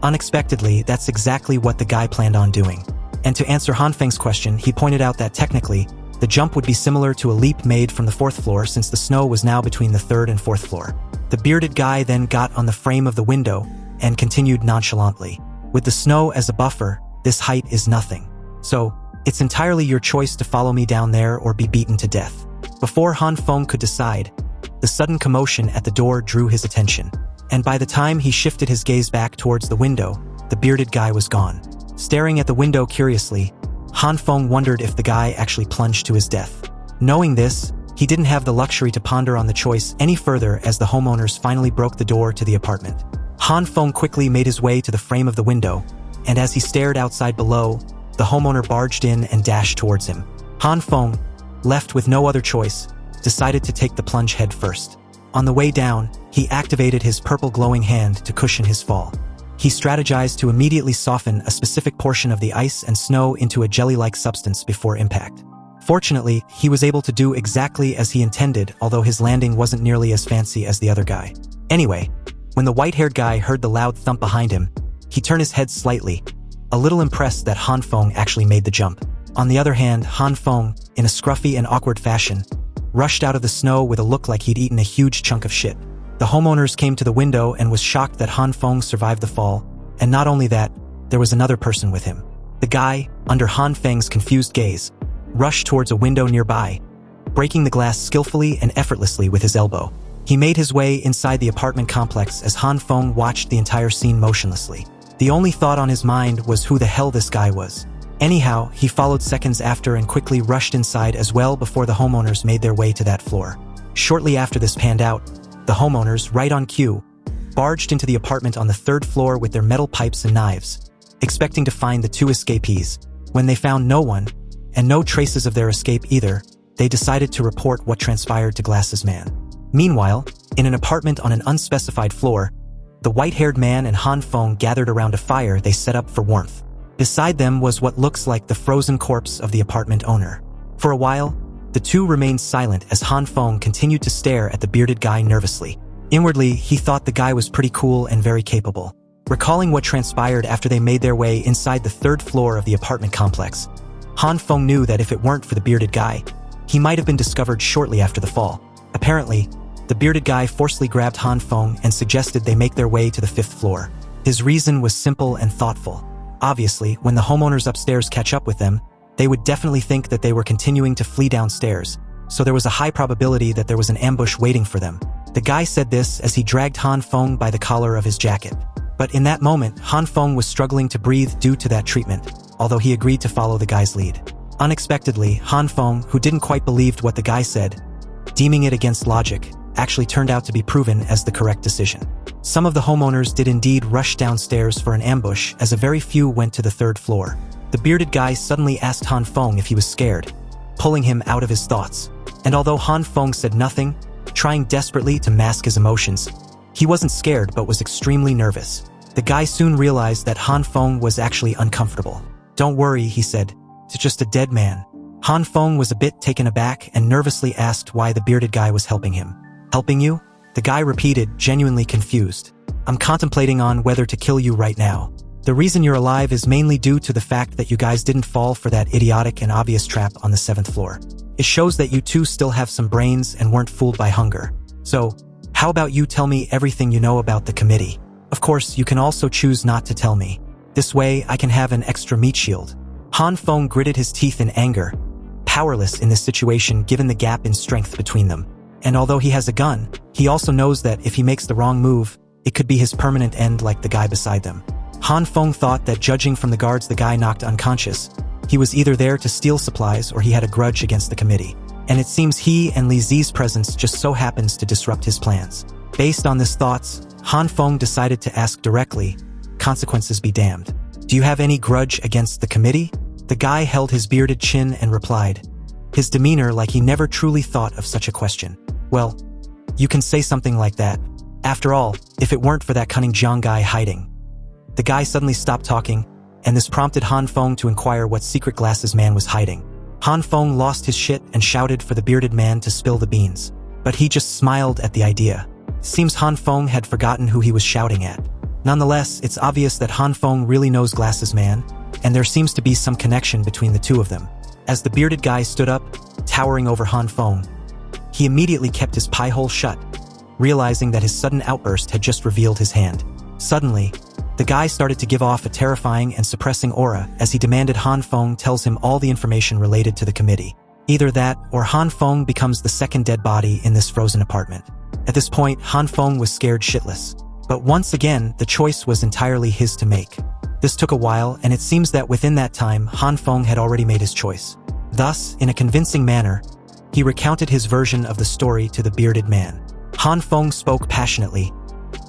Unexpectedly, that's exactly what the guy planned on doing. And to answer Han Feng's question, he pointed out that technically, the jump would be similar to a leap made from the 4th floor since the snow was now between the 3rd and 4th floor. The bearded guy then got on the frame of the window and continued nonchalantly. "With the snow as a buffer, this height is nothing. So, it's entirely your choice to follow me down there or be beaten to death." Before Han Feng could decide, the sudden commotion at the door drew his attention. And by the time he shifted his gaze back towards the window, the bearded guy was gone. Staring at the window curiously, Han Feng wondered if the guy actually plunged to his death. Knowing this, he didn't have the luxury to ponder on the choice any further as the homeowners finally broke the door to the apartment. Han Feng quickly made his way to the frame of the window, and as he stared outside below, the homeowner barged in and dashed towards him. Han Feng, left with no other choice, decided to take the plunge head first. On the way down, he activated his purple glowing hand to cushion his fall. He strategized to immediately soften a specific portion of the ice and snow into a jelly-like substance before impact. Fortunately, he was able to do exactly as he intended, although his landing wasn't nearly as fancy as the other guy. Anyway, when the white-haired guy heard the loud thump behind him, he turned his head slightly, a little impressed that Han Feng actually made the jump. On the other hand, Han Feng, in a scruffy and awkward fashion, rushed out of the snow with a look like he'd eaten a huge chunk of shit. The homeowners came to the window and was shocked that Han Feng survived the fall, and not only that, there was another person with him. The guy, under Han Feng's confused gaze, rushed towards a window nearby, breaking the glass skillfully and effortlessly with his elbow. He made his way inside the apartment complex as Han Feng watched the entire scene motionlessly. The only thought on his mind was who the hell this guy was. Anyhow, he followed seconds after and quickly rushed inside as well before the homeowners made their way to that floor. Shortly after this panned out, the homeowners, right on cue, barged into the apartment on the 3rd floor with their metal pipes and knives, expecting to find the 2 escapees. When they found no one, and no traces of their escape either, they decided to report what transpired to Glass's man. Meanwhile, in an apartment on an unspecified floor, the white-haired man and Han Feng gathered around a fire they set up for warmth. Beside them was what looks like the frozen corpse of the apartment owner. For a while, the two remained silent as Han Feng continued to stare at the bearded guy nervously. Inwardly, he thought the guy was pretty cool and very capable. Recalling what transpired after they made their way inside the 3rd floor of the apartment complex, Han Feng knew that if it weren't for the bearded guy, he might have been discovered shortly after the fall. Apparently, the bearded guy forcefully grabbed Han Feng and suggested they make their way to the 5th floor. His reason was simple and thoughtful. Obviously, when the homeowners upstairs catch up with them, they would definitely think that they were continuing to flee downstairs, so there was a high probability that there was an ambush waiting for them. The guy said this as he dragged Han Feng by the collar of his jacket. But in that moment, Han Feng was struggling to breathe due to that treatment, although he agreed to follow the guy's lead. Unexpectedly, Han Feng, who didn't quite believe what the guy said, deeming it against logic, actually turned out to be proven as the correct decision. Some of the homeowners did indeed rush downstairs for an ambush as a very few went to the 3rd floor. The bearded guy suddenly asked Han Feng if he was scared, pulling him out of his thoughts. And although Han Feng said nothing, trying desperately to mask his emotions, he wasn't scared but was extremely nervous. The guy soon realized that Han Feng was actually uncomfortable. "Don't worry," he said. "It's just a dead man." Han Feng was a bit taken aback and nervously asked why the bearded guy was helping him. "Helping you?" The guy repeated, genuinely confused. "I'm contemplating on whether to kill you right now. The reason you're alive is mainly due to the fact that you guys didn't fall for that idiotic and obvious trap on the 7th floor. It shows that you two still have some brains and weren't fooled by hunger. So, how about you tell me everything you know about the committee? Of course, you can also choose not to tell me. This way, I can have an extra meat shield." Han Feng gritted his teeth in anger, powerless in this situation given the gap in strength between them. And although he has a gun, he also knows that if he makes the wrong move, it could be his permanent end like the guy beside them. Han Feng thought that judging from the guards the guy knocked unconscious, he was either there to steal supplies or he had a grudge against the committee. And it seems he and Li Zi's presence just so happens to disrupt his plans. Based on his thoughts, Han Feng decided to ask directly, "Consequences be damned. Do you have any grudge against the committee?" The guy held his bearded chin and replied, his demeanor like he never truly thought of such a question. "Well, you can say something like that. After all, if it weren't for that cunning Zhang guy hiding." The guy suddenly stopped talking, and this prompted Han Feng to inquire what secret Glass's man was hiding. Han Feng lost his shit and shouted for the bearded man to spill the beans. But he just smiled at the idea. Seems Han Feng had forgotten who he was shouting at. Nonetheless, it's obvious that Han Feng really knows Glass's man, and there seems to be some connection between the two of them. As the bearded guy stood up, towering over Han Feng, he immediately kept his pie hole shut, realizing that his sudden outburst had just revealed his hand. Suddenly, the guy started to give off a terrifying and suppressing aura as he demanded Han Feng tells him all the information related to the committee. Either that, or Han Feng becomes the second dead body in this frozen apartment. At this point, Han Feng was scared shitless. But once again, the choice was entirely his to make. This took a while, and it seems that within that time, Han Feng had already made his choice. Thus, in a convincing manner, he recounted his version of the story to the bearded man. Han Feng spoke passionately,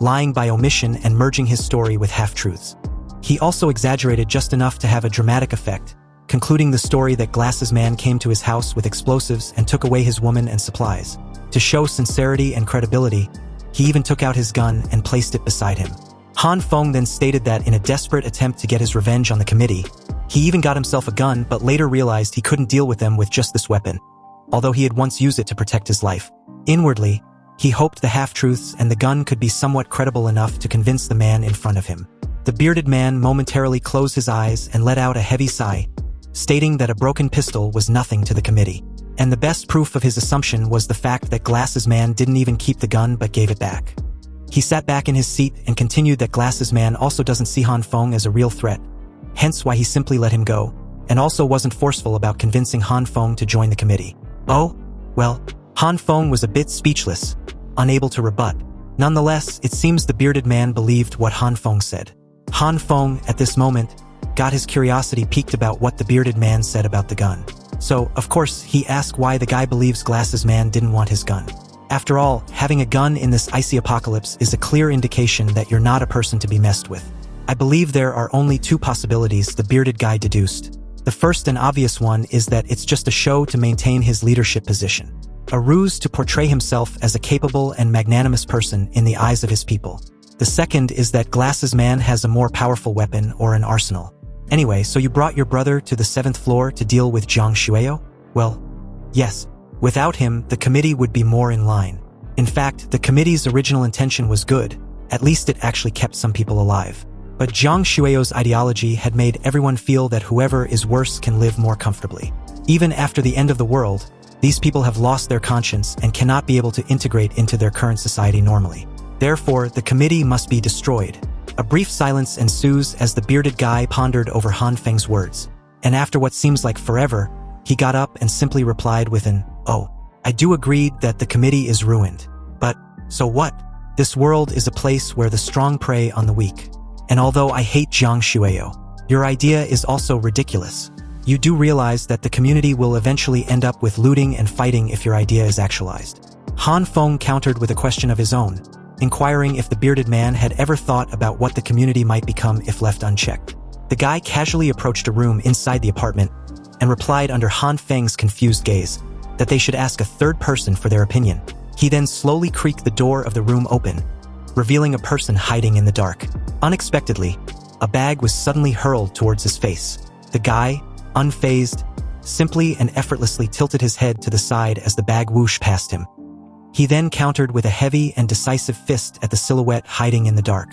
lying by omission and merging his story with half-truths. He also exaggerated just enough to have a dramatic effect, concluding the story that Glass's man came to his house with explosives and took away his woman and supplies. To show sincerity and credibility, he even took out his gun and placed it beside him. Han Feng then stated that in a desperate attempt to get his revenge on the committee, he even got himself a gun but later realized he couldn't deal with them with just this weapon, although he had once used it to protect his life. Inwardly, he hoped the half-truths and the gun could be somewhat credible enough to convince the man in front of him. The bearded man momentarily closed his eyes and let out a heavy sigh, stating that a broken pistol was nothing to the committee. And the best proof of his assumption was the fact that Glass's man didn't even keep the gun but gave it back. He sat back in his seat and continued that Glass's man also doesn't see Han Feng as a real threat, hence why he simply let him go, and also wasn't forceful about convincing Han Feng to join the committee. Oh, well, Han Feng was a bit speechless, unable to rebut. Nonetheless, it seems the bearded man believed what Han Feng said. Han Feng, at this moment, got his curiosity piqued about what the bearded man said about the gun. So, of course, he asked why the guy believes Glasses Man didn't want his gun. After all, having a gun in this icy apocalypse is a clear indication that you're not a person to be messed with. I believe there are only two possibilities, the bearded guy deduced. The first and obvious one is that it's just a show to maintain his leadership position. A ruse to portray himself as a capable and magnanimous person in the eyes of his people. The second is that Glasses Man has a more powerful weapon or an arsenal. Anyway, so you brought your brother to the 7th floor to deal with Zhang Xueo? Well, yes. Without him, the committee would be more in line. In fact, the committee's original intention was good. At least it actually kept some people alive. But Zhang Xueo's ideology had made everyone feel that whoever is worse can live more comfortably. Even after the end of the world, these people have lost their conscience and cannot be able to integrate into their current society normally. Therefore, the committee must be destroyed. A brief silence ensues as the bearded guy pondered over Han Feng's words. And after what seems like forever, he got up and simply replied with an, "Oh, I do agree that the committee is ruined. But, so what? This world is a place where the strong prey on the weak. And although I hate Zhang Xueo, your idea is also ridiculous. You do realize that the community will eventually end up with looting and fighting if your idea is actualized." Han Feng countered with a question of his own, inquiring if the bearded man had ever thought about what the community might become if left unchecked. The guy casually approached a room inside the apartment and replied under Han Feng's confused gaze that they should ask a third person for their opinion. He then slowly creaked the door of the room open, revealing a person hiding in the dark. Unexpectedly, a bag was suddenly hurled towards his face. The guy, unfazed, simply and effortlessly tilted his head to the side as the bag whooshed past him. He then countered with a heavy and decisive fist at the silhouette hiding in the dark,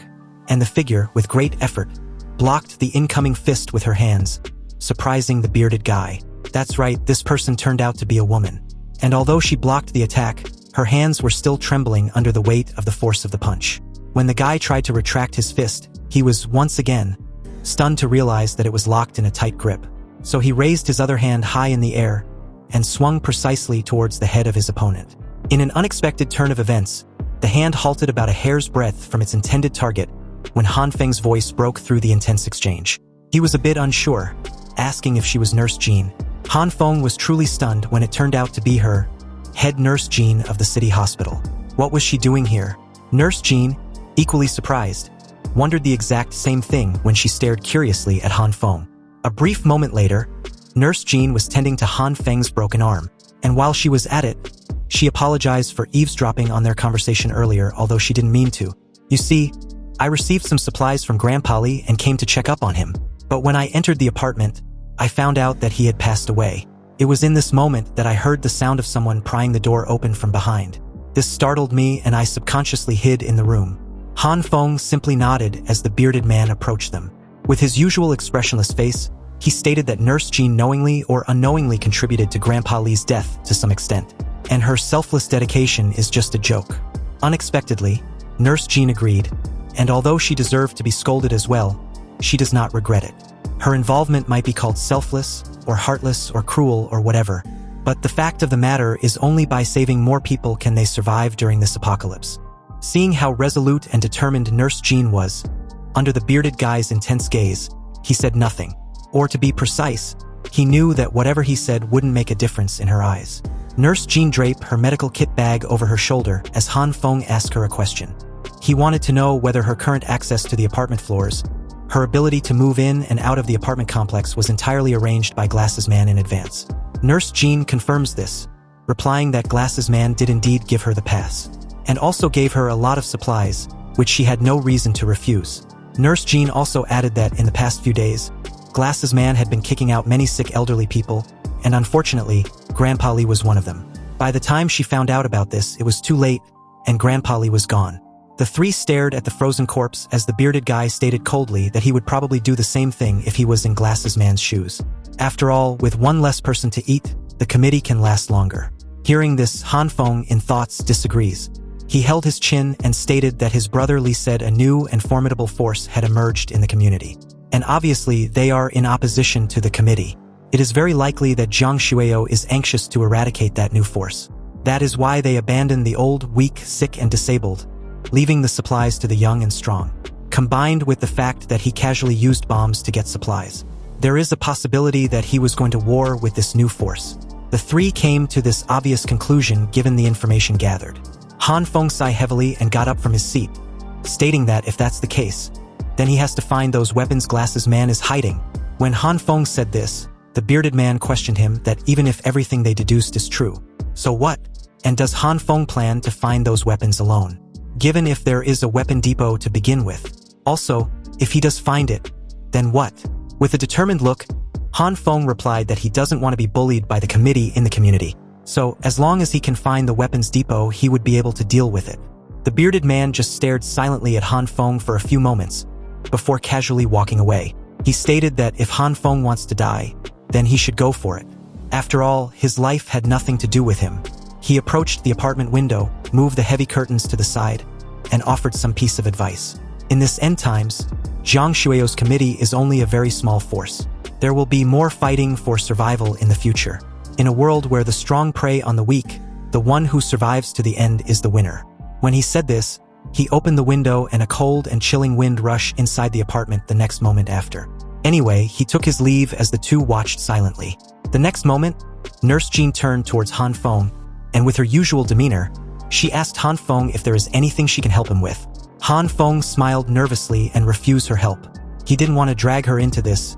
and the figure, with great effort, blocked the incoming fist with her hands, surprising the bearded guy. That's right, this person turned out to be a woman. And although she blocked the attack, her hands were still trembling under the weight of the force of the punch. When the guy tried to retract his fist, he was, once again, stunned to realize that it was locked in a tight grip. So he raised his other hand high in the air and swung precisely towards the head of his opponent. In an unexpected turn of events, the hand halted about a hair's breadth from its intended target when Han Feng's voice broke through the intense exchange. He was a bit unsure, asking if she was Nurse Jean. Han Feng was truly stunned when it turned out to be her, head Nurse Jean of the city hospital. What was she doing here? Nurse Jean, equally surprised, wondered the exact same thing when she stared curiously at Han Feng. A brief moment later, Nurse Jean was tending to Han Feng's broken arm, and while she was at it, she apologized for eavesdropping on their conversation earlier, although she didn't mean to. You see, I received some supplies from Grandpa Li and came to check up on him. But when I entered the apartment, I found out that he had passed away. It was in this moment that I heard the sound of someone prying the door open from behind. This startled me and I subconsciously hid in the room. Han Feng simply nodded as the bearded man approached them. With his usual expressionless face, he stated that Nurse Jean knowingly or unknowingly contributed to Grandpa Li's death to some extent, and her selfless dedication is just a joke. Unexpectedly, Nurse Jean agreed, and although she deserved to be scolded as well, she does not regret it. Her involvement might be called selfless, or heartless, or cruel, or whatever, but the fact of the matter is only by saving more people can they survive during this apocalypse. Seeing how resolute and determined Nurse Jean was, under the bearded guy's intense gaze, he said nothing. Or to be precise, he knew that whatever he said wouldn't make a difference in her eyes. Nurse Jean draped her medical kit bag over her shoulder as Han Feng asked her a question. He wanted to know whether her current access to the apartment floors, her ability to move in and out of the apartment complex was entirely arranged by Glasses Man in advance. Nurse Jean confirms this, replying that Glasses Man did indeed give her the pass, and also gave her a lot of supplies, which she had no reason to refuse. Nurse Jean also added that in the past few days, Glasses Man had been kicking out many sick elderly people, and unfortunately, Grandpa Li was one of them. By the time she found out about this, it was too late, and Grandpa Li was gone. The three stared at the frozen corpse as the bearded guy stated coldly that he would probably do the same thing if he was in Glasses Man's shoes. After all, with one less person to eat, the committee can last longer. Hearing this, Han Feng, in thoughts, disagrees. He held his chin and stated that his brother Li said a new and formidable force had emerged in the community. And obviously, they are in opposition to the committee. It is very likely that Zhang Xueo is anxious to eradicate that new force. That is why they abandoned the old, weak, sick, and disabled, leaving the supplies to the young and strong. combined with the fact that he casually used bombs to get supplies. There is a possibility that he was going to war with this new force. The three came to this obvious conclusion given the information gathered. Han Feng sighed heavily and got up from his seat, stating that if that's the case, then he has to find those weapons Glasses man is hiding. When Han Feng said this, the bearded man questioned him that even if everything they deduced is true, so what? And does Han Feng plan to find those weapons alone? Given if there is a weapon depot to begin with. Also, if he does find it, then what? With a determined look, Han Feng replied that he doesn't want to be bullied by the committee in the community. So, as long as he can find the weapons depot, he would be able to deal with it. The bearded man just stared silently at Han Feng for a few moments, before casually walking away. He stated that if Han Feng wants to die, then he should go for it. After all, his life had nothing to do with him. He approached the apartment window, moved the heavy curtains to the side, and offered some piece of advice. In this end times, Zhang Shueo's committee is only a very small force. There will be more fighting for survival in the future. In a world where the strong prey on the weak, the one who survives to the end is the winner. When he said this, he opened the window and a cold and chilling wind rushed inside the apartment the next moment after. Anyway, he took his leave as the two watched silently. The next moment, Nurse Jean turned towards Han Feng, and with her usual demeanor, she asked Han Feng if there is anything she can help him with. Han Feng smiled nervously and refused her help. He didn't want to drag her into this,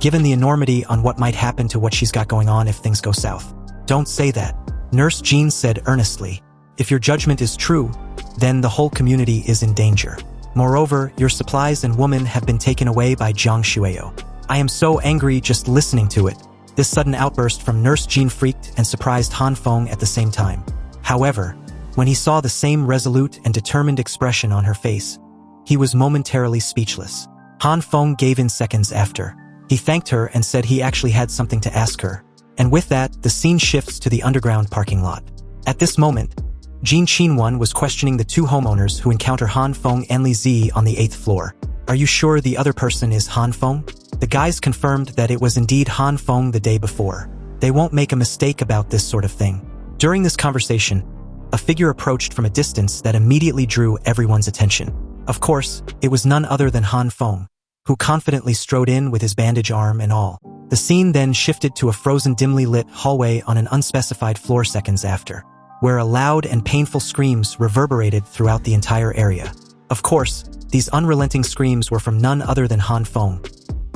given the enormity on what might happen to what she's got going on if things go south. Don't say that, Nurse Jean said earnestly. If your judgment is true, then the whole community is in danger. Moreover, your supplies and woman have been taken away by Zhang Shueo. I am so angry just listening to it. This sudden outburst from Nurse Jean freaked and surprised Han Feng at the same time. However, when he saw the same resolute and determined expression on her face, he was momentarily speechless. Han Feng gave in seconds after. He thanked her and said he actually had something to ask her. And with that, the scene shifts to the underground parking lot. At this moment, Jin Qinwen was questioning the two homeowners who encounter Han Feng and Li Zi on the 8th floor. Are you sure the other person is Han Feng? The guys confirmed that it was indeed Han Feng the day before. They won't make a mistake about this sort of thing. During this conversation, a figure approached from a distance that immediately drew everyone's attention. Of course, it was none other than Han Feng, who confidently strode in with his bandage arm and all. The scene then shifted to a frozen dimly lit hallway on an unspecified floor seconds after, where a loud and painful screams reverberated throughout the entire area. Of course, these unrelenting screams were from none other than Han Feng,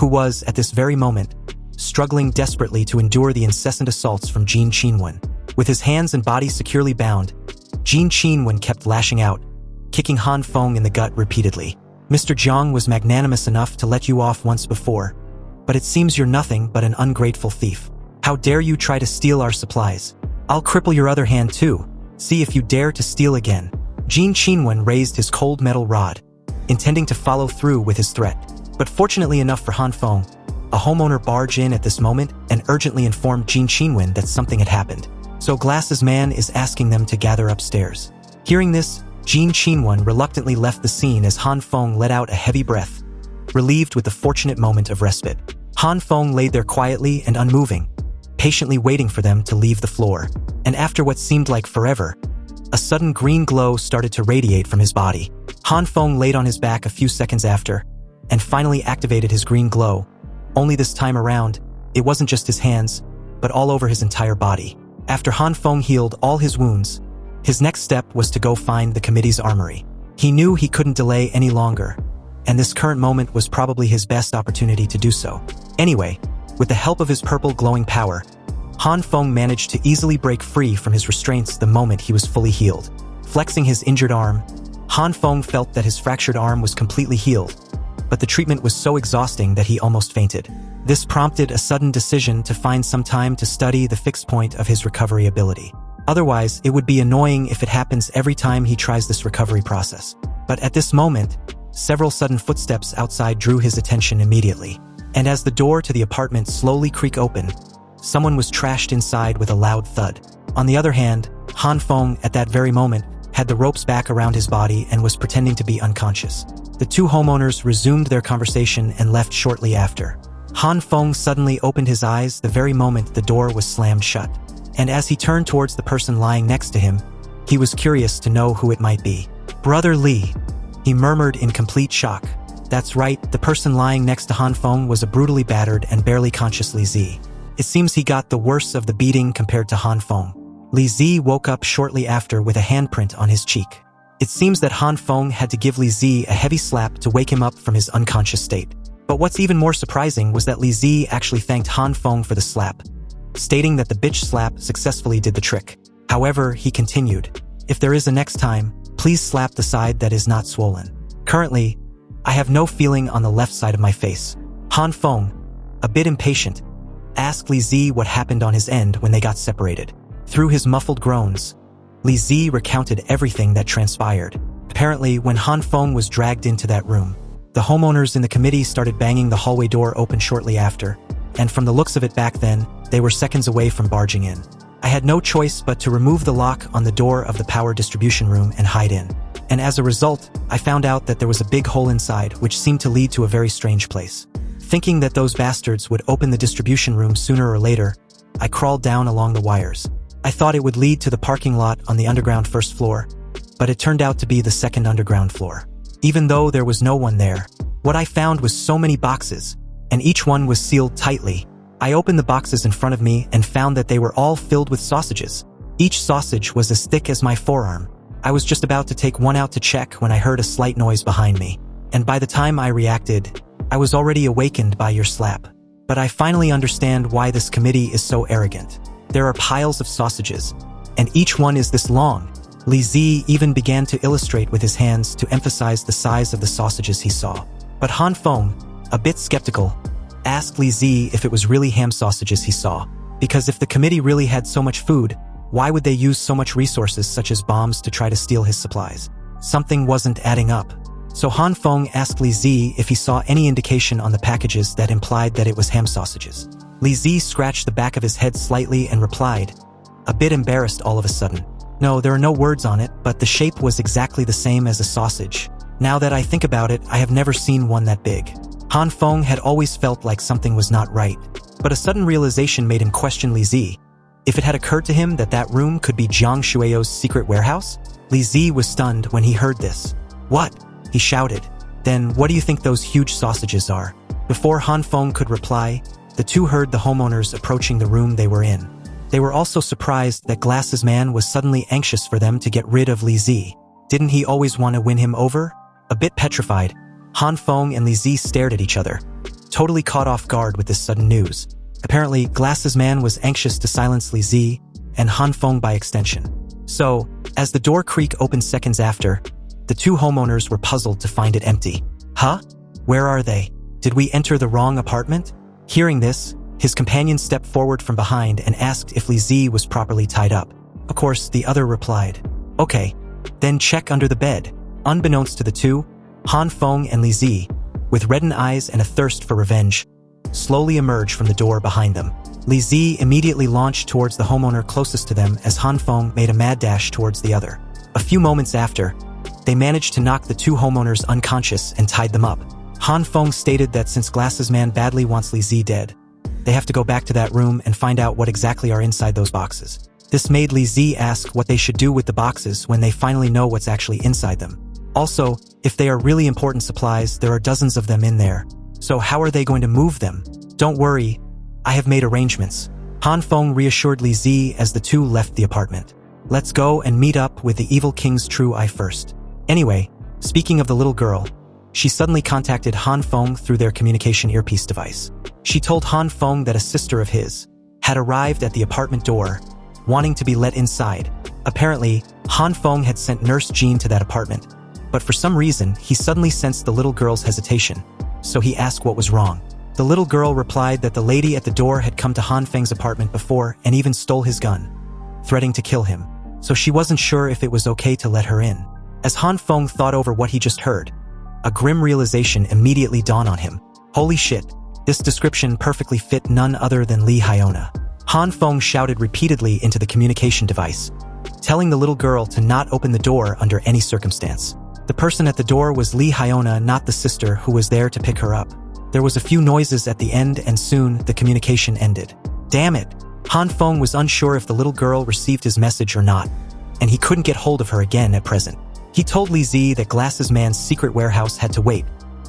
who was, at this very moment, struggling desperately to endure the incessant assaults from Jin Qinwen. With his hands and body securely bound, Jin Qinwen kept lashing out, kicking Han Feng in the gut repeatedly. Mr. Jiang was magnanimous enough to let you off once before, but it seems you're nothing but an ungrateful thief. How dare you try to steal our supplies? I'll cripple your other hand too. See if you dare to steal again. Jin Qinwen raised his cold metal rod, intending to follow through with his threat. But fortunately enough for Han Feng, a homeowner barged in at this moment and urgently informed Jin Qinwen that something had happened. So Glasses man is asking them to gather upstairs. Hearing this, Jin Qinwen reluctantly left the scene as Han Feng let out a heavy breath, relieved with the fortunate moment of respite. Han Feng laid there quietly and unmoving, patiently waiting for them to leave the floor. And after what seemed like forever, a sudden green glow started to radiate from his body. Han Feng laid on his back a few seconds after, and finally activated his green glow. Only this time around, it wasn't just his hands, but all over his entire body. After Han Feng healed all his wounds, his next step was to go find the committee's armory. He knew he couldn't delay any longer, and this current moment was probably his best opportunity to do so. Anyway, with the help of his purple glowing power, Han Feng managed to easily break free from his restraints the moment he was fully healed. Flexing his injured arm, Han Feng felt that his fractured arm was completely healed, but the treatment was so exhausting that he almost fainted. This prompted a sudden decision to find some time to study the fixed point of his recovery ability. Otherwise, it would be annoying if it happens every time he tries this recovery process. But at this moment, several sudden footsteps outside drew his attention immediately. And as the door to the apartment slowly creaked open, someone was trashed inside with a loud thud. On the other hand, Han Feng, at that very moment, had the ropes back around his body and was pretending to be unconscious. The two homeowners resumed their conversation and left shortly after. Han Feng suddenly opened his eyes the very moment the door was slammed shut. And as he turned towards the person lying next to him, he was curious to know who it might be. "Brother Li," he murmured in complete shock. That's right, the person lying next to Han Feng was a brutally battered and barely conscious Li Zi. It seems he got the worst of the beating compared to Han Feng. Li Zi woke up shortly after with a handprint on his cheek. It seems that Han Feng had to give Li Zi a heavy slap to wake him up from his unconscious state. But what's even more surprising was that Li Zi actually thanked Han Feng for the slap, stating that the bitch slap successfully did the trick. However, he continued, "If there is a next time, please slap the side that is not swollen. Currently, I have no feeling on the left side of my face." Han Feng, a bit impatient, asked Li Zi what happened on his end when they got separated. Through his muffled groans, Li Zi recounted everything that transpired. Apparently, when Han Feng was dragged into that room, the homeowners in the committee started banging the hallway door open shortly after, and from the looks of it back then, they were seconds away from barging in. I had no choice but to remove the lock on the door of the power distribution room and hide in. And as a result, I found out that there was a big hole inside which seemed to lead to a very strange place. Thinking that those bastards would open the distribution room sooner or later, I crawled down along the wires. I thought it would lead to the parking lot on the underground first floor, but it turned out to be the second underground floor. Even though there was no one there, what I found was so many boxes, and each one was sealed tightly. I opened the boxes in front of me and found that they were all filled with sausages. Each sausage was as thick as my forearm. I was just about to take one out to check when I heard a slight noise behind me, and by the time I reacted, I was already awakened by your slap. But I finally understand why this committee is so arrogant. There are piles of sausages, and each one is this long. Li Zi even began to illustrate with his hands to emphasize the size of the sausages he saw. But Han Feng, a bit skeptical, asked Li Zi if it was really ham sausages he saw. Because if the committee really had so much food, why would they use so much resources such as bombs to try to steal his supplies? Something wasn't adding up. So Han Feng asked Li Zi if he saw any indication on the packages that implied that it was ham sausages. Li Zi scratched the back of his head slightly and replied, a bit embarrassed all of a sudden, "No, there are no words on it, but the shape was exactly the same as a sausage. Now that I think about it, I have never seen one that big." Han Feng had always felt like something was not right, but a sudden realization made him question Li Zi. If it had occurred to him that that room could be Jiang Shueyo's secret warehouse? Li Zi was stunned when he heard this. "What?" he shouted. "Then what do you think those huge sausages are?" Before Han Feng could reply, the two heard the homeowners approaching the room they were in. They were also surprised that Glasses Man was suddenly anxious for them to get rid of Li Zi. Didn't he always want to win him over? A bit petrified, Han Feng and Li Zi stared at each other, totally caught off guard with this sudden news. Apparently, Glasses Man was anxious to silence Li Zi, and Han Feng by extension. So, as the door creak opened seconds after, the two homeowners were puzzled to find it empty. Huh? Where are they? Did we enter the wrong apartment? Hearing this, his companion stepped forward from behind and asked if Li Zi was properly tied up. Of course, the other replied, "Okay, then check under the bed." Unbeknownst to the two, Han Feng and Li Zi, with reddened eyes and a thirst for revenge, slowly emerged from the door behind them. Li Zi immediately launched towards the homeowner closest to them as Han Feng made a mad dash towards the other. A few moments after, they managed to knock the two homeowners unconscious and tied them up. Han Feng stated that since Glasses Man badly wants Li Zi dead, they have to go back to that room and find out what exactly are inside those boxes. This made Li Zi ask what they should do with the boxes when they finally know what's actually inside them. Also, if they are really important supplies, there are dozens of them in there. So how are they going to move them? "Don't worry, I have made arrangements," Han Feng reassured Li Zi as the two left the apartment. "Let's go and meet up with the evil king's true eye first." Anyway, speaking of the little girl, she suddenly contacted Han Feng through their communication earpiece device. She told Han Feng that a sister of his had arrived at the apartment door, wanting to be let inside. Apparently, Han Feng had sent Nurse Jean to that apartment, but for some reason, he suddenly sensed the little girl's hesitation, so he asked what was wrong. The little girl replied that the lady at the door had come to Han Feng's apartment before and even stole his gun, threatening to kill him, so she wasn't sure if it was okay to let her in. As Han Feng thought over what he just heard, a grim realization immediately dawned on him. Holy shit, this description perfectly fit none other than Li Hyona. Han Feng shouted repeatedly into the communication device, telling the little girl to not open the door under any circumstance. The person at the door was Li Hyona, not the sister who was there to pick her up. There was a few noises at the end and soon the communication ended. Damn it! Han Feng was unsure if the little girl received his message or not, and he couldn't get hold of her again at present. He told Li Zi that Glasses Man's secret warehouse had to wait,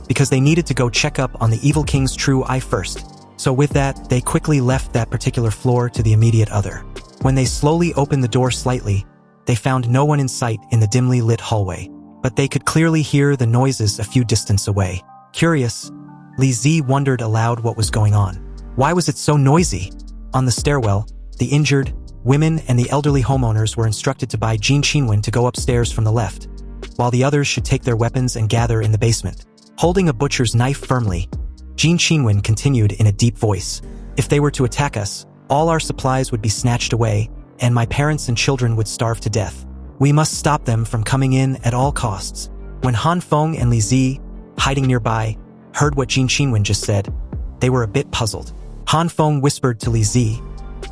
because they needed to go check up on the evil king's true eye first. So with that, they quickly left that particular floor to the immediate other. When they slowly opened the door slightly, they found no one in sight in the dimly lit hallway, but they could clearly hear the noises a few distance away. Curious, Li Zi wondered aloud what was going on. Why was it so noisy? On the stairwell, the injured, women and the elderly homeowners were instructed to buy Jin Qinwen to go upstairs from the left, while the others should take their weapons and gather in the basement. Holding a butcher's knife firmly, Jin Qinwen continued in a deep voice. If they were to attack us, all our supplies would be snatched away, and my parents and children would starve to death. We must stop them from coming in at all costs. When Han Feng and Li Zi, hiding nearby, heard what Jin Qinwen just said, they were a bit puzzled. Han Feng whispered to Li Zi,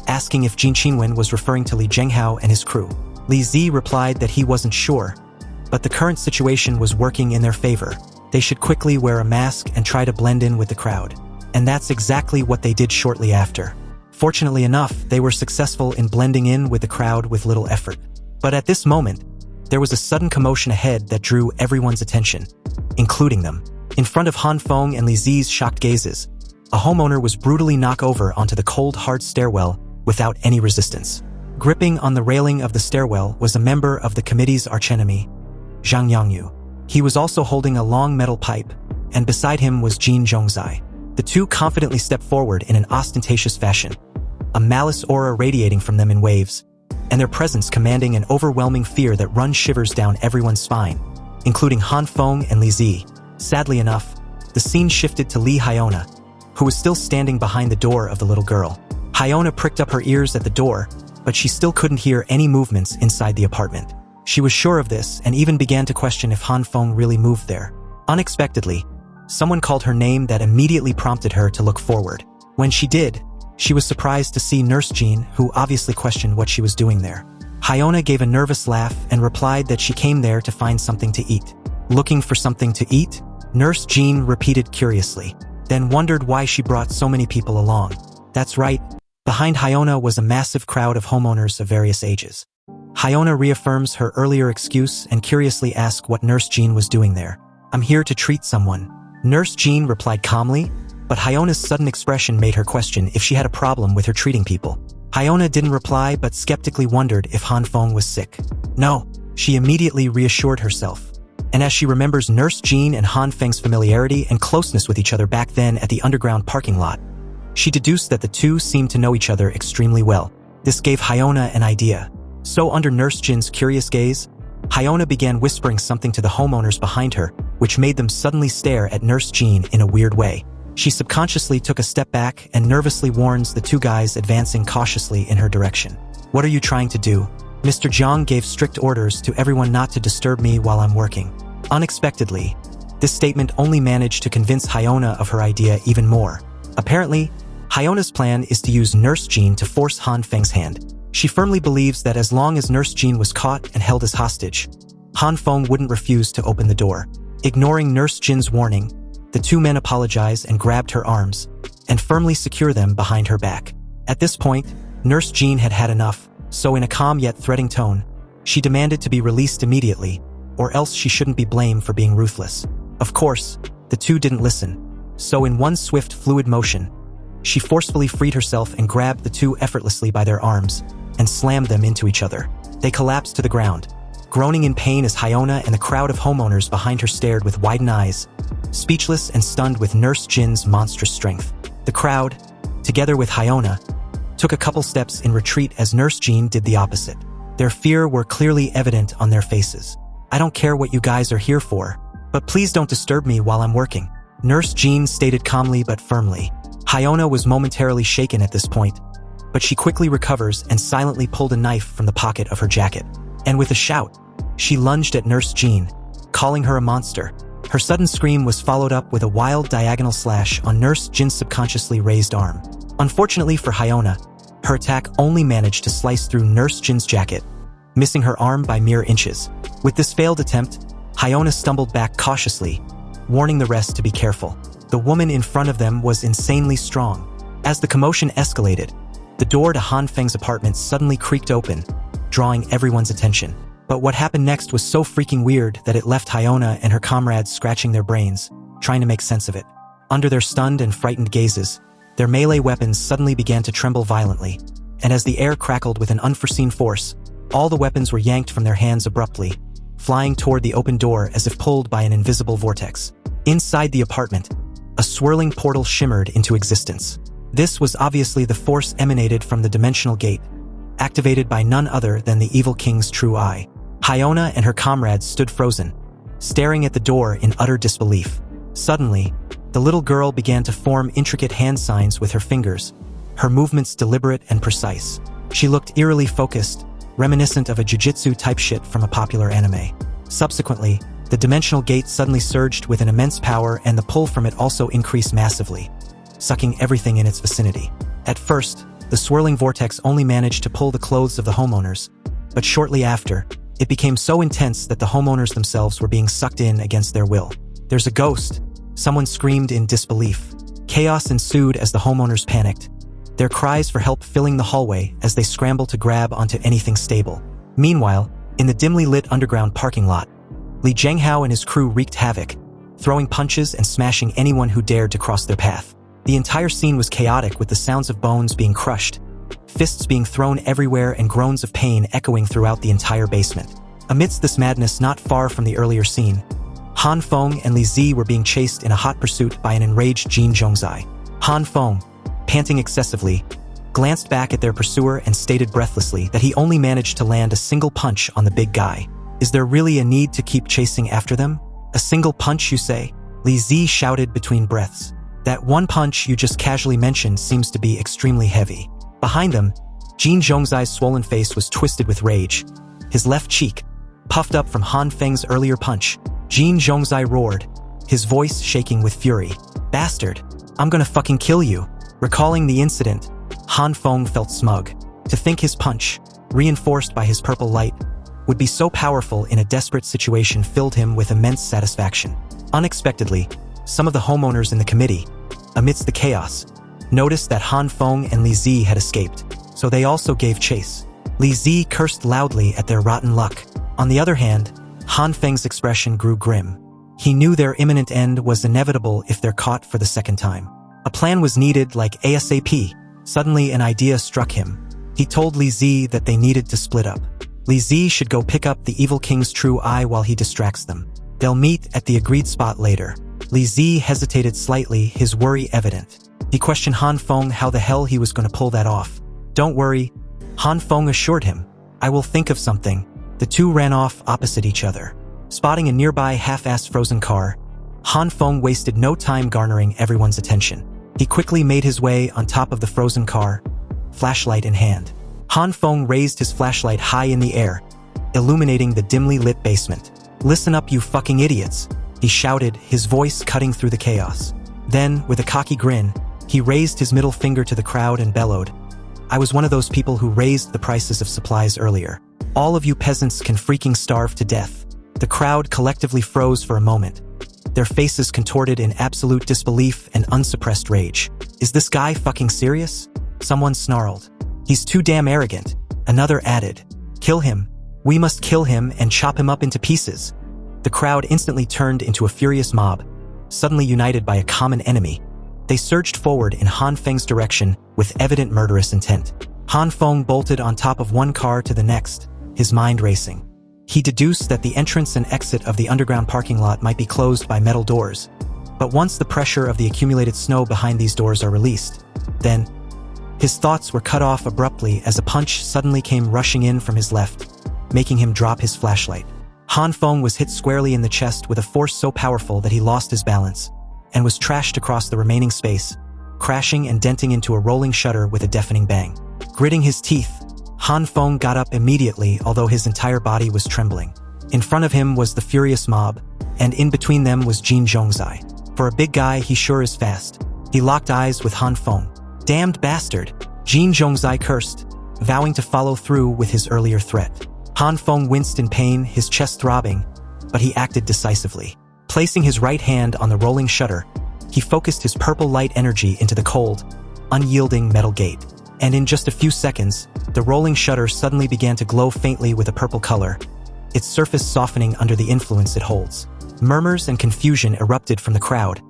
asking if Jin Qinwen was referring to Li Zhenghao and his crew. Li Zi replied that he wasn't sure, but the current situation was working in their favor. They should quickly wear a mask and try to blend in with the crowd. And that's exactly what they did shortly after. Fortunately enough, they were successful in blending in with the crowd with little effort. But at this moment, there was a sudden commotion ahead that drew everyone's attention, including them. In front of Han Feng and Li Zi's shocked gazes, a homeowner was brutally knocked over onto the cold, hard stairwell without any resistance. Gripping on the railing of the stairwell was a member of the committee's archenemy, Zhang Yangyu. He was also holding a long metal pipe, and beside him was Jin Zhongzai. The two confidently stepped forward in an ostentatious fashion, a malice aura radiating from them in waves, and their presence commanding an overwhelming fear that runs shivers down everyone's spine, including Han Feng and Li Zi. Sadly enough, the scene shifted to Li Hyona, who was still standing behind the door of the little girl. Hyona pricked up her ears at the door, but she still couldn't hear any movements inside the apartment. She was sure of this and even began to question if Han Feng really moved there. Unexpectedly, someone called her name that immediately prompted her to look forward. When she did, she was surprised to see Nurse Jean, who obviously questioned what she was doing there. Hyona gave a nervous laugh and replied that she came there to find something to eat. Looking for something to eat? Nurse Jean repeated curiously, then wondered why she brought so many people along. That's right, behind Hyona was a massive crowd of homeowners of various ages. Hyona reaffirms her earlier excuse and curiously asks what Nurse Jean was doing there. I'm here to treat someone. Nurse Jean replied calmly, but Hyona's sudden expression made her question if she had a problem with her treating people. Hyona didn't reply but skeptically wondered if Han Feng was sick. No, she immediately reassured herself. And as she remembers Nurse Jean and Han Feng's familiarity and closeness with each other back then at the underground parking lot, she deduced that the two seemed to know each other extremely well. This gave Hyona an idea. So under Nurse Jin's curious gaze, Hyona began whispering something to the homeowners behind her, which made them suddenly stare at Nurse Jean in a weird way. She subconsciously took a step back and nervously warns the two guys advancing cautiously in her direction. What are you trying to do? Mr. Jiang gave strict orders to everyone not to disturb me while I'm working. Unexpectedly, this statement only managed to convince Hyona of her idea even more. Apparently, Hyona's plan is to use Nurse Jean to force Han Feng's hand. She firmly believes that as long as Nurse Jean was caught and held as hostage, Han Feng wouldn't refuse to open the door. Ignoring Nurse Jin's warning, the two men apologized and grabbed her arms, and firmly secured them behind her back. At this point, Nurse Jean had had enough, so in a calm yet threatening tone, she demanded to be released immediately, or else she shouldn't be blamed for being ruthless. Of course, the two didn't listen, so in one swift, fluid motion, she forcefully freed herself and grabbed the two effortlessly by their arms, and slammed them into each other. They collapsed to the ground, groaning in pain as Hyona and the crowd of homeowners behind her stared with widened eyes, speechless and stunned with Nurse Jin's monstrous strength. The crowd, together with Hyona, took a couple steps in retreat as Nurse Jean did the opposite. Their fear were clearly evident on their faces. I don't care what you guys are here for, but please don't disturb me while I'm working, Nurse Jean stated calmly but firmly. Hyona was momentarily shaken at this point, but she quickly recovers and silently pulled a knife from the pocket of her jacket. And with a shout, she lunged at Nurse Jean, calling her a monster. Her sudden scream was followed up with a wild diagonal slash on Nurse Jin's subconsciously raised arm. Unfortunately for Hyona, her attack only managed to slice through Nurse Jin's jacket, missing her arm by mere inches. With this failed attempt, Hyona stumbled back cautiously, warning the rest to be careful. The woman in front of them was insanely strong. As the commotion escalated, the door to Han Feng's apartment suddenly creaked open, drawing everyone's attention. But what happened next was so freaking weird that it left Hyona and her comrades scratching their brains. trying to make sense of it. Under their stunned and frightened gazes, their melee weapons suddenly began to tremble violently, and as the air crackled with an unforeseen force, all the weapons were yanked from their hands abruptly, flying toward the open door as if pulled by an invisible vortex. Inside the apartment, a swirling portal shimmered into existence. This was obviously the force emanated from the dimensional gate, activated by none other than the evil king's true eye. Hyona and her comrades stood frozen, staring at the door in utter disbelief. Suddenly, the little girl began to form intricate hand signs with her fingers, her movements deliberate and precise. She looked eerily focused, reminiscent of a jujitsu-type shit from a popular anime. Subsequently, the dimensional gate suddenly surged with an immense power, and the pull from it also increased massively, sucking everything in its vicinity. At first, the swirling vortex only managed to pull the clothes of the homeowners, but shortly after, it became so intense that the homeowners themselves were being sucked in against their will. "There's a ghost!" Someone screamed in disbelief. Chaos ensued as the homeowners panicked, their cries for help filling the hallway as they scrambled to grab onto anything stable. Meanwhile, in the dimly lit underground parking lot, Li Zhenghao and his crew wreaked havoc, throwing punches and smashing anyone who dared to cross their path. The entire scene was chaotic, with the sounds of bones being crushed, fists being thrown everywhere, and groans of pain echoing throughout the entire basement. Amidst this madness, not far from the earlier scene, Han Feng and Li Zi were being chased in a hot pursuit by an enraged Jin Zhongzai. Han Feng, panting excessively, glanced back at their pursuer and stated breathlessly that he only managed to land a single punch on the big guy. "Is there really a need to keep chasing after them? A single punch, you say?" Li Zi shouted between breaths. "That one punch you just casually mentioned seems to be extremely heavy." Behind them, Jin Zhongzai's swollen face was twisted with rage, his left cheek puffed up from Han Feng's earlier punch. Jin Zhongzai roared, his voice shaking with fury. "Bastard, I'm gonna fucking kill you." Recalling the incident, Han Feng felt smug. To think his punch, reinforced by his purple light, would be so powerful in a desperate situation filled him with immense satisfaction. Unexpectedly, some of the homeowners in the committee, amidst the chaos, noticed that Han Feng and Li Zi had escaped, so they also gave chase. Li Zi cursed loudly at their rotten luck. On the other hand, Han Feng's expression grew grim. He knew their imminent end was inevitable if they're caught for the second time. A plan was needed, like ASAP. Suddenly an idea struck him. He told Li Zi that they needed to split up. Li Zi should go pick up the evil king's true eye while he distracts them. They'll meet at the agreed spot later. Li Zi hesitated slightly, his worry evident. He questioned Han Feng how the hell he was going to pull that off. "Don't worry," Han Feng assured him. "I will think of something." The two ran off opposite each other. Spotting a nearby half-assed frozen car, Han Feng wasted no time garnering everyone's attention. He quickly made his way on top of the frozen car, flashlight in hand. Han Feng raised his flashlight high in the air, illuminating the dimly lit basement. "Listen up, you fucking idiots," he shouted, his voice cutting through the chaos. Then, with a cocky grin, he raised his middle finger to the crowd and bellowed, "I was one of those people who raised the prices of supplies earlier. All of you peasants can freaking starve to death." The crowd collectively froze for a moment, their faces contorted in absolute disbelief and unsuppressed rage. "Is this guy fucking serious?" Someone snarled. "He's too damn arrogant," another added. "Kill him. We must kill him and chop him up into pieces." The crowd instantly turned into a furious mob, suddenly united by a common enemy. They surged forward in Han Feng's direction with evident murderous intent. Han Feng bolted on top of one car to the next, his mind racing. He deduced that the entrance and exit of the underground parking lot might be closed by metal doors, but once the pressure of the accumulated snow behind these doors are released, then his thoughts were cut off abruptly as a punch suddenly came rushing in from his left, making him drop his flashlight. Han Feng was hit squarely in the chest with a force so powerful that he lost his balance, and was trashed across the remaining space, crashing and denting into a rolling shutter with a deafening bang. Gritting his teeth, Han Feng got up immediately, although his entire body was trembling. In front of him was the furious mob, and in between them was Jin Zhongzai. For a big guy, he sure is fast. He locked eyes with Han Feng. "Damned bastard," Jin Zhongzai cursed, vowing to follow through with his earlier threat. Han Feng winced in pain, his chest throbbing, but he acted decisively. Placing his right hand on the rolling shutter, he focused his purple light energy into the cold, unyielding metal gate. And in just a few seconds, the rolling shutter suddenly began to glow faintly with a purple color, its surface softening under the influence it holds. Murmurs and confusion erupted from the crowd,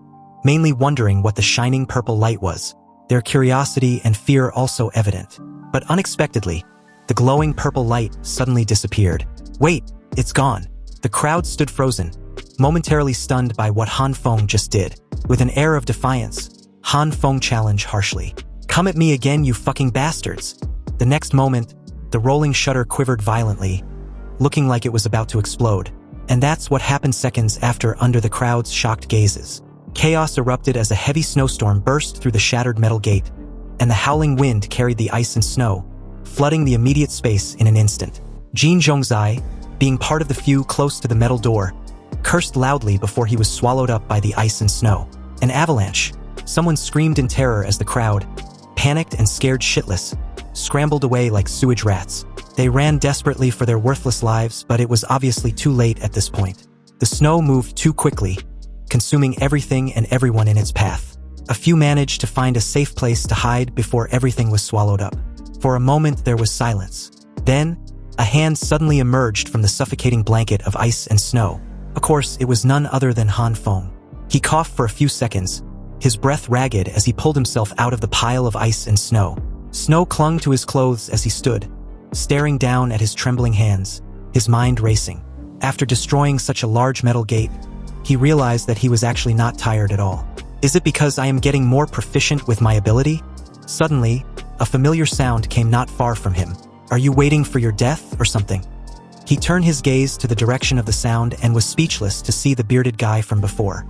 mainly wondering what the shining purple light was, their curiosity and fear also evident. But unexpectedly, the glowing purple light suddenly disappeared. Wait, it's gone. The crowd stood frozen, momentarily stunned by what Han Feng just did. With an air of defiance, Han Feng challenged harshly. Come at me again, you fucking bastards. The next moment, the rolling shutter quivered violently, looking like it was about to explode. And that's what happened seconds after under the crowd's shocked gazes. Chaos erupted as a heavy snowstorm burst through the shattered metal gate, and the howling wind carried the ice and snow, flooding the immediate space in an instant. Jin Zhongzai, being part of the few close to the metal door, cursed loudly before he was swallowed up by the ice and snow. An avalanche. Someone screamed in terror as the crowd, panicked and scared shitless, scrambled away like sewage rats. They ran desperately for their worthless lives, but it was obviously too late at this point. The snow moved too quickly, consuming everything and everyone in its path. A few managed to find a safe place to hide before everything was swallowed up. For a moment there was silence. Then, a hand suddenly emerged from the suffocating blanket of ice and snow. Of course, it was none other than Han Feng. He coughed for a few seconds, his breath ragged as he pulled himself out of the pile of ice and snow. Snow clung to his clothes as he stood, staring down at his trembling hands, his mind racing. After destroying such a large metal gate, he realized that he was actually not tired at all. Is it because I am getting more proficient with my ability? Suddenly, a familiar sound came not far from him. Are you waiting for your death or something? He turned his gaze to the direction of the sound and was speechless to see the bearded guy from before.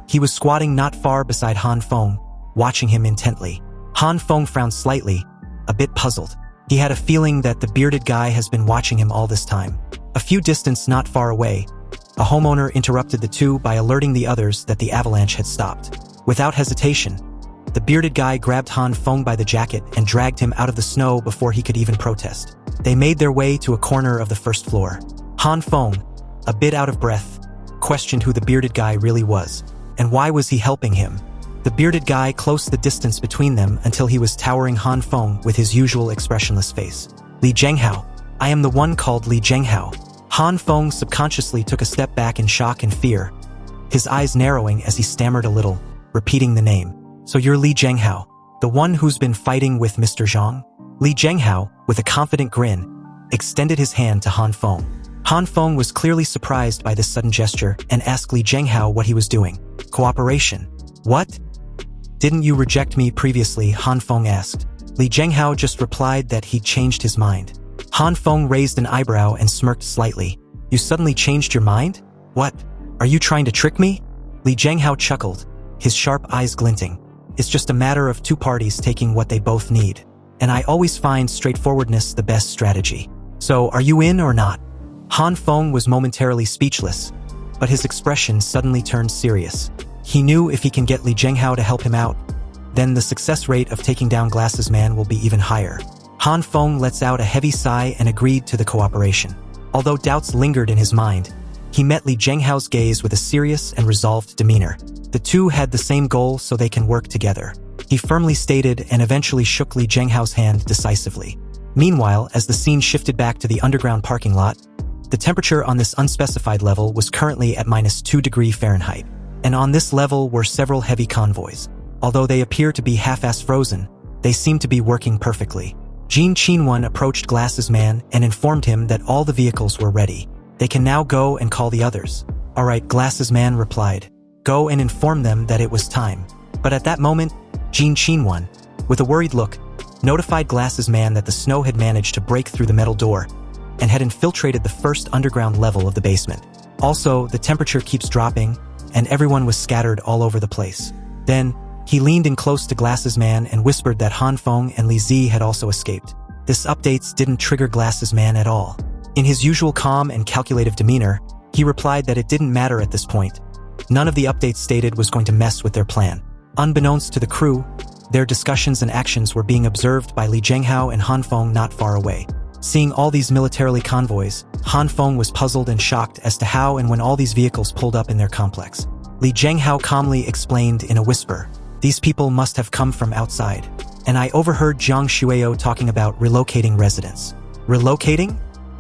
He was squatting not far beside Han Feng, watching him intently. Han Feng frowned slightly, a bit puzzled. He had a feeling that the bearded guy has been watching him all this time. A few distance not far away, a homeowner interrupted the two by alerting the others that the avalanche had stopped. Without hesitation, the bearded guy grabbed Han Feng by the jacket and dragged him out of the snow before he could even protest. They made their way to a corner of the first floor. Han Feng, a bit out of breath, questioned who the bearded guy really was, and why was he helping him. The bearded guy closed the distance between them until he was towering Han Feng with his usual expressionless face. Li Zhenghao. I am the one called Li Zhenghao. Han Feng subconsciously took a step back in shock and fear, his eyes narrowing as he stammered a little, repeating the name. So you're Li Zhenghao, the one who's been fighting with Mr. Zhang? Li Zhenghao, with a confident grin, extended his hand to Han Feng. Han Feng was clearly surprised by this sudden gesture and asked Li Zhenghao what he was doing. Cooperation. What? Didn't you reject me previously? Han Feng asked. Li Zhenghao just replied that he'd changed his mind. Han Feng raised an eyebrow and smirked slightly. You suddenly changed your mind? What? Are you trying to trick me? Li Zhenghao chuckled, his sharp eyes glinting. It's just a matter of two parties taking what they both need. And I always find straightforwardness the best strategy. So, are you in or not? Han Feng was momentarily speechless, but his expression suddenly turned serious. He knew if he can get Li Zhenghao to help him out, then the success rate of taking down Glasses Man will be even higher. Han Feng lets out a heavy sigh and agreed to the cooperation. Although doubts lingered in his mind, he met Li Zhenghao's gaze with a serious and resolved demeanor. The two had the same goal, so they can work together. He firmly stated and eventually shook Li Zhenghao's hand decisively. Meanwhile, as the scene shifted back to the underground parking lot, the temperature on this unspecified level was currently at -2 degrees Fahrenheit. And on this level were several heavy convoys. Although they appear to be half-ass frozen, they seem to be working perfectly. Jin Qinwen approached Glasses Man and informed him that all the vehicles were ready. They can now go and call the others. Alright, Glasses Man replied. Go and inform them that it was time. But at that moment, Jin Qinwen, with a worried look, notified Glasses Man that the snow had managed to break through the metal door and had infiltrated the first underground level of the basement. Also, the temperature keeps dropping, and everyone was scattered all over the place. Then, he leaned in close to Glasses Man and whispered that Han Feng and Li Zi had also escaped. This updates didn't trigger Glasses Man at all. In his usual calm and calculative demeanor, he replied that it didn't matter at this point. None of the updates stated was going to mess with their plan. Unbeknownst to the crew, their discussions and actions were being observed by Li Zhenghao and Han Feng not far away. Seeing all these militarily convoys, Han Feng was puzzled and shocked as to how and when all these vehicles pulled up in their complex. Li Zhenghao calmly explained in a whisper, these people must have come from outside. And I overheard Jiang Shueyo talking about relocating residents. Relocating?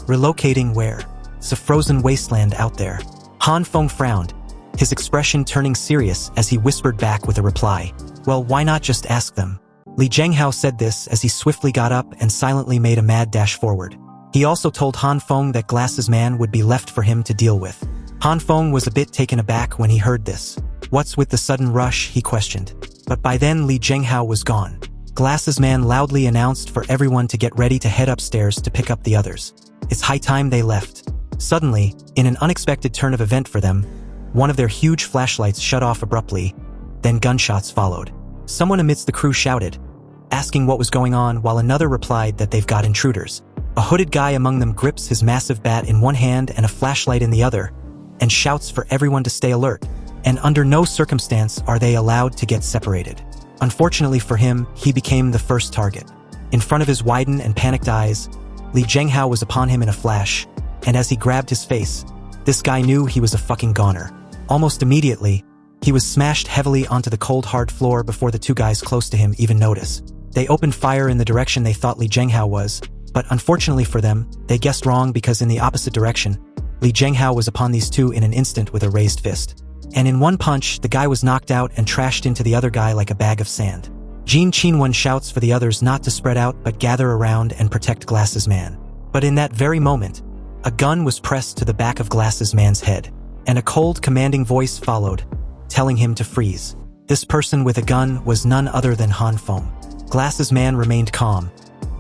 Relocating where? It's a frozen wasteland out there. Han Feng frowned, his expression turning serious as he whispered back with a reply. Well, why not just ask them? Li Zhenghao said this as he swiftly got up and silently made a mad dash forward. He also told Han Feng that Glasses Man would be left for him to deal with. Han Feng was a bit taken aback when he heard this. What's with the sudden rush, he questioned. But by then Li Zhenghao was gone. Glasses Man loudly announced for everyone to get ready to head upstairs to pick up the others. It's high time they left. Suddenly, in an unexpected turn of event for them, one of their huge flashlights shut off abruptly, then gunshots followed. Someone amidst the crew shouted, asking what was going on, while another replied that they've got intruders. A hooded guy among them grips his massive bat in one hand and a flashlight in the other, and shouts for everyone to stay alert, and under no circumstance are they allowed to get separated. Unfortunately for him, he became the first target. In front of his widened and panicked eyes, Li Zhenghao was upon him in a flash, and as he grabbed his face, this guy knew he was a fucking goner. Almost immediately, he was smashed heavily onto the cold hard floor before the two guys close to him even noticed. They opened fire in the direction they thought Li Zhenghao was, but unfortunately for them, they guessed wrong because in the opposite direction, Li Zhenghao was upon these two in an instant with a raised fist. And in one punch, the guy was knocked out and trashed into the other guy like a bag of sand. Jin Qinwen shouts for the others not to spread out but gather around and protect Glasses Man. But in that very moment, a gun was pressed to the back of Glasses Man's head, and a cold, commanding voice followed, telling him to freeze. This person with a gun was none other than Han Feng. Glasses Man remained calm,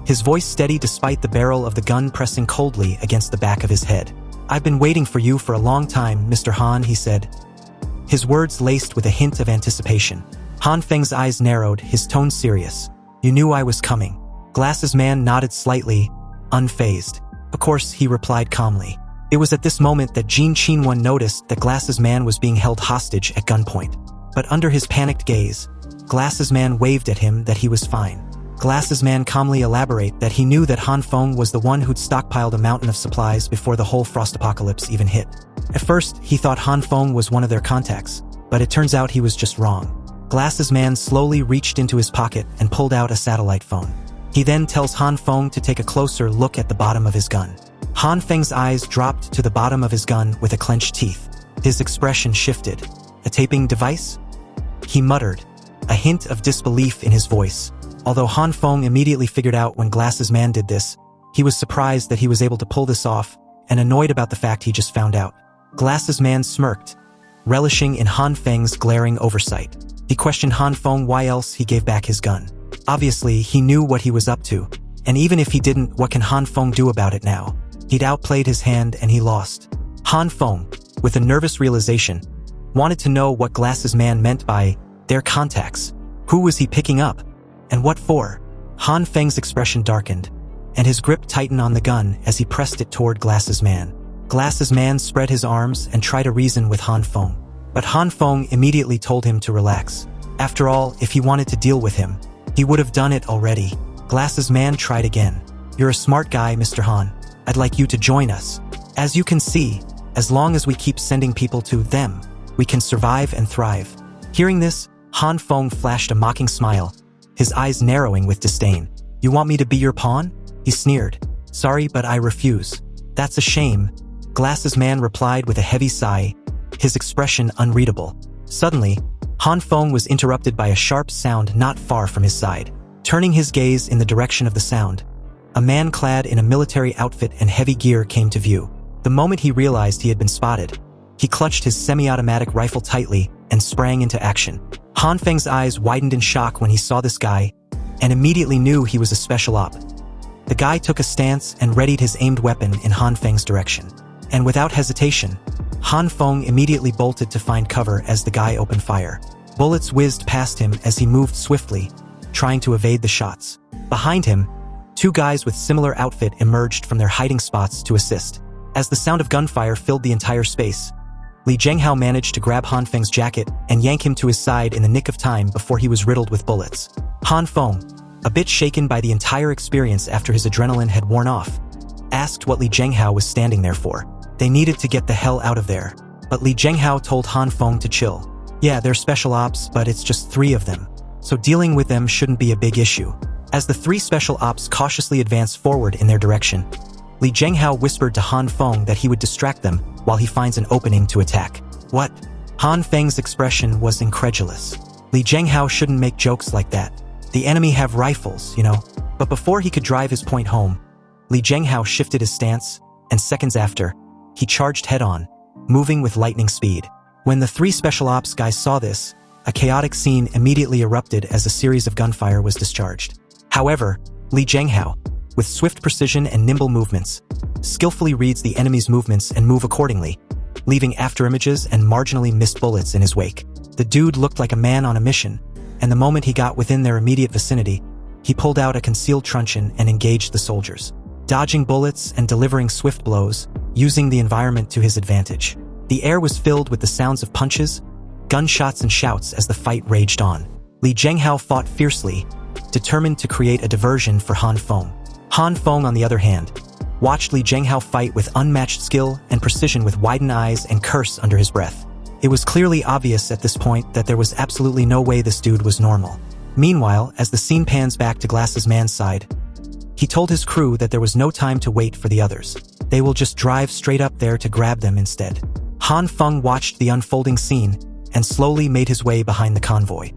his voice steady despite the barrel of the gun pressing coldly against the back of his head. I've been waiting for you for a long time, Mr. Han, he said, his words laced with a hint of anticipation. Han Feng's eyes narrowed, his tone serious. You knew I was coming. Glasses Man nodded slightly, unfazed. Of course, he replied calmly. It was at this moment that Jin Qinwen noticed that Glasses Man was being held hostage at gunpoint. But under his panicked gaze, Glasses Man waved at him that he was fine. Glasses Man calmly elaborated that he knew that Han Feng was the one who'd stockpiled a mountain of supplies before the whole frost apocalypse even hit. At first, he thought Han Feng was one of their contacts, but it turns out he was just wrong. Glasses Man slowly reached into his pocket and pulled out a satellite phone. He then tells Han Feng to take a closer look at the bottom of his gun. Han Feng's eyes dropped to the bottom of his gun with a clenched teeth. His expression shifted. A taping device? He muttered, a hint of disbelief in his voice. Although Han Feng immediately figured out when Glasses Man did this, he was surprised that he was able to pull this off and annoyed about the fact he just found out. Glasses Man smirked, relishing in Han Feng's glaring oversight. He questioned Han Feng why else he gave back his gun. Obviously, he knew what he was up to, and even if he didn't, what can Han Feng do about it now? He'd outplayed his hand and he lost. Han Feng, with a nervous realization, wanted to know what Glasses Man meant by their contacts. Who was he picking up? And what for? Han Feng's expression darkened, and his grip tightened on the gun as he pressed it toward Glasses Man. Glasses Man spread his arms and tried to reason with Han Feng. But Han Feng immediately told him to relax. After all, if he wanted to deal with him, he would have done it already. Glasses Man tried again. You're a smart guy, Mr. Han. I'd like you to join us. As you can see, as long as we keep sending people to them, we can survive and thrive. Hearing this, Han Feng flashed a mocking smile, his eyes narrowing with disdain. You want me to be your pawn? He sneered. Sorry, but I refuse. That's a shame. Glasses Man replied with a heavy sigh, his expression unreadable. Suddenly, Han Feng was interrupted by a sharp sound not far from his side. Turning his gaze in the direction of the sound, a man clad in a military outfit and heavy gear came to view. The moment he realized he had been spotted, he clutched his semi-automatic rifle tightly and sprang into action. Han Feng's eyes widened in shock when he saw this guy, and immediately knew he was a special op. The guy took a stance and readied his aimed weapon in Han Feng's direction. And without hesitation, Han Feng immediately bolted to find cover as the guy opened fire. Bullets whizzed past him as he moved swiftly, trying to evade the shots. Behind him, two guys with similar outfit emerged from their hiding spots to assist. As the sound of gunfire filled the entire space, Li Zhenghao managed to grab Han Feng's jacket and yank him to his side in the nick of time before he was riddled with bullets. Han Feng, a bit shaken by the entire experience after his adrenaline had worn off, asked what Li Zhenghao was standing there for. They needed to get the hell out of there. But Li Zhenghao told Han Feng to chill. Yeah, they're special ops, but it's just 3 of them. So dealing with them shouldn't be a big issue. As the 3 special ops cautiously advanced forward in their direction, Li Zhenghao whispered to Han Feng that he would distract them while he finds an opening to attack. What? Han Feng's expression was incredulous. Li Zhenghao shouldn't make jokes like that. The enemy have rifles, you know. But before he could drive his point home, Li Zhenghao shifted his stance, and seconds after, he charged head-on, moving with lightning speed. When the three special ops guys saw this, a chaotic scene immediately erupted as a series of gunfire was discharged. However, Li Zhenghao, with swift precision and nimble movements, skillfully reads the enemy's movements and move accordingly, leaving afterimages and marginally missed bullets in his wake. The dude looked like a man on a mission, and the moment he got within their immediate vicinity, he pulled out a concealed truncheon and engaged the soldiers, dodging bullets and delivering swift blows, using the environment to his advantage. The air was filled with the sounds of punches, gunshots and shouts as the fight raged on. Li Zhenghao fought fiercely, determined to create a diversion for Han Feng. Han Feng, on the other hand, watched Li Zhenghao fight with unmatched skill and precision with widened eyes and curse under his breath. It was clearly obvious at this point that there was absolutely no way this dude was normal. Meanwhile, as the scene pans back to Glass's man's side, he told his crew that there was no time to wait for the others. They will just drive straight up there to grab them instead. Han Feng watched the unfolding scene and slowly made his way behind the convoy.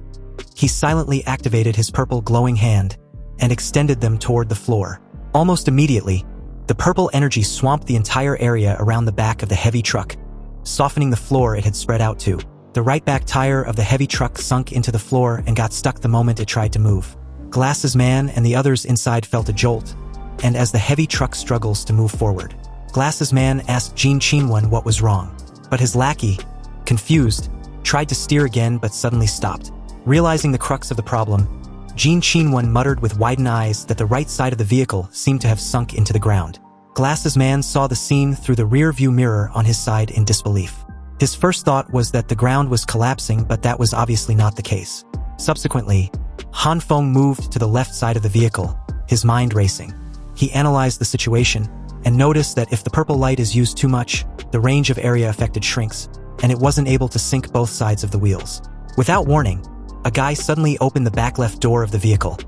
He silently activated his purple glowing hand and extended them toward the floor. Almost immediately, the purple energy swamped the entire area around the back of the heavy truck, softening the floor it had spread out to. The right back tire of the heavy truck sunk into the floor and got stuck the moment it tried to move. Glass's man and the others inside felt a jolt, and as the heavy truck struggles to move forward, Glass's man asked Jin Qinwen what was wrong. But his lackey, confused, tried to steer again but suddenly stopped. Realizing the crux of the problem, Jin Qinwen muttered with widened eyes that the right side of the vehicle seemed to have sunk into the ground. Glass's man saw the scene through the rear view mirror on his side in disbelief. His first thought was that the ground was collapsing, but that was obviously not the case. Subsequently, Han Feng moved to the left side of the vehicle, his mind racing. He analyzed the situation and noticed that if the purple light is used too much, the range of area affected shrinks, and it wasn't able to sync both sides of the wheels. Without warning, a guy suddenly opened the back left door of the vehicle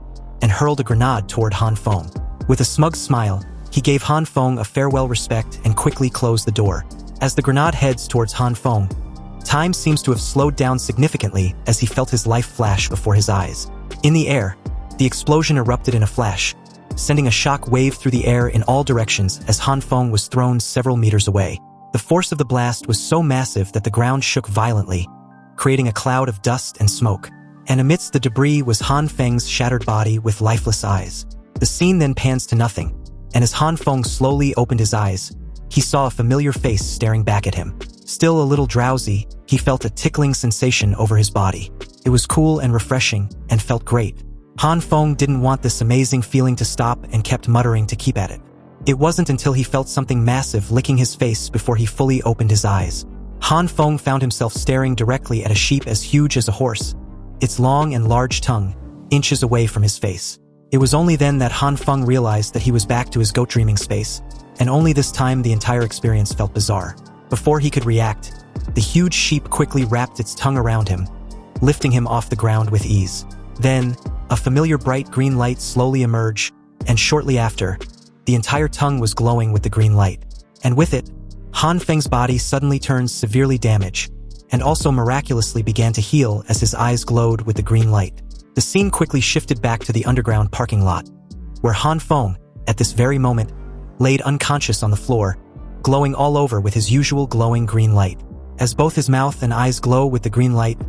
and hurled a grenade toward Han Feng. With a smug smile, he gave Han Feng a farewell respect and quickly closed the door. As the grenade heads towards Han Feng, time seems to have slowed down significantly as he felt his life flash before his eyes. In the air, the explosion erupted in a flash, sending a shock wave through the air in all directions as Han Feng was thrown several meters away. The force of the blast was so massive that the ground shook violently, creating a cloud of dust and smoke. And amidst the debris was Han Feng's shattered body with lifeless eyes. The scene then pans to nothing, and as Han Feng slowly opened his eyes, he saw a familiar face staring back at him. Still a little drowsy, he felt a tickling sensation over his body. It was cool and refreshing, and felt great. Han Feng didn't want this amazing feeling to stop and kept muttering to keep at it. It wasn't until he felt something massive licking his face before he fully opened his eyes. Han Feng found himself staring directly at a sheep as huge as a horse, its long and large tongue inches away from his face. It was only then that Han Feng realized that he was back to his goat dreaming space, and only this time the entire experience felt bizarre. Before he could react, the huge sheep quickly wrapped its tongue around him, lifting him off the ground with ease. Then, a familiar bright green light slowly emerged, and shortly after, the entire tongue was glowing with the green light. And with it, Han Feng's body suddenly turned severely damaged, and also miraculously began to heal as his eyes glowed with the green light. The scene quickly shifted back to the underground parking lot, where Han Feng, at this very moment, laid unconscious on the floor, glowing all over with his usual glowing green light. As both his mouth and eyes glow with the green light,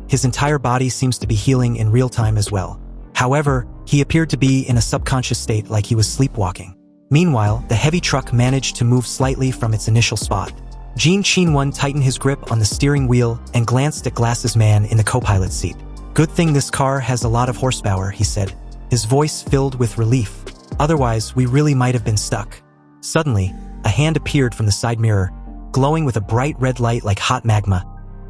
his entire body seems to be healing in real time as well. However, he appeared to be in a subconscious state like he was sleepwalking. Meanwhile, the heavy truck managed to move slightly from its initial spot. Jin Qinwen tightened his grip on the steering wheel and glanced at Glass's man in the co-pilot seat. "Good thing this car has a lot of horsepower," he said, his voice filled with relief. "Otherwise, we really might have been stuck." Suddenly, a hand appeared from the side mirror, glowing with a bright red light like hot magma,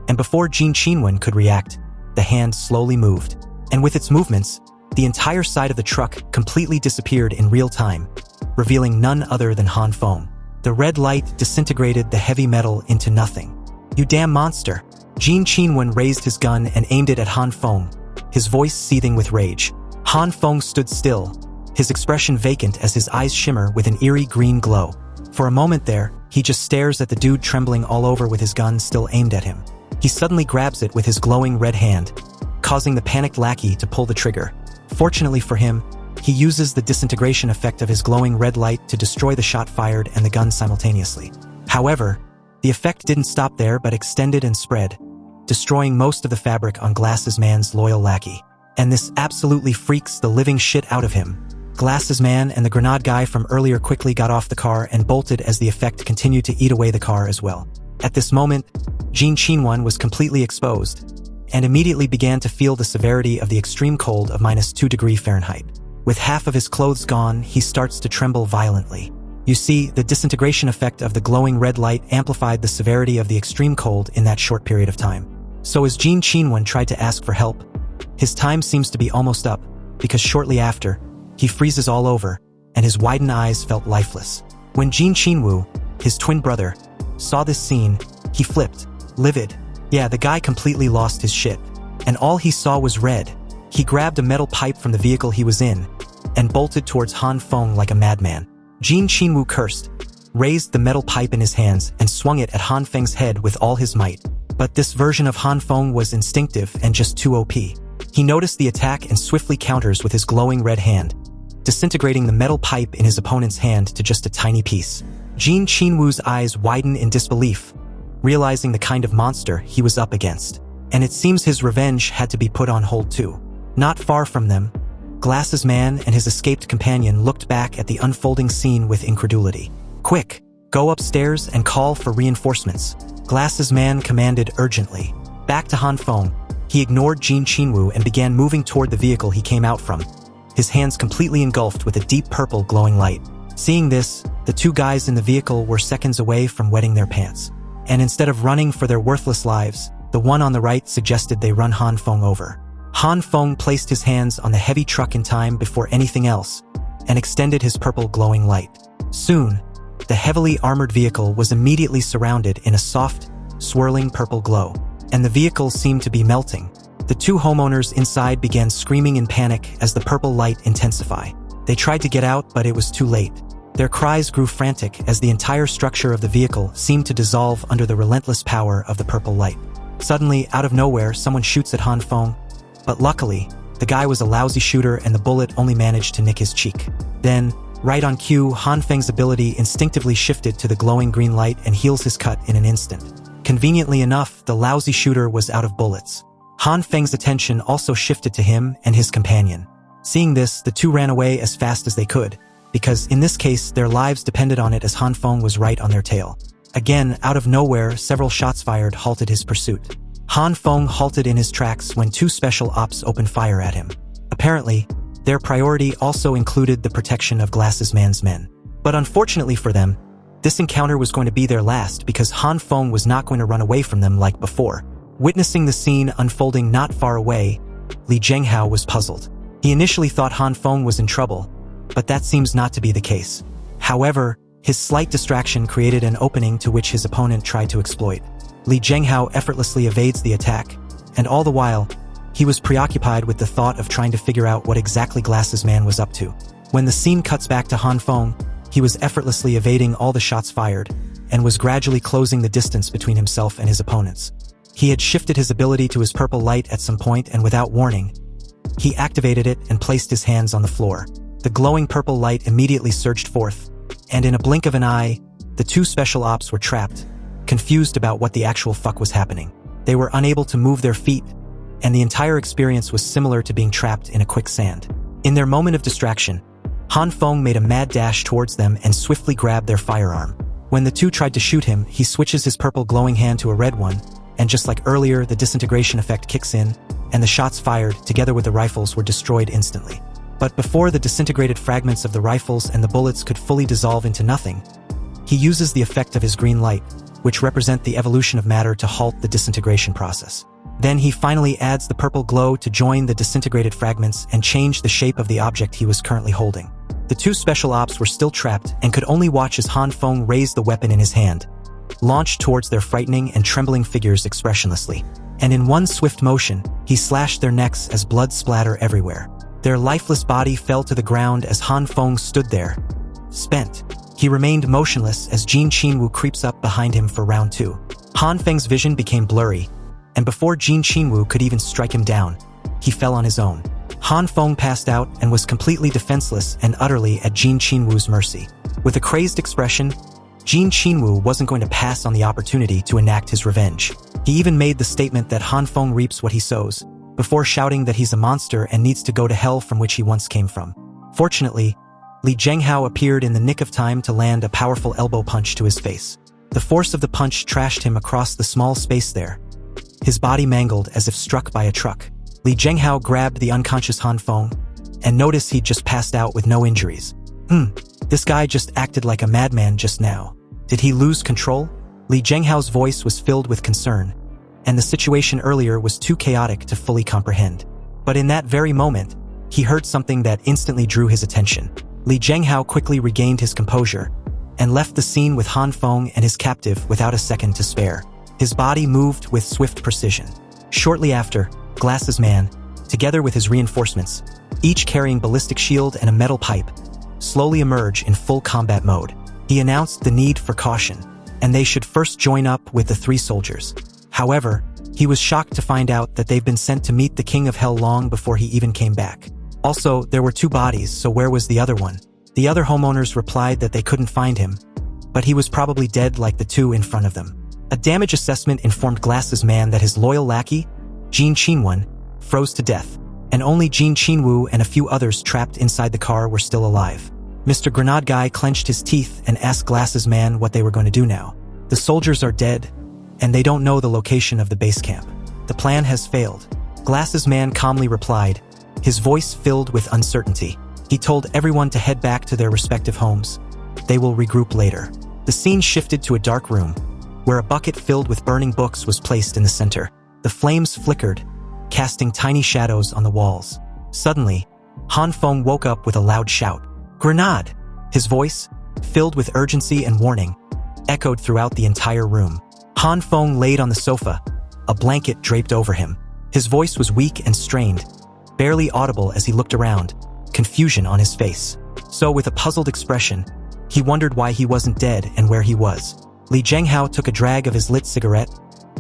and before Jin Qinwen could react, the hand slowly moved. And with its movements, the entire side of the truck completely disappeared in real time, revealing none other than Han Feng. The red light disintegrated the heavy metal into nothing. "You damn monster!" Jin Qinwen raised his gun and aimed it at Han Feng, his voice seething with rage. Han Feng stood still, his expression vacant as his eyes shimmer with an eerie green glow. For a moment there, he just stares at the dude trembling all over with his gun still aimed at him. He suddenly grabs it with his glowing red hand, causing the panicked lackey to pull the trigger. Fortunately for him, he uses the disintegration effect of his glowing red light to destroy the shot fired and the gun simultaneously. However, the effect didn't stop there but extended and spread, destroying most of the fabric on Glasses Man's loyal lackey. And this absolutely freaks the living shit out of him. Glasses Man and the grenade guy from earlier quickly got off the car and bolted as the effect continued to eat away the car as well. At this moment, Jin Chinwon was completely exposed, and immediately began to feel the severity of the extreme cold of -2°F. With half of his clothes gone, he starts to tremble violently. You see, the disintegration effect of the glowing red light amplified the severity of the extreme cold in that short period of time. So as Jin Chinwon tried to ask for help, his time seems to be almost up, because shortly after, he freezes all over, and his widened eyes felt lifeless. When Jin Chinwoo, his twin brother, saw this scene, he flipped, livid. Yeah, the guy completely lost his shit, and all he saw was red. He grabbed a metal pipe from the vehicle he was in, and bolted towards Han Feng like a madman. Jin Chinwoo cursed, raised the metal pipe in his hands, and swung it at Han Feng's head with all his might. But this version of Han Feng was instinctive and just too OP. He noticed the attack and swiftly counters with his glowing red hand, disintegrating the metal pipe in his opponent's hand to just a tiny piece. Jin Chinwoo's eyes widen in disbelief, realizing the kind of monster he was up against. And it seems his revenge had to be put on hold too. Not far from them, Glasses Man and his escaped companion looked back at the unfolding scene with incredulity. "Quick, go upstairs and call for reinforcements," Glasses Man commanded urgently. Back to Han Feng, he ignored Jin Chinwoo and began moving toward the vehicle he came out from, his hands completely engulfed with a deep purple glowing light. Seeing this, the two guys in the vehicle were seconds away from wetting their pants. And instead of running for their worthless lives, the one on the right suggested they run Han Feng over. Han Feng placed his hands on the heavy truck in time before anything else, and extended his purple glowing light. Soon, the heavily armored vehicle was immediately surrounded in a soft, swirling purple glow, and the vehicle seemed to be melting. The two homeowners inside began screaming in panic as the purple light intensified. They tried to get out, but it was too late. Their cries grew frantic as the entire structure of the vehicle seemed to dissolve under the relentless power of the purple light. Suddenly, out of nowhere, someone shoots at Han Feng, but luckily, the guy was a lousy shooter and the bullet only managed to nick his cheek. Then, right on cue, Han Feng's ability instinctively shifted to the glowing green light and heals his cut in an instant. Conveniently enough, the lousy shooter was out of bullets. Han Feng's attention also shifted to him and his companion. Seeing this, the two ran away as fast as they could, because in this case, their lives depended on it as Han Feng was right on their tail. Again, out of nowhere, several shots fired halted his pursuit. Han Feng halted in his tracks when two special ops opened fire at him. Apparently, their priority also included the protection of Glasses Man's men. But unfortunately for them, this encounter was going to be their last because Han Feng was not going to run away from them like before. Witnessing the scene unfolding not far away, Li Zhenghao was puzzled. He initially thought Han Feng was in trouble, but that seems not to be the case. However, his slight distraction created an opening to which his opponent tried to exploit. Li Zhenghao effortlessly evades the attack, and all the while, he was preoccupied with the thought of trying to figure out what exactly Glasses Man was up to. When the scene cuts back to Han Feng, he was effortlessly evading all the shots fired, and was gradually closing the distance between himself and his opponents. He had shifted his ability to his purple light at some point, and without warning, he activated it and placed his hands on the floor. The glowing purple light immediately surged forth, and in a blink of an eye, the two special ops were trapped, confused about what the actual fuck was happening. They were unable to move their feet, and the entire experience was similar to being trapped in a quicksand. In their moment of distraction, Han Feng made a mad dash towards them and swiftly grabbed their firearm. When the two tried to shoot him, he switches his purple glowing hand to a red one, and just like earlier, the disintegration effect kicks in, and the shots fired, together with the rifles, were destroyed instantly. But before the disintegrated fragments of the rifles and the bullets could fully dissolve into nothing, he uses the effect of his green light, which represent the evolution of matter, to halt the disintegration process. Then he finally adds the purple glow to join the disintegrated fragments and change the shape of the object he was currently holding. The two special ops were still trapped and could only watch as Han Feng raised the weapon in his hand, launched towards their frightening and trembling figures expressionlessly. And in one swift motion, he slashed their necks as blood splattered everywhere. Their lifeless body fell to the ground as Han Feng stood there, spent. He remained motionless as Jin Qinwu creeps up behind him for round 2. Han Feng's vision became blurry, and before Jin Qinwu could even strike him down, he fell on his own. Han Feng passed out and was completely defenseless and utterly at Jin Qinwu's mercy. With a crazed expression, Jin Qinwu wasn't going to pass on the opportunity to enact his revenge. He even made the statement that Han Feng reaps what he sows, before shouting that he's a monster and needs to go to hell from which he once came from. Fortunately, Li Zhenghao appeared in the nick of time to land a powerful elbow punch to his face. The force of the punch trashed him across the small space there, his body mangled as if struck by a truck. Li Zhenghao grabbed the unconscious Han Feng and noticed he'd just passed out with no injuries. This guy just acted like a madman just now. Did he lose control? Li Zhenghao's voice was filled with concern, and the situation earlier was too chaotic to fully comprehend. But in that very moment, he heard something that instantly drew his attention. Li Zhenghao quickly regained his composure and left the scene with Han Feng and his captive without a second to spare. His body moved with swift precision. Shortly after, Glasses Man, together with his reinforcements, each carrying ballistic shield and a metal pipe, slowly emerge in full combat mode. He announced the need for caution, and they should first join up with the 3 soldiers. However, he was shocked to find out that they've been sent to meet the King of Hell long before he even came back. Also, there were 2 bodies, so where was the other one? The other homeowners replied that they couldn't find him, but he was probably dead like the 2 in front of them. A damage assessment informed Glasses Man that his loyal lackey, Jin Qinwen, froze to death, and only Jin Qinwu and a few others trapped inside the car were still alive. Mr. Grenade Guy clenched his teeth and asked Glasses Man what they were going to do now. The soldiers are dead, and they don't know the location of the base camp. The plan has failed. Glasses Man calmly replied, his voice filled with uncertainty. He told everyone to head back to their respective homes. They will regroup later. The scene shifted to a dark room, where a bucket filled with burning books was placed in the center. The flames flickered, casting tiny shadows on the walls. Suddenly, Han Feng woke up with a loud shout. Grenade! His voice, filled with urgency and warning, echoed throughout the entire room. Han Feng laid on the sofa, a blanket draped over him. His voice was weak and strained, barely audible as he looked around, confusion on his face. So with a puzzled expression, he wondered why he wasn't dead and where he was. Li Zhenghao took a drag of his lit cigarette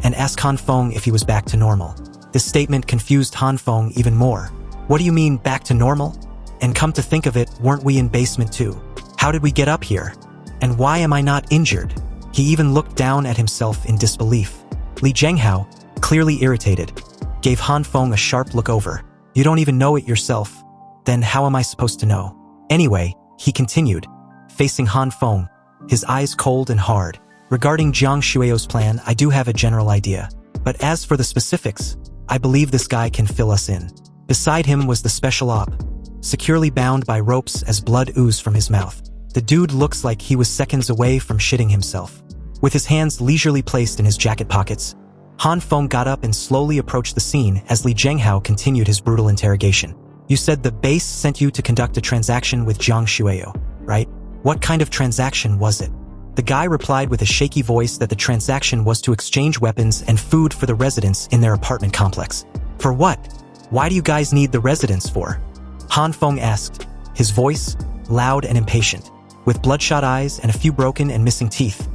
and asked Han Feng if he was back to normal. This statement confused Han Feng even more. What do you mean, back to normal? And come to think of it, weren't we in basement 2? How did we get up here? And why am I not injured? He even looked down at himself in disbelief. Li Zhenghao, clearly irritated, gave Han Feng a sharp look over. You don't even know it yourself. Then how am I supposed to know? Anyway, he continued, facing Han Feng, his eyes cold and hard. Regarding Jiang Shueo's plan, I do have a general idea. But as for the specifics, I believe this guy can fill us in. Beside him was the special op, securely bound by ropes as blood oozed from his mouth. The dude looks like he was seconds away from shitting himself. With his hands leisurely placed in his jacket pockets, Han Feng got up and slowly approached the scene as Li Zhenghao continued his brutal interrogation. You said the base sent you to conduct a transaction with Jiang Shueo, right? What kind of transaction was it? The guy replied with a shaky voice that the transaction was to exchange weapons and food for the residents in their apartment complex. For what? Why do you guys need the residents for? Han Feng asked, his voice loud and impatient. With bloodshot eyes and a few broken and missing teeth,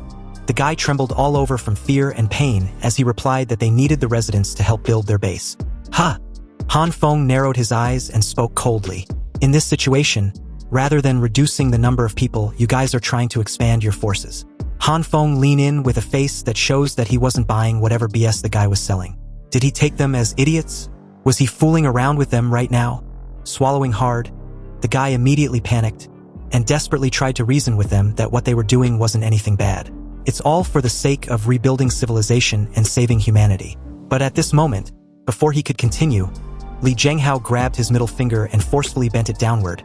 the guy trembled all over from fear and pain as he replied that they needed the residents to help build their base. Ha! Han Feng narrowed his eyes and spoke coldly. In this situation, rather than reducing the number of people, you guys are trying to expand your forces. Han Feng leaned in with a face that shows that he wasn't buying whatever BS the guy was selling. Did he take them as idiots? Was he fooling around with them right now? Swallowing hard, the guy immediately panicked and desperately tried to reason with them that what they were doing wasn't anything bad. It's all for the sake of rebuilding civilization and saving humanity. But at this moment, before he could continue, Li Zhenghao grabbed his middle finger and forcefully bent it downward,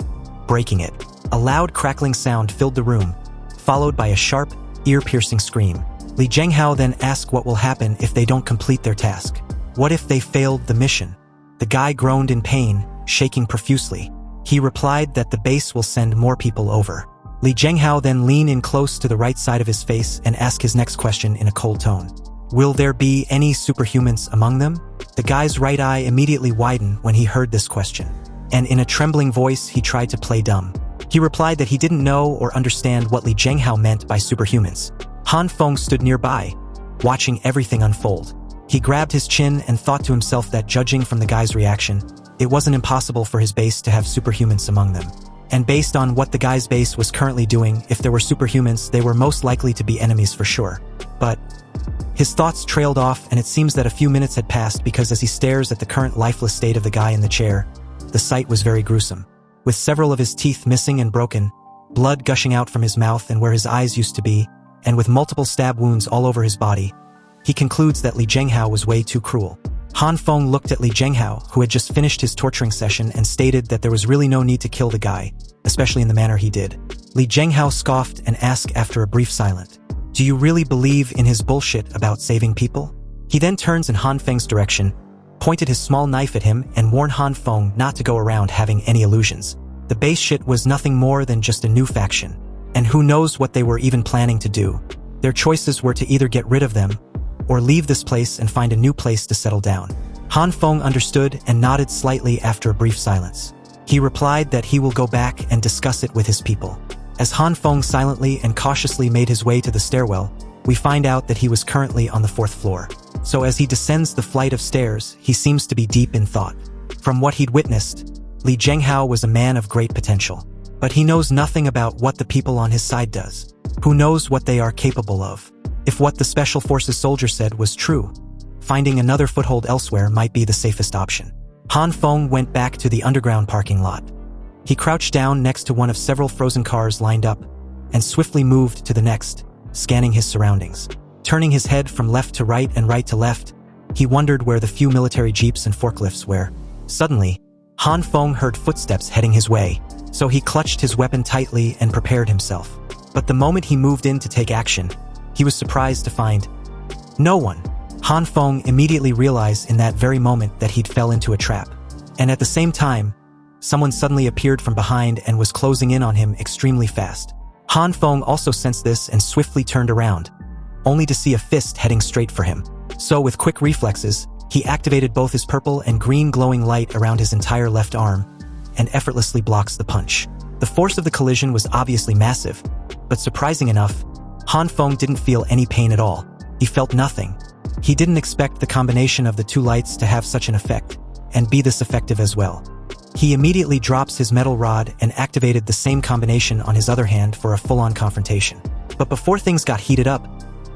breaking it. A loud crackling sound filled the room, followed by a sharp, ear-piercing scream. Li Zhenghao then asked what will happen if they don't complete their task. What if they failed the mission? The guy groaned in pain, shaking profusely. He replied that the base will send more people over. Li Zhenghao then leaned in close to the right side of his face and asked his next question in a cold tone. Will there be any superhumans among them? The guy's right eye immediately widened when he heard this question. and in a trembling voice he tried to play dumb. He replied that he didn't know or understand what Li Zhenghao meant by superhumans. Han Feng stood nearby, watching everything unfold. He grabbed his chin and thought to himself that judging from the guy's reaction, it wasn't impossible for his base to have superhumans among them. And based on what the guy's base was currently doing, if there were superhumans, they were most likely to be enemies for sure. But his thoughts trailed off, and it seems that a few minutes had passed because as he stares at the current lifeless state of the guy in the chair, the sight was very gruesome. With several of his teeth missing and broken, blood gushing out from his mouth and where his eyes used to be, and with multiple stab wounds all over his body, he concludes that Li Zhenghao was way too cruel. Han Feng looked at Li Zhenghao, who had just finished his torturing session, and stated that there was really no need to kill the guy, especially in the manner he did. Li Zhenghao scoffed and asked after a brief silence, "Do you really believe in his bullshit about saving people?" He then turns in Han Feng's direction, pointed his small knife at him, and warned Han Feng not to go around having any illusions. The base shit was nothing more than just a new faction, and who knows what they were even planning to do. Their choices were to either get rid of them, or leave this place and find a new place to settle down. Han Feng understood and nodded slightly after a brief silence. He replied that he will go back and discuss it with his people. As Han Feng silently and cautiously made his way to the stairwell, we find out that he was currently on the 4th floor. So as he descends the flight of stairs, he seems to be deep in thought. From what he'd witnessed, Li Zhenghao was a man of great potential. But he knows nothing about what the people on his side does. Who knows what they are capable of? If what the Special Forces soldier said was true, finding another foothold elsewhere might be the safest option. Han Feng went back to the underground parking lot. He crouched down next to one of several frozen cars lined up, and swiftly moved to the next, scanning his surroundings. Turning his head from left to right and right to left, he wondered where the few military jeeps and forklifts were. Suddenly, Han Feng heard footsteps heading his way, so he clutched his weapon tightly and prepared himself. But the moment he moved in to take action, he was surprised to find no one. Han Feng immediately realized in that very moment that he'd fell into a trap. And at the same time, someone suddenly appeared from behind and was closing in on him extremely fast. Han Feng also sensed this and swiftly turned around, only to see a fist heading straight for him. So with quick reflexes, he activated both his purple and green glowing light around his entire left arm, and effortlessly blocks the punch. The force of the collision was obviously massive, but surprising enough, Han Feng didn't feel any pain at all. He felt nothing. He didn't expect the combination of the two lights to have such an effect, and be this effective as well. He immediately drops his metal rod and activated the same combination on his other hand for a full-on confrontation. But before things got heated up,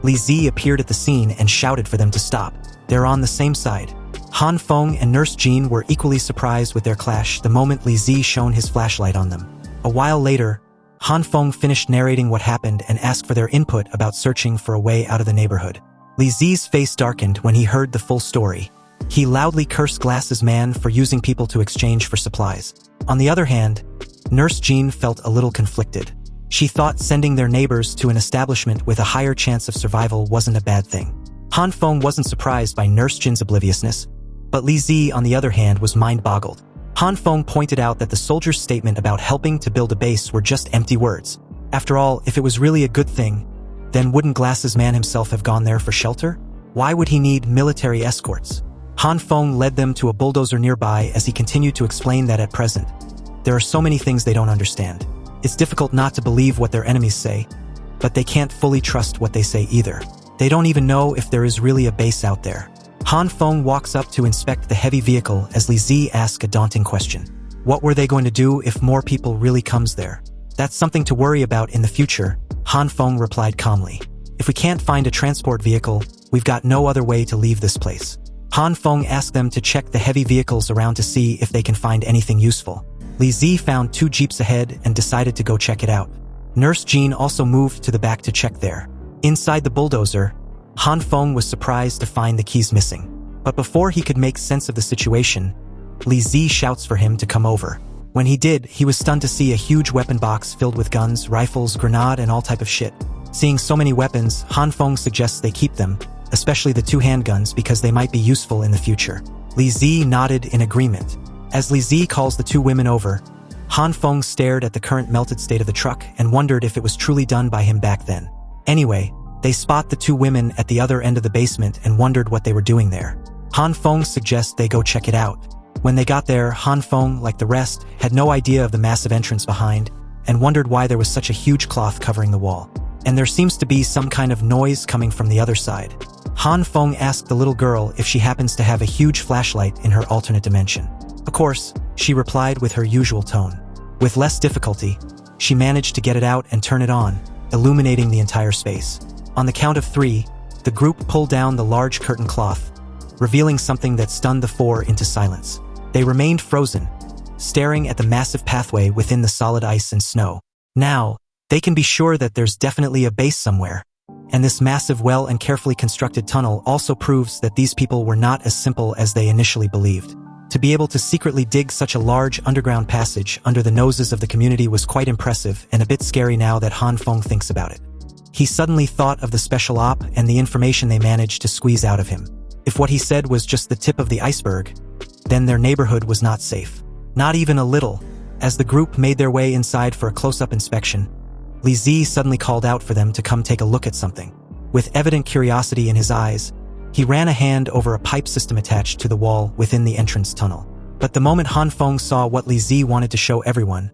Li Zi appeared at the scene and shouted for them to stop. They're on the same side. Han Feng and Nurse Zhan were equally surprised with their clash the moment Li Zi shone his flashlight on them. A while later, Han Feng finished narrating what happened and asked for their input about searching for a way out of the neighborhood. Li Zi's face darkened when he heard the full story. He loudly cursed Glass's man for using people to exchange for supplies. On the other hand, Nurse Zhan felt a little conflicted. She thought sending their neighbors to an establishment with a higher chance of survival wasn't a bad thing. Han Feng wasn't surprised by Nurse Zhan's obliviousness, but Li Zi, on the other hand, was mind-boggled. Han Feng pointed out that the soldier's statement about helping to build a base were just empty words. After all, if it was really a good thing, then wouldn't Glass's man himself have gone there for shelter? Why would he need military escorts? Han Feng led them to a bulldozer nearby as he continued to explain that at present, there are so many things they don't understand. It's difficult not to believe what their enemies say, but they can't fully trust what they say either. They don't even know if there is really a base out there. Han Feng walks up to inspect the heavy vehicle as Li Zi asks a daunting question. What were they going to do if more people really comes there? That's something to worry about in the future, Han Feng replied calmly. If we can't find a transport vehicle, we've got no other way to leave this place. Han Feng asked them to check the heavy vehicles around to see if they can find anything useful. Li Zi found 2 jeeps ahead and decided to go check it out. Nurse Zhan also moved to the back to check there. Inside the bulldozer, Han Feng was surprised to find the keys missing. But before he could make sense of the situation, Li Zi shouts for him to come over. When he did, he was stunned to see a huge weapon box filled with guns, rifles, grenade, and all type of shit. Seeing so many weapons, Han Feng suggests they keep them, especially the 2 handguns because they might be useful in the future. Li Zi nodded in agreement. As Li Zi calls the 2 women over, Han Feng stared at the current melted state of the truck and wondered if it was truly done by him back then. Anyway, they spot the 2 women at the other end of the basement and wondered what they were doing there. Han Feng suggests they go check it out. When they got there, Han Feng, like the rest, had no idea of the massive entrance behind and wondered why there was such a huge cloth covering the wall. And there seems to be some kind of noise coming from the other side. Han Feng asked the little girl if she happens to have a huge flashlight in her alternate dimension. Of course, she replied with her usual tone. With less difficulty, she managed to get it out and turn it on, illuminating the entire space. On the count of 3, the group pulled down the large curtain cloth, revealing something that stunned the 4 into silence. They remained frozen, staring at the massive pathway within the solid ice and snow. Now, they can be sure that there's definitely a base somewhere. And this massive, well and carefully constructed tunnel also proves that these people were not as simple as they initially believed. To be able to secretly dig such a large underground passage under the noses of the community was quite impressive and a bit scary now that Han Feng thinks about it. He suddenly thought of the special op and the information they managed to squeeze out of him. If what he said was just the tip of the iceberg, then their neighborhood was not safe. Not even a little. As the group made their way inside for a close-up inspection, Li Zi suddenly called out for them to come take a look at something. With evident curiosity in his eyes, he ran a hand over a pipe system attached to the wall within the entrance tunnel. But the moment Han Feng saw what Li Zi wanted to show everyone,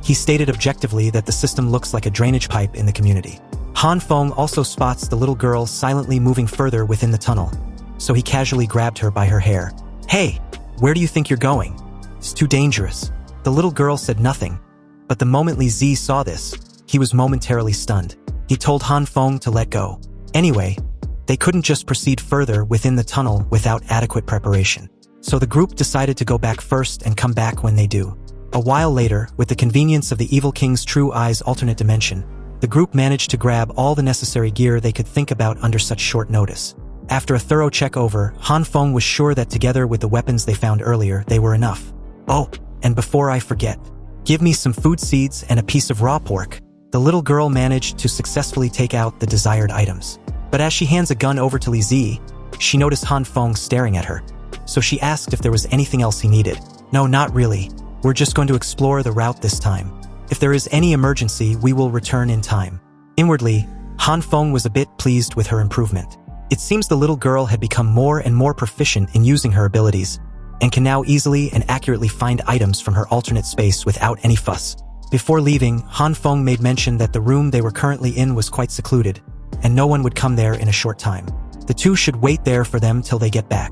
he stated objectively that the system looks like a drainage pipe in the community. Han Feng also spots the little girl silently moving further within the tunnel, so he casually grabbed her by her hair. "Hey, where do you think you're going? It's too dangerous." The little girl said nothing, but the moment Li Zi saw this, he was momentarily stunned. He told Han Feng to let go. Anyway, they couldn't just proceed further within the tunnel without adequate preparation. So the group decided to go back first and come back when they do. A while later, with the convenience of the Evil King's True Eyes alternate dimension, the group managed to grab all the necessary gear they could think about under such short notice. After a thorough check over, Han Feng was sure that together with the weapons they found earlier, they were enough. "Oh, and before I forget, give me some food seeds and a piece of raw pork." The little girl managed to successfully take out the desired items. But as she hands a gun over to Li Zi, she noticed Han Feng staring at her. So she asked if there was anything else he needed. "No, not really. We're just going to explore the route this time. If there is any emergency, we will return in time." Inwardly, Han Feng was a bit pleased with her improvement. It seems the little girl had become more and more proficient in using her abilities, and can now easily and accurately find items from her alternate space without any fuss. Before leaving, Han Feng made mention that the room they were currently in was quite secluded, and no one would come there in a short time. The two should wait there for them till they get back.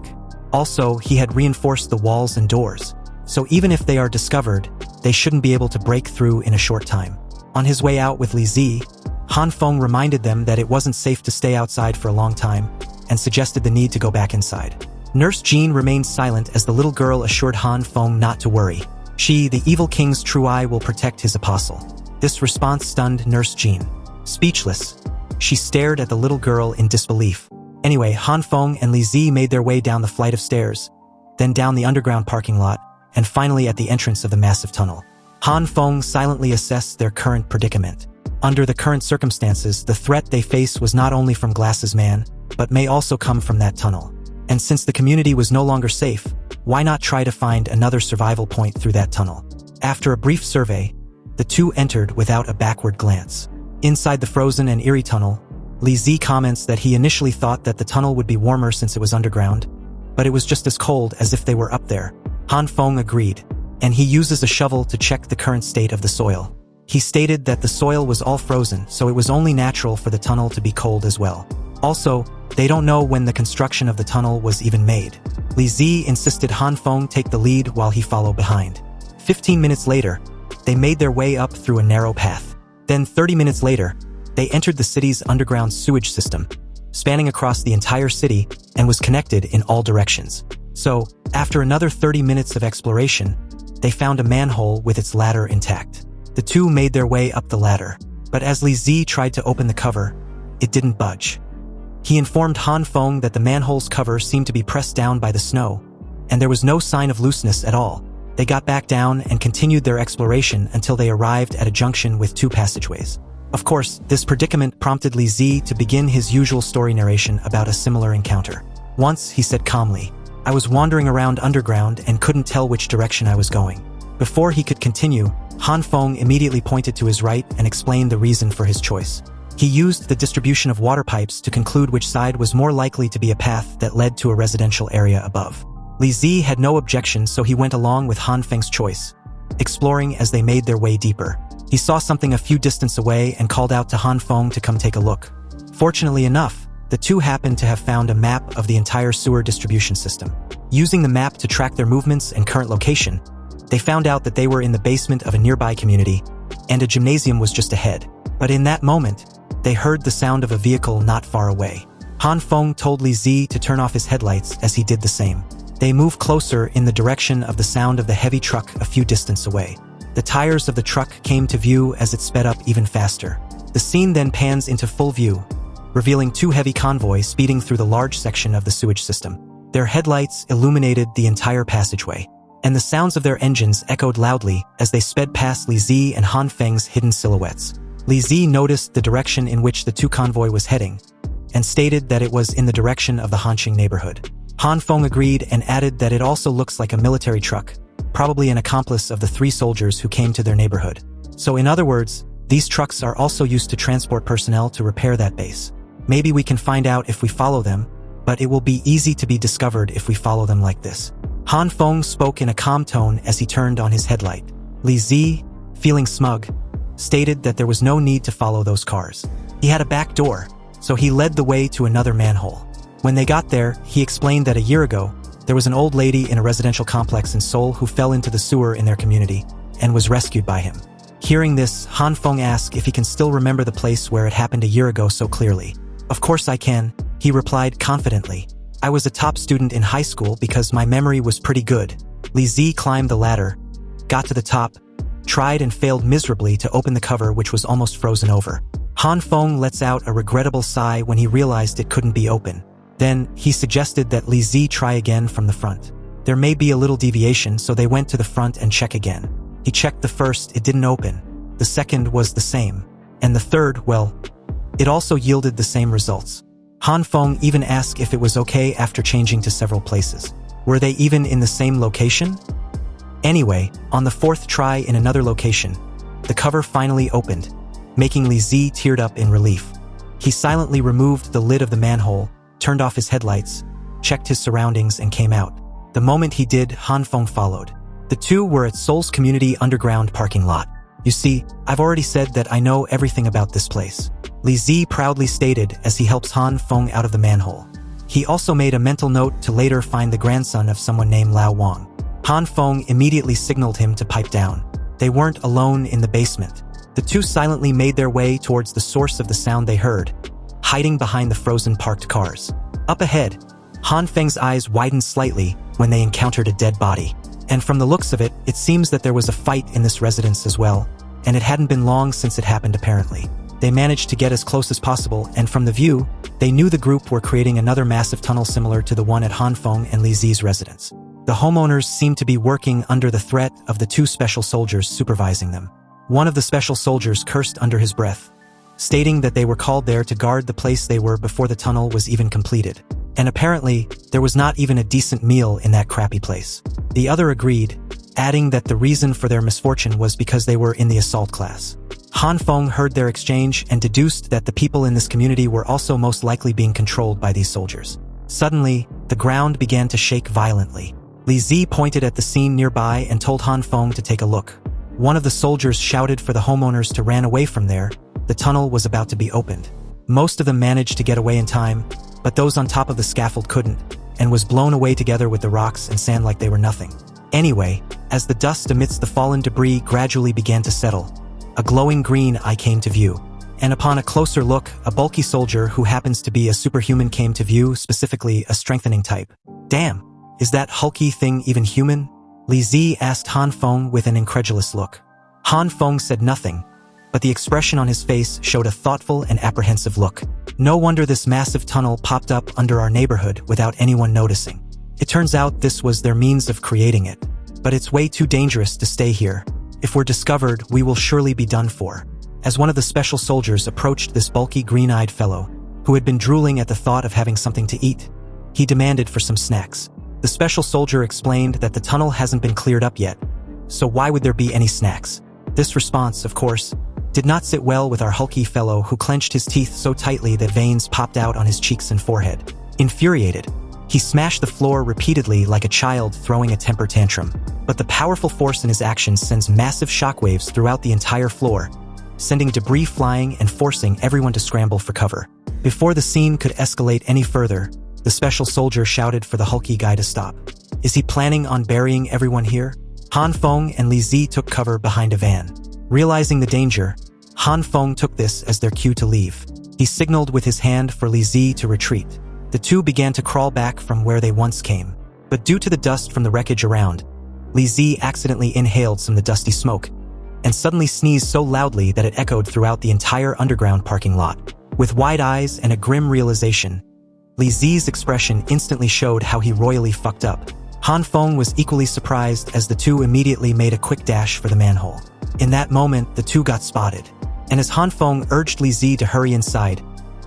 Also, he had reinforced the walls and doors, so even if they are discovered, they shouldn't be able to break through in a short time. On his way out with Li Zi, Han Feng reminded them that it wasn't safe to stay outside for a long time, and suggested the need to go back inside. Nurse Jean remained silent as the little girl assured Han Feng not to worry. She, the Evil King's True Eye, will protect his apostle. This response stunned Nurse Jean. Speechless, she stared at the little girl in disbelief. Anyway, Han Feng and Li Zi made their way down the flight of stairs, then down the underground parking lot, and finally at the entrance of the massive tunnel. Han Feng silently assessed their current predicament. Under the current circumstances, the threat they face was not only from Glass's man, but may also come from that tunnel. And since the community was no longer safe, why not try to find another survival point through that tunnel? After a brief survey, the two entered without a backward glance. Inside the frozen and eerie tunnel, Li Zi comments that he initially thought that the tunnel would be warmer since it was underground, but it was just as cold as if they were up there. Han Feng agreed, and he uses a shovel to check the current state of the soil. He stated that the soil was all frozen, so it was only natural for the tunnel to be cold as well. Also, they don't know when the construction of the tunnel was even made. Li Zi insisted Han Feng take the lead while he followed behind. 15 minutes later, they made their way up through a narrow path. Then 30 minutes later, they entered the city's underground sewage system, spanning across the entire city and was connected in all directions. So, after another 30 minutes of exploration, they found a manhole with its ladder intact. The two made their way up the ladder, but as Li Zi tried to open the cover, it didn't budge. He informed Han Feng that the manhole's cover seemed to be pressed down by the snow, and there was no sign of looseness at all. They got back down and continued their exploration until they arrived at a junction with two passageways. Of course, this predicament prompted Li Zi to begin his usual story narration about a similar encounter. Once, he said calmly, "I was wandering around underground and couldn't tell which direction I was going." Before he could continue, Han Feng immediately pointed to his right and explained the reason for his choice. He used the distribution of water pipes to conclude which side was more likely to be a path that led to a residential area above. Li Zi had no objection, so he went along with Han Feng's choice, exploring as they made their way deeper. He saw something a few distance away and called out to Han Feng to come take a look. Fortunately enough, the two happened to have found a map of the entire sewer distribution system. Using the map to track their movements and current location, they found out that they were in the basement of a nearby community, and a gymnasium was just ahead. But in that moment, they heard the sound of a vehicle not far away. Han Feng told Li Zi to turn off his headlights as he did the same. They moved closer in the direction of the sound of the heavy truck a few distance away. The tires of the truck came to view as it sped up even faster. The scene then pans into full view, revealing two heavy convoys speeding through the large section of the sewage system. Their headlights illuminated the entire passageway, and the sounds of their engines echoed loudly as they sped past Li Zi and Han Feng's hidden silhouettes. Li Zi noticed the direction in which the two convoy was heading, and stated that it was in the direction of the Hanqing neighborhood. Han Feng agreed and added that it also looks like a military truck, probably an accomplice of the three soldiers who came to their neighborhood. So in other words, these trucks are also used to transport personnel to repair that base. Maybe we can find out if we follow them, but it will be easy to be discovered if we follow them like this. Han Feng spoke in a calm tone as he turned on his headlight. Li Zi, feeling smug, stated that there was no need to follow those cars. He had a back door, so he led the way to another manhole. When they got there, he explained that a year ago, there was an old lady in a residential complex in Seoul who fell into the sewer in their community and was rescued by him. Hearing this, Han Feng asked if he can still remember the place where it happened a year ago so clearly. Of course I can, he replied confidently. I was a top student in high school because my memory was pretty good. Li Zi climbed the ladder, got to the top, tried and failed miserably to open the cover, which was almost frozen over. Han Feng lets out a regrettable sigh when he realized it couldn't be open. Then, he suggested that Li Zi try again from the front. There may be a little deviation, so they went to the front and check again. He checked the first, it didn't open. The second was the same. And the third, well, it also yielded the same results. Han Feng even asked if it was okay after changing to several places. Were they even in the same location? Anyway, on the fourth try in another location, the cover finally opened, making Li Zi teared up in relief. He silently removed the lid of the manhole, turned off his headlights, checked his surroundings and came out. The moment he did, Han Feng followed. The two were at Seoul's community underground parking lot. You see, I've already said that I know everything about this place, Li Zi proudly stated as he helps Han Feng out of the manhole. He also made a mental note to later find the grandson of someone named Lao Wang. Han Feng immediately signaled him to pipe down. They weren't alone in the basement. The two silently made their way towards the source of the sound they heard, hiding behind the frozen parked cars. Up ahead, Han Feng's eyes widened slightly when they encountered a dead body. And from the looks of it, it seems that there was a fight in this residence as well, and it hadn't been long since it happened apparently. They managed to get as close as possible, and from the view, they knew the group were creating another massive tunnel similar to the one at Han Feng and Li Zi's residence. The homeowners seemed to be working under the threat of the two special soldiers supervising them. One of the special soldiers cursed under his breath, stating that they were called there to guard the place they were before the tunnel was even completed. And apparently, there was not even a decent meal in that crappy place. The other agreed, adding that the reason for their misfortune was because they were in the assault class. Han Feng heard their exchange and deduced that the people in this community were also most likely being controlled by these soldiers. Suddenly, the ground began to shake violently. Li Zi pointed at the scene nearby and told Han Feng to take a look. One of the soldiers shouted for the homeowners to run away from there. The tunnel was about to be opened. Most of them managed to get away in time, but those on top of the scaffold couldn't, and was blown away together with the rocks and sand like they were nothing. Anyway, as the dust amidst the fallen debris gradually began to settle, a glowing green eye came to view. And upon a closer look, a bulky soldier who happens to be a superhuman came to view, specifically a strengthening type. Damn, is that hulky thing even human? Li Zi asked Han Feng with an incredulous look. Han Feng said nothing, but the expression on his face showed a thoughtful and apprehensive look. No wonder this massive tunnel popped up under our neighborhood without anyone noticing. It turns out this was their means of creating it. But it's way too dangerous to stay here. If we're discovered, we will surely be done for. As one of the special soldiers approached this bulky green-eyed fellow, who had been drooling at the thought of having something to eat, he demanded for some snacks. The special soldier explained that the tunnel hasn't been cleared up yet, so why would there be any snacks? This response, of course, did not sit well with our hulky fellow, who clenched his teeth so tightly that veins popped out on his cheeks and forehead. Infuriated, He smashed the floor repeatedly like a child throwing a temper tantrum. But the powerful force in his actions sends massive shockwaves throughout the entire floor, sending debris flying and forcing everyone to scramble for cover. Before the scene could escalate any further, the special soldier shouted for the hulky guy to stop. Is he planning on burying everyone here? Han Feng and Li Zi took cover behind a van. Realizing the danger, Han Feng took this as their cue to leave. He signaled with his hand for Li Zi to retreat. The two began to crawl back from where they once came. But due to the dust from the wreckage around, Li Zi accidentally inhaled some of the dusty smoke, and suddenly sneezed so loudly that it echoed throughout the entire underground parking lot. With wide eyes and a grim realization, Li Zi's expression instantly showed how he royally fucked up. Han Feng was equally surprised as the two immediately made a quick dash for the manhole. In that moment, the two got spotted, and as Han Feng urged Li Zi to hurry inside,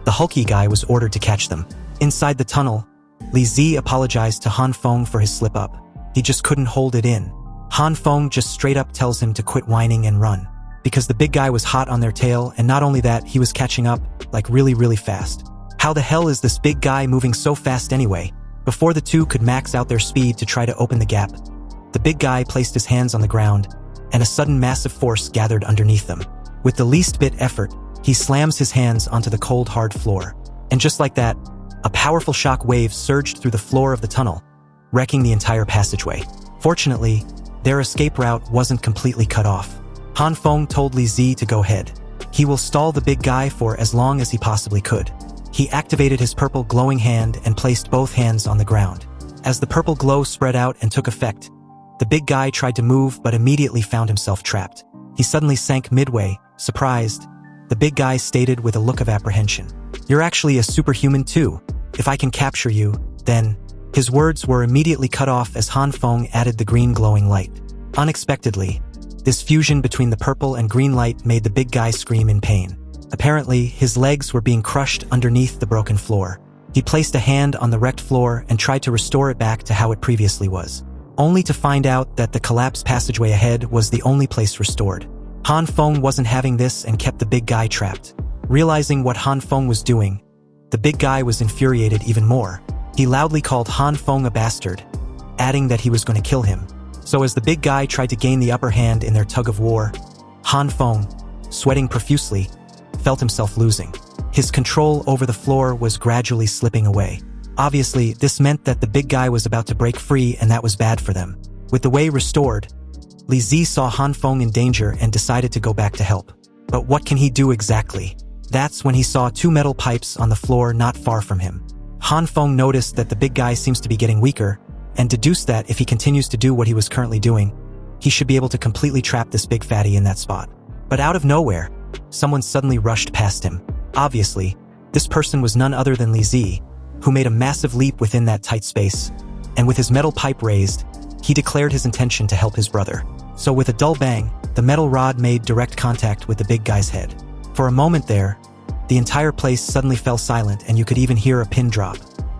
the hulky guy was ordered to catch them. Inside the tunnel, Li Zi apologized to Han Feng for his slip-up. He just couldn't hold it in. Han Feng just straight up tells him to quit whining and run, because the big guy was hot on their tail, and not only that, he was catching up, like really fast. How the hell is this big guy moving so fast anyway? Before the two could max out their speed to try to open the gap, the big guy placed his hands on the ground, and a sudden massive force gathered underneath them. With the least bit effort, he slams his hands onto the cold hard floor. And just like that, a powerful shock wave surged through the floor of the tunnel, wrecking the entire passageway. Fortunately, their escape route wasn't completely cut off. Han Feng told Li Zi to go ahead. He will stall the big guy for as long as he possibly could. He activated his purple glowing hand and placed both hands on the ground. As the purple glow spread out and took effect, the big guy tried to move but immediately found himself trapped. He suddenly sank midway, surprised. The big guy stated with a look of apprehension, "You're actually a superhuman too. If I can capture you, then..." His words were immediately cut off as Han Feng added the green glowing light. Unexpectedly, this fusion between the purple and green light made the big guy scream in pain. Apparently, his legs were being crushed underneath the broken floor. He placed a hand on the wrecked floor and tried to restore it back to how it previously was, only to find out that the collapsed passageway ahead was the only place restored. Han Feng wasn't having this and kept the big guy trapped. Realizing what Han Feng was doing, the big guy was infuriated even more. He loudly called Han Feng a bastard, adding that he was going to kill him. So as the big guy tried to gain the upper hand in their tug of war, Han Feng, sweating profusely, felt himself losing. His control over the floor was gradually slipping away. Obviously, this meant that the big guy was about to break free, and that was bad for them. With the way restored, Li Zi saw Han Feng in danger and decided to go back to help. But what can he do exactly? That's when he saw two metal pipes on the floor not far from him. Han Feng noticed that the big guy seems to be getting weaker, and deduced that if he continues to do what he was currently doing, he should be able to completely trap this big fatty in that spot. But out of nowhere, someone suddenly rushed past him. Obviously, this person was none other than Li Zi, who made a massive leap within that tight space, and with his metal pipe raised, he declared his intention to help his brother. So with a dull bang, the metal rod made direct contact with the big guy's head. For a moment there, the entire place suddenly fell silent, and you could even hear a pin drop.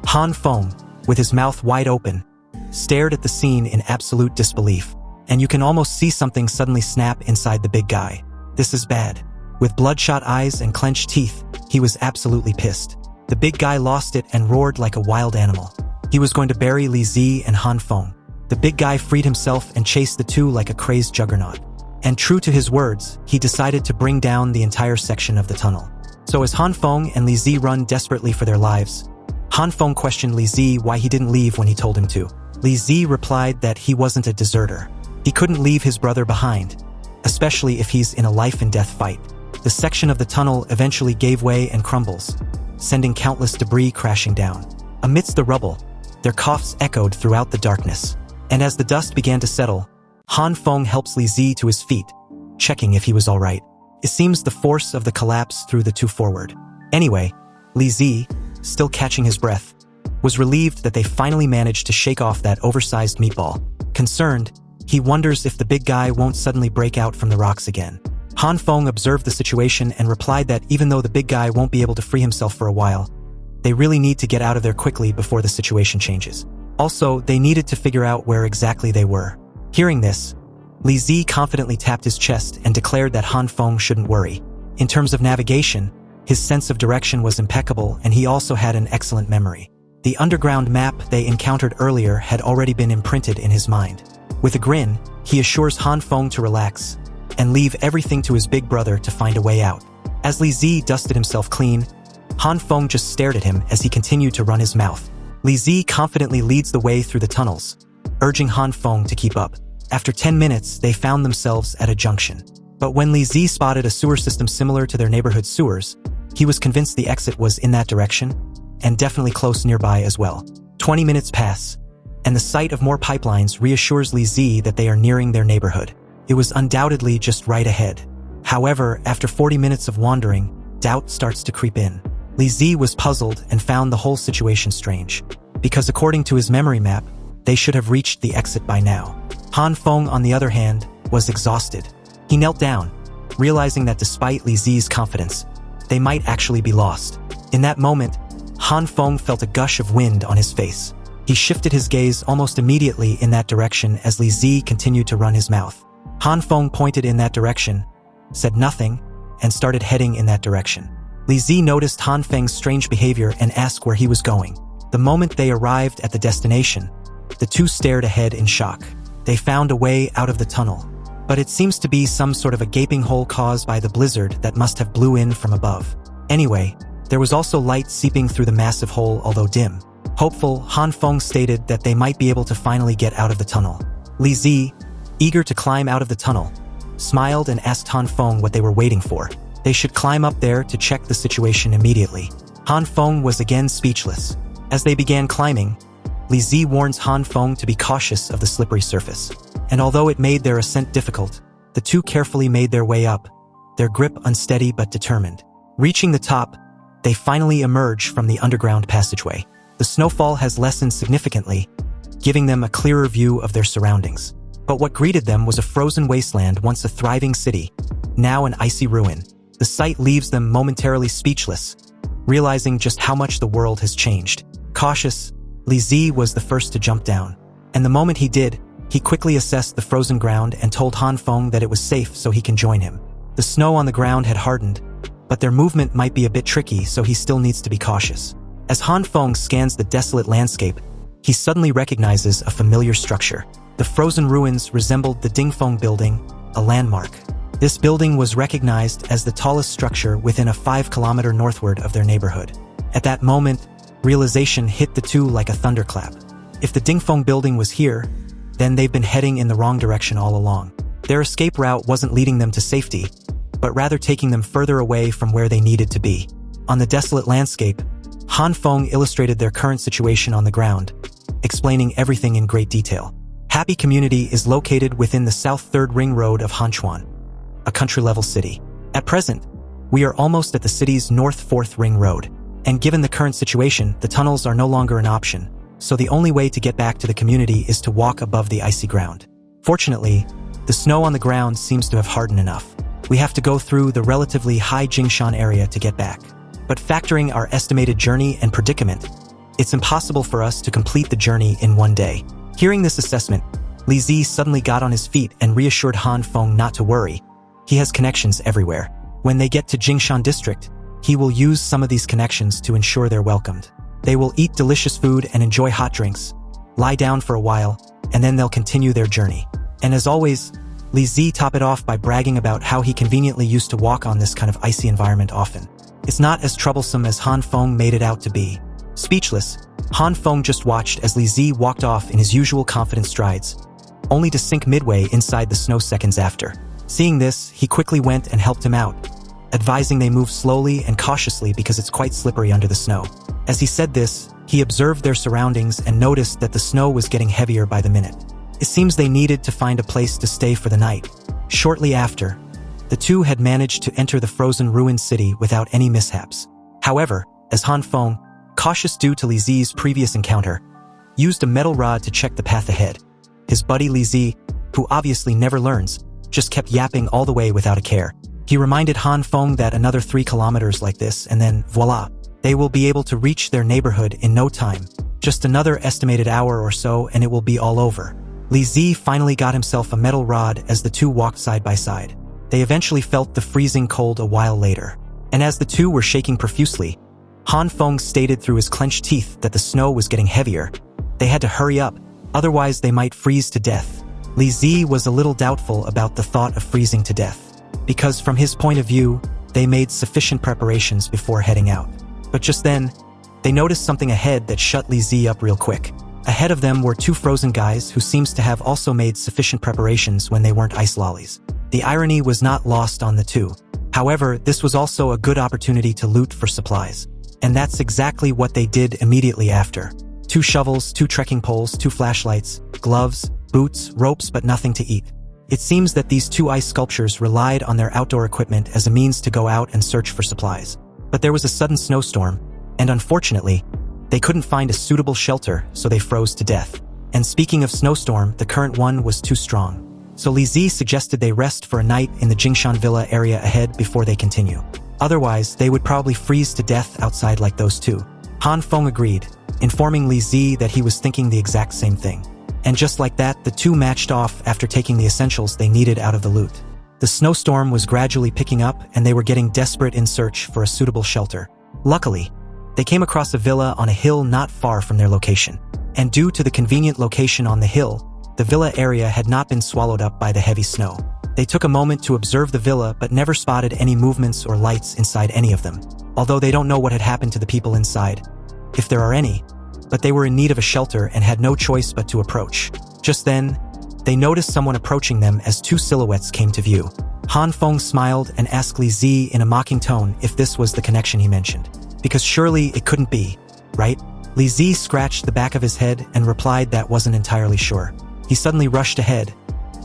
Han Feng, with his mouth wide open, stared at the scene in absolute disbelief, and you can almost see something suddenly snap inside the big guy. This is bad. With bloodshot eyes and clenched teeth, he was absolutely pissed. The big guy lost it and roared like a wild animal. He was going to bury Li Zi and Han Feng. The big guy freed himself and chased the two like a crazed juggernaut. And true to his words, he decided to bring down the entire section of the tunnel. So as Han Feng and Li Zi run desperately for their lives, Han Feng questioned Li Zi why he didn't leave when he told him to. Li Zi replied that he wasn't a deserter. He couldn't leave his brother behind, especially if he's in a life-and-death fight. The section of the tunnel eventually gave way and crumbles, sending countless debris crashing down. Amidst the rubble, their coughs echoed throughout the darkness. And as the dust began to settle, Han Feng helps Li Zi to his feet, checking if he was alright. It seems the force of the collapse threw the two forward. Anyway, Li Zi, still catching his breath, was relieved that they finally managed to shake off that oversized meatball. Concerned, he wonders if the big guy won't suddenly break out from the rocks again. Han Feng observed the situation and replied that even though the big guy won't be able to free himself for a while, they really need to get out of there quickly before the situation changes. Also, they needed to figure out where exactly they were. Hearing this, Li Zi confidently tapped his chest and declared that Han Feng shouldn't worry. In terms of navigation, his sense of direction was impeccable, and he also had an excellent memory. The underground map they encountered earlier had already been imprinted in his mind. With a grin, he assures Han Feng to relax and leave everything to his big brother to find a way out. As Li Zi dusted himself clean, Han Feng just stared at him as he continued to run his mouth. Li Zi confidently leads the way through the tunnels, urging Han Feng to keep up. After 10 minutes, they found themselves at a junction. But when Li Zi spotted a sewer system similar to their neighborhood sewers, he was convinced the exit was in that direction, and definitely close nearby as well. 20 minutes pass, and the sight of more pipelines reassures Li Zi that they are nearing their neighborhood. It was undoubtedly just right ahead. However, after 40 minutes of wandering, doubt starts to creep in. Li Zi was puzzled and found the whole situation strange, because according to his memory map, they should have reached the exit by now. Han Feng, on the other hand, was exhausted. He knelt down, realizing that despite Li Zi's confidence, they might actually be lost. In that moment, Han Feng felt a gush of wind on his face. He shifted his gaze almost immediately in that direction as Li Zi continued to run his mouth. Han Feng pointed in that direction, said nothing, and started heading in that direction. Li Zi noticed Han Feng's strange behavior and asked where he was going. The moment they arrived at the destination, the two stared ahead in shock. They found a way out of the tunnel, but it seems to be some sort of a gaping hole caused by the blizzard that must have blew in from above. Anyway, there was also light seeping through the massive hole, although dim. Hopeful, Han Feng stated that they might be able to finally get out of the tunnel. Li Zi, eager to climb out of the tunnel, smiled and asked Han Feng what they were waiting for. They should climb up there to check the situation immediately. Han Feng was again speechless. As they began climbing, Li Zi warns Han Feng to be cautious of the slippery surface. And although it made their ascent difficult, the two carefully made their way up, their grip unsteady but determined. Reaching the top, they finally emerge from the underground passageway. The snowfall has lessened significantly, giving them a clearer view of their surroundings. But what greeted them was a frozen wasteland, once a thriving city, now an icy ruin. The sight leaves them momentarily speechless, realizing just how much the world has changed. Cautious, Li Zi was the first to jump down. And the moment he did, he quickly assessed the frozen ground and told Han Feng that it was safe so he can join him. The snow on the ground had hardened, but their movement might be a bit tricky, so he still needs to be cautious. As Han Feng scans the desolate landscape, he suddenly recognizes a familiar structure. The frozen ruins resembled the Dingfeng building, a landmark. This building was recognized as the tallest structure within a 5-kilometer northward of their neighborhood. At that moment, realization hit the two like a thunderclap. If the Dingfeng building was here, then they've been heading in the wrong direction all along. Their escape route wasn't leading them to safety, but rather taking them further away from where they needed to be. On the desolate landscape, Han Feng illustrated their current situation on the ground, explaining everything in great detail. Happy Community is located within the South 3rd Ring Road of Hanchuan, a country-level city. At present, we are almost at the city's North 4th Ring Road, and given the current situation, the tunnels are no longer an option, so the only way to get back to the community is to walk above the icy ground. Fortunately, the snow on the ground seems to have hardened enough. We have to go through the relatively high Jingshan area to get back. But factoring our estimated journey and predicament, it's impossible for us to complete the journey in one day. Hearing this assessment, Li Zi suddenly got on his feet and reassured Han Feng not to worry. He has connections everywhere. When they get to Jingshan district, he will use some of these connections to ensure they're welcomed. They will eat delicious food and enjoy hot drinks, lie down for a while, and then they'll continue their journey. And as always, Li Zi top it off by bragging about how he conveniently used to walk on this kind of icy environment often. It's not as troublesome as Han Feng made it out to be. Speechless, Han Feng just watched as Li Zi walked off in his usual confident strides, only to sink midway inside the snow seconds after. Seeing this, he quickly went and helped him out, advising they move slowly and cautiously because it's quite slippery under the snow. As he said this, he observed their surroundings and noticed that the snow was getting heavier by the minute. It seems they needed to find a place to stay for the night. Shortly after, the two had managed to enter the frozen ruined city without any mishaps. However, as Han Feng, cautious due to Li Zi's previous encounter, used a metal rod to check the path ahead, his buddy Li Zi, who obviously never learns, just kept yapping all the way without a care. He reminded Han Feng that another 3 kilometers like this and then, voila, they will be able to reach their neighborhood in no time. Just another estimated hour or so and it will be all over. Li Zi finally got himself a metal rod as the two walked side by side. They eventually felt the freezing cold a while later. And as the two were shaking profusely, Han Feng stated through his clenched teeth that the snow was getting heavier. They had to hurry up, otherwise they might freeze to death. Li Zi was a little doubtful about the thought of freezing to death, because from his point of view, they made sufficient preparations before heading out. But just then, they noticed something ahead that shut Li Zi up real quick. Ahead of them were two frozen guys who seems to have also made sufficient preparations when they weren't ice lollies. The irony was not lost on the two. However, this was also a good opportunity to loot for supplies. And that's exactly what they did immediately after. 2 shovels, 2 trekking poles, 2 flashlights, gloves, boots, ropes, but nothing to eat. It seems that these 2 ice sculptures relied on their outdoor equipment as a means to go out and search for supplies. But there was a sudden snowstorm, and unfortunately, they couldn't find a suitable shelter, so they froze to death. And speaking of snowstorm, the current one was too strong. So Li Zi suggested they rest for a night in the Jingshan Villa area ahead before they continue. Otherwise, they would probably freeze to death outside like those two. Han Feng agreed, informing Li Zi that he was thinking the exact same thing. And just like that, the two matched off after taking the essentials they needed out of the loot. The snowstorm was gradually picking up, and they were getting desperate in search for a suitable shelter. Luckily, they came across a villa on a hill not far from their location. And due to the convenient location on the hill, the villa area had not been swallowed up by the heavy snow. They took a moment to observe the villa but never spotted any movements or lights inside any of them, although they don't know what had happened to the people inside, if there are any, but they were in need of a shelter and had no choice but to approach. Just then, they noticed someone approaching them as two silhouettes came to view. Han Feng smiled and asked Li Zi in a mocking tone if this was the connection he mentioned. Because surely it couldn't be, right? Li Zi scratched the back of his head and replied that wasn't entirely sure. He suddenly rushed ahead,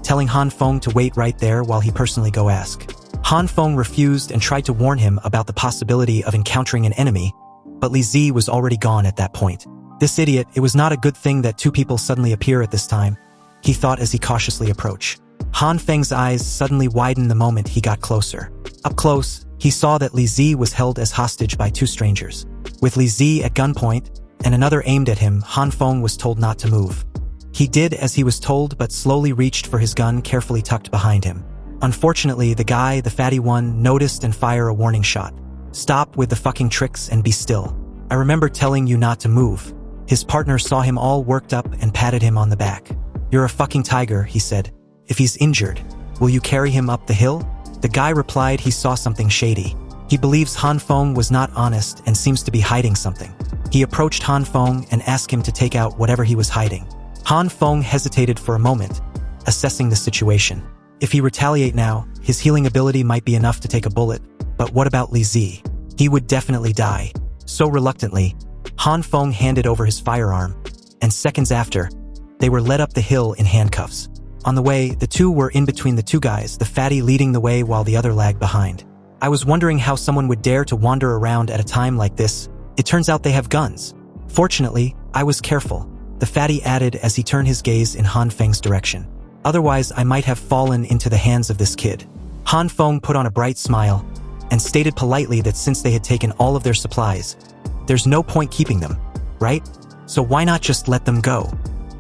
telling Han Feng to wait right there while he personally go ask. Han Feng refused and tried to warn him about the possibility of encountering an enemy, but Li Zi was already gone at that point. This idiot, it was not a good thing that two people suddenly appear at this time, he thought as he cautiously approached. Han Feng's eyes suddenly widened the moment he got closer. Up close, he saw that Li Zi was held as hostage by two strangers. With Li Zi at gunpoint, and another aimed at him, Han Feng was told not to move. He did as he was told but slowly reached for his gun carefully tucked behind him. Unfortunately, the guy, the fatty one, noticed and fired a warning shot. Stop with the fucking tricks and be still. I remember telling you not to move. His partner saw him all worked up and patted him on the back. You're a fucking tiger, he said. If he's injured, will you carry him up the hill? The guy replied he saw something shady. He believes Han Feng was not honest and seems to be hiding something. He approached Han Feng and asked him to take out whatever he was hiding. Han Feng hesitated for a moment, assessing the situation. If he retaliate now, his healing ability might be enough to take a bullet, but what about Li Zi? He would definitely die. So reluctantly, Han Feng handed over his firearm, and seconds after, they were led up the hill in handcuffs. On the way, the two were in between the two guys, the fatty leading the way while the other lagged behind. I was wondering how someone would dare to wander around at a time like this. It turns out they have guns. Fortunately, I was careful, the fatty added as he turned his gaze in Han Feng's direction. Otherwise, I might have fallen into the hands of this kid. Han Feng put on a bright smile and stated politely that since they had taken all of their supplies, there's no point keeping them, right? So why not just let them go?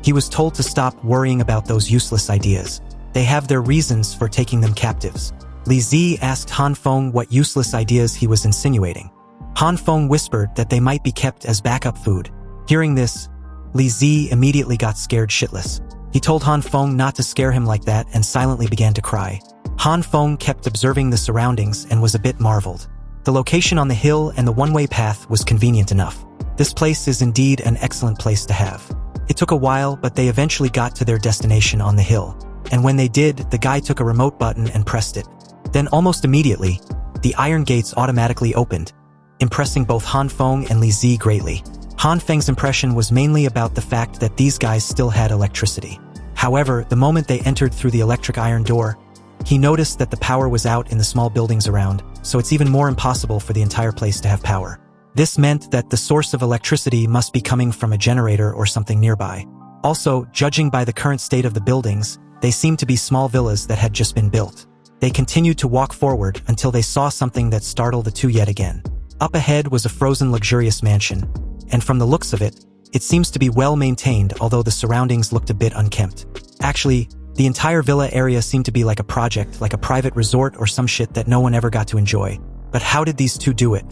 He was told to stop worrying about those useless ideas. They have their reasons for taking them captives. Li Zi asked Han Feng what useless ideas he was insinuating. Han Feng whispered that they might be kept as backup food. Hearing this, Li Zi immediately got scared shitless. He told Han Feng not to scare him like that and silently began to cry. Han Feng kept observing the surroundings and was a bit marveled. The location on the hill and the one-way path was convenient enough. This place is indeed an excellent place to have. It took a while, but they eventually got to their destination on the hill. And when they did, the guy took a remote button and pressed it. Then almost immediately, the iron gates automatically opened, impressing both Han Feng and Li Zi greatly. Han Feng's impression was mainly about the fact that these guys still had electricity. However, the moment they entered through the electric iron door, he noticed that the power was out in the small buildings around, so it's even more impossible for the entire place to have power. This meant that the source of electricity must be coming from a generator or something nearby. Also, judging by the current state of the buildings, they seemed to be small villas that had just been built. They continued to walk forward until they saw something that startled the two yet again. Up ahead was a frozen luxurious mansion, and from the looks of it, it seems to be well maintained, although the surroundings looked a bit unkempt. Actually, the entire villa area seemed to be like a project, like a private resort or some shit that no one ever got to enjoy. But how did these two do it?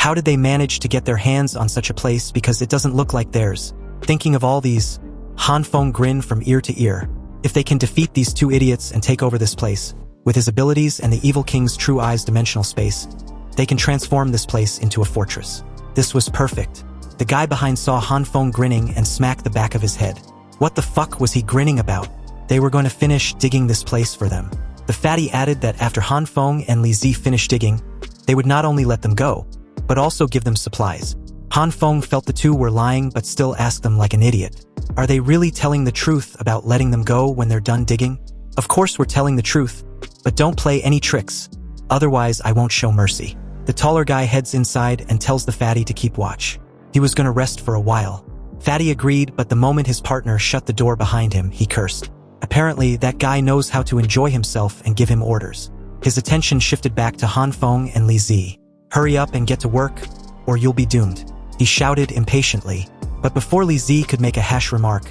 How did they manage to get their hands on such a place because it doesn't look like theirs? Thinking of all these, Han Feng grinned from ear to ear. If they can defeat these two idiots and take over this place, with his abilities and the evil king's true eyes dimensional space, they can transform this place into a fortress. This was perfect. The guy behind saw Han Feng grinning and smacked the back of his head. What the fuck was he grinning about? They were going to finish digging this place for them. The fatty added that after Han Feng and Li Zi finished digging, they would not only let them go, but also give them supplies. Han Feng felt the two were lying but still asked them like an idiot. Are they really telling the truth about letting them go when they're done digging? Of course we're telling the truth, but don't play any tricks. Otherwise I won't show mercy. The taller guy heads inside and tells the fatty to keep watch. He was gonna rest for a while. Fatty agreed, but the moment his partner shut the door behind him, he cursed. Apparently, that guy knows how to enjoy himself and give him orders. His attention shifted back to Han Feng and Li Zi. Hurry up and get to work, or you'll be doomed, he shouted impatiently. But before Li Zi could make a harsh remark,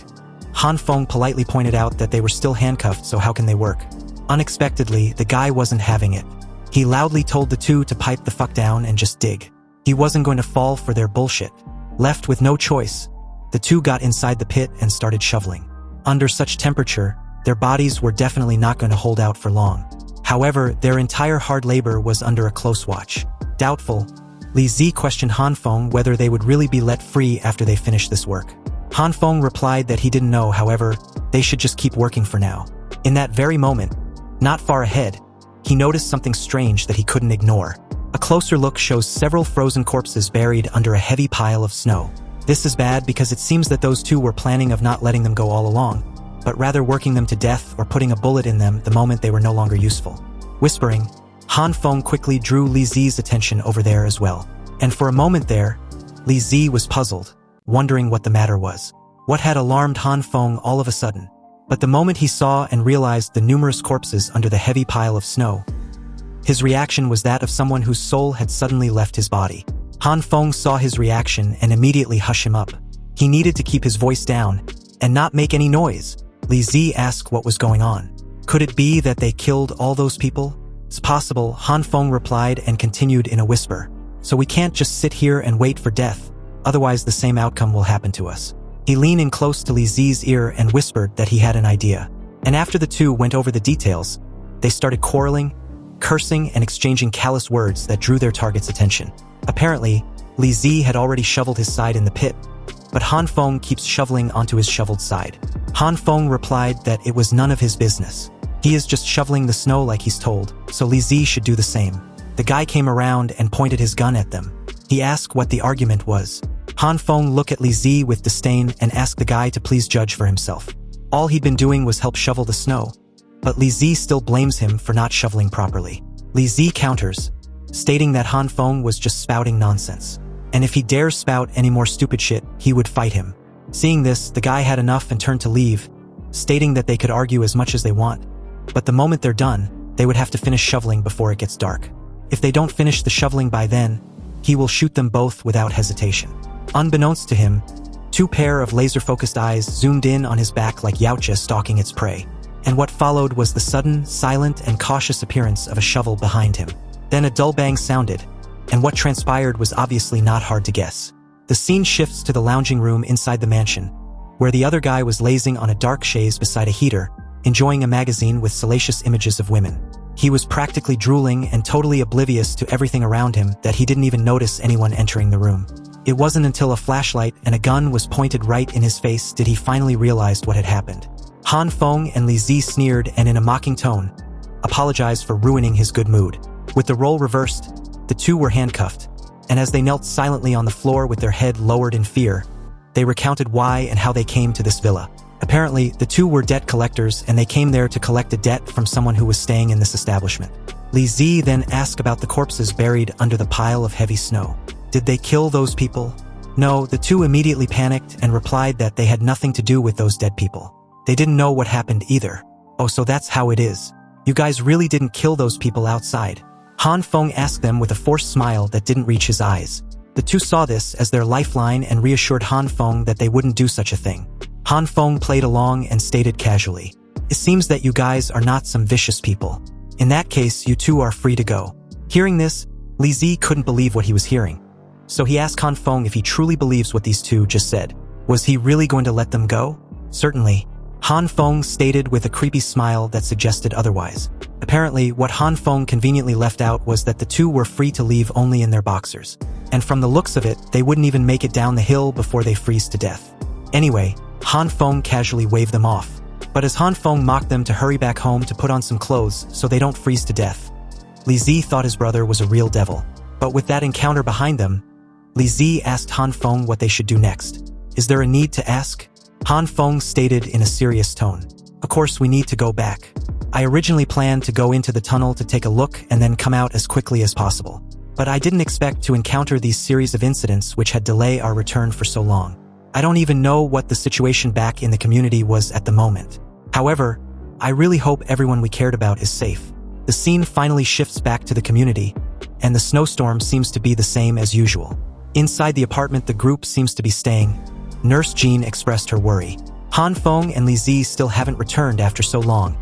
Han Feng politely pointed out that they were still handcuffed, so how can they work? Unexpectedly, the guy wasn't having it. He loudly told the two to pipe the fuck down and just dig. He wasn't going to fall for their bullshit. Left with no choice, the two got inside the pit and started shoveling. Under such temperature, their bodies were definitely not going to hold out for long. However, their entire hard labor was under a close watch. Doubtful, Li Zi questioned Han Feng whether they would really be let free after they finished this work. Han Feng replied that he didn't know, however, they should just keep working for now. In that very moment, not far ahead, he noticed something strange that he couldn't ignore. A closer look shows several frozen corpses buried under a heavy pile of snow. This is bad because it seems that those two were planning of not letting them go all along, but rather working them to death or putting a bullet in them the moment they were no longer useful. Whispering, Han Feng quickly drew Li Zi's attention over there as well. And for a moment there, Li Zi was puzzled, wondering what the matter was. What had alarmed Han Feng all of a sudden? But the moment he saw and realized the numerous corpses under the heavy pile of snow, his reaction was that of someone whose soul had suddenly left his body. Han Feng saw his reaction and immediately hushed him up. He needed to keep his voice down and not make any noise. Li Zi asked what was going on. Could it be that they killed all those people? It's possible, Han Feng replied and continued in a whisper. So we can't just sit here and wait for death, otherwise the same outcome will happen to us. He leaned in close to Li Zi's ear and whispered that he had an idea. And after the two went over the details, they started quarreling, cursing, and exchanging callous words that drew their target's attention. Apparently, Li Zi had already shoveled his side in the pit, but Han Feng keeps shoveling onto his shoveled side. Han Feng replied that it was none of his business. He is just shoveling the snow like he's told, so Li Zi should do the same. The guy came around and pointed his gun at them. He asked what the argument was. Han Feng looked at Li Zi with disdain and asked the guy to please judge for himself. All he'd been doing was help shovel the snow, but Li Zi still blames him for not shoveling properly. Li Zi counters, stating that Han Feng was just spouting nonsense, and if he dares spout any more stupid shit, he would fight him. Seeing this, the guy had enough and turned to leave, stating that they could argue as much as they want, but the moment they're done, they would have to finish shoveling before it gets dark. If they don't finish the shoveling by then, he will shoot them both without hesitation. Unbeknownst to him, two pair of laser-focused eyes zoomed in on his back like Yautja stalking its prey, and what followed was the sudden, silent, and cautious appearance of a shovel behind him. Then a dull bang sounded, and what transpired was obviously not hard to guess. The scene shifts to the lounging room inside the mansion, where the other guy was lazing on a dark chaise beside a heater, enjoying a magazine with salacious images of women. He was practically drooling and totally oblivious to everything around him that he didn't even notice anyone entering the room. It wasn't until a flashlight and a gun was pointed right in his face did he finally realize what had happened. Han Feng and Li Zi sneered and in a mocking tone, apologized for ruining his good mood. With the role reversed, the two were handcuffed, and as they knelt silently on the floor with their head lowered in fear, they recounted why and how they came to this villa. Apparently, the two were debt collectors and they came there to collect a debt from someone who was staying in this establishment. Li Zi then asked about the corpses buried under the pile of heavy snow. Did they kill those people? No, the two immediately panicked and replied that they had nothing to do with those dead people. They didn't know what happened either. Oh, so that's how it is. You guys really didn't kill those people outside? Han Feng asked them with a forced smile that didn't reach his eyes. The two saw this as their lifeline and reassured Han Feng that they wouldn't do such a thing. Han Feng played along and stated casually, "It seems that you guys are not some vicious people. In that case, you two are free to go." Hearing this, Li Zi couldn't believe what he was hearing. So he asked Han Feng if he truly believes what these two just said. Was he really going to let them go? Certainly. Han Feng stated with a creepy smile that suggested otherwise. Apparently, what Han Feng conveniently left out was that the two were free to leave only in their boxers. And from the looks of it, they wouldn't even make it down the hill before they freeze to death. Anyway, Han Feng casually waved them off. But as Han Feng mocked them to hurry back home to put on some clothes so they don't freeze to death, Li Zi thought his brother was a real devil. But with that encounter behind them, Li Zi asked Han Feng what they should do next. Is there a need to ask? Han Feng stated in a serious tone. Of course we need to go back. I originally planned to go into the tunnel to take a look and then come out as quickly as possible. But I didn't expect to encounter these series of incidents which had delayed our return for so long. I don't even know what the situation back in the community was at the moment. However, I really hope everyone we cared about is safe. The scene finally shifts back to the community, and the snowstorm seems to be the same as usual. Inside the apartment the group seems to be staying, Nurse Zhan expressed her worry. Han Feng and Li Zi still haven't returned after so long,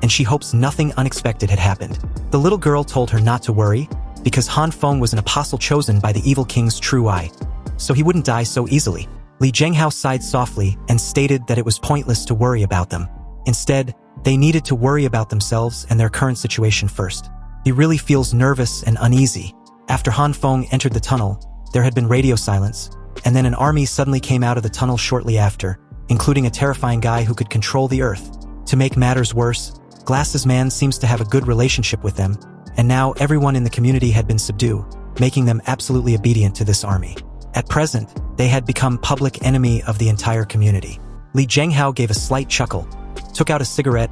and she hopes nothing unexpected had happened. The little girl told her not to worry, because Han Feng was an apostle chosen by the evil king's true eye, so he wouldn't die so easily. Li Zhenghao sighed softly and stated that it was pointless to worry about them. Instead, they needed to worry about themselves and their current situation first. He really feels nervous and uneasy. After Han Feng entered the tunnel, there had been radio silence, and then an army suddenly came out of the tunnel shortly after, including a terrifying guy who could control the earth. To make matters worse, Glass's man seems to have a good relationship with them, and now everyone in the community had been subdued, making them absolutely obedient to this army. At present, they had become public enemy of the entire community. Li Zhenghao gave a slight chuckle, took out a cigarette,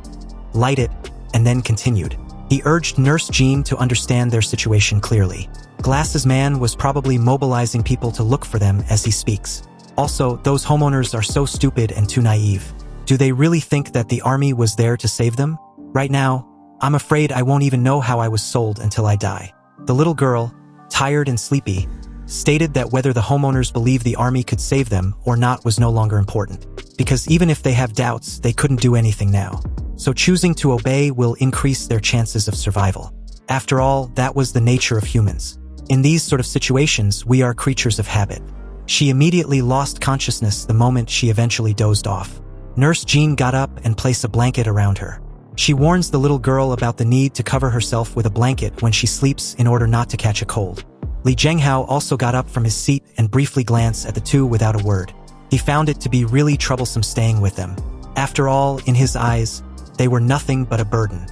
lit it, and then continued. He urged Nurse Zhan to understand their situation clearly. Glass's man was probably mobilizing people to look for them as he speaks. Also, those homeowners are so stupid and too naive. Do they really think that the army was there to save them? Right now, I'm afraid I won't even know how I was sold until I die. The little girl, tired and sleepy, stated that whether the homeowners believed the army could save them or not was no longer important, because even if they have doubts, they couldn't do anything now. So choosing to obey will increase their chances of survival. After all, that was the nature of humans. In these sort of situations, we are creatures of habit. She immediately lost consciousness the moment she eventually dozed off. Nurse Zhan got up and placed a blanket around her. She warns the little girl about the need to cover herself with a blanket when she sleeps in order not to catch a cold. Li Zhenghao also got up from his seat and briefly glanced at the two without a word. He found it to be really troublesome staying with them. After all, in his eyes, they were nothing but a burden.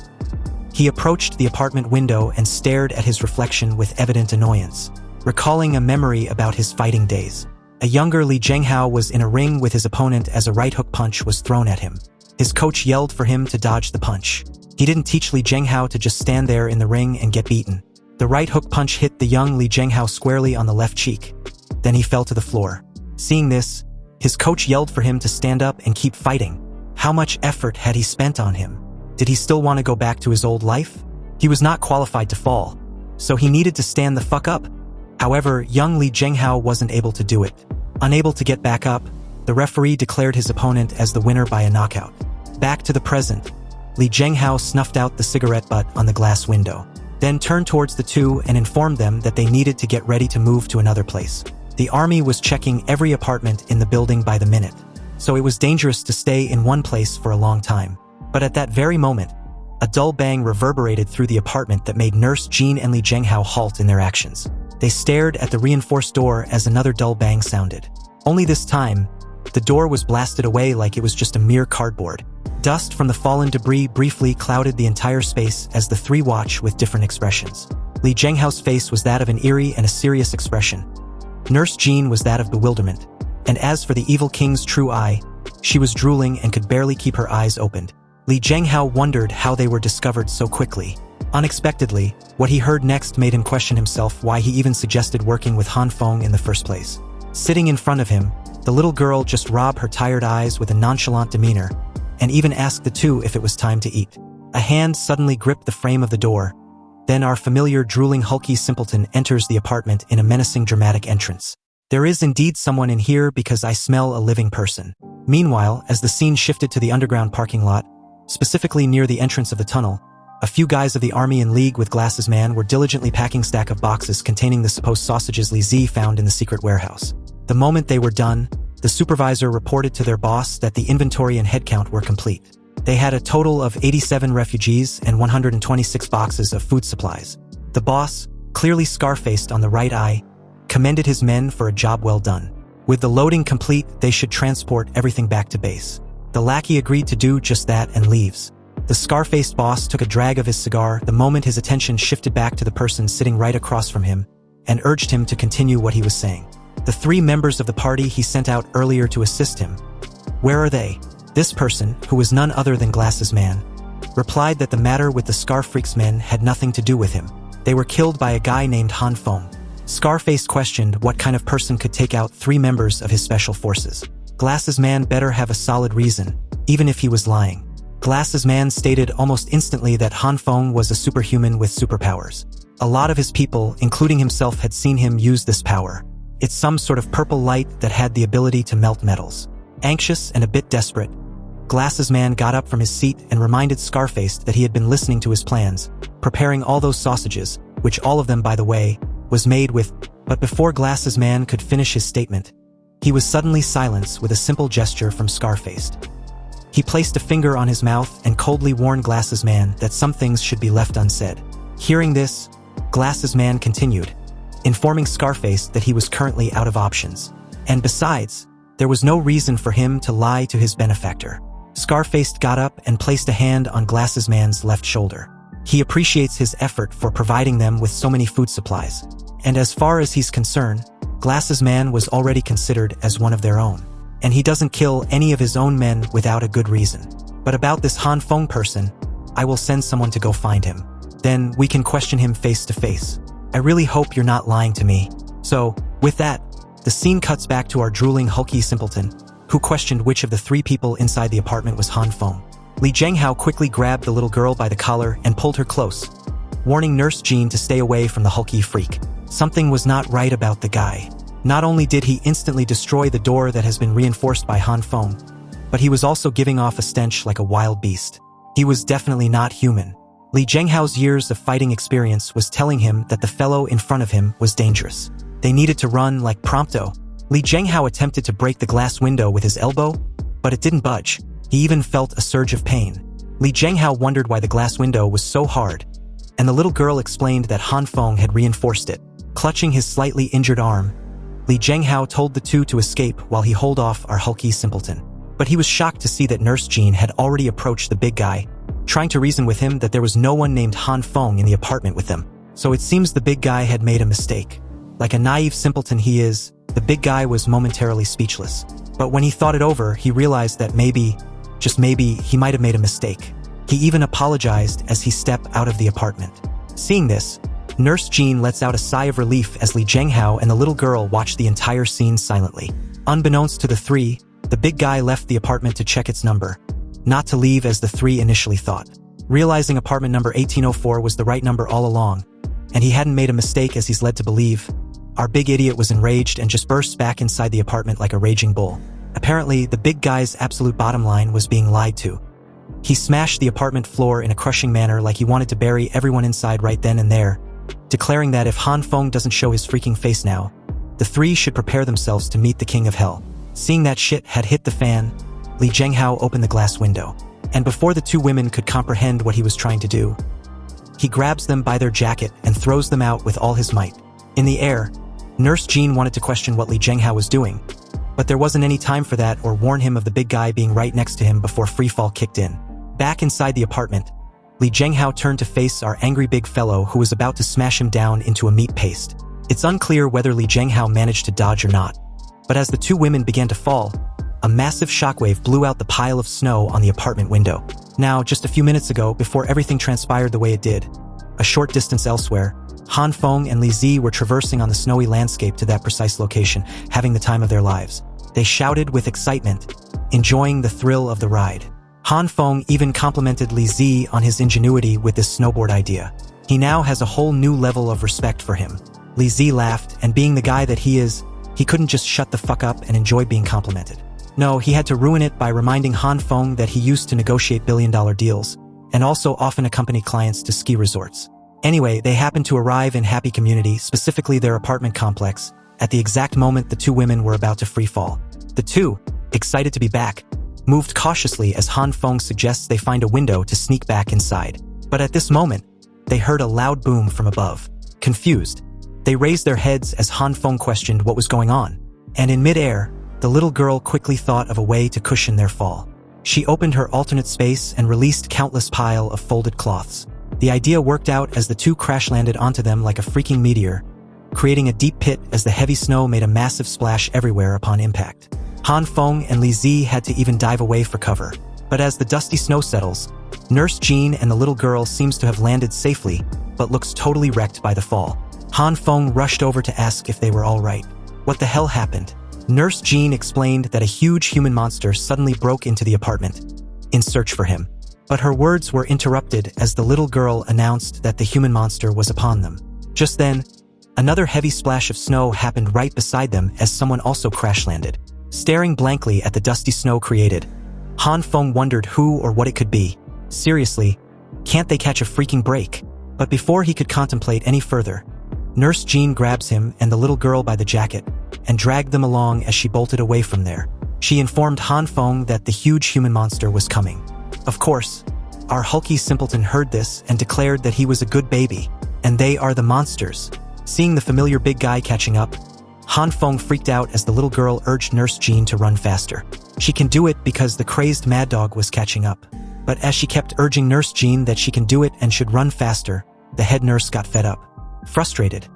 He approached the apartment window and stared at his reflection with evident annoyance, recalling a memory about his fighting days. A younger Li Zhenghao was in a ring with his opponent as a right hook punch was thrown at him. His coach yelled for him to dodge the punch. He didn't teach Li Zhenghao to just stand there in the ring and get beaten. The right hook punch hit the young Li Zhenghao squarely on the left cheek. Then he fell to the floor. Seeing this, his coach yelled for him to stand up and keep fighting. How much effort had he spent on him? Did he still want to go back to his old life? He was not qualified to fall, so he needed to stand the fuck up. However, young Li Zhenghao wasn't able to do it. Unable to get back up, the referee declared his opponent as the winner by a knockout. Back to the present, Li Zhenghao snuffed out the cigarette butt on the glass window, then turned towards the two and informed them that they needed to get ready to move to another place. The army was checking every apartment in the building by the minute, so it was dangerous to stay in one place for a long time. But at that very moment, a dull bang reverberated through the apartment that made Nurse Zhan and Li Zhenghao halt in their actions. They stared at the reinforced door as another dull bang sounded. Only this time, the door was blasted away like it was just a mere cardboard. Dust from the fallen debris briefly clouded the entire space as the three watched with different expressions. Li Zhenghao's face was that of an eerie and a serious expression. Nurse Zhan was that of bewilderment. And as for the evil king's true eye, she was drooling and could barely keep her eyes opened. Li Zhenghao wondered how they were discovered so quickly. Unexpectedly, what he heard next made him question himself why he even suggested working with Han Feng in the first place. Sitting in front of him, the little girl just rubbed her tired eyes with a nonchalant demeanor, and even asked the two if it was time to eat. A hand suddenly gripped the frame of the door. Then our familiar drooling hulky simpleton enters the apartment in a menacing dramatic entrance. There is indeed someone in here because I smell a living person. Meanwhile, as the scene shifted to the underground parking lot, specifically near the entrance of the tunnel, a few guys of the army in league with Glasses Man were diligently packing stack of boxes containing the supposed sausages Li Zi found in the secret warehouse. The moment they were done, the supervisor reported to their boss that the inventory and headcount were complete. They had a total of 87 refugees and 126 boxes of food supplies. The boss, clearly scar-faced on the right eye, commended his men for a job well done. With the loading complete, they should transport everything back to base. The lackey agreed to do just that and leaves. The scar-faced boss took a drag of his cigar the moment his attention shifted back to the person sitting right across from him and urged him to continue what he was saying. The 3 members of the party he sent out earlier to assist him. Where are they? This person, who was none other than Glasses Man, replied that the matter with the Scar-Freak's men had nothing to do with him. They were killed by a guy named Han Feng. Scarface questioned what kind of person could take out 3 members of his special forces. Glasses Man better have a solid reason, even if he was lying. Glasses Man stated almost instantly that Han Feng was a superhuman with superpowers. A lot of his people, including himself, had seen him use this power. It's some sort of purple light that had the ability to melt metals. Anxious and a bit desperate, Glasses Man got up from his seat and reminded Scarface that he had been listening to his plans, preparing all those sausages, which all of them, by the way, was made with. But before Glasses Man could finish his statement, he was suddenly silenced with a simple gesture from Scarface. He placed a finger on his mouth and coldly warned Glasses Man that some things should be left unsaid. Hearing this, Glasses Man continued, informing Scarface that he was currently out of options. And besides, there was no reason for him to lie to his benefactor. Scarface got up and placed a hand on Glasses Man's left shoulder. He appreciates his effort for providing them with so many food supplies. And as far as he's concerned, Glasses Man was already considered as one of their own. And he doesn't kill any of his own men without a good reason. But about this Han Feng person, I will send someone to go find him. Then we can question him face to face. I really hope you're not lying to me. So, with that, the scene cuts back to our drooling hulky simpleton, who questioned which of the 3 people inside the apartment was Han Feng. Li Zhenghao quickly grabbed the little girl by the collar and pulled her close, warning Nurse Jean to stay away from the hulky freak. Something was not right about the guy. Not only did he instantly destroy the door that has been reinforced by Han Feng, but he was also giving off a stench like a wild beast. He was definitely not human. Li Zhenghao's years of fighting experience was telling him that the fellow in front of him was dangerous. They needed to run like prompto. Li Zhenghao attempted to break the glass window with his elbow, but it didn't budge. He even felt a surge of pain. Li Zhenghao wondered why the glass window was so hard, and the little girl explained that Han Feng had reinforced it. Clutching his slightly injured arm, Li Zhenghao told the 2 to escape while he hold off our hulky simpleton. But he was shocked to see that Nurse Jean had already approached the big guy, trying to reason with him that there was no one named Han Feng in the apartment with them. So it seems the big guy had made a mistake. Like a naive simpleton he is, the big guy was momentarily speechless. But when he thought it over, he realized that maybe, just maybe, he might have made a mistake. He even apologized as he stepped out of the apartment. Seeing this, Nurse Jean lets out a sigh of relief as Li Zhenghao and the little girl watch the entire scene silently. Unbeknownst to the 3, the big guy left the apartment to check its number, not to leave as the 3 initially thought. Realizing apartment number 1804 was the right number all along, and he hadn't made a mistake as he's led to believe, our big idiot was enraged and just burst back inside the apartment like a raging bull. Apparently, the big guy's absolute bottom line was being lied to. He smashed the apartment floor in a crushing manner like he wanted to bury everyone inside right then and there, declaring that if Han Feng doesn't show his freaking face now, the 3 should prepare themselves to meet the king of hell. Seeing that shit had hit the fan, Li Zhenghao opened the glass window. And before the 2 women could comprehend what he was trying to do, he grabs them by their jacket and throws them out with all his might. In the air, Nurse Jean wanted to question what Li Zhenghao was doing, but there wasn't any time for that or warn him of the big guy being right next to him before freefall kicked in. Back inside the apartment, Li Zhenghao turned to face our angry big fellow who was about to smash him down into a meat paste. It's unclear whether Li Zhenghao managed to dodge or not, but as the 2 women began to fall, a massive shockwave blew out the pile of snow on the apartment window. Now, just a few minutes ago, before everything transpired the way it did, a short distance elsewhere, Han Feng and Li Zi were traversing on the snowy landscape to that precise location, having the time of their lives. They shouted with excitement, enjoying the thrill of the ride. Han Feng even complimented Li Zi on his ingenuity with this snowboard idea. He now has a whole new level of respect for him. Li Zi laughed, and being the guy that he is, he couldn't just shut the fuck up and enjoy being complimented. No, he had to ruin it by reminding Han Feng that he used to negotiate billion-dollar deals, and also often accompany clients to ski resorts. Anyway, they happened to arrive in Happy Community, specifically their apartment complex, at the exact moment the two women were about to free fall. The two, excited to be back, moved cautiously as Han Feng suggests they find a window to sneak back inside. But at this moment, they heard a loud boom from above. Confused, they raised their heads as Han Feng questioned what was going on, and in midair, the little girl quickly thought of a way to cushion their fall. She opened her alternate space and released countless pile of folded cloths. The idea worked out as the two crash-landed onto them like a freaking meteor, creating a deep pit as the heavy snow made a massive splash everywhere upon impact. Han Feng and Li Zi had to even dive away for cover. But as the dusty snow settles, Nurse Jean and the little girl seems to have landed safely, but looks totally wrecked by the fall. Han Feng rushed over to ask if they were all right. What the hell happened? Nurse Jean explained that a huge human monster suddenly broke into the apartment, in search for him. But her words were interrupted as the little girl announced that the human monster was upon them. Just then, another heavy splash of snow happened right beside them as someone also crash-landed. Staring blankly at the dusty snow created, Han Feng wondered who or what it could be. Seriously, can't they catch a freaking break? But before he could contemplate any further, Nurse Jean grabs him and the little girl by the jacket and dragged them along as she bolted away from there. She informed Han Feng that the huge human monster was coming. Of course, our hulky simpleton heard this and declared that he was a good baby, and they are the monsters. Seeing the familiar big guy catching up, Han Feng freaked out as the little girl urged Nurse Jean to run faster. She can do it because the crazed mad dog was catching up. But as she kept urging Nurse Jean that she can do it and should run faster, the head nurse got fed up. Frustrated,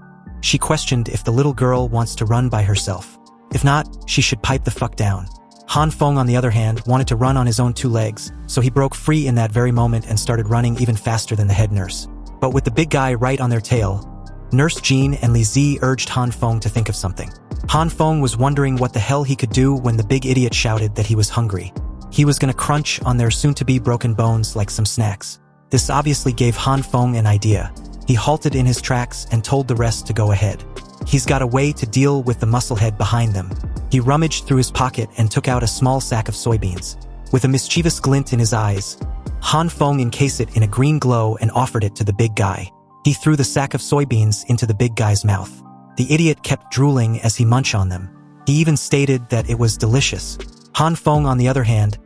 she questioned if the little girl wants to run by herself. If not, she should pipe the fuck down. Han Feng, on the other hand, wanted to run on his own two legs, so he broke free in that very moment and started running even faster than the head nurse. But with the big guy right on their tail, Nurse Jean and Li Zi urged Han Feng to think of something. Han Feng was wondering what the hell he could do when the big idiot shouted that he was hungry. He was gonna crunch on their soon-to-be broken bones like some snacks. This obviously gave Han Feng an idea. He halted in his tracks and told the rest to go ahead. He's got a way to deal with the musclehead behind them. He rummaged through his pocket and took out a small sack of soybeans. With a mischievous glint in his eyes, Han Feng encased it in a green glow and offered it to the big guy. He threw the sack of soybeans into the big guy's mouth. The idiot kept drooling as he munched on them. He even stated that it was delicious. Han Feng, on the other hand,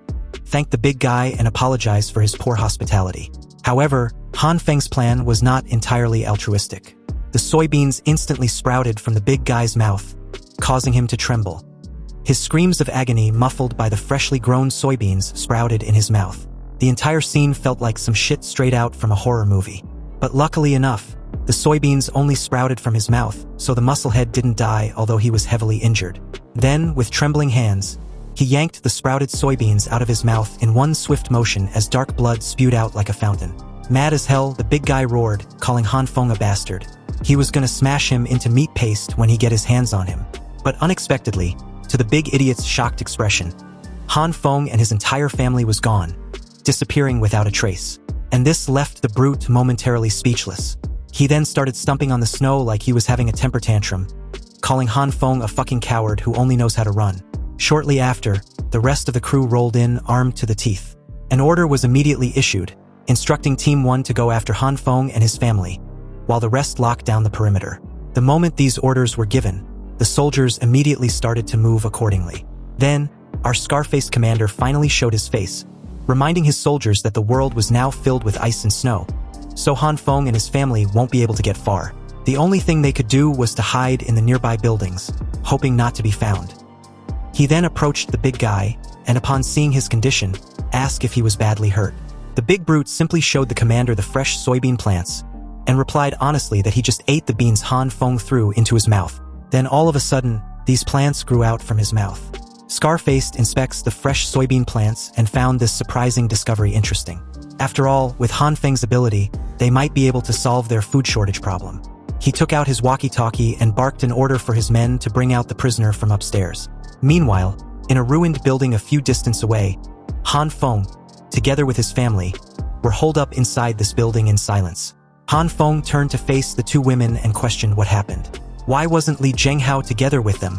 thanked the big guy and apologized for his poor hospitality. However, Han Feng's plan was not entirely altruistic. The soybeans instantly sprouted from the big guy's mouth, causing him to tremble. His screams of agony muffled by the freshly grown soybeans sprouted in his mouth. The entire scene felt like some shit straight out from a horror movie. But luckily enough, the soybeans only sprouted from his mouth, so the musclehead didn't die although he was heavily injured. Then, with trembling hands, he yanked the sprouted soybeans out of his mouth in one swift motion as dark blood spewed out like a fountain. Mad as hell, the big guy roared, calling Han Feng a bastard. He was gonna smash him into meat paste when he get his hands on him. But unexpectedly, to the big idiot's shocked expression, Han Feng and his entire family was gone, disappearing without a trace. And this left the brute momentarily speechless. He then started stomping on the snow like he was having a temper tantrum, calling Han Feng a fucking coward who only knows how to run. Shortly after, the rest of the crew rolled in, armed to the teeth. An order was immediately issued, instructing Team 1 to go after Han Feng and his family, while the rest locked down the perimeter. The moment these orders were given, the soldiers immediately started to move accordingly. Then, our scar-faced commander finally showed his face, reminding his soldiers that the world was now filled with ice and snow, so Han Feng and his family won't be able to get far. The only thing they could do was to hide in the nearby buildings, hoping not to be found. He then approached the big guy, and upon seeing his condition, asked if he was badly hurt. The big brute simply showed the commander the fresh soybean plants, and replied honestly that he just ate the beans Han Feng threw into his mouth. Then all of a sudden, these plants grew out from his mouth. Scar-faced inspects the fresh soybean plants and found this surprising discovery interesting. After all, with Han Feng's ability, they might be able to solve their food shortage problem. He took out his walkie-talkie and barked an order for his men to bring out the prisoner from upstairs. Meanwhile, in a ruined building a few distance away, Han Feng, together with his family, were holed up inside this building in silence. Han Feng turned to face the two women and questioned what happened. Why wasn't Li Zhenghao together with them?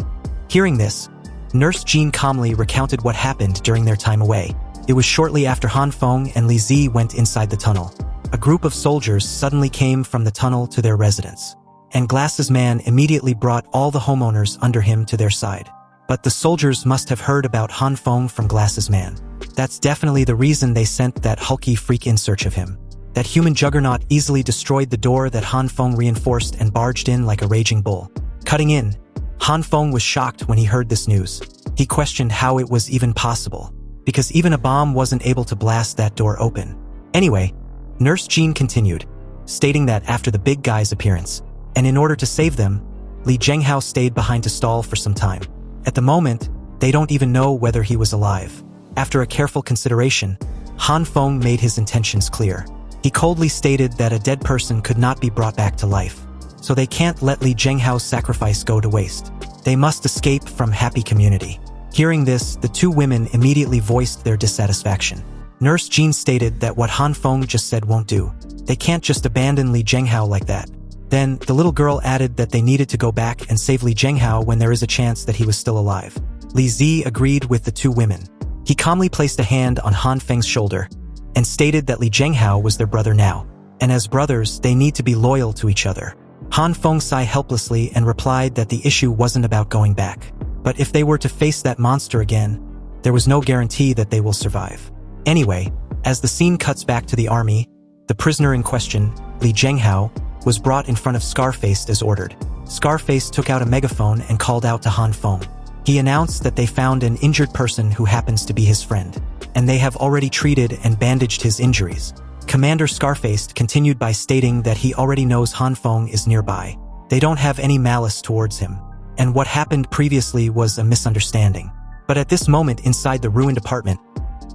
Hearing this, Nurse Jean calmly recounted what happened during their time away. It was shortly after Han Feng and Li Zi went inside the tunnel. A group of soldiers suddenly came from the tunnel to their residence. And Glass's man immediately brought all the homeowners under him to their side. But the soldiers must have heard about Han Feng from Glass's man. That's definitely the reason they sent that hulky freak in search of him. That human juggernaut easily destroyed the door that Han Feng reinforced and barged in like a raging bull. Cutting in, Han Feng was shocked when he heard this news. He questioned how it was even possible, because even a bomb wasn't able to blast that door open. Anyway, Nurse Zhan continued, stating that after the big guy's appearance, and in order to save them, Li Zhenghao stayed behind to stall for some time. At the moment, they don't even know whether he was alive. After a careful consideration, Han Feng made his intentions clear. He coldly stated that a dead person could not be brought back to life, so they can't let Li Zhenghao's sacrifice go to waste. They must escape from happy community. Hearing this, the two women immediately voiced their dissatisfaction. Nurse Zhan stated that what Han Feng just said won't do. They can't just abandon Li Zhenghao like that. Then, the little girl added that they needed to go back and save Li Zhenghao when there is a chance that he was still alive. Li Zi agreed with the two women. He calmly placed a hand on Han Feng's shoulder and stated that Li Zhenghao was their brother now, and as brothers, they need to be loyal to each other. Han Feng sighed helplessly and replied that the issue wasn't about going back. But if they were to face that monster again, there was no guarantee that they will survive. Anyway, as the scene cuts back to the army, the prisoner in question, Li Zhenghao, was brought in front of Scarface as ordered. Scarface took out a megaphone and called out to Han Feng. He announced that they found an injured person who happens to be his friend, and they have already treated and bandaged his injuries. Commander Scarface continued by stating that he already knows Han Feng is nearby. They don't have any malice towards him, and what happened previously was a misunderstanding. But at this moment inside the ruined apartment,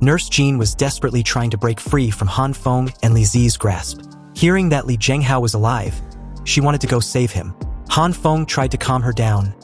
Nurse Zhan was desperately trying to break free from Han Feng and Li Zi's grasp. Hearing that Li Zhenghao was alive, she wanted to go save him. Han Feng tried to calm her down,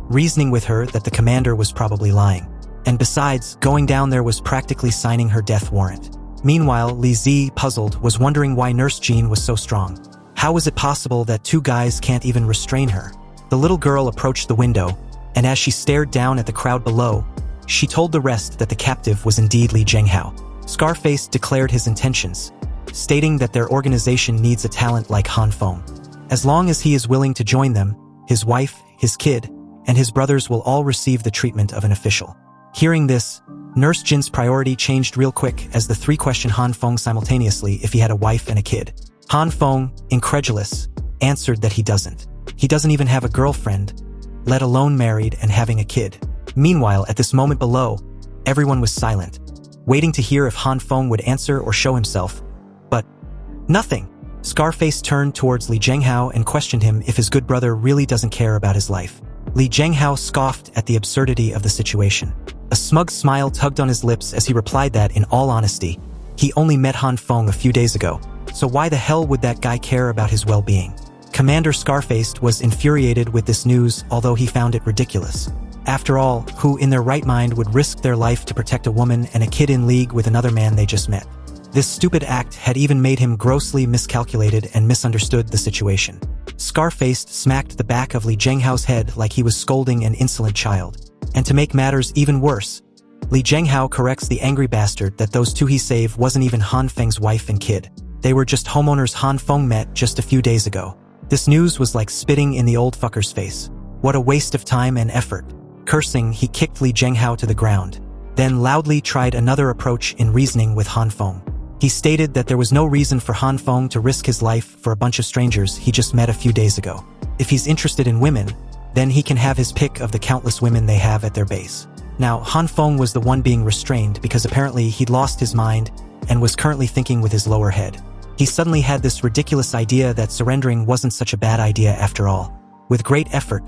reasoning with her that the commander was probably lying. And besides, going down there was practically signing her death warrant. Meanwhile, Li Zi, puzzled, was wondering why Nurse Zhan was so strong. How was it possible that two guys can't even restrain her? The little girl approached the window, and as she stared down at the crowd below, she told the rest that the captive was indeed Li Zhenghao. Scarface declared his intentions, stating that their organization needs a talent like Han Feng. As long as he is willing to join them, his wife, his kid, and his brothers will all receive the treatment of an official. Hearing this, Nurse Zhan's priority changed real quick as the three questioned Han Feng simultaneously if he had a wife and a kid. Han Feng, incredulous, answered that he doesn't. He doesn't even have a girlfriend, let alone married and having a kid. Meanwhile, at this moment below, everyone was silent, waiting to hear if Han Feng would answer or show himself. But nothing. Scarface turned towards Li Zhenghao and questioned him if his good brother really doesn't care about his life. Li Zhenghao scoffed at the absurdity of the situation. A smug smile tugged on his lips as he replied that, in all honesty, he only met Han Feng a few days ago, so why the hell would that guy care about his well-being? Commander Scarface was infuriated with this news, although he found it ridiculous. After all, who in their right mind would risk their life to protect a woman and a kid in league with another man they just met? This stupid act had even made him grossly miscalculated and misunderstood the situation. Scarface smacked the back of Li Zhenghao's head like he was scolding an insolent child. And to make matters even worse, Li Zhenghao corrects the angry bastard that those two he saved wasn't even Han Feng's wife and kid. They were just homeowners Han Feng met just a few days ago. This news was like spitting in the old fucker's face. What a waste of time and effort. Cursing, he kicked Li Zhenghao to the ground, then loudly tried another approach in reasoning with Han Feng. He stated that there was no reason for Han Feng to risk his life for a bunch of strangers he just met a few days ago. If he's interested in women, then he can have his pick of the countless women they have at their base. Now, Han Feng was the one being restrained because apparently he'd lost his mind and was currently thinking with his lower head. He suddenly had this ridiculous idea that surrendering wasn't such a bad idea after all. With great effort,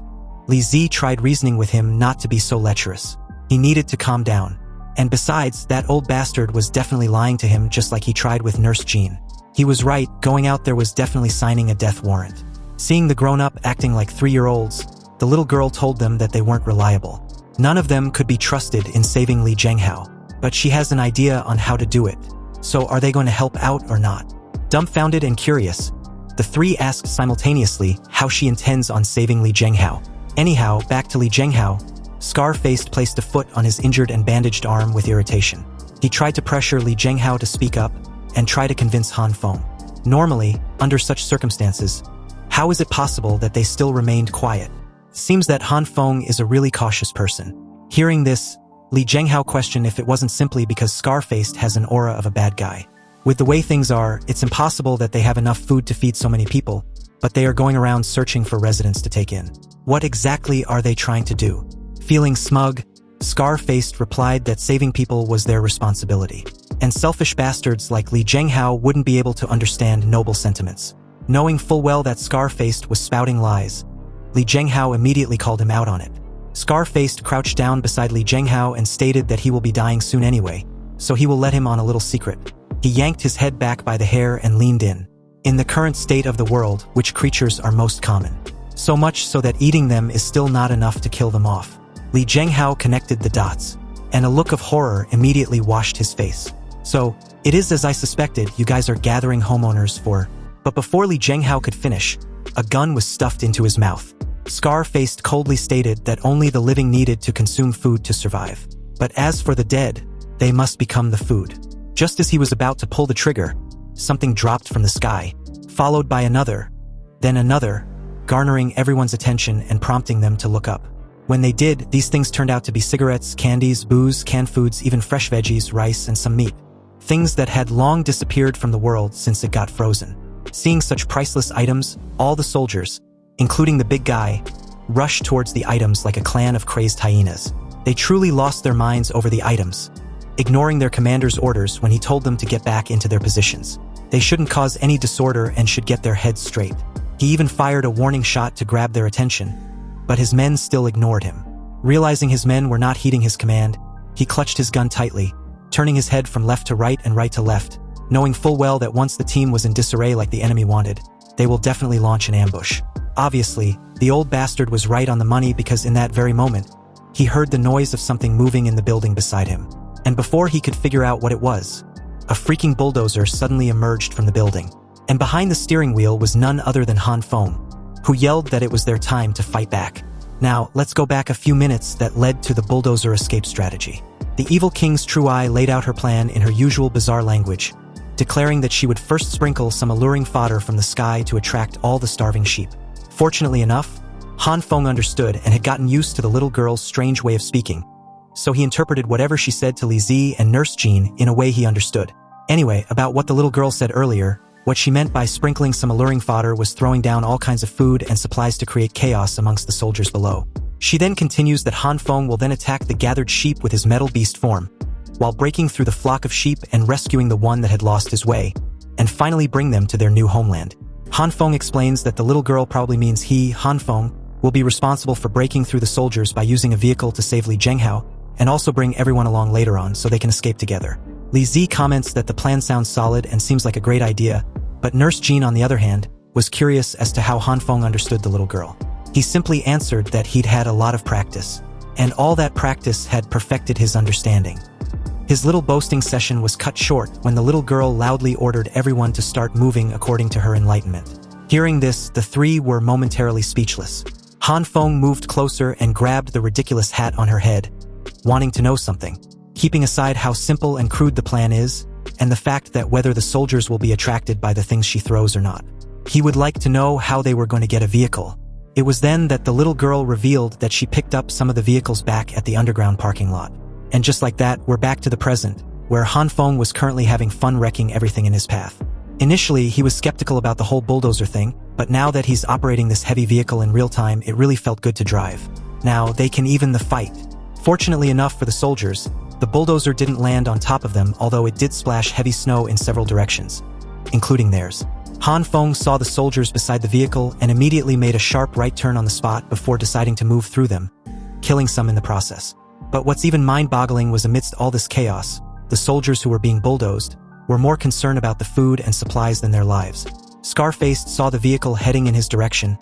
Li Zi tried reasoning with him not to be so lecherous. He needed to calm down. And besides, that old bastard was definitely lying to him just like he tried with Nurse Zhan. He was right, going out there was definitely signing a death warrant. Seeing the grown-up acting like 3-year-olds, the little girl told them that they weren't reliable. None of them could be trusted in saving Li Zhenghao, but she has an idea on how to do it. So are they going to help out or not? Dumbfounded and curious, the three asked simultaneously how she intends on saving Li Zhenghao. Anyhow, back to Li Zhenghao. Scarface placed a foot on his injured and bandaged arm with irritation. He tried to pressure Li Zhenghao to speak up and try to convince Han Feng. Normally, under such circumstances, how is it possible that they still remained quiet? Seems that Han Feng is a really cautious person. Hearing this, Li Zhenghao questioned if it wasn't simply because Scar-Faced has an aura of a bad guy. With the way things are, it's impossible that they have enough food to feed so many people, but they are going around searching for residents to take in. What exactly are they trying to do? Feeling smug, Scar-Faced replied that saving people was their responsibility. And selfish bastards like Li Zhenghao wouldn't be able to understand noble sentiments. Knowing full well that Scar-Faced was spouting lies, Li Zhenghao immediately called him out on it. Scar-Faced crouched down beside Li Zhenghao and stated that he will be dying soon anyway, so he will let him on a little secret. He yanked his head back by the hair and leaned in. In the current state of the world, which creatures are most common? So much so that eating them is still not enough to kill them off. Li Zhenghao connected the dots, and a look of horror immediately washed his face. So, it is as I suspected, you guys are gathering homeowners for... But before Li Zhenghao could finish, a gun was stuffed into his mouth. Scar-Faced coldly stated that only the living needed to consume food to survive. But as for the dead, they must become the food. Just as he was about to pull the trigger, something dropped from the sky, followed by another, then another, garnering everyone's attention and prompting them to look up. When they did, these things turned out to be cigarettes, candies, booze, canned foods, even fresh veggies, rice, and some meat. Things that had long disappeared from the world since it got frozen. Seeing such priceless items, all the soldiers, including the big guy, rushed towards the items like a clan of crazed hyenas. They truly lost their minds over the items, ignoring their commander's orders when he told them to get back into their positions. They shouldn't cause any disorder and should get their heads straight. He even fired a warning shot to grab their attention, but his men still ignored him. Realizing his men were not heeding his command, he clutched his gun tightly, turning his head from left to right and right to left, knowing full well that once the team was in disarray like the enemy wanted, they will definitely launch an ambush. Obviously, the old bastard was right on the money because in that very moment, he heard the noise of something moving in the building beside him. And before he could figure out what it was, a freaking bulldozer suddenly emerged from the building. And behind the steering wheel was none other than Han Feng, who yelled that it was their time to fight back. Now, let's go back a few minutes that led to the bulldozer escape strategy. The evil king's true eye laid out her plan in her usual bizarre language, declaring that she would first sprinkle some alluring fodder from the sky to attract all the starving sheep. Fortunately enough, Han Feng understood and had gotten used to the little girl's strange way of speaking, so he interpreted whatever she said to Li Zi and Nurse Jean in a way he understood. Anyway, about what the little girl said earlier, what she meant by sprinkling some alluring fodder was throwing down all kinds of food and supplies to create chaos amongst the soldiers below. She then continues that Han Feng will then attack the gathered sheep with his metal beast form, while breaking through the flock of sheep and rescuing the one that had lost his way, and finally bring them to their new homeland. Han Feng explains that the little girl probably means he, Han Feng, will be responsible for breaking through the soldiers by using a vehicle to save Li Zhenghao, and also bring everyone along later on so they can escape together. Li Zi comments that the plan sounds solid and seems like a great idea, but Nurse Jean, on the other hand, was curious as to how Han Feng understood the little girl. He simply answered that he'd had a lot of practice, and all that practice had perfected his understanding. His little boasting session was cut short when the little girl loudly ordered everyone to start moving according to her enlightenment. Hearing this, the three were momentarily speechless. Han Feng moved closer and grabbed the ridiculous hat on her head, wanting to know something, keeping aside how simple and crude the plan is, and the fact that whether the soldiers will be attracted by the things she throws or not. He would like to know how they were going to get a vehicle. It was then that the little girl revealed that she picked up some of the vehicles back at the underground parking lot. And just like that, we're back to the present, where Han Feng was currently having fun wrecking everything in his path. Initially, he was skeptical about the whole bulldozer thing, but now that he's operating this heavy vehicle in real time, it really felt good to drive. Now, they can even the fight. Fortunately enough for the soldiers, the bulldozer didn't land on top of them, although it did splash heavy snow in several directions, including theirs. Han Feng saw the soldiers beside the vehicle and immediately made a sharp right turn on the spot before deciding to move through them, killing some in the process. But what's even mind-boggling was amidst all this chaos, the soldiers who were being bulldozed were more concerned about the food and supplies than their lives. Scar-Faced saw the vehicle heading in his direction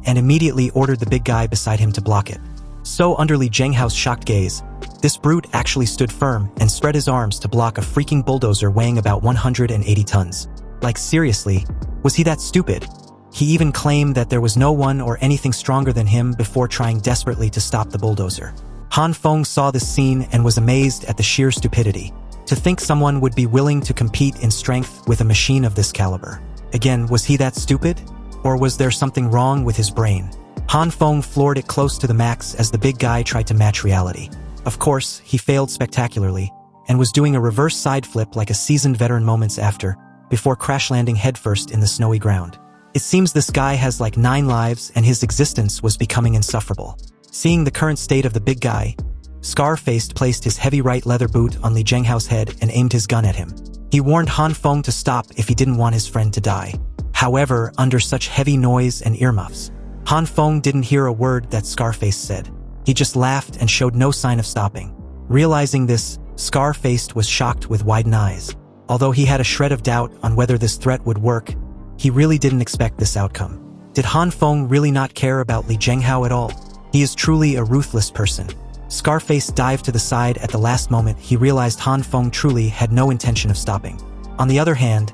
and immediately ordered the big guy beside him to block it. So under Li Zhenghao's shocked gaze, this brute actually stood firm and spread his arms to block a freaking bulldozer weighing about 180 tons. Like seriously, was he that stupid? He even claimed that there was no one or anything stronger than him before trying desperately to stop the bulldozer. Han Feng saw this scene and was amazed at the sheer stupidity. To think someone would be willing to compete in strength with a machine of this caliber. Again, was he that stupid? Or was there something wrong with his brain? Han Feng floored it close to the max as the big guy tried to match reality. Of course, he failed spectacularly, and was doing a reverse side flip like a seasoned veteran moments after, before crash landing headfirst in the snowy ground. It seems this guy has like 9 lives and his existence was becoming insufferable. Seeing the current state of the big guy, Scar-Faced placed his heavy right leather boot on Li Zhenghao's head and aimed his gun at him. He warned Han Feng to stop if he didn't want his friend to die. However, under such heavy noise and earmuffs, Han Feng didn't hear a word that Scar-Faced said. He just laughed and showed no sign of stopping. Realizing this, Scar-Faced was shocked with widened eyes. Although he had a shred of doubt on whether this threat would work, he really didn't expect this outcome. Did Han Feng really not care about Li Zhenghao at all? He is truly a ruthless person. Scar-Faced dived to the side at the last moment he realized Han Feng truly had no intention of stopping. On the other hand,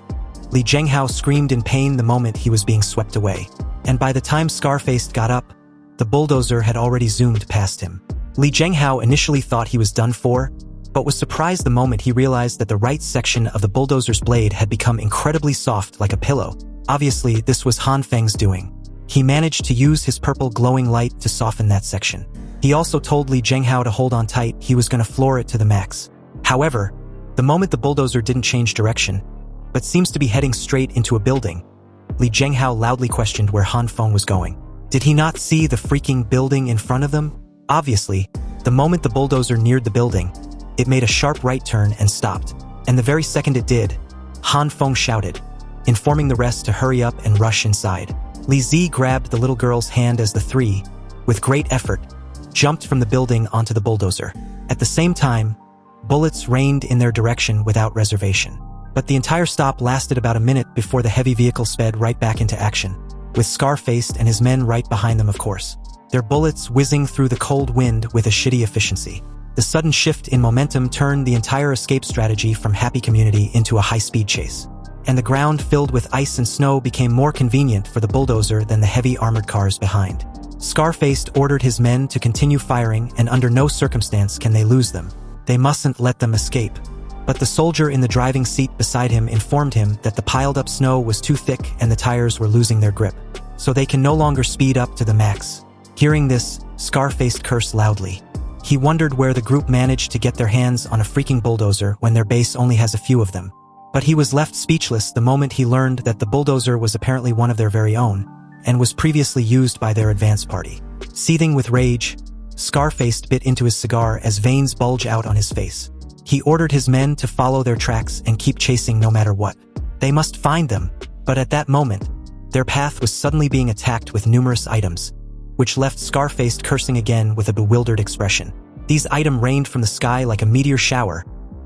Li Zhenghao screamed in pain the moment he was being swept away. And by the time Scar-Faced got up, the bulldozer had already zoomed past him. Li Zhenghao initially thought he was done for, but was surprised the moment he realized that the right section of the bulldozer's blade had become incredibly soft like a pillow. Obviously, this was Han Feng's doing. He managed to use his purple glowing light to soften that section. He also told Li Zhenghao to hold on tight, he was going to floor it to the max. However, the moment the bulldozer didn't change direction, but seems to be heading straight into a building, Li Zhenghao loudly questioned where Han Feng was going. Did he not see the freaking building in front of them? Obviously, the moment the bulldozer neared the building, it made a sharp right turn and stopped. And the very second it did, Han Feng shouted, informing the rest to hurry up and rush inside. Li Zi grabbed the little girl's hand as the three, with great effort, jumped from the building onto the bulldozer. At the same time, bullets rained in their direction without reservation. But the entire stop lasted about a minute before the heavy vehicle sped right back into action, with Scar-Faced and his men right behind them of course. Their bullets whizzing through the cold wind with a shitty efficiency. The sudden shift in momentum turned the entire escape strategy from happy community into a high-speed chase. And the ground filled with ice and snow became more convenient for the bulldozer than the heavy armored cars behind. Scar-Faced ordered his men to continue firing, and under no circumstance can they lose them. They mustn't let them escape. But the soldier in the driving seat beside him informed him that the piled-up snow was too thick and the tires were losing their grip, so they can no longer speed up to the max. Hearing this, Scar-Faced cursed loudly. He wondered where the group managed to get their hands on a freaking bulldozer when their base only has a few of them. But he was left speechless the moment he learned that the bulldozer was apparently one of their very own, and was previously used by their advance party. Seething with rage, Scar-Faced bit into his cigar as veins bulge out on his face. He ordered his men to follow their tracks and keep chasing no matter what. They must find them, but at that moment, their path was suddenly being attacked with numerous items, which left Scar-Faced cursing again with a bewildered expression. These items rained from the sky like a meteor shower,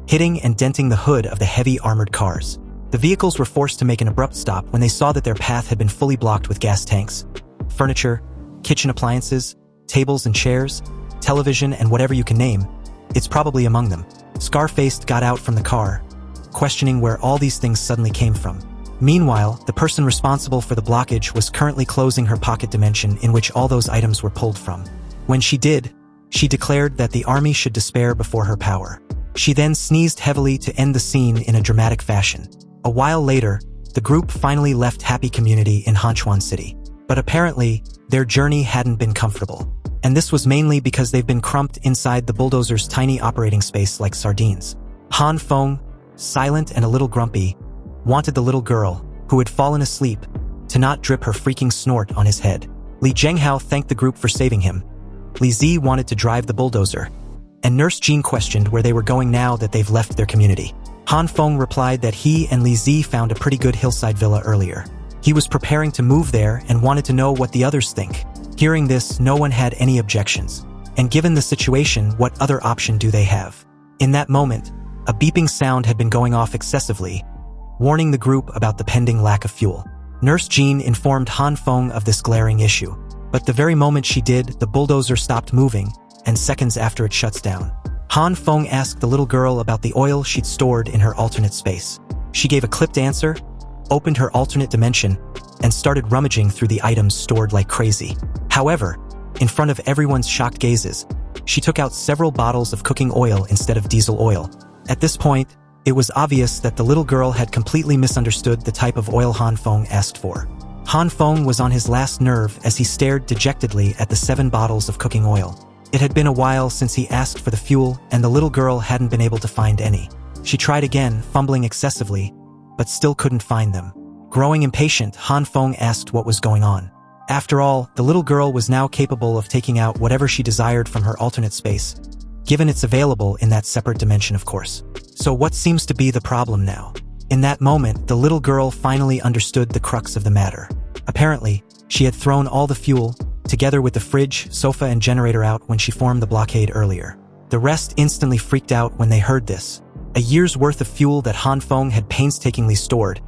hitting and denting the hood of the heavy armored cars. The vehicles were forced to make an abrupt stop when they saw that their path had been fully blocked with gas tanks, furniture, kitchen appliances, tables and chairs, television, and whatever you can name. It's probably among them. Scar-Faced got out from the car, questioning where all these things suddenly came from. Meanwhile, the person responsible for the blockage was currently closing her pocket dimension in which all those items were pulled from. When she did, she declared that the army should despair before her power. She then sneezed heavily to end the scene in a dramatic fashion. A while later, the group finally left Happy Community in Hanchuan City. But apparently, their journey hadn't been comfortable. And this was mainly because they've been crumped inside the bulldozer's tiny operating space like sardines. Han Feng, silent and a little grumpy, wanted the little girl, who had fallen asleep, to not drip her freaking snort on his head. Li Zhenghao thanked the group for saving him. Li Zi wanted to drive the bulldozer, and Nurse Jean questioned where they were going now that they've left their community. Han Feng replied that he and Li Zi found a pretty good hillside villa earlier. He was preparing to move there and wanted to know what the others think. Hearing this, no one had any objections. And given the situation, what other option do they have? In that moment, a beeping sound had been going off excessively, warning the group about the pending lack of fuel. Nurse Jean informed Han Feng of this glaring issue. But the very moment she did, the bulldozer stopped moving, and seconds after it shuts down. Han Feng asked the little girl about the oil she'd stored in her alternate space. She gave a clipped answer, opened her alternate dimension, and started rummaging through the items stored like crazy. However, in front of everyone's shocked gazes, she took out several bottles of cooking oil instead of diesel oil. At this point, It was obvious that the little girl had completely misunderstood the type of oil Han Feng asked for. Han Feng was on his last nerve as he stared dejectedly at the 7 bottles of cooking oil. It had been a while since he asked for the fuel, and the little girl hadn't been able to find any. She tried again, fumbling excessively, but still couldn't find them. Growing impatient, Han Feng asked what was going on. After all, the little girl was now capable of taking out whatever she desired from her alternate space, given it's available in that separate dimension, of course. So what seems to be the problem now? In that moment, the little girl finally understood the crux of the matter. Apparently, she had thrown all the fuel, together with the fridge, sofa and generator out when she formed the blockade earlier. The rest instantly freaked out when they heard this. A year's worth of fuel that Han Feng had painstakingly stored,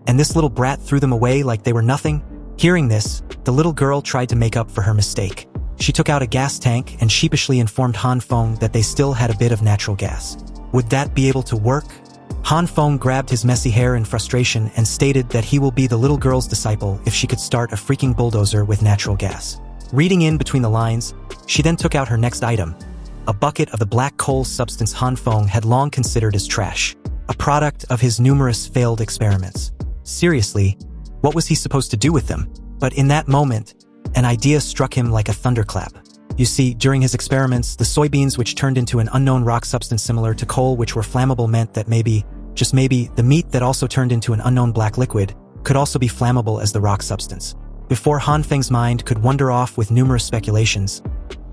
and this little brat threw them away like they were nothing? Hearing this, the little girl tried to make up for her mistake. She took out a gas tank and sheepishly informed Han Feng that they still had a bit of natural gas. Would that be able to work? Han Feng grabbed his messy hair in frustration and stated that he will be the little girl's disciple if she could start a freaking bulldozer with natural gas. Reading in between the lines, she then took out her next item, a bucket of the black coal substance Han Feng had long considered as trash, a product of his numerous failed experiments. Seriously, what was he supposed to do with them? But in that moment, an idea struck him like a thunderclap. You see, during his experiments, the soybeans which turned into an unknown rock substance similar to coal which were flammable meant that maybe, just maybe, the meat that also turned into an unknown black liquid could also be flammable as the rock substance. Before Han Feng's mind could wander off with numerous speculations,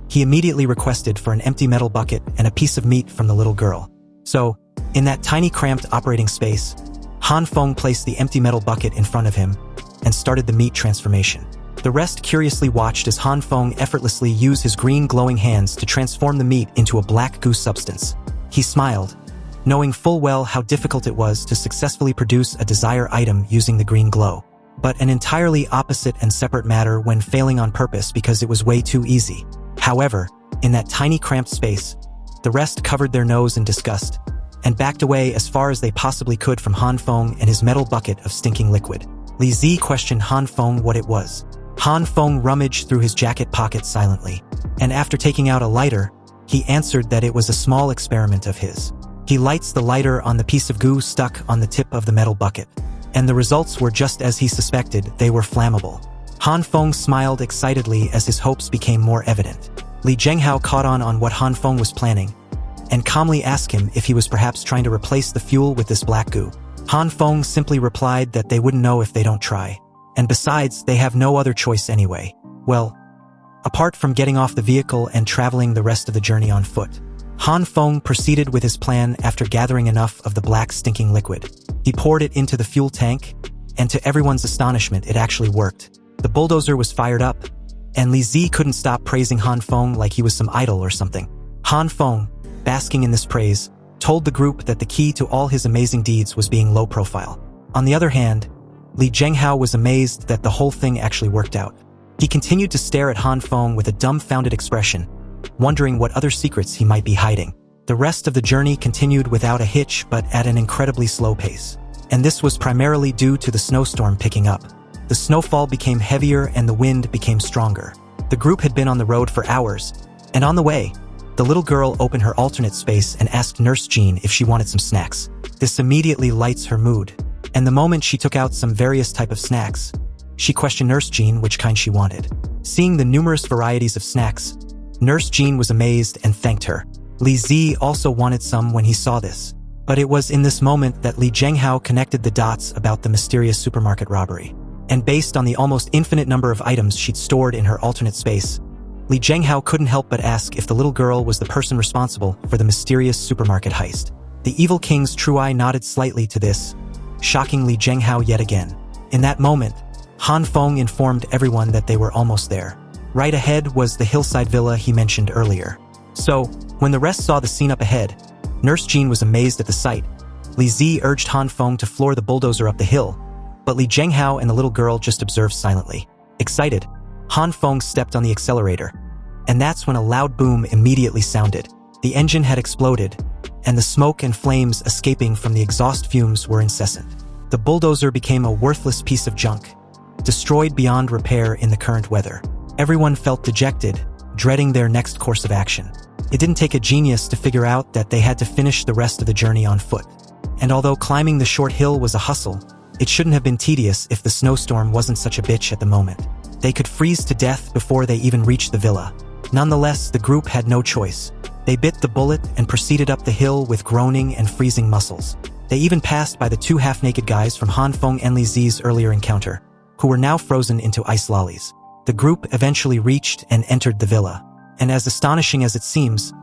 he immediately requested for an empty metal bucket and a piece of meat from the little girl. So, in that tiny cramped operating space, Han Feng placed the empty metal bucket in front of him and started the meat transformation. The rest curiously watched as Han Feng effortlessly used his green glowing hands to transform the meat into a black goo substance. He smiled, knowing full well how difficult it was to successfully produce a desired item using the green glow. But an entirely opposite and separate matter when failing on purpose because it was way too easy. However, in that tiny cramped space, the rest covered their nose in disgust and backed away as far as they possibly could from Han Feng and his metal bucket of stinking liquid. Li Zi questioned Han Feng what it was. Han Feng rummaged through his jacket pocket silently, and after taking out a lighter, he answered that it was a small experiment of his. He lights the lighter on the piece of goo stuck on the tip of the metal bucket, and the results were just as he suspected, they were flammable. Han Feng smiled excitedly as his hopes became more evident. Li Zhenghao caught on what Han Feng was planning, and calmly asked him if he was perhaps trying to replace the fuel with this black goo. Han Feng simply replied that they wouldn't know if they don't try. And besides, they have no other choice anyway. Well, apart from getting off the vehicle and traveling the rest of the journey on foot. Han Feng proceeded with his plan after gathering enough of the black stinking liquid. He poured it into the fuel tank, and to everyone's astonishment, it actually worked. The bulldozer was fired up, and Li Zi couldn't stop praising Han Feng like he was some idol or something. Han Feng, basking in this praise, told the group that the key to all his amazing deeds was being low profile. On the other hand, Li Zhenghao was amazed that the whole thing actually worked out. He continued to stare at Han Feng with a dumbfounded expression, wondering what other secrets he might be hiding. The rest of the journey continued without a hitch but at an incredibly slow pace. And this was primarily due to the snowstorm picking up. The snowfall became heavier and the wind became stronger. The group had been on the road for hours, and on the way, the little girl opened her alternate space and asked Nurse Jean if she wanted some snacks. This immediately lights her mood. And the moment she took out some various type of snacks, she questioned Nurse Jean which kind she wanted. Seeing the numerous varieties of snacks, Nurse Jean was amazed and thanked her. Li Zi also wanted some when he saw this. But it was in this moment that Li Zhenghao connected the dots about the mysterious supermarket robbery. And based on the almost infinite number of items she'd stored in her alternate space, Li Zhenghao couldn't help but ask if the little girl was the person responsible for the mysterious supermarket heist. The evil king's true eye nodded slightly to this, shocking Li Zhenghao yet again. In that moment, Han Feng informed everyone that they were almost there. Right ahead was the hillside villa he mentioned earlier. So, when the rest saw the scene up ahead, Nurse Jean was amazed at the sight. Li Zi urged Han Feng to floor the bulldozer up the hill, but Li Zhenghao and the little girl just observed silently. Excited, Han Feng stepped on the accelerator, and that's when a loud boom immediately sounded. The engine had exploded, and the smoke and flames escaping from the exhaust fumes were incessant. The bulldozer became a worthless piece of junk, destroyed beyond repair in the current weather. Everyone felt dejected, dreading their next course of action. It didn't take a genius to figure out that they had to finish the rest of the journey on foot. And although climbing the short hill was a hustle, it shouldn't have been tedious if the snowstorm wasn't such a bitch at the moment. They could freeze to death before they even reached the villa. Nonetheless, the group had no choice. They bit the bullet and proceeded up the hill with groaning and freezing muscles. They even passed by the two half-naked guys from Han Feng and Li Zi's earlier encounter, who were now frozen into ice lollies. The group eventually reached and entered the villa. And as astonishing as it seems,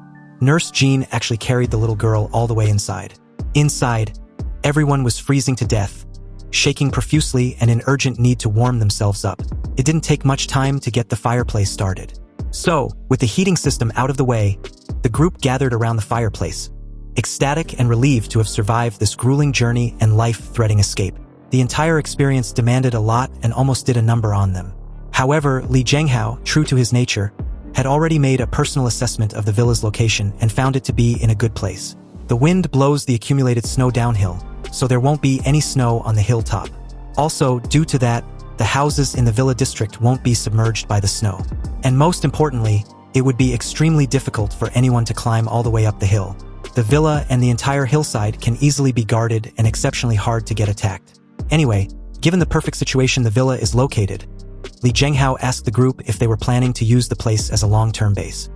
Nurse Zhan actually carried the little girl all the way inside. Inside, everyone was freezing to death, shaking profusely and in urgent need to warm themselves up. It didn't take much time to get the fireplace started. So, with the heating system out of the way, the group gathered around the fireplace, ecstatic and relieved to have survived this grueling journey and life-threatening escape. The entire experience demanded a lot and almost did a number on them. However, Li Zhenghao, true to his nature, had already made a personal assessment of the villa's location and found it to be in a good place. The wind blows the accumulated snow downhill, so there won't be any snow on the hilltop. Also, due to that, the houses in the villa district won't be submerged by the snow. And most importantly, it would be extremely difficult for anyone to climb all the way up the hill. The villa and the entire hillside can easily be guarded and exceptionally hard to get attacked. Anyway, given the perfect situation the villa is located, Li Zhenghao asked the group if they were planning to use the place as a long-term base.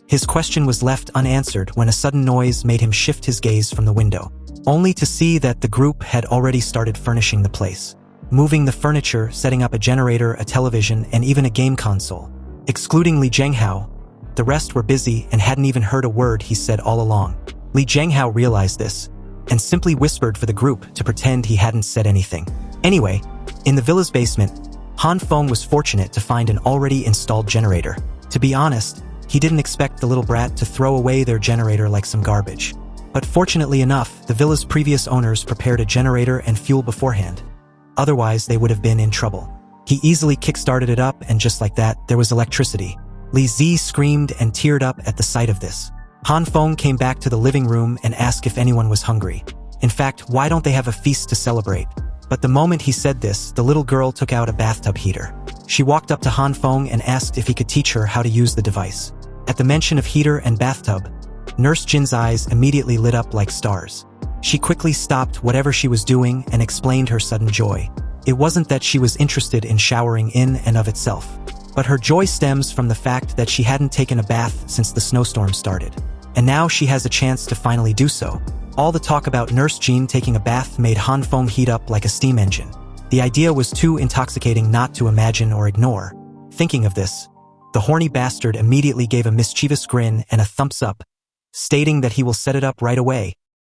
His question was left unanswered when a sudden noise made him shift his gaze from the window, only to see that the group had already started furnishing the place, moving the furniture, setting up a generator, a television, and even a game console. Excluding Li Zhenghao, the rest were busy and hadn't even heard a word he said all along. Li Zhenghao realized this, and simply whispered for the group to pretend he hadn't said anything. Anyway, in the villa's basement, Han Feng was fortunate to find an already installed generator. To be honest, he didn't expect the little brat to throw away their generator like some garbage. But fortunately enough, the villa's previous owners prepared a generator and fuel beforehand. Otherwise, they would have been in trouble. He easily kick-started it up, and just like that, there was electricity. Li Zi screamed and teared up at the sight of this. Han Feng came back to the living room and asked if anyone was hungry. In fact, why don't they have a feast to celebrate? But the moment he said this, the little girl took out a bathtub heater. She walked up to Han Feng and asked if he could teach her how to use the device. At the mention of heater and bathtub, Nurse Jin's eyes immediately lit up like stars. She quickly stopped whatever she was doing and explained her sudden joy. It wasn't that she was interested in showering in and of itself, but her joy stems from the fact that she hadn't taken a bath since the snowstorm started. And now she has a chance to finally do so. All the talk about Nurse Zhan taking a bath made Han Feng heat up like a steam engine. The idea was too intoxicating not to imagine or ignore. Thinking of this, the horny bastard immediately gave a mischievous grin and a thumbs up, stating that he will set it up right away.